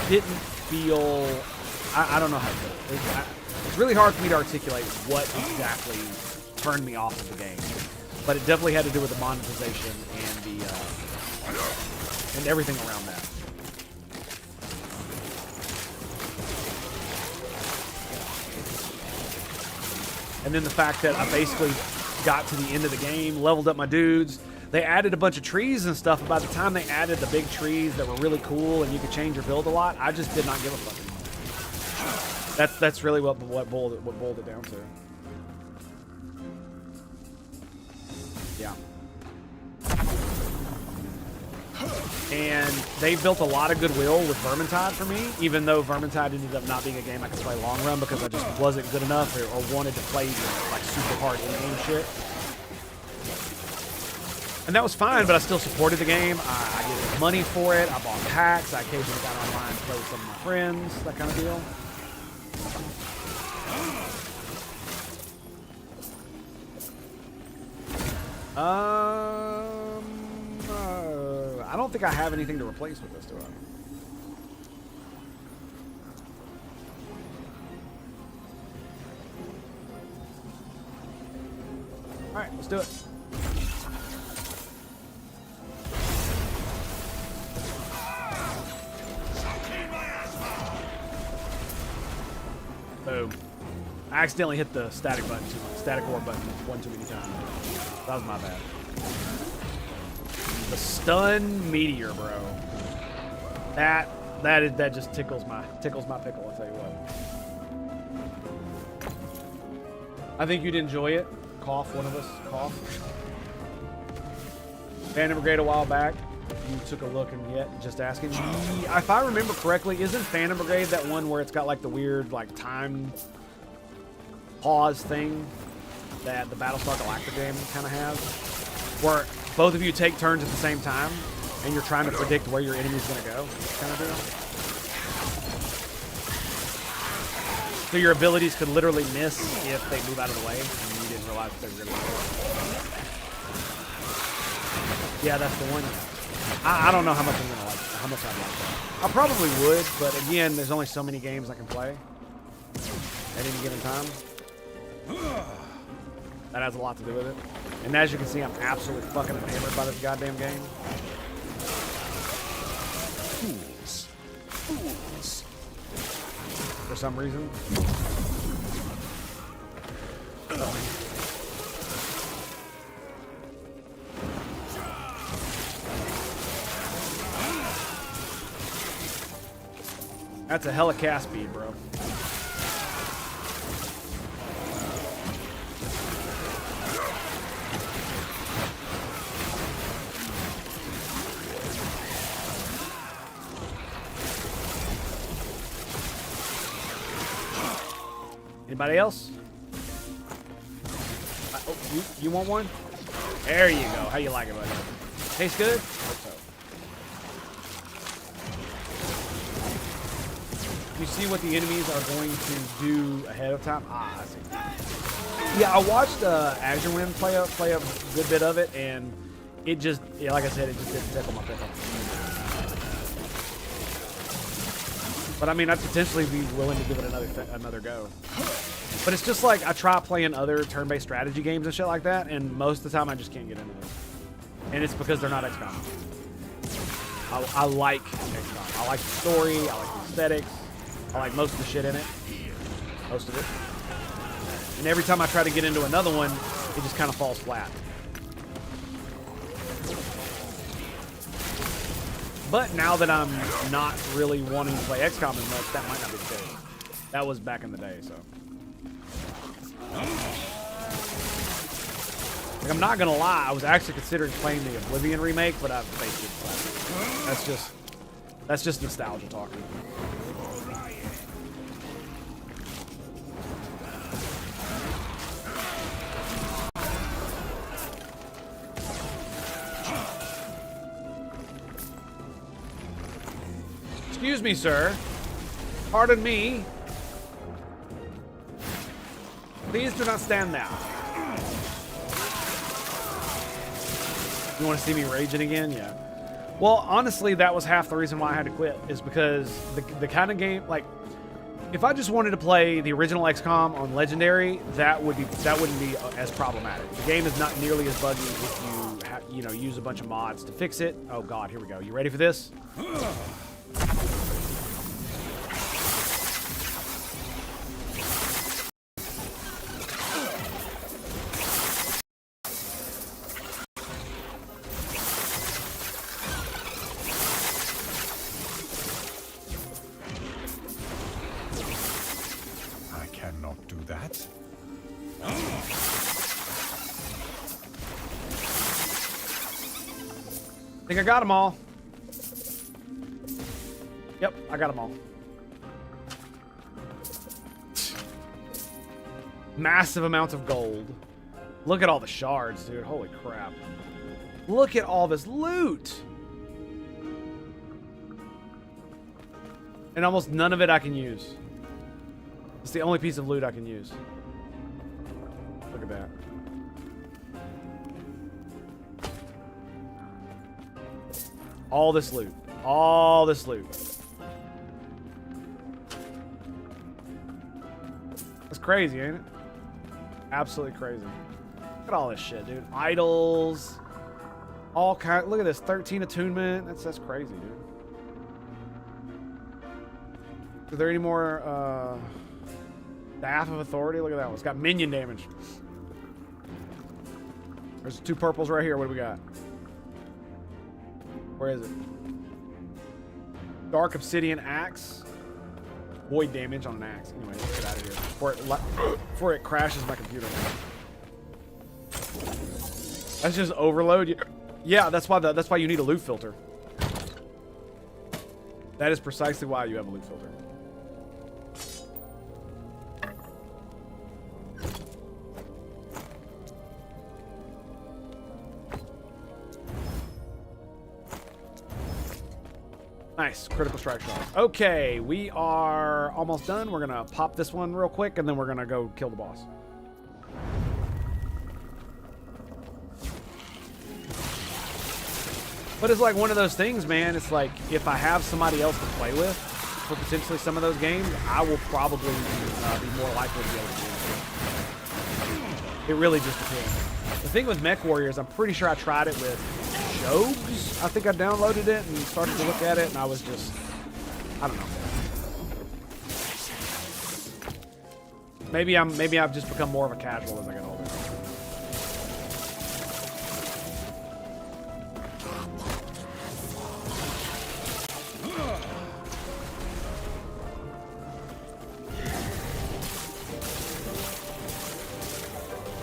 didn't feel... I don't know how to put it. It's really hard for me to articulate what exactly turned me off of the game, but it definitely had to do with the monetization and everything around that. And then the fact that I basically got to the end of the game, leveled up my dudes. They added a bunch of trees and stuff, and by the time they added the big trees that were really cool and you could change your build a lot, I just did not give a fuck anymore. That's really what boiled it down to. Yeah. And they built a lot of goodwill with Vermintide for me, even though Vermintide ended up not being a game I could play long run because I just wasn't good enough or wanted to play like super hard in-game shit. And that was fine, but I still supported the game. I gave money for it. I bought packs. I occasionally got online to play with some of my friends, that kind of deal. I don't think I have anything to replace with this, do I? Alright, let's do it. Boom. I accidentally hit the static ore button one too many times. That was my bad. The stun meteor, bro. That just tickles my pickle, I'll tell you what. I think you'd enjoy it. Cough, one of us. Cough. Phantom Brigade a while back. You took a look and yet just asking. If I remember correctly, isn't Phantom Brigade that one where it's got like the weird like time pause thing that the Battlestar Galactica game kind of has, where both of you take turns at the same time and you're trying to predict where your enemy's going to go, kind of deal? So your abilities could literally miss if they move out of the way and you didn't realize they were going to go. Yeah, that's the one. I don't know how much I'm going to like, how much I'd like that. I probably would, but again, there's only so many games I can play at any given time. That has a lot to do with it. And as you can see, I'm absolutely fucking enamored by this goddamn game. Fools. Fools. For some reason. That's a hella cast speed, bro. Anybody else? Oh, you want one? There you go. How you like it, buddy? Tastes good? Hope so. You see what the enemies are going to do ahead of time? Ah, I see. Yeah, I watched Azure Wind play a good bit of it, and it just, yeah, like I said, it just didn't tickle my pickle. But I mean, I'd potentially be willing to give it another go. But it's just like I try playing other turn-based strategy games and shit like that, and most of the time I just can't get into them. And it's because they're not XCOM. I like XCOM. I like the story. I like the aesthetics. I like most of the shit in it. Most of it. And every time I try to get into another one, it just kind of falls flat. But now that I'm not really wanting to play XCOM as much, that might not be the case. That was back in the day, so. Like, I'm not gonna lie, I was actually considering playing the Oblivion remake, but I've faced it. That's just nostalgia talking. Excuse me, sir. Pardon me. Please do not stand there. You want to see me raging again? Yeah. Well, honestly, that was half the reason why I had to quit, is because the kind of game, like, if I just wanted to play the original XCOM on Legendary, that wouldn't be as problematic. The game is not nearly as buggy if you use a bunch of mods to fix it. Oh God, here we go. You ready for this? I think I got them all. Yep, I got them all. Massive amounts of gold. Look at all the shards, dude. Holy crap. Look at all this loot. And almost none of it I can use. It's the only piece of loot I can use. Look at that. All this loot. All this loot. That's crazy, ain't it? Absolutely crazy. Look at all this shit, dude. Idols. All kind. Look at this. 13 attunement. That's crazy, dude. Is there any more Staff of Authority? Look at that one. It's got minion damage. There's 2 purples right here. What do we got? Where is it? Dark Obsidian Axe. Void damage on an axe. Anyway, let's get out of here before it crashes my computer. That's just overload. Yeah, that's why you need a loot filter. That is precisely why you have a loot filter. Nice. Critical strike shots. Okay, we are almost done. We're going to pop this one real quick, and then we're going to go kill the boss. But it's like one of those things, man. It's like if I have somebody else to play with for potentially some of those games, I will probably be more likely to be able to do it. It really just depends. The thing with Mech Warriors, I'm pretty sure I tried it with Jogs. I think I downloaded it and started to look at it, and I was just, I don't know. Maybe I've just become more of a casual as I get older.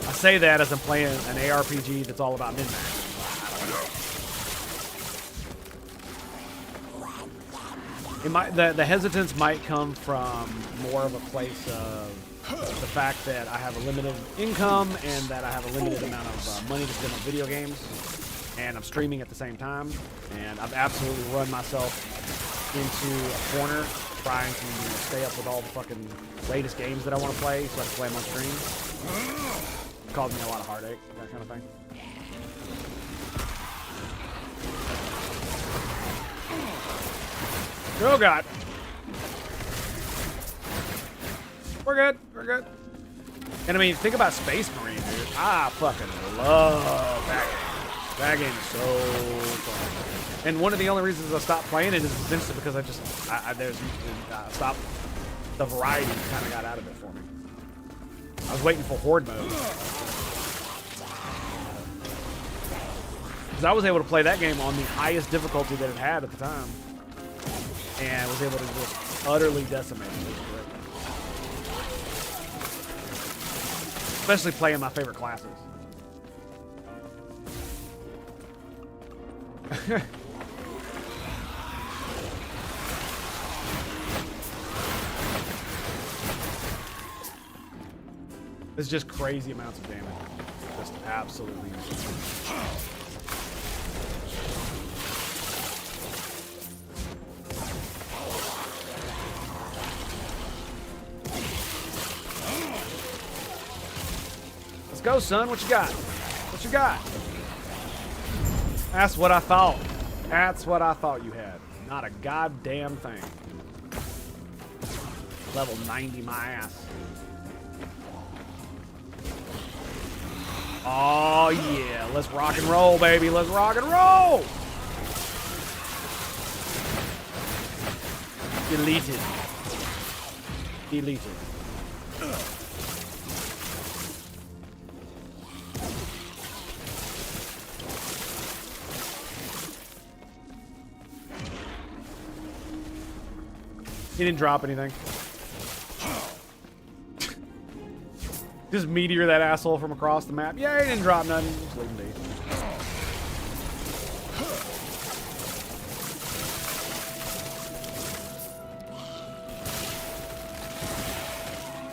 I say that as I'm playing an ARPG that's all about min-max. The hesitance might come from more of a place of the fact that I have a limited income and that I have a limited amount of money to spend on video games, and I'm streaming at the same time, and I've absolutely run myself into a corner trying to stay up with all the fucking latest games that I want to play so I can play them on stream. It caused me a lot of heartache, that kind of thing. Oh God. We're good. We're good. And I mean, think about Space Marine, dude. I fucking love that game. That game is so fun. And one of the only reasons I stopped playing it is essentially because I stopped. The variety kind of got out of it for me. I was waiting for Horde mode. Because I was able to play that game on the highest difficulty that it had at the time. And was able to just utterly decimate it. Especially playing my favorite classes. It's just crazy amounts of damage. Just absolutely insane. Let's go, son. What you got? What you got? That's what I thought. That's what I thought you had. Not a goddamn thing. Level 90 my ass. Oh, yeah. Let's rock and roll, baby. Let's rock and roll. Deleted. Deleted. He didn't drop anything. Just meteor that asshole from across the map. Yeah, he didn't drop nothing. Just leave him be.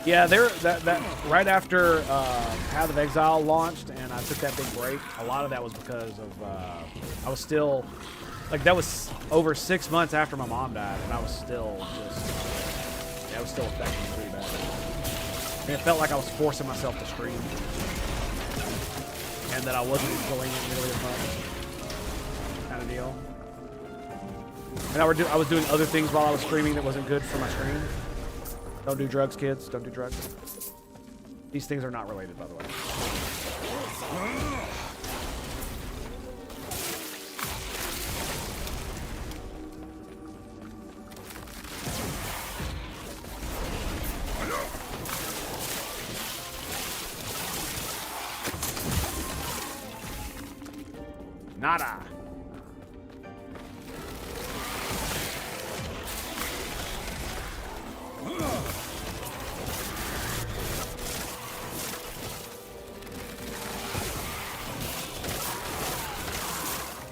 Yeah, that right after Path of Exile launched, and I took that big break. A lot of that was because of I was still like that was over 6 months after my mom died, and I was still just that was still affecting me pretty bad. And it felt like I was forcing myself to stream, and that I wasn't enjoying it nearly as much, kind of deal. And I was doing other things while I was streaming that wasn't good for my stream. Don't do drugs, kids. Don't do drugs. These things are not related, by the way. Nada.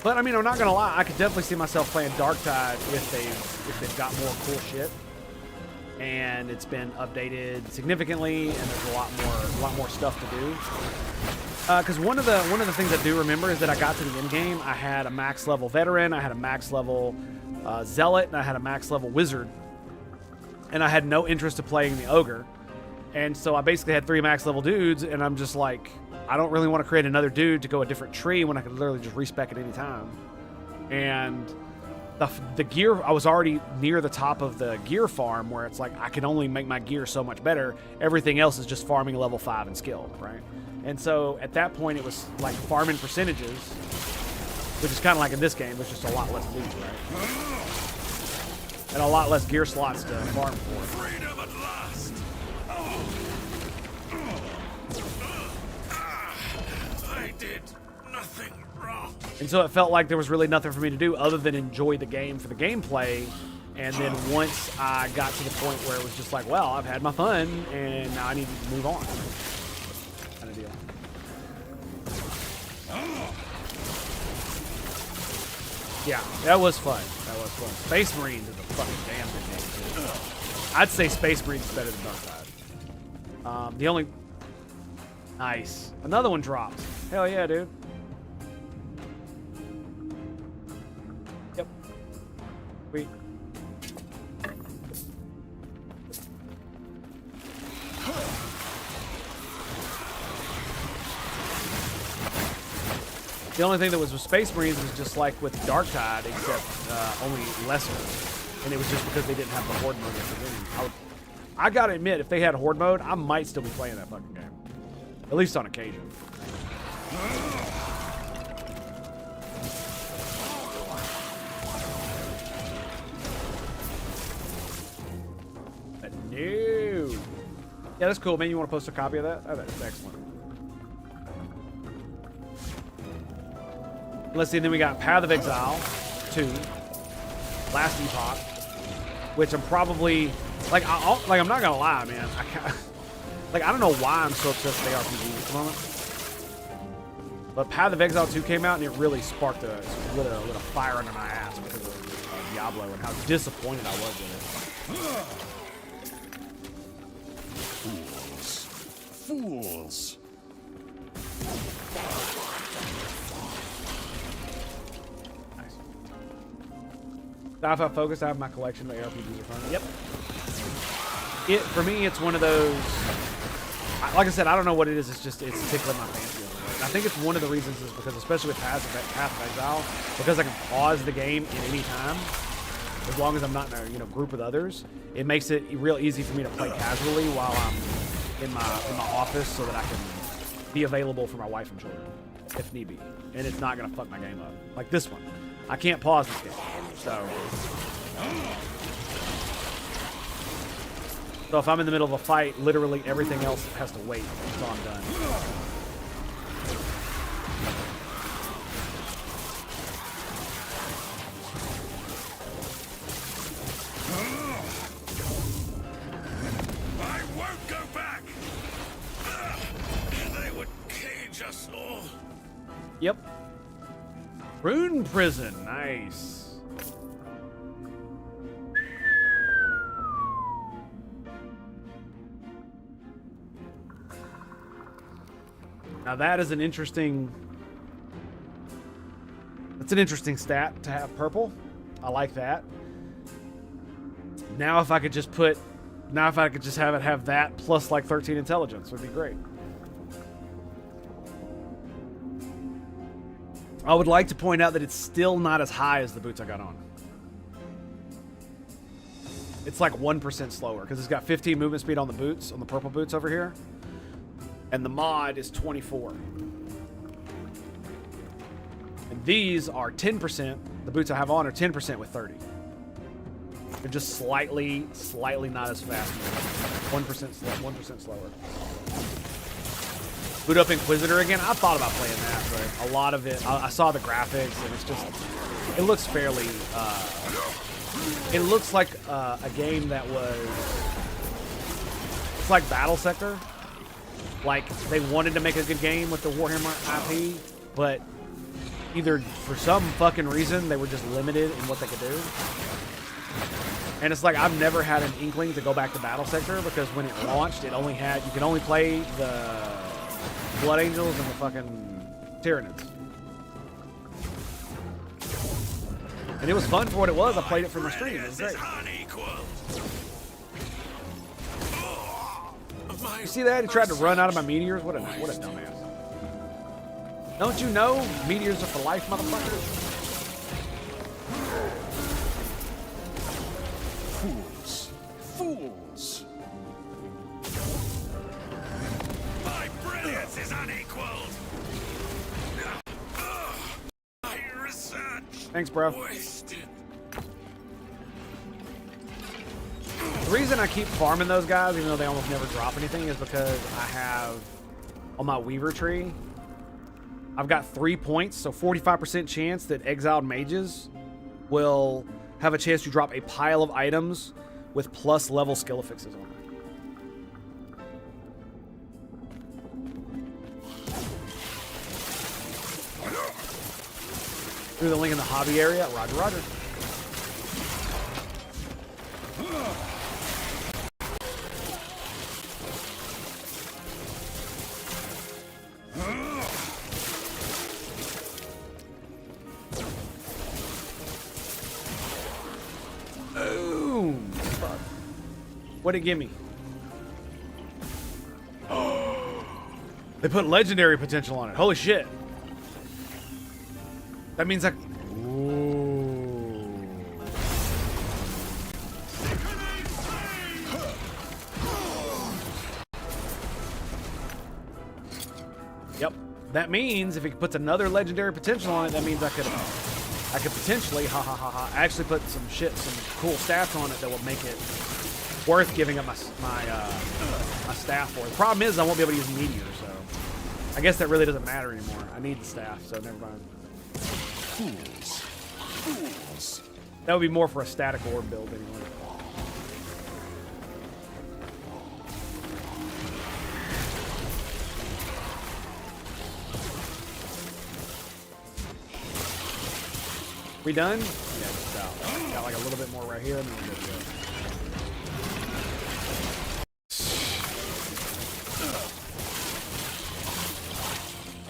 But I mean, I'm not gonna lie. I could definitely see myself playing Darktide if they've got more cool shit, and it's been updated significantly, and there's a lot more stuff to do. Because one of the things I do remember is that I got to the end game. I had a max level veteran, I had a max level zealot, and I had a max level wizard, and I had no interest in playing the ogre, and so I basically had 3 max level dudes, and I'm just like, I don't really want to create another dude to go a different tree when I could literally just respec at any time. And the gear, I was already near the top of the gear farm where it's like I can only make my gear so much better. Everything else is just farming level 5 and skill, right? And so at that point it was like farming percentages, which is kind of like in this game, there's just a lot less loot, right? And a lot less gear slots to farm for. Freedom at last. I did nothing wrong. And so it felt like there was really nothing for me to do other than enjoy the game for the gameplay. And then once I got to the point where it was just like, well, I've had my fun and now I need to move on. Kind of deal. Yeah, that was fun. That was fun. Space Marines is a fucking damn good game, too. I'd say Space Marines is better than Darktide. The only... Nice. Another one dropped. Hell yeah, dude. Yep. Sweet. The only thing that was with Space Marines was just like with Darktide, except only lesser. And it was just because they didn't have the Horde mode at the beginning. I gotta admit, if they had horde mode, I might still be playing that fucking game. At least on occasion. But no. Yeah, that's cool, man. You want to post a copy of that? Oh, that's excellent. Let's see, then we got Path of Exile 2, Last Epoch, which I'm probably like, I'm not gonna lie, man. I don't know why I'm so obsessed with ARPGs at the moment. But Path of Exile 2 came out and it really sparked lit a fire under my ass because of Diablo and how disappointed I was with Fools. Fools. it. Nice. Sci-fi focused. I have my collection of ARPGs are fun. Yep. For me, it's one of those. Like I said, I don't know what it is. It's tickling my fancy. I think it's one of the reasons is because, especially with Path of Exile, because I can pause the game at any time, as long as I'm not in a group with others, it makes it real easy for me to play casually while I'm in my office, so that I can be available for my wife and children if need be, and it's not gonna fuck my game up. Like this one, I can't pause this game, so. So if I'm in the middle of a fight, literally everything else has to wait until I'm done. I won't go back. They would cage us all. Yep. Rune Prison, nice. Now that is an interesting stat to have purple. I like that. Now if I could just have it have that plus like 13 intelligence would be great. I would like to point out that it's still not as high as the boots I got on. It's like 1% slower because it's got 15 movement speed on the boots, on the purple boots over here. And the mod is 24. And these are 10%. The boots I have on are 10% with 30. They're just slightly not as fast. 1% slower. Boot up Inquisitor again. I thought about playing that, but a lot of it, I saw the graphics, and it's just, it looks fairly, it looks like a game that was, it's like Battle Sector. Like, they wanted to make a good game with the Warhammer IP, but either for some fucking reason, they were just limited in what they could do. And it's like, I've never had an inkling to go back to Battle Sector, because when it launched, it only had, you could only play the Blood Angels and the fucking Tyranids. And it was fun for what it was. I played it for my stream. It was great. You see that? He tried to run out of my meteors? What a dumbass. Don't you know meteors are for life, motherfuckers? Fools. Fools. My brilliance is unequaled. My research. Thanks, bro. Wasted. The reason I keep farming those guys, even though they almost never drop anything, is because I have, on my Weaver tree, I've got 3 points, so 45% chance that exiled mages will have a chance to drop a pile of items with plus level skill affixes on them. Through the link in the hobby area. Roger, roger. Boom. Fuck. What'd it give me? They put legendary potential on it. Holy shit. That means I... Ooh. that means if it puts another legendary potential on it, that means I could potentially, actually put some cool stats on it that will make it worth giving up my staff for. The problem is I won't be able to use Meteor, so I guess that really doesn't matter anymore. I need the staff, so never mind. Fools. That would be more for a static orb build anyway. We done? Yeah, just out. Got like a little bit more right here, and then we're good to go.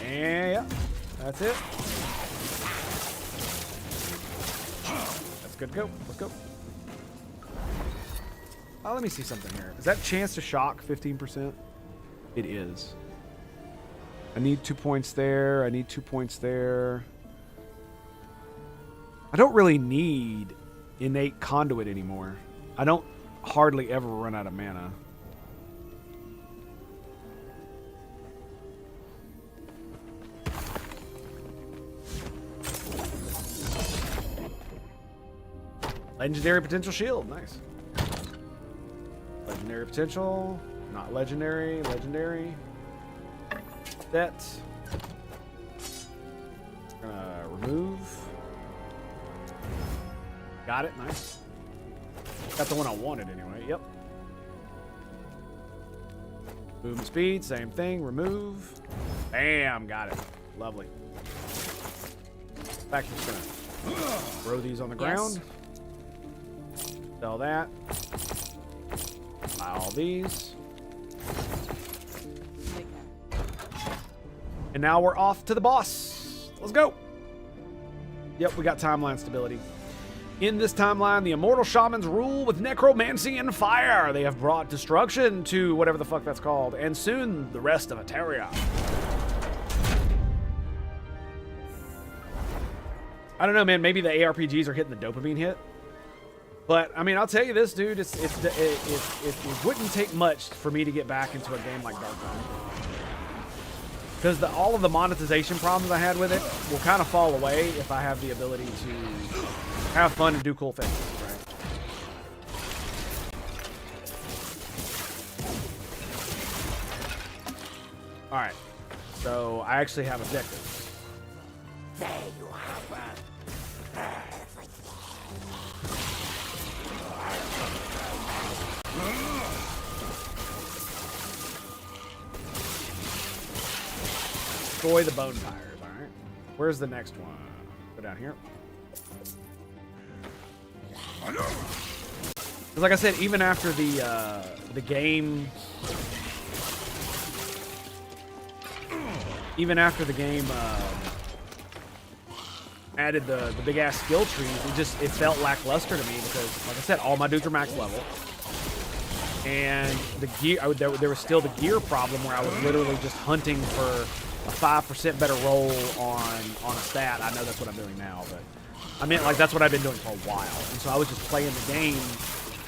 And yeah, that's it. That's good to go. Let's go. Oh, let me see something here. Is that chance to shock 15%? It is. I need 2 points there. I need 2 points there. I don't really need innate conduit anymore. I don't hardly ever run out of mana. Legendary potential shield, nice. Legendary potential, not legendary, legendary. That. Gonna remove. Got it, nice. Got the one I wanted anyway, yep. Movement speed, same thing, remove. Bam, got it. Lovely. Back, just gonna throw these on the ground. Sell that. Buy all these. And now we're off to the boss. Let's go. Yep, we got timeline stability. In this timeline, the immortal shamans rule with necromancy and fire. They have brought destruction to whatever the fuck that's called, and soon the rest of Eteria. I don't know, man. Maybe the ARPGs are hitting the dopamine hit. But, I mean, I'll tell you this, dude. It wouldn't take much for me to get back into a game like Darkrai. Because all of the monetization problems I had with it will kind of fall away if I have the ability to have fun and do cool things, right? Alright. So, I actually have objectives. There you have it. Destroy the bone tires, alright? Where's the next one? Go down here. Because like I said, even after the game... Even after the game added the big-ass skill trees, it felt lackluster to me because, like I said, all my dudes are max level. And the gear, there was still the gear problem where I was literally just hunting for a 5% better roll on a stat. I know that's what I'm doing now, but I mean, like, that's what I've been doing for a while. And so I was just playing the game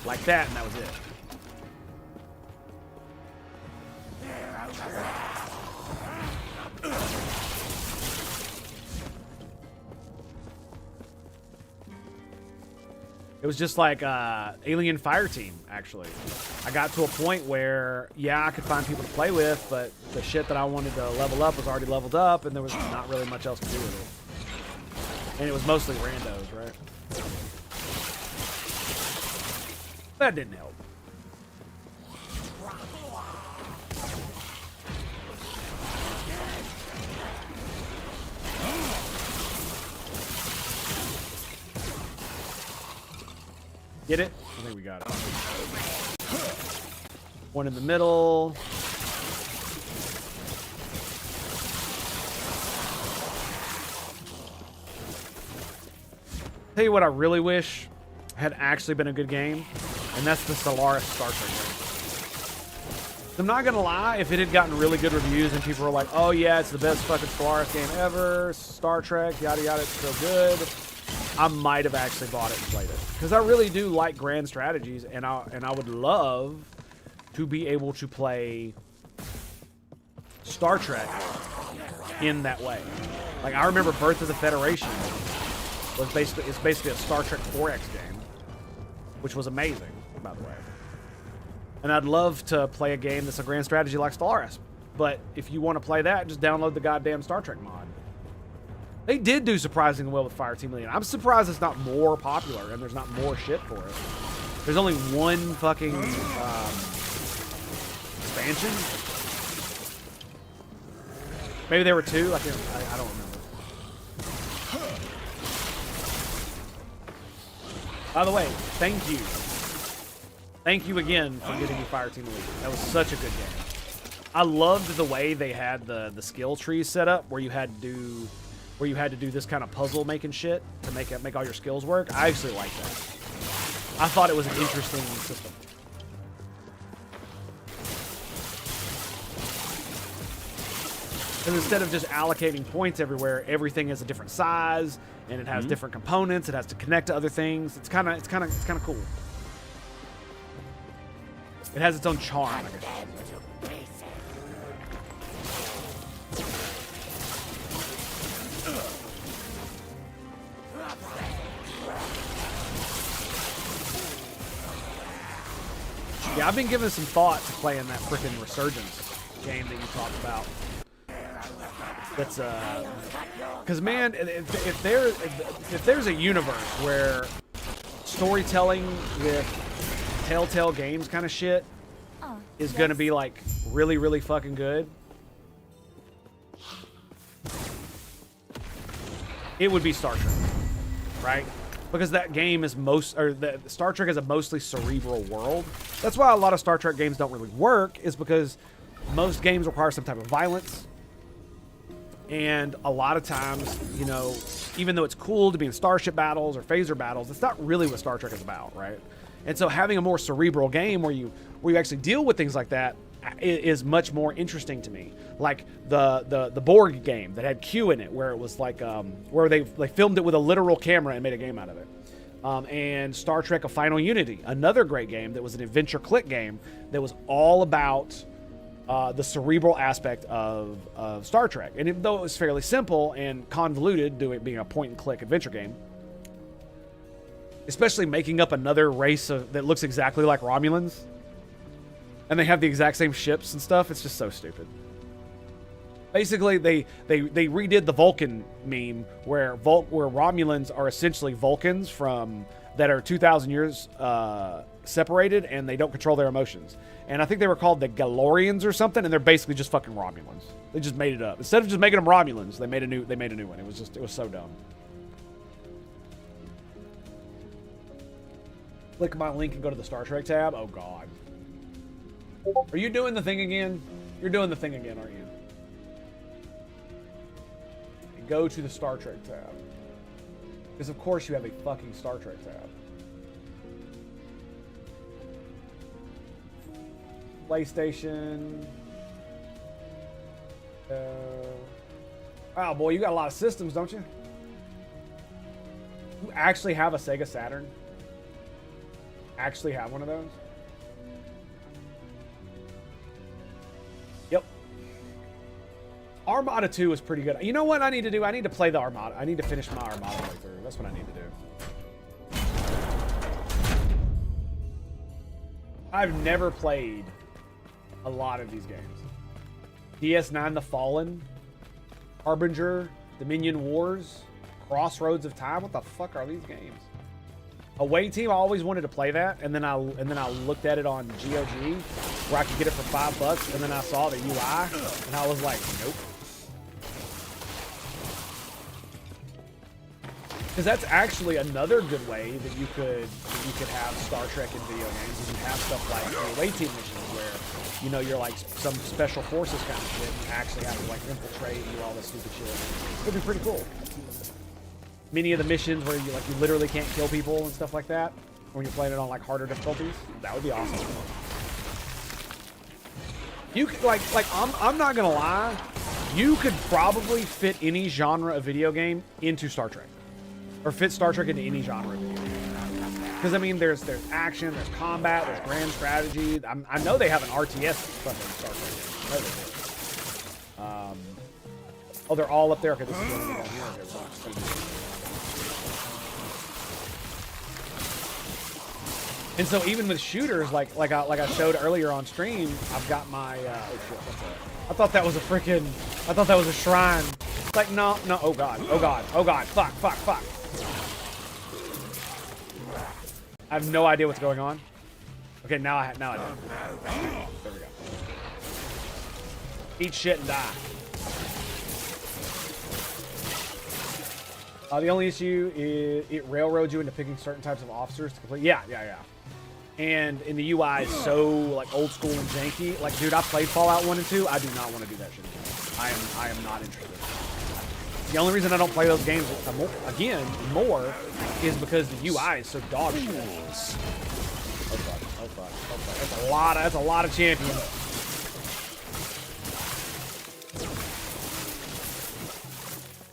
like that, and that was it. It was just like Alien Fire Team, actually. I got to a point where, yeah, I could find people to play with, but the shit that I wanted to level up was already leveled up, and there was not really much else to do with it. And it was mostly randos, right? That didn't help. Get it? I think we got it. One in the middle. Tell you what I really wish had actually been a good game, and that's the Solaris Star Trek game. I'm not gonna lie, if it had gotten really good reviews and people were like, oh yeah, it's the best fucking Solaris game ever, Star Trek, yada yada, it's so good, I might have actually bought it and played it. Because I really do like grand strategies, and I would love to be able to play Star Trek in that way. Like, I remember Birth of the Federation was basically a Star Trek 4X game, which was amazing, by the way. And I'd love to play a game that's a grand strategy like Stellaris. But if you want to play that, just download the goddamn Star Trek mod. They did do surprisingly well with Fireteam Elite. I'm surprised it's not more popular and there's not more shit for it. There's only one fucking expansion. Maybe there were two. I don't remember. By the way, thank you. Thank you again for getting me Fireteam Elite. That was such a good game. I loved the way they had the skill trees set up, where you had to do this kind of puzzle making shit to make all your skills work. I actually liked that. I thought it was an interesting system. And instead of just allocating points everywhere, everything is a different size and it has different components. It has to connect to other things. It's kind of cool. It has its own charm, I guess. Yeah, I've been giving some thought to playing that frickin' Resurgence game that you talked about. That's because man, if there's a universe where storytelling with Telltale Games kind of shit is gonna be like really, really fucking good, it would be Star Trek, right? Because that game is Star Trek is a mostly cerebral world. That's why a lot of Star Trek games don't really work, is because most games require some type of violence. And a lot of times, you know, even though it's cool to be in starship battles or phaser battles, it's not really what Star Trek is about, right? And so having a more cerebral game where you actually deal with things like that is much more interesting to me. Like the Borg game that had Q in it, where it was like where they filmed it with a literal camera and made a game out of it. And Star Trek: A Final Unity, another great game that was an adventure click game that was all about the cerebral aspect of Star Trek. And even though it was fairly simple and convoluted, being a point-and-click adventure game, especially making up another race that looks exactly like Romulans, and they have the exact same ships and stuff, it's just so stupid. Basically, they redid the Vulcan meme where Romulans are essentially Vulcans that are 2,000 years separated, and they don't control their emotions. And I think they were called the Galorians or something, and they're basically just fucking Romulans. They just made it up. Instead of just making them Romulans, they made a new one. It was so dumb. Click my link and go to the Star Trek tab. Oh god. Are you doing the thing again? You're doing the thing again, aren't you? Go to the Star Trek tab. Because of course you have a fucking Star Trek tab. PlayStation. Oh boy, you got a lot of systems, don't you? You actually have a Sega Saturn? Actually have one of those? Yep. Armada 2 is pretty good. You know what I need to do? I need to play the Armada. I need to finish my Armada playthrough. That's what I need to do. I've never played a lot of these games. DS9 The Fallen, Harbinger, Dominion Wars, Crossroads of Time. What the fuck are these games? Away Team, I always wanted to play that, and then I looked at it on GOG where I could get it for $5, and then I saw the UI, and I was like, nope. Because that's actually another good way that you could have Star Trek in video games. Is you have stuff like the Away Team missions where, you know, you're like some special forces kind of shit, and you actually have to like infiltrate and do all this stupid shit. It'd be pretty cool. Many of the missions where you literally can't kill people and stuff like that, when you're playing it on like harder difficulties, that would be awesome. You could I'm not gonna lie, you could probably fit any genre of video game into Star Trek, or fit Star Trek into any genre of video game. Because I mean, there's action, there's combat, there's grand strategy. I know they have an RTS fucking Star Trek game. I know they do. Oh, they're all up there. Okay, this is what I'm down here. Okay, and so even with shooters, like I showed earlier on stream, I've got my. Oh shit! What's that? I thought that was a freaking. I thought that was a shrine. Like no. Oh god. Oh god. Oh god. Fuck. I have no idea what's going on. Okay, now I do. There we go. Eat shit and die. The only issue is it railroads you into picking certain types of officers to complete. Yeah. And in the UI is so like old school and janky. Like, dude, I played Fallout 1 and 2. I do not want to do that shit again. I am not interested. The only reason I don't play those games more is because the UI is so dog shit. Oh fuck. That's a lot of champions.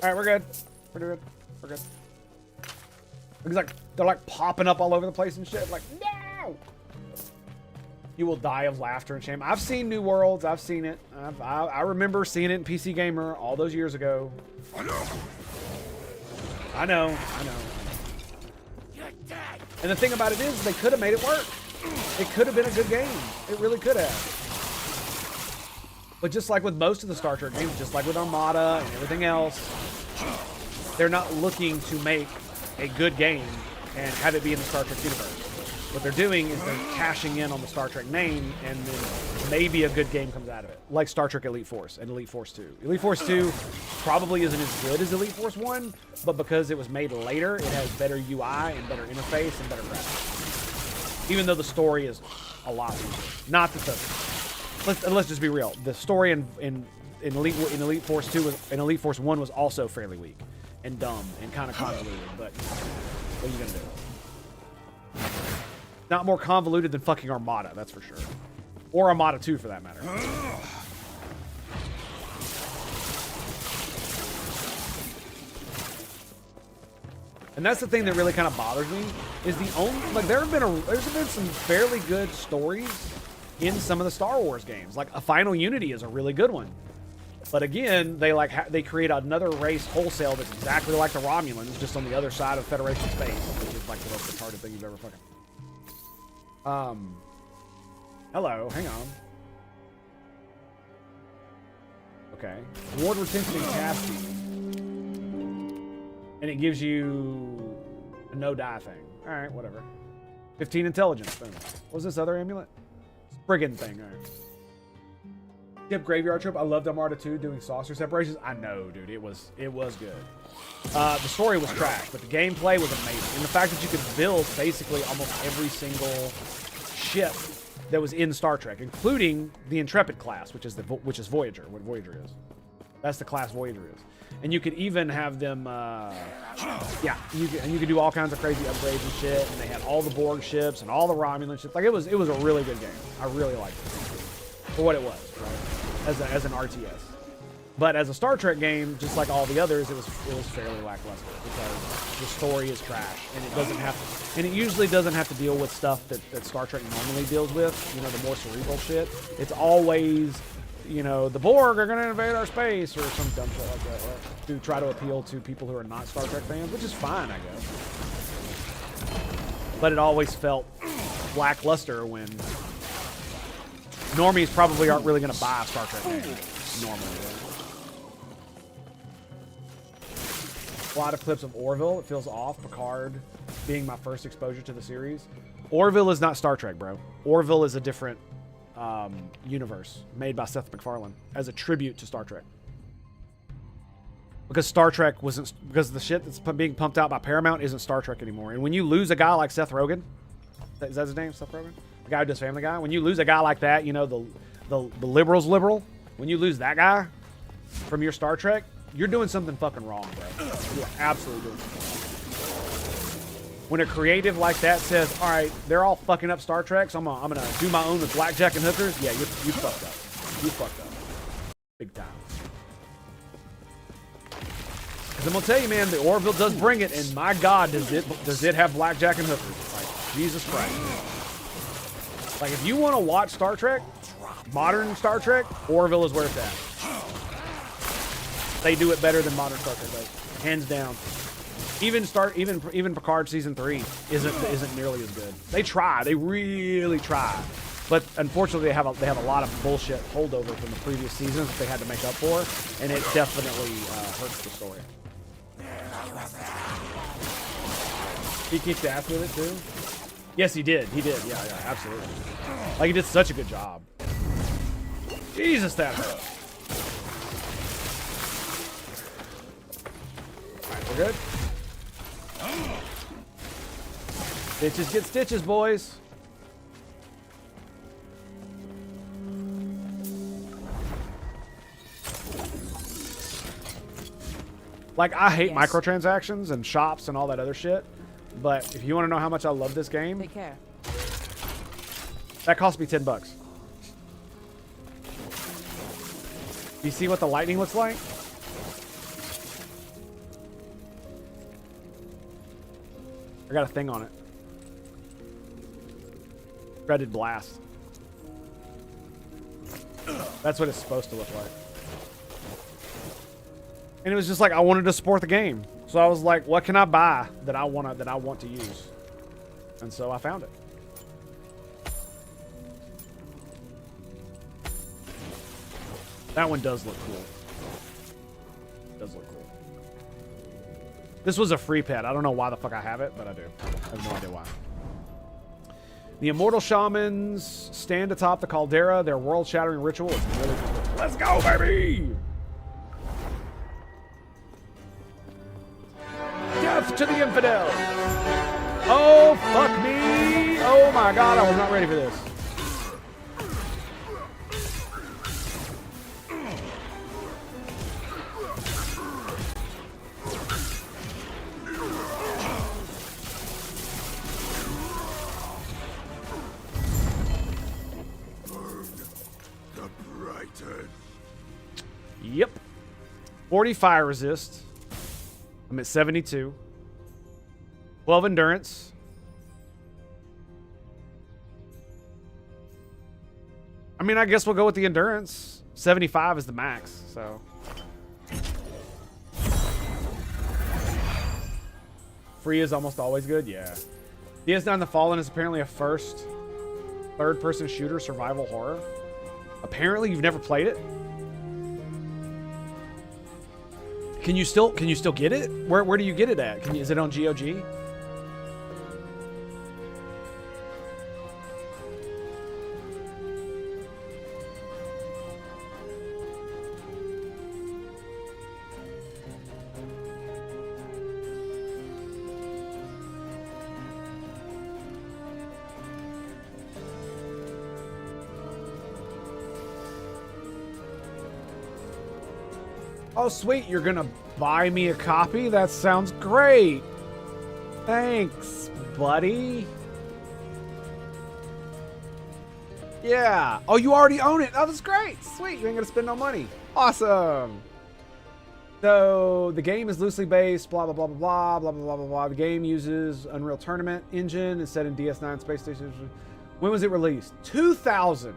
Alright, we're good. We're good. Looks like they're like popping up all over the place and shit. Like, no! You will die of laughter and shame. I've seen New Worlds. I've seen it. I remember seeing it in PC Gamer all those years ago. I know. And the thing about it is, they could have made it work. It could have been a good game. It really could have. But just like with most of the Star Trek games, just like with Armada and everything else, they're not looking to make a good game and have it be in the Star Trek universe. What they're doing is they're cashing in on the Star Trek name, and then maybe a good game comes out of it. Like Star Trek Elite Force and Elite Force 2. Elite Force 2 probably isn't as good as Elite Force 1, but because it was made later, it has better UI and better interface and better graphics. Even though the story is a lot easier. Not that let's just be real. The story in Elite Force 2 and Elite Force 1 was also fairly weak and dumb and kind of convoluted, but what are you gonna do? Not more convoluted than fucking Armada, that's for sure. Or Armada 2 for that matter. And that's the thing that really kind of bothers me is the only like there's been some fairly good stories in some of the Star Wars games. Like a Final Unity is a really good one. But again, they they create another race wholesale that's exactly like the Romulans, just on the other side of Federation space, which is like the most retarded thing you've ever fucking. Hello, hang on. Okay, ward retention and casting, and it gives you a no die thing. All right, whatever. 15 intelligence. Boom. What's this other amulet? Brigand thing. All right. Tip graveyard trip. I loved Armada 2 doing saucer separations. I know, dude. It was good. The story was trash, but the gameplay was amazing. And the fact that you could build basically almost every single ship that was in Star Trek, including the Intrepid class, which is Voyager. What Voyager is. That's the class Voyager is. And you could even have them. Yeah, you could do all kinds of crazy upgrades and shit. And they had all the Borg ships and all the Romulan ships. Like it was a really good game. I really liked it for what it was, right? As an RTS. But as a Star Trek game, just like all the others, it was fairly lackluster because the story is trash, and it usually doesn't have to deal with stuff that Star Trek normally deals with. You know, the more cerebral shit. It's always, you know, the Borg are gonna invade our space or some dumb shit like that. Right? To try to appeal to people who are not Star Trek fans, which is fine, I guess. But it always felt lackluster when normies probably aren't really going to buy a Star Trek game normally. Right? A lot of clips of Orville. It feels off. Picard being my first exposure to the series. Orville is not Star Trek, bro. Orville is a different universe made by Seth MacFarlane as a tribute to Star Trek. Because Star Trek wasn't, because the shit that's being pumped out by Paramount isn't Star Trek anymore. And when you lose a guy like Seth Rogen, is that his name, Seth Rogen? The guy who does Family Guy. When you lose a guy like that, you know, the liberal, when you lose that guy from your Star Trek, you're doing something fucking wrong, bro. You're absolutely doing something wrong. When a creative like that says, all right, they're all fucking up Star Trek, so I'm gonna do my own with blackjack and hookers, yeah, you fucked up. You fucked up. Big time. Because I'm gonna tell you, man, the Orville does bring it, and my God, does it have blackjack and hookers. Like, Jesus Christ. Like, if you want to watch Star Trek, modern Star Trek, Orville is where it's at. They do it better than Modern Star Trek does, hands down. Even Picard season 3 isn't nearly as good. They try, they really try, but unfortunately they have a lot of bullshit holdover from the previous seasons that they had to make up for, and it definitely hurts the story. He kicked ass with it too. Yes, he did. He did. Yeah, absolutely. Like he did such a good job. Jesus, that hurt. All right, we're good. Bitches get stitches, boys. Like, I hate microtransactions and shops and all that other shit. But if you want to know how much I love this game, Take care. That cost me $10. You see what the lightning looks like? I got a thing on it. Threaded blast. That's what it's supposed to look like. And it was just like I wanted to support the game. So I was like, what can I buy that I want to use? And so I found it. That one does look cool. Does look cool. This was a free pet. I don't know why the fuck I have it, but I do. I have no idea why. The immortal shamans stand atop the caldera. Their world-shattering ritual is really cool. Let's go, baby! Death to the infidel! Oh, fuck me! Oh my god, I was not ready for this. Yep. 40 fire resist. I'm at 72. 12 endurance. I mean, I guess we'll go with the endurance. 75 is the max, so. Free is almost always good, yeah. DS9 The Fallen is apparently a third-person shooter survival horror. Apparently, you've never played it? Can you still get it? Where do you get it at? Is it on GOG? Oh, sweet. You're going to buy me a copy? That sounds great. Thanks, buddy. Yeah. Oh, you already own it. Oh, that's great. Sweet. You ain't going to spend no money. Awesome. So, the game is loosely based, blah, blah, blah, blah, blah, blah, blah, blah, blah, blah. The game uses Unreal Tournament engine. It's set in DS9 Space Station. When was it released? 2000.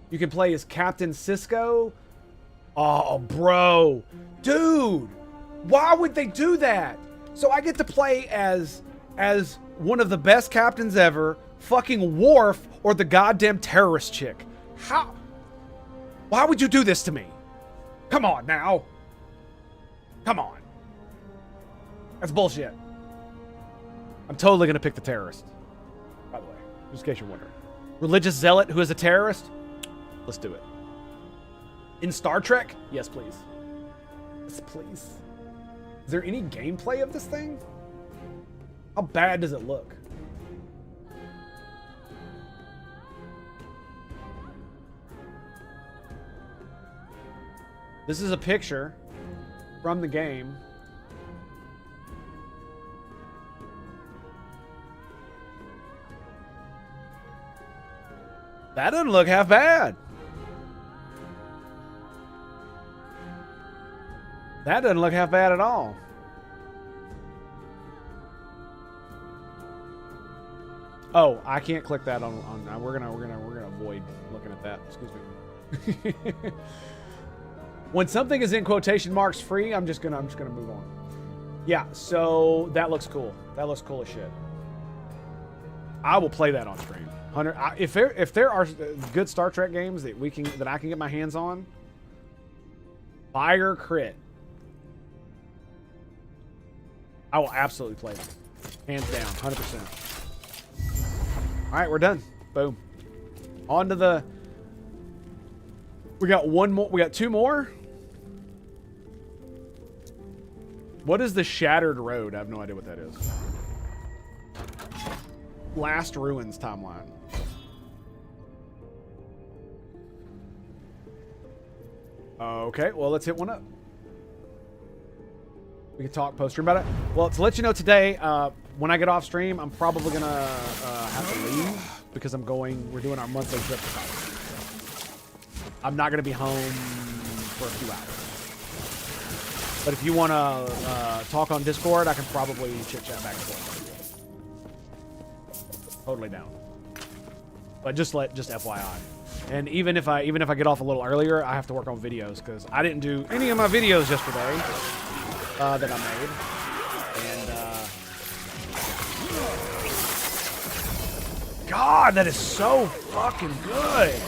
You can play as Captain Sisko. Oh, bro. Dude. Why would they do that? So I get to play as one of the best captains ever, fucking Worf, or the goddamn terrorist chick. How? Why would you do this to me? Come on now. Come on. That's bullshit. I'm totally going to pick the terrorist. By the way, just in case you're wondering. Religious zealot who is a terrorist? Let's do it. In Star Trek? Yes, please. Yes, please. Is there any gameplay of this thing? How bad does it look? This is a picture from the game. That doesn't look half bad. That doesn't look half bad at all. Oh, I can't click that on we're gonna avoid looking at that. Excuse me. When something is in quotation marks free, I'm just gonna move on. Yeah, so that looks cool. That looks cool as shit. I will play that on stream. If there are good Star Trek games that I can get my hands on, Fire Crit, I will absolutely play them. Hands down, 100%. All right, we're done. Boom. On to the. We got one more. We got two more. What is the Shattered Road? I have no idea what that is. Last Ruins timeline. Okay, well, let's hit one up. We can talk post-stream about it. Well, to let you know today, when I get off stream, I'm probably going to have to leave because we're doing our monthly trip to college. I'm not going to be home for a few hours. But if you want to talk on Discord, I can probably chit-chat back and forth. Totally down. But just FYI. And even if I get off a little earlier, I have to work on videos because I didn't do any of my videos yesterday that I made. And God, that is so fucking good.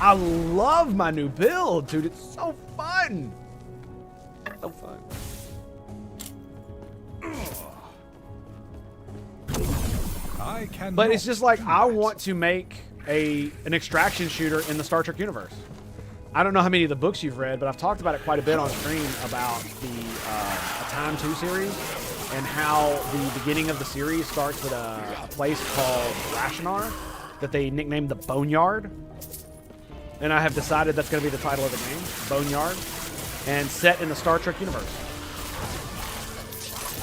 I love my new build, dude. It's so fun. So fun. But it's just like I want to make an extraction shooter in the Star Trek universe. I don't know how many of the books you've read, but I've talked about it quite a bit on stream about the A Time 2 series and how the beginning of the series starts with a place called Rashanar that they nicknamed the Boneyard. And I have decided that's going to be the title of the game, Boneyard, and set in the Star Trek universe.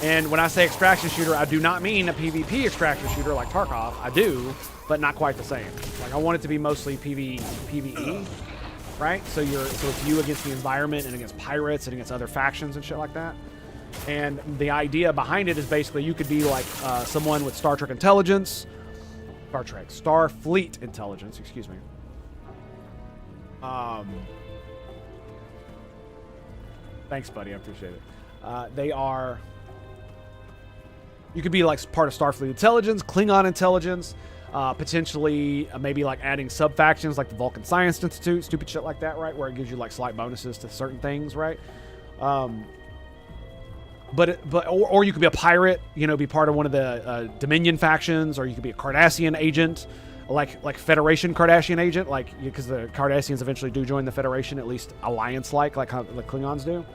And when I say extraction shooter, I do not mean a PvP extraction shooter like Tarkov. I do, but not quite the same. Like I want it to be mostly PvE, right? So it's you against the environment and against pirates and against other factions and shit like that. And the idea behind it is basically you could be like someone with Starfleet intelligence, excuse me. Thanks, buddy. I appreciate it. You could be like part of Starfleet intelligence, Klingon intelligence, potentially maybe like adding sub-factions like the Vulcan Science Institute, stupid shit like that, right? Where it gives you like slight bonuses to certain things, right? Or you could be a pirate, be part of one of the Dominion factions, or you could be a Cardassian agent, like Federation Cardassian agent, because the Cardassians eventually do join the Federation, at least alliance-like how the Klingons do.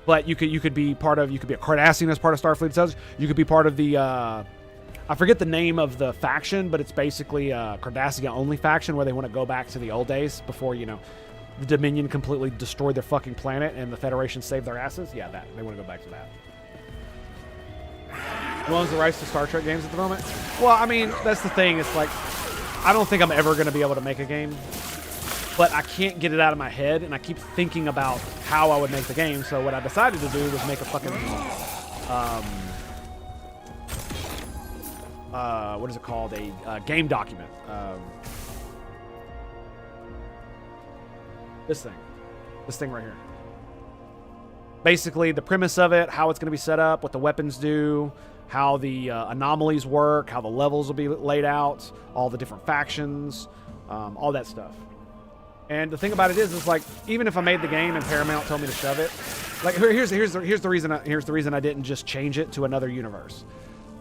But you could be a Cardassian as part of Starfleet intelligence. You could be part of the I forget the name of the faction, but it's basically a Cardassian only faction where they want to go back to the old days before the Dominion completely destroyed their fucking planet and the Federation saved their asses. Yeah, they want to go back to that. Who owns the rights to Star Trek games at the moment? Well, I mean, that's the thing. It's like I don't think I'm ever going to be able to make a game. But I can't get it out of my head, and I keep thinking about how I would make the game. So what I decided to do was make a fucking, what is it called? A game document. This thing right here. Basically, the premise of it, how it's going to be set up, what the weapons do, how the anomalies work, how the levels will be laid out, all the different factions, all that stuff. And the thing about it is like even if I made the game and Paramount told me to shove it, like here's the reason I didn't just change it to another universe,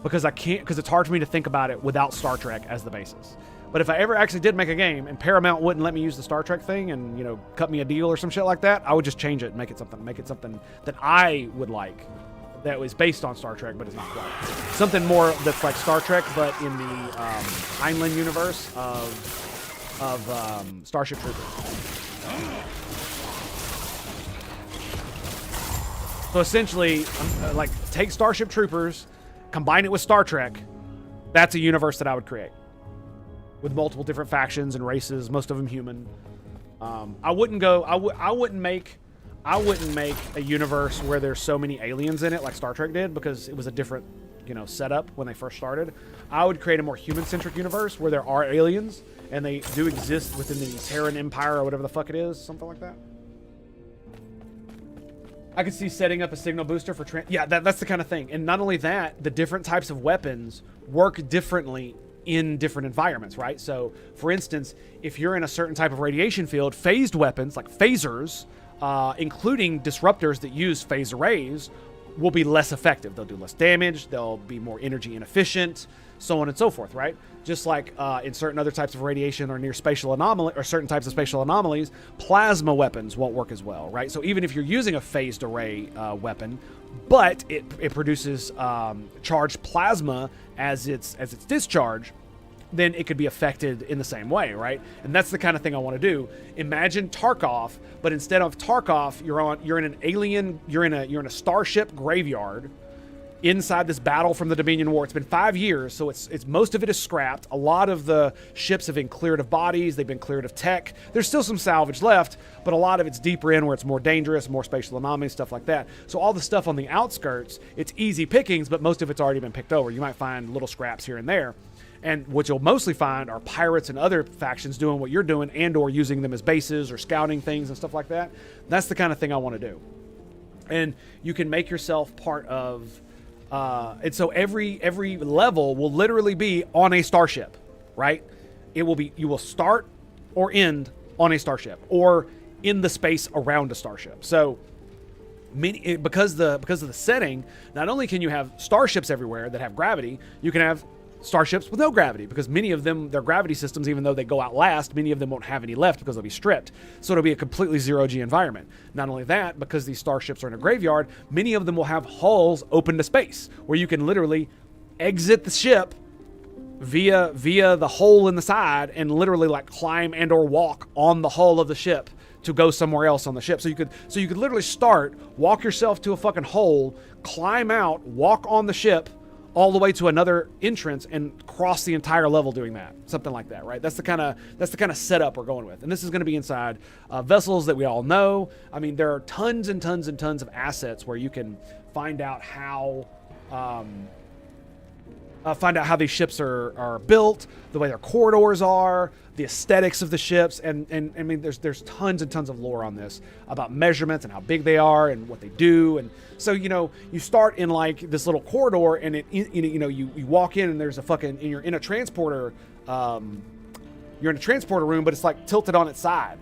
because it's hard for me to think about it without Star Trek as the basis. But if I ever actually did make a game and Paramount wouldn't let me use the Star Trek thing and cut me a deal or some shit like that, I would just change it and make it something that I would like, that was based on Star Trek but is not quite something more that's like Star Trek but in the Heinlein universe of Starship Troopers. So essentially, take Starship Troopers, combine it with Star Trek. That's a universe that I would create with multiple different factions and races, most of them human. I wouldn't make a universe where there's so many aliens in it like Star Trek did, because it was a different setup when they first started. I would create a more human-centric universe where there are aliens and they do exist within the Terran Empire or whatever the fuck it is, something like that. I could see setting up a signal booster for yeah, that's the kind of thing. And not only that, the different types of weapons work differently in different environments, right? So, for instance, if you're in a certain type of radiation field, phased weapons like phasers, including disruptors that use phase arrays, will be less effective. They'll do less damage. They'll be more energy inefficient, so on and so forth, right? Just like in certain other types of radiation or near spatial anomaly or certain types of spatial anomalies, plasma weapons won't work as well, right? So even if you're using a phased array weapon, but it produces charged plasma as its discharge, then it could be affected in the same way, right? And that's the kind of thing I want to do. Imagine Tarkov, but instead of Tarkov, you're in a starship graveyard inside this battle from the Dominion War. It's been 5 years, so it's most of it is scrapped. A lot of the ships have been cleared of bodies, they've been cleared of tech. There's still some salvage left, but a lot of it's deeper in where it's more dangerous, more spatial anomalies, stuff like that. So all the stuff on the outskirts, it's easy pickings, but most of it's already been picked over. You might find little scraps here and there. And what you'll mostly find are pirates and other factions doing what you're doing and or using them as bases or scouting things and stuff like that. That's the kind of thing I want to do. And you can make yourself part of... and so every level will literally be on a starship, right? It will be... You will start or end on a starship or in the space around a starship. So... because of the setting, not only can you have starships everywhere that have gravity, you can have starships with no gravity, because many of them, their gravity systems, even though they go out last, many of them won't have any left because they'll be stripped. So it'll be a completely zero-G environment. Not only that, because these starships are in a graveyard, many of them will have hulls open to space where you can literally exit the ship via the hole in the side and literally like climb and or walk on the hull of the ship to go somewhere else on the ship. So you could literally start, walk yourself to a fucking hole, climb out, walk on the ship all the way to another entrance and cross the entire level doing that. Something like that, right? That's the kind of setup we're going with. And this is going to be inside vessels that we all know. I mean, there are tons and tons and tons of assets where you can find out how these ships are built, the way their corridors are, the aesthetics of the ships, and I mean, there's tons and tons of lore on this about measurements and how big they are and what they do. And so, you start in like this little corridor, and you walk in, and there's and you're in a transporter, room, but it's like tilted on its side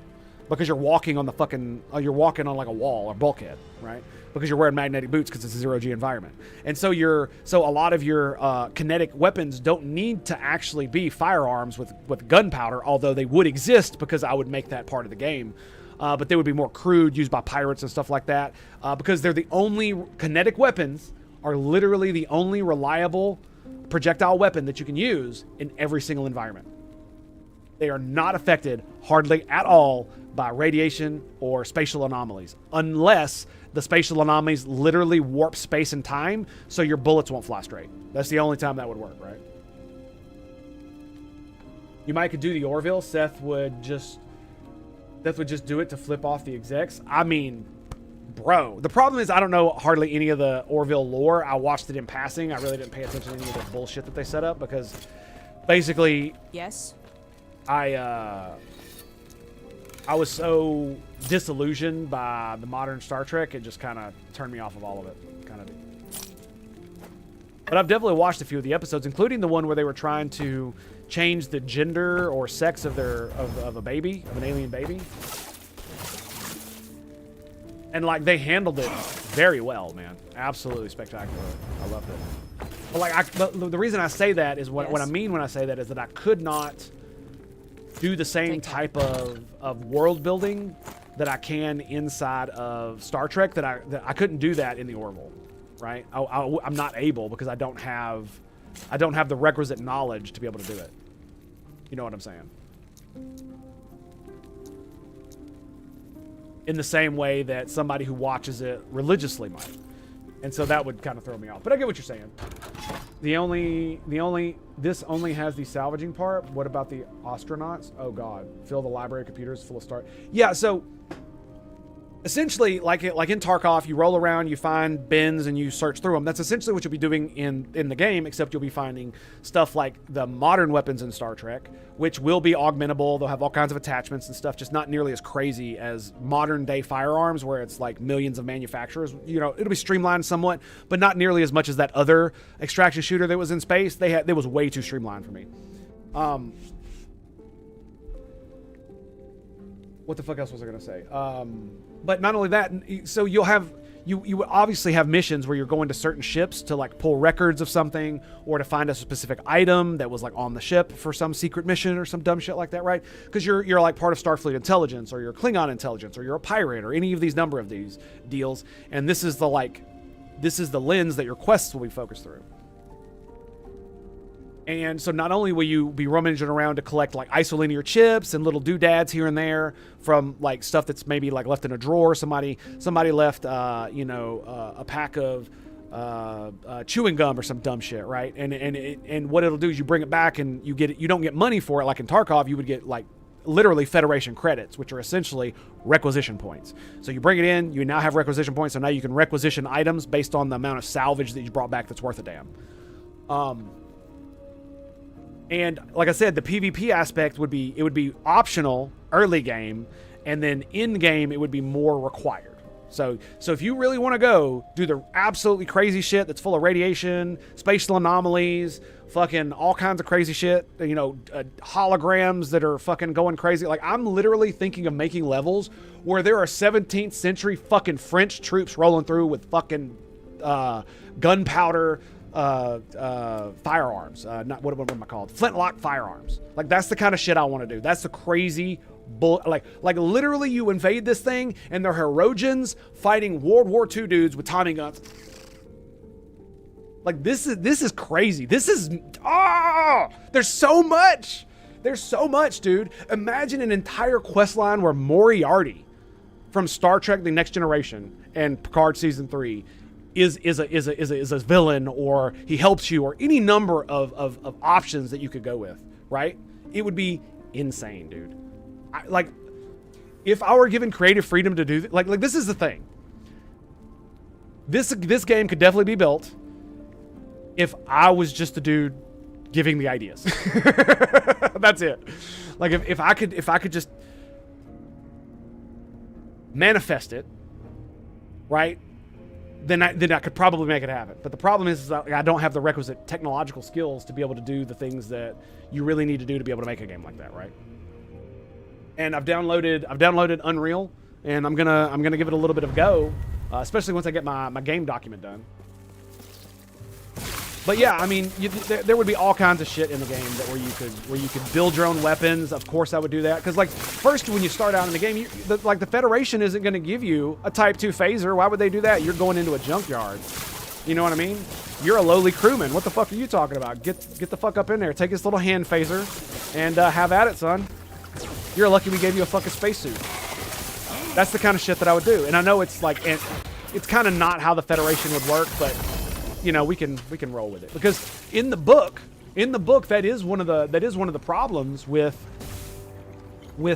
because you're walking on like a wall or bulkhead, right? Because you're wearing magnetic boots because it's a zero-G environment. And so a lot of your kinetic weapons don't need to actually be firearms with gunpowder, although they would exist because I would make that part of the game. But they would be more crude, used by pirates and stuff like that, because they're the only kinetic weapons are literally the only reliable projectile weapon that you can use in every single environment. They are not affected hardly at all by radiation or spatial anomalies, unless the spatial anomalies literally warp space and time, so your bullets won't fly straight. That's the only time that would work, right? You might could do the Orville. Seth would just do it to flip off the execs. I mean, bro. The problem is I don't know hardly any of the Orville lore. I watched it in passing. I really didn't pay attention to any of the bullshit that they set up because basically... Yes? I was so disillusioned by the modern Star Trek, it just kind of turned me off of all of it. But I've definitely watched a few of the episodes, including the one where they were trying to change the gender or sex of an alien baby. And like they handled it very well, man. Absolutely spectacular. I loved it. But the reason I say that is what I mean when I say that is that I could not do the same type of world building that I can inside of Star Trek that I couldn't do that in the Orville, right? I'm not able because I don't have the requisite knowledge to be able to do it. You know what I'm saying? In the same way that somebody who watches it religiously might. And so that would kind of throw me off. But I get what you're saying. This only has the salvaging part. What about the astronauts? Oh God, fill the library of computers full of stars. Yeah, so essentially, like in Tarkov, you roll around, you find bins, and you search through them. That's essentially what you'll be doing in the game, except you'll be finding stuff like the modern weapons in Star Trek, which will be augmentable. They'll have all kinds of attachments and stuff, just not nearly as crazy as modern day firearms, where it's like millions of manufacturers. You know, it'll be streamlined somewhat, but not nearly as much as that other extraction shooter that was in space. It was way too streamlined for me. What the fuck else was I gonna say? But not only that, so you would obviously have missions where you're going to certain ships to like pull records of something or to find a specific item that was like on the ship for some secret mission or some dumb shit like that, right? Because you're like part of Starfleet intelligence, or you're Klingon intelligence, or you're a pirate, or any of these number of these deals. And this is the lens that your quests will be focused through. And so not only will you be rummaging around to collect like isolinear chips and little doodads here and there from like stuff that's maybe like left in a drawer. Somebody left, a pack of chewing gum or some dumb shit, right? And what it'll do is you bring it back and you don't get money for it like in Tarkov. You would get like literally Federation credits, which are essentially requisition points. So you bring it in, you now have requisition points, so now you can requisition items based on the amount of salvage that you brought back that's worth a damn. And like I said, the PvP aspect would be optional early game, and then in game it would be more required. So if you really want to go do the absolutely crazy shit that's full of radiation, spatial anomalies, fucking all kinds of crazy shit, holograms that are fucking going crazy. Like, I'm literally thinking of making levels where there are 17th century fucking French troops rolling through with fucking gunpowder firearms. Not what am I called? Flintlock firearms. Like, that's the kind of shit I want to do. That's the crazy like literally you invade this thing and they're Herodians fighting World War II dudes with Tommy guns. Like, this is crazy. There's so much. There's so much, dude. Imagine an entire quest line where Moriarty from Star Trek: The Next Generation and Picard Season 3 is a villain, or he helps you, or any number of options that you could go with, right? It would be insane, dude. If I were given creative freedom to do like this is the thing. This game could definitely be built if I was just the dude giving the ideas. That's it. Like, if I could just manifest it, right? Then I could probably make it happen. But the problem is that I don't have the requisite technological skills to be able to do the things that you really need to do to be able to make a game like that, right? And I've downloaded Unreal, and I'm gonna give it a little bit of a go, especially once I get my game document done. But yeah, I mean, there would be all kinds of shit in the game where you could build your own weapons. Of course, I would do that, because like first when you start out in the game, the Federation isn't going to give you a Type 2 phaser. Why would they do that? You're going into a junkyard. You know what I mean? You're a lowly crewman. What the fuck are you talking about? Get the fuck up in there. Take this little hand phaser and have at it, son. You're lucky we gave you a fucking spacesuit. That's the kind of shit that I would do. And I know it's like, it's kind of not how the Federation would work, but you know, we can roll with it, because in the book that is one of the problems with the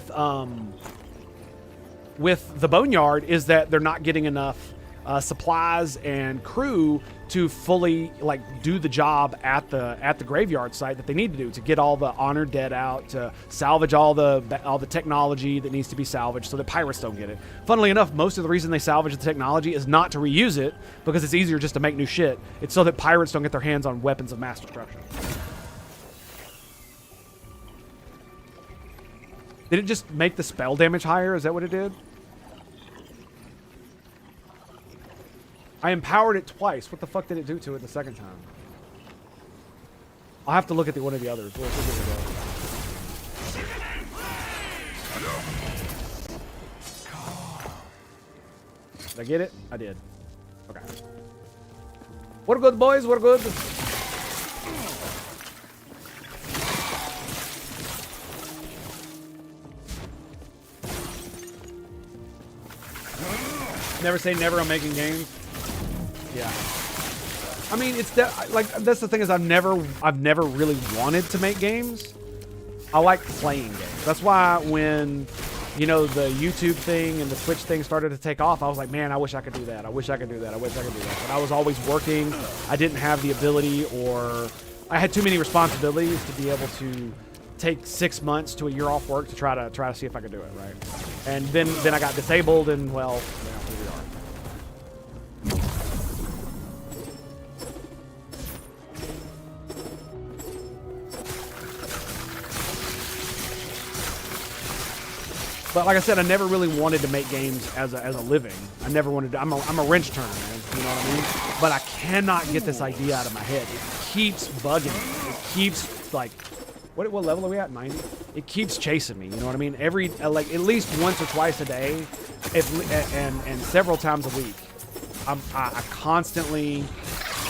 Boneyard, is that they're not getting enough supplies and crew to fully like do the job at the graveyard site that they need to do, to get all the honored dead out, to salvage all the technology that needs to be salvaged so that pirates don't get it. Funnily enough, most of the reason they salvage the technology is not to reuse it, because it's easier just to make new shit. It's so that pirates don't get their hands on weapons of mass destruction. Did it just make the spell damage higher? Is that what it did? I empowered it twice. What the fuck did it do to it the second time? I'll have to look at one of the others. We'll Did I get it? I did. Okay. We're good, boys. We're good. Never say never on making games. Yeah. I mean, it's like, that's the thing, is I've never really wanted to make games. I like playing games. That's why when you know, the YouTube thing and the Twitch thing started to take off, I was like, man, I wish I could do that. I wish I could do that. I wish I could do that. But I was always working. I didn't have the ability, or I had too many responsibilities to be able to take 6 months to a year off work to try to see if I could do it, right? And then I got disabled, and well, here we are. But like I said, I never really wanted to make games as a living. I never wanted to. I'm a wrench turner, man. You know what I mean? But I cannot get this idea out of my head. It keeps bugging me. It keeps like, what level are we at? 90. It keeps chasing me. You know what I mean? Every like at least once or twice a day, and several times a week. I constantly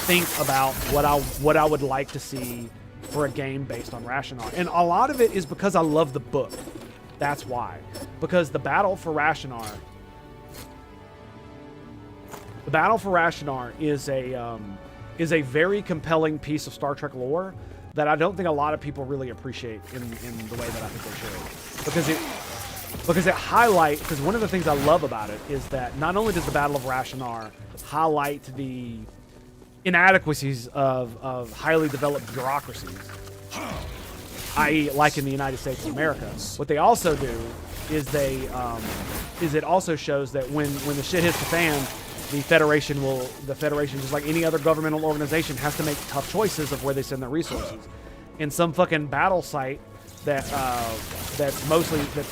think about what I would like to see for a game based on Rashinar, and a lot of it is because I love the book. That's why. Because the battle for Rashinar is a very compelling piece of Star Trek lore that I don't think a lot of people really appreciate in the way that I think they should. Because it highlights, because one of the things I love about it is that not only does the Battle of Rashinar highlight the inadequacies of highly developed bureaucracies, i.e., like in the United States of America. What they also do is it also shows that when the shit hits the fan, the Federation, just like any other governmental organization, has to make tough choices of where they send their resources. And some fucking battle site that's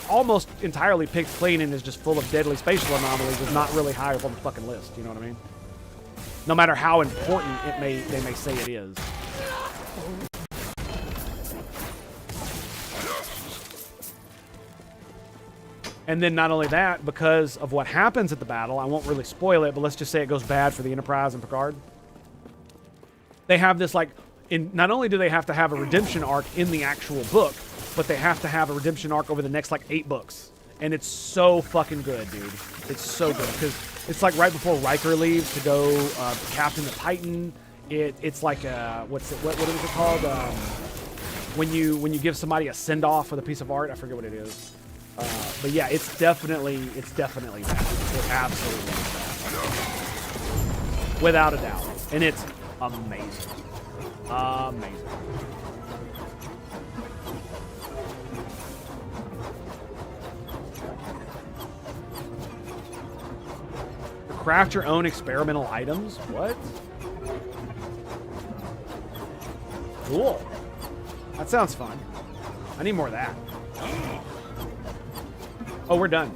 almost entirely picked clean and is just full of deadly spatial anomalies is not really high up on the fucking list. You know what I mean? No matter how important they may say it is. And then not only that, because of what happens at the battle, I won't really spoil it, but let's just say it goes bad for the Enterprise and Picard. They have this, like, not only do they have to have a redemption arc in the actual book, but they have to have a redemption arc over the next, like, 8 books. And it's so fucking good, dude. It's so good. Because it's, like, right before Riker leaves to go captain the Titan. It's like, what is it called? When you give somebody a send-off with a piece of art. I forget what it is. But yeah, it's definitely that. It absolutely is that. Without a doubt. And it's amazing. Amazing. Craft your own experimental items? What? Cool. That sounds fun. I need more of that. Oh, we're done.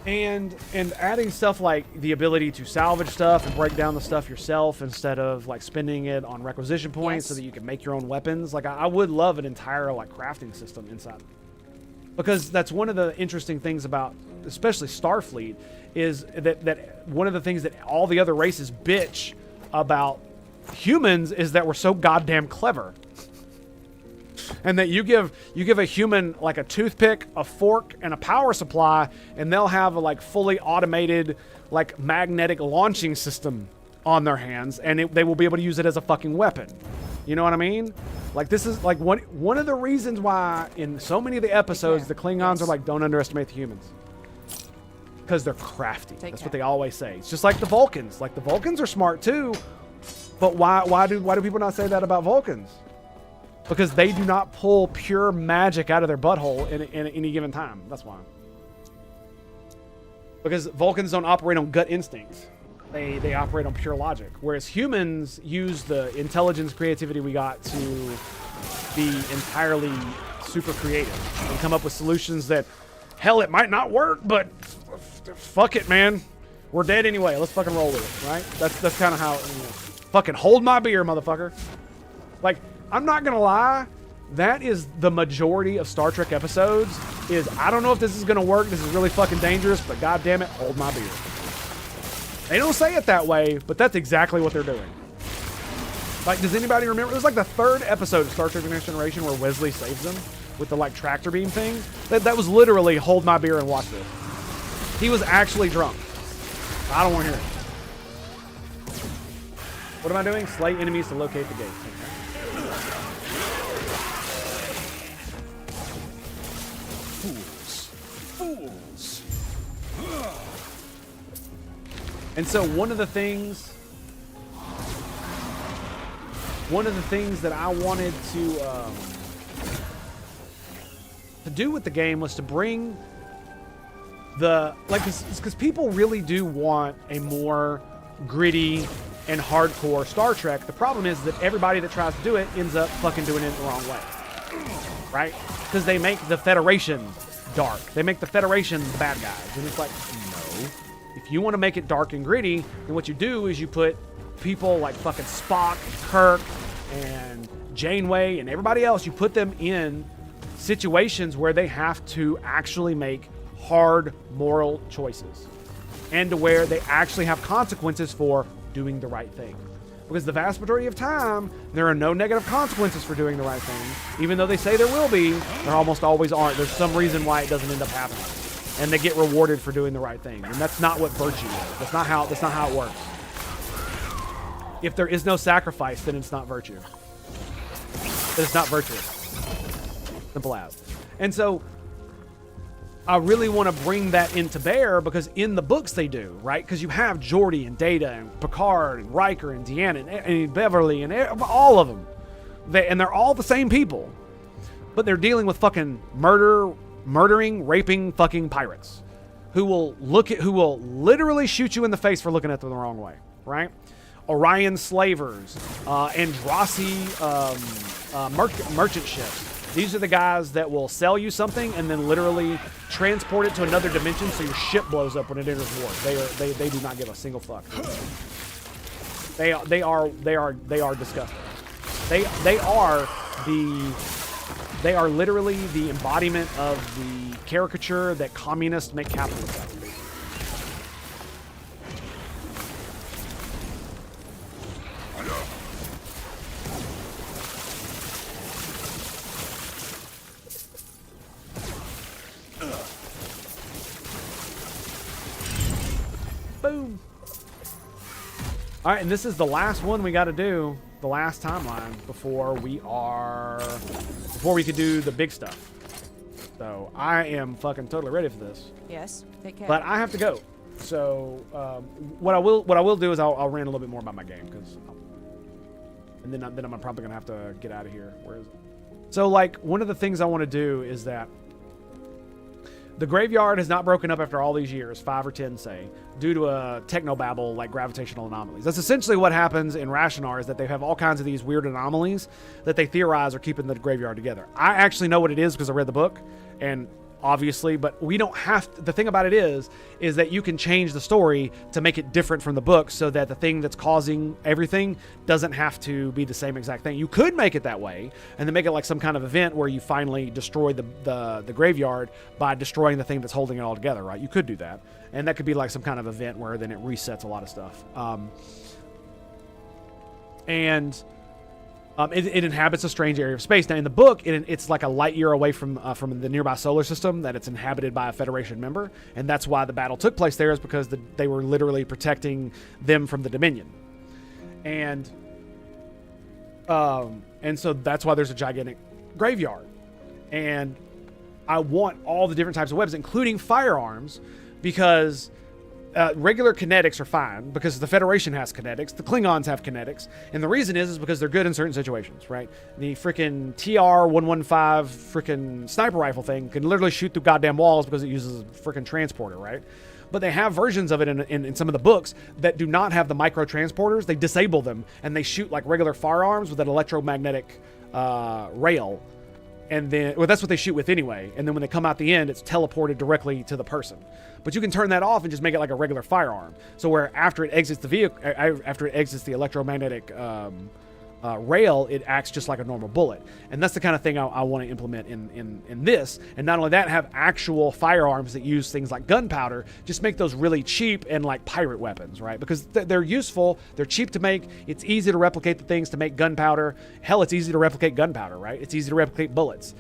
And adding stuff like the ability to salvage stuff and break down the stuff yourself instead of like spending it on requisition points so that you can make your own weapons. Like I would love an entire like crafting system inside. Because that's one of the interesting things about especially Starfleet is that one of the things that all the other races bitch about humans is that we're so goddamn clever. And that you give a human like a toothpick, a fork, and a power supply, and they'll have a like fully automated like magnetic launching system on their hands, and they will be able to use it as a fucking weapon. You know what I mean? Like this is like one of the reasons why in so many of the episodes the Klingons are like, don't underestimate the humans. Because they're crafty. That's what they always say. It's just like the Vulcans. Like the Vulcans are smart too, but why do people not say that about Vulcans? Because they do not pull pure magic out of their butthole in any given time. That's why. Because Vulcans don't operate on gut instincts. They operate on pure logic. Whereas humans use the intelligence, creativity we got to be entirely super creative and come up with solutions that, hell, it might not work, but fuck it, man. We're dead anyway. Let's fucking roll with it, right? That's kind of how, fucking hold my beer, motherfucker. Like, I'm not gonna lie, that is the majority of Star Trek episodes is, I don't know if this is gonna work, this is really fucking dangerous, but god damn it, hold my beer. They don't say it that way, but that's exactly what they're doing. Like, does anybody remember? It was like the 3rd episode of Star Trek The Next Generation where Wesley saves them with the like tractor beam thing. That was literally hold my beer and watch this. He was actually drunk. I don't want to hear it. What am I doing? Slay enemies to locate the gate. Okay. Fools. And so one of the things that I wanted to do with the game was to bring the, like, because people really do want a more gritty and hardcore Star Trek. The problem is that everybody that tries to do it ends up fucking doing it the wrong way, right? Because they make the Federation dark. They make the Federation the bad guys. And it's like, no. If you want to make it dark and gritty, then what you do is you put people like fucking Spock, Kirk, and Janeway, and everybody else, you put them in situations where they have to actually make hard moral choices, and to where they actually have consequences for doing the right thing. Because the vast majority of time, there are no negative consequences for doing the right thing. Even though they say there will be, there almost always aren't. There's some reason why it doesn't end up happening. And they get rewarded for doing the right thing. And that's not what virtue is. That's not how it works. If there is no sacrifice, then it's not virtue. Then it's not virtuous. Simple as. And so I really want to bring that into bear, because in the books they do, right? Because you have Geordi and Data and Picard and Riker and Deanna and Beverly and all of them. And they're all the same people. But they're dealing with fucking murdering, raping fucking pirates who will literally shoot you in the face for looking at them the wrong way, right? Orion slavers, Andrasi merchant ships. These are the guys that will sell you something and then literally transport it to another dimension so your ship blows up when it enters war. They do not give a single fuck. They are disgusting. They are literally the embodiment of the caricature that communists make capitalists out of. Boom. All right, and this is the last one we got to do, the last timeline before we could do the big stuff. So I am fucking totally ready for this. Yes, take care. But I have to go. So what I will do is I'll rant a little bit more about my game, and then I'm probably gonna have to get out of here. Where is it? So like one of the things I want to do is that the graveyard has not broken up after all these years, 5 or 10 say, due to a technobabble like gravitational anomalies. That's essentially what happens in Rashanar, is that they have all kinds of these weird anomalies that they theorize are keeping the graveyard together. I actually know what it is because I read the book, and obviously, but we don't have to. The thing about it is that you can change the story to make it different from the book so that the thing that's causing everything doesn't have to be the same exact thing. You could make it that way and then make it like some kind of event where you finally destroy the graveyard by destroying the thing that's holding it all together, right? You could do that. And that could be like some kind of event where then it resets a lot of stuff. It inhabits a strange area of space. Now, in the book, it's like a light year away from the nearby solar system that it's inhabited by a Federation member, and that's why the battle took place there, is because they were literally protecting them from the Dominion, and so that's why there's a gigantic graveyard. And I want all the different types of weapons, including firearms, because regular kinetics are fine because the Federation has kinetics. The Klingons have kinetics. And the reason is because they're good in certain situations, right? The freaking TR-115 freaking sniper rifle thing can literally shoot through goddamn walls because it uses a freaking transporter, right? But they have versions of it in some of the books that do not have the micro transporters. They disable them and they shoot like regular firearms with an electromagnetic rail. And then, well, that's what they shoot with anyway. And then when they come out the end, it's teleported directly to the person. But you can turn that off and just make it like a regular firearm. So where after it exits the vehicle, after it exits the electromagnetic rail, it acts just like a normal bullet. And that's the kind of thing I want to implement in this. And not only that, have actual firearms that use things like gunpowder. Just make those really cheap and like pirate weapons, right? Because they're useful, they're cheap to make, it's easy to replicate the things to make gunpowder. Hell, it's easy to replicate gunpowder, right? It's easy to replicate bullets.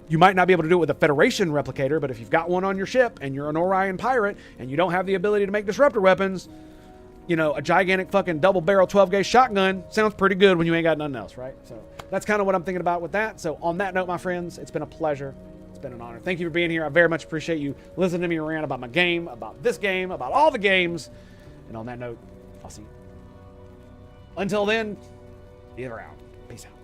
You might not be able to do it with a Federation replicator, but if you've got one on your ship and you're an Orion pirate and you don't have the ability to make disruptor weapons, you know, a gigantic fucking double barrel 12 gauge shotgun sounds pretty good when you ain't got nothing else, right? So that's kind of what I'm thinking about with that. So on that note, my friends, it's been a pleasure. It's been an honor. Thank you for being here. I very much appreciate you listening to me rant about my game, about this game, about all the games. And on that note, I'll see you. Until then, either out. Peace out.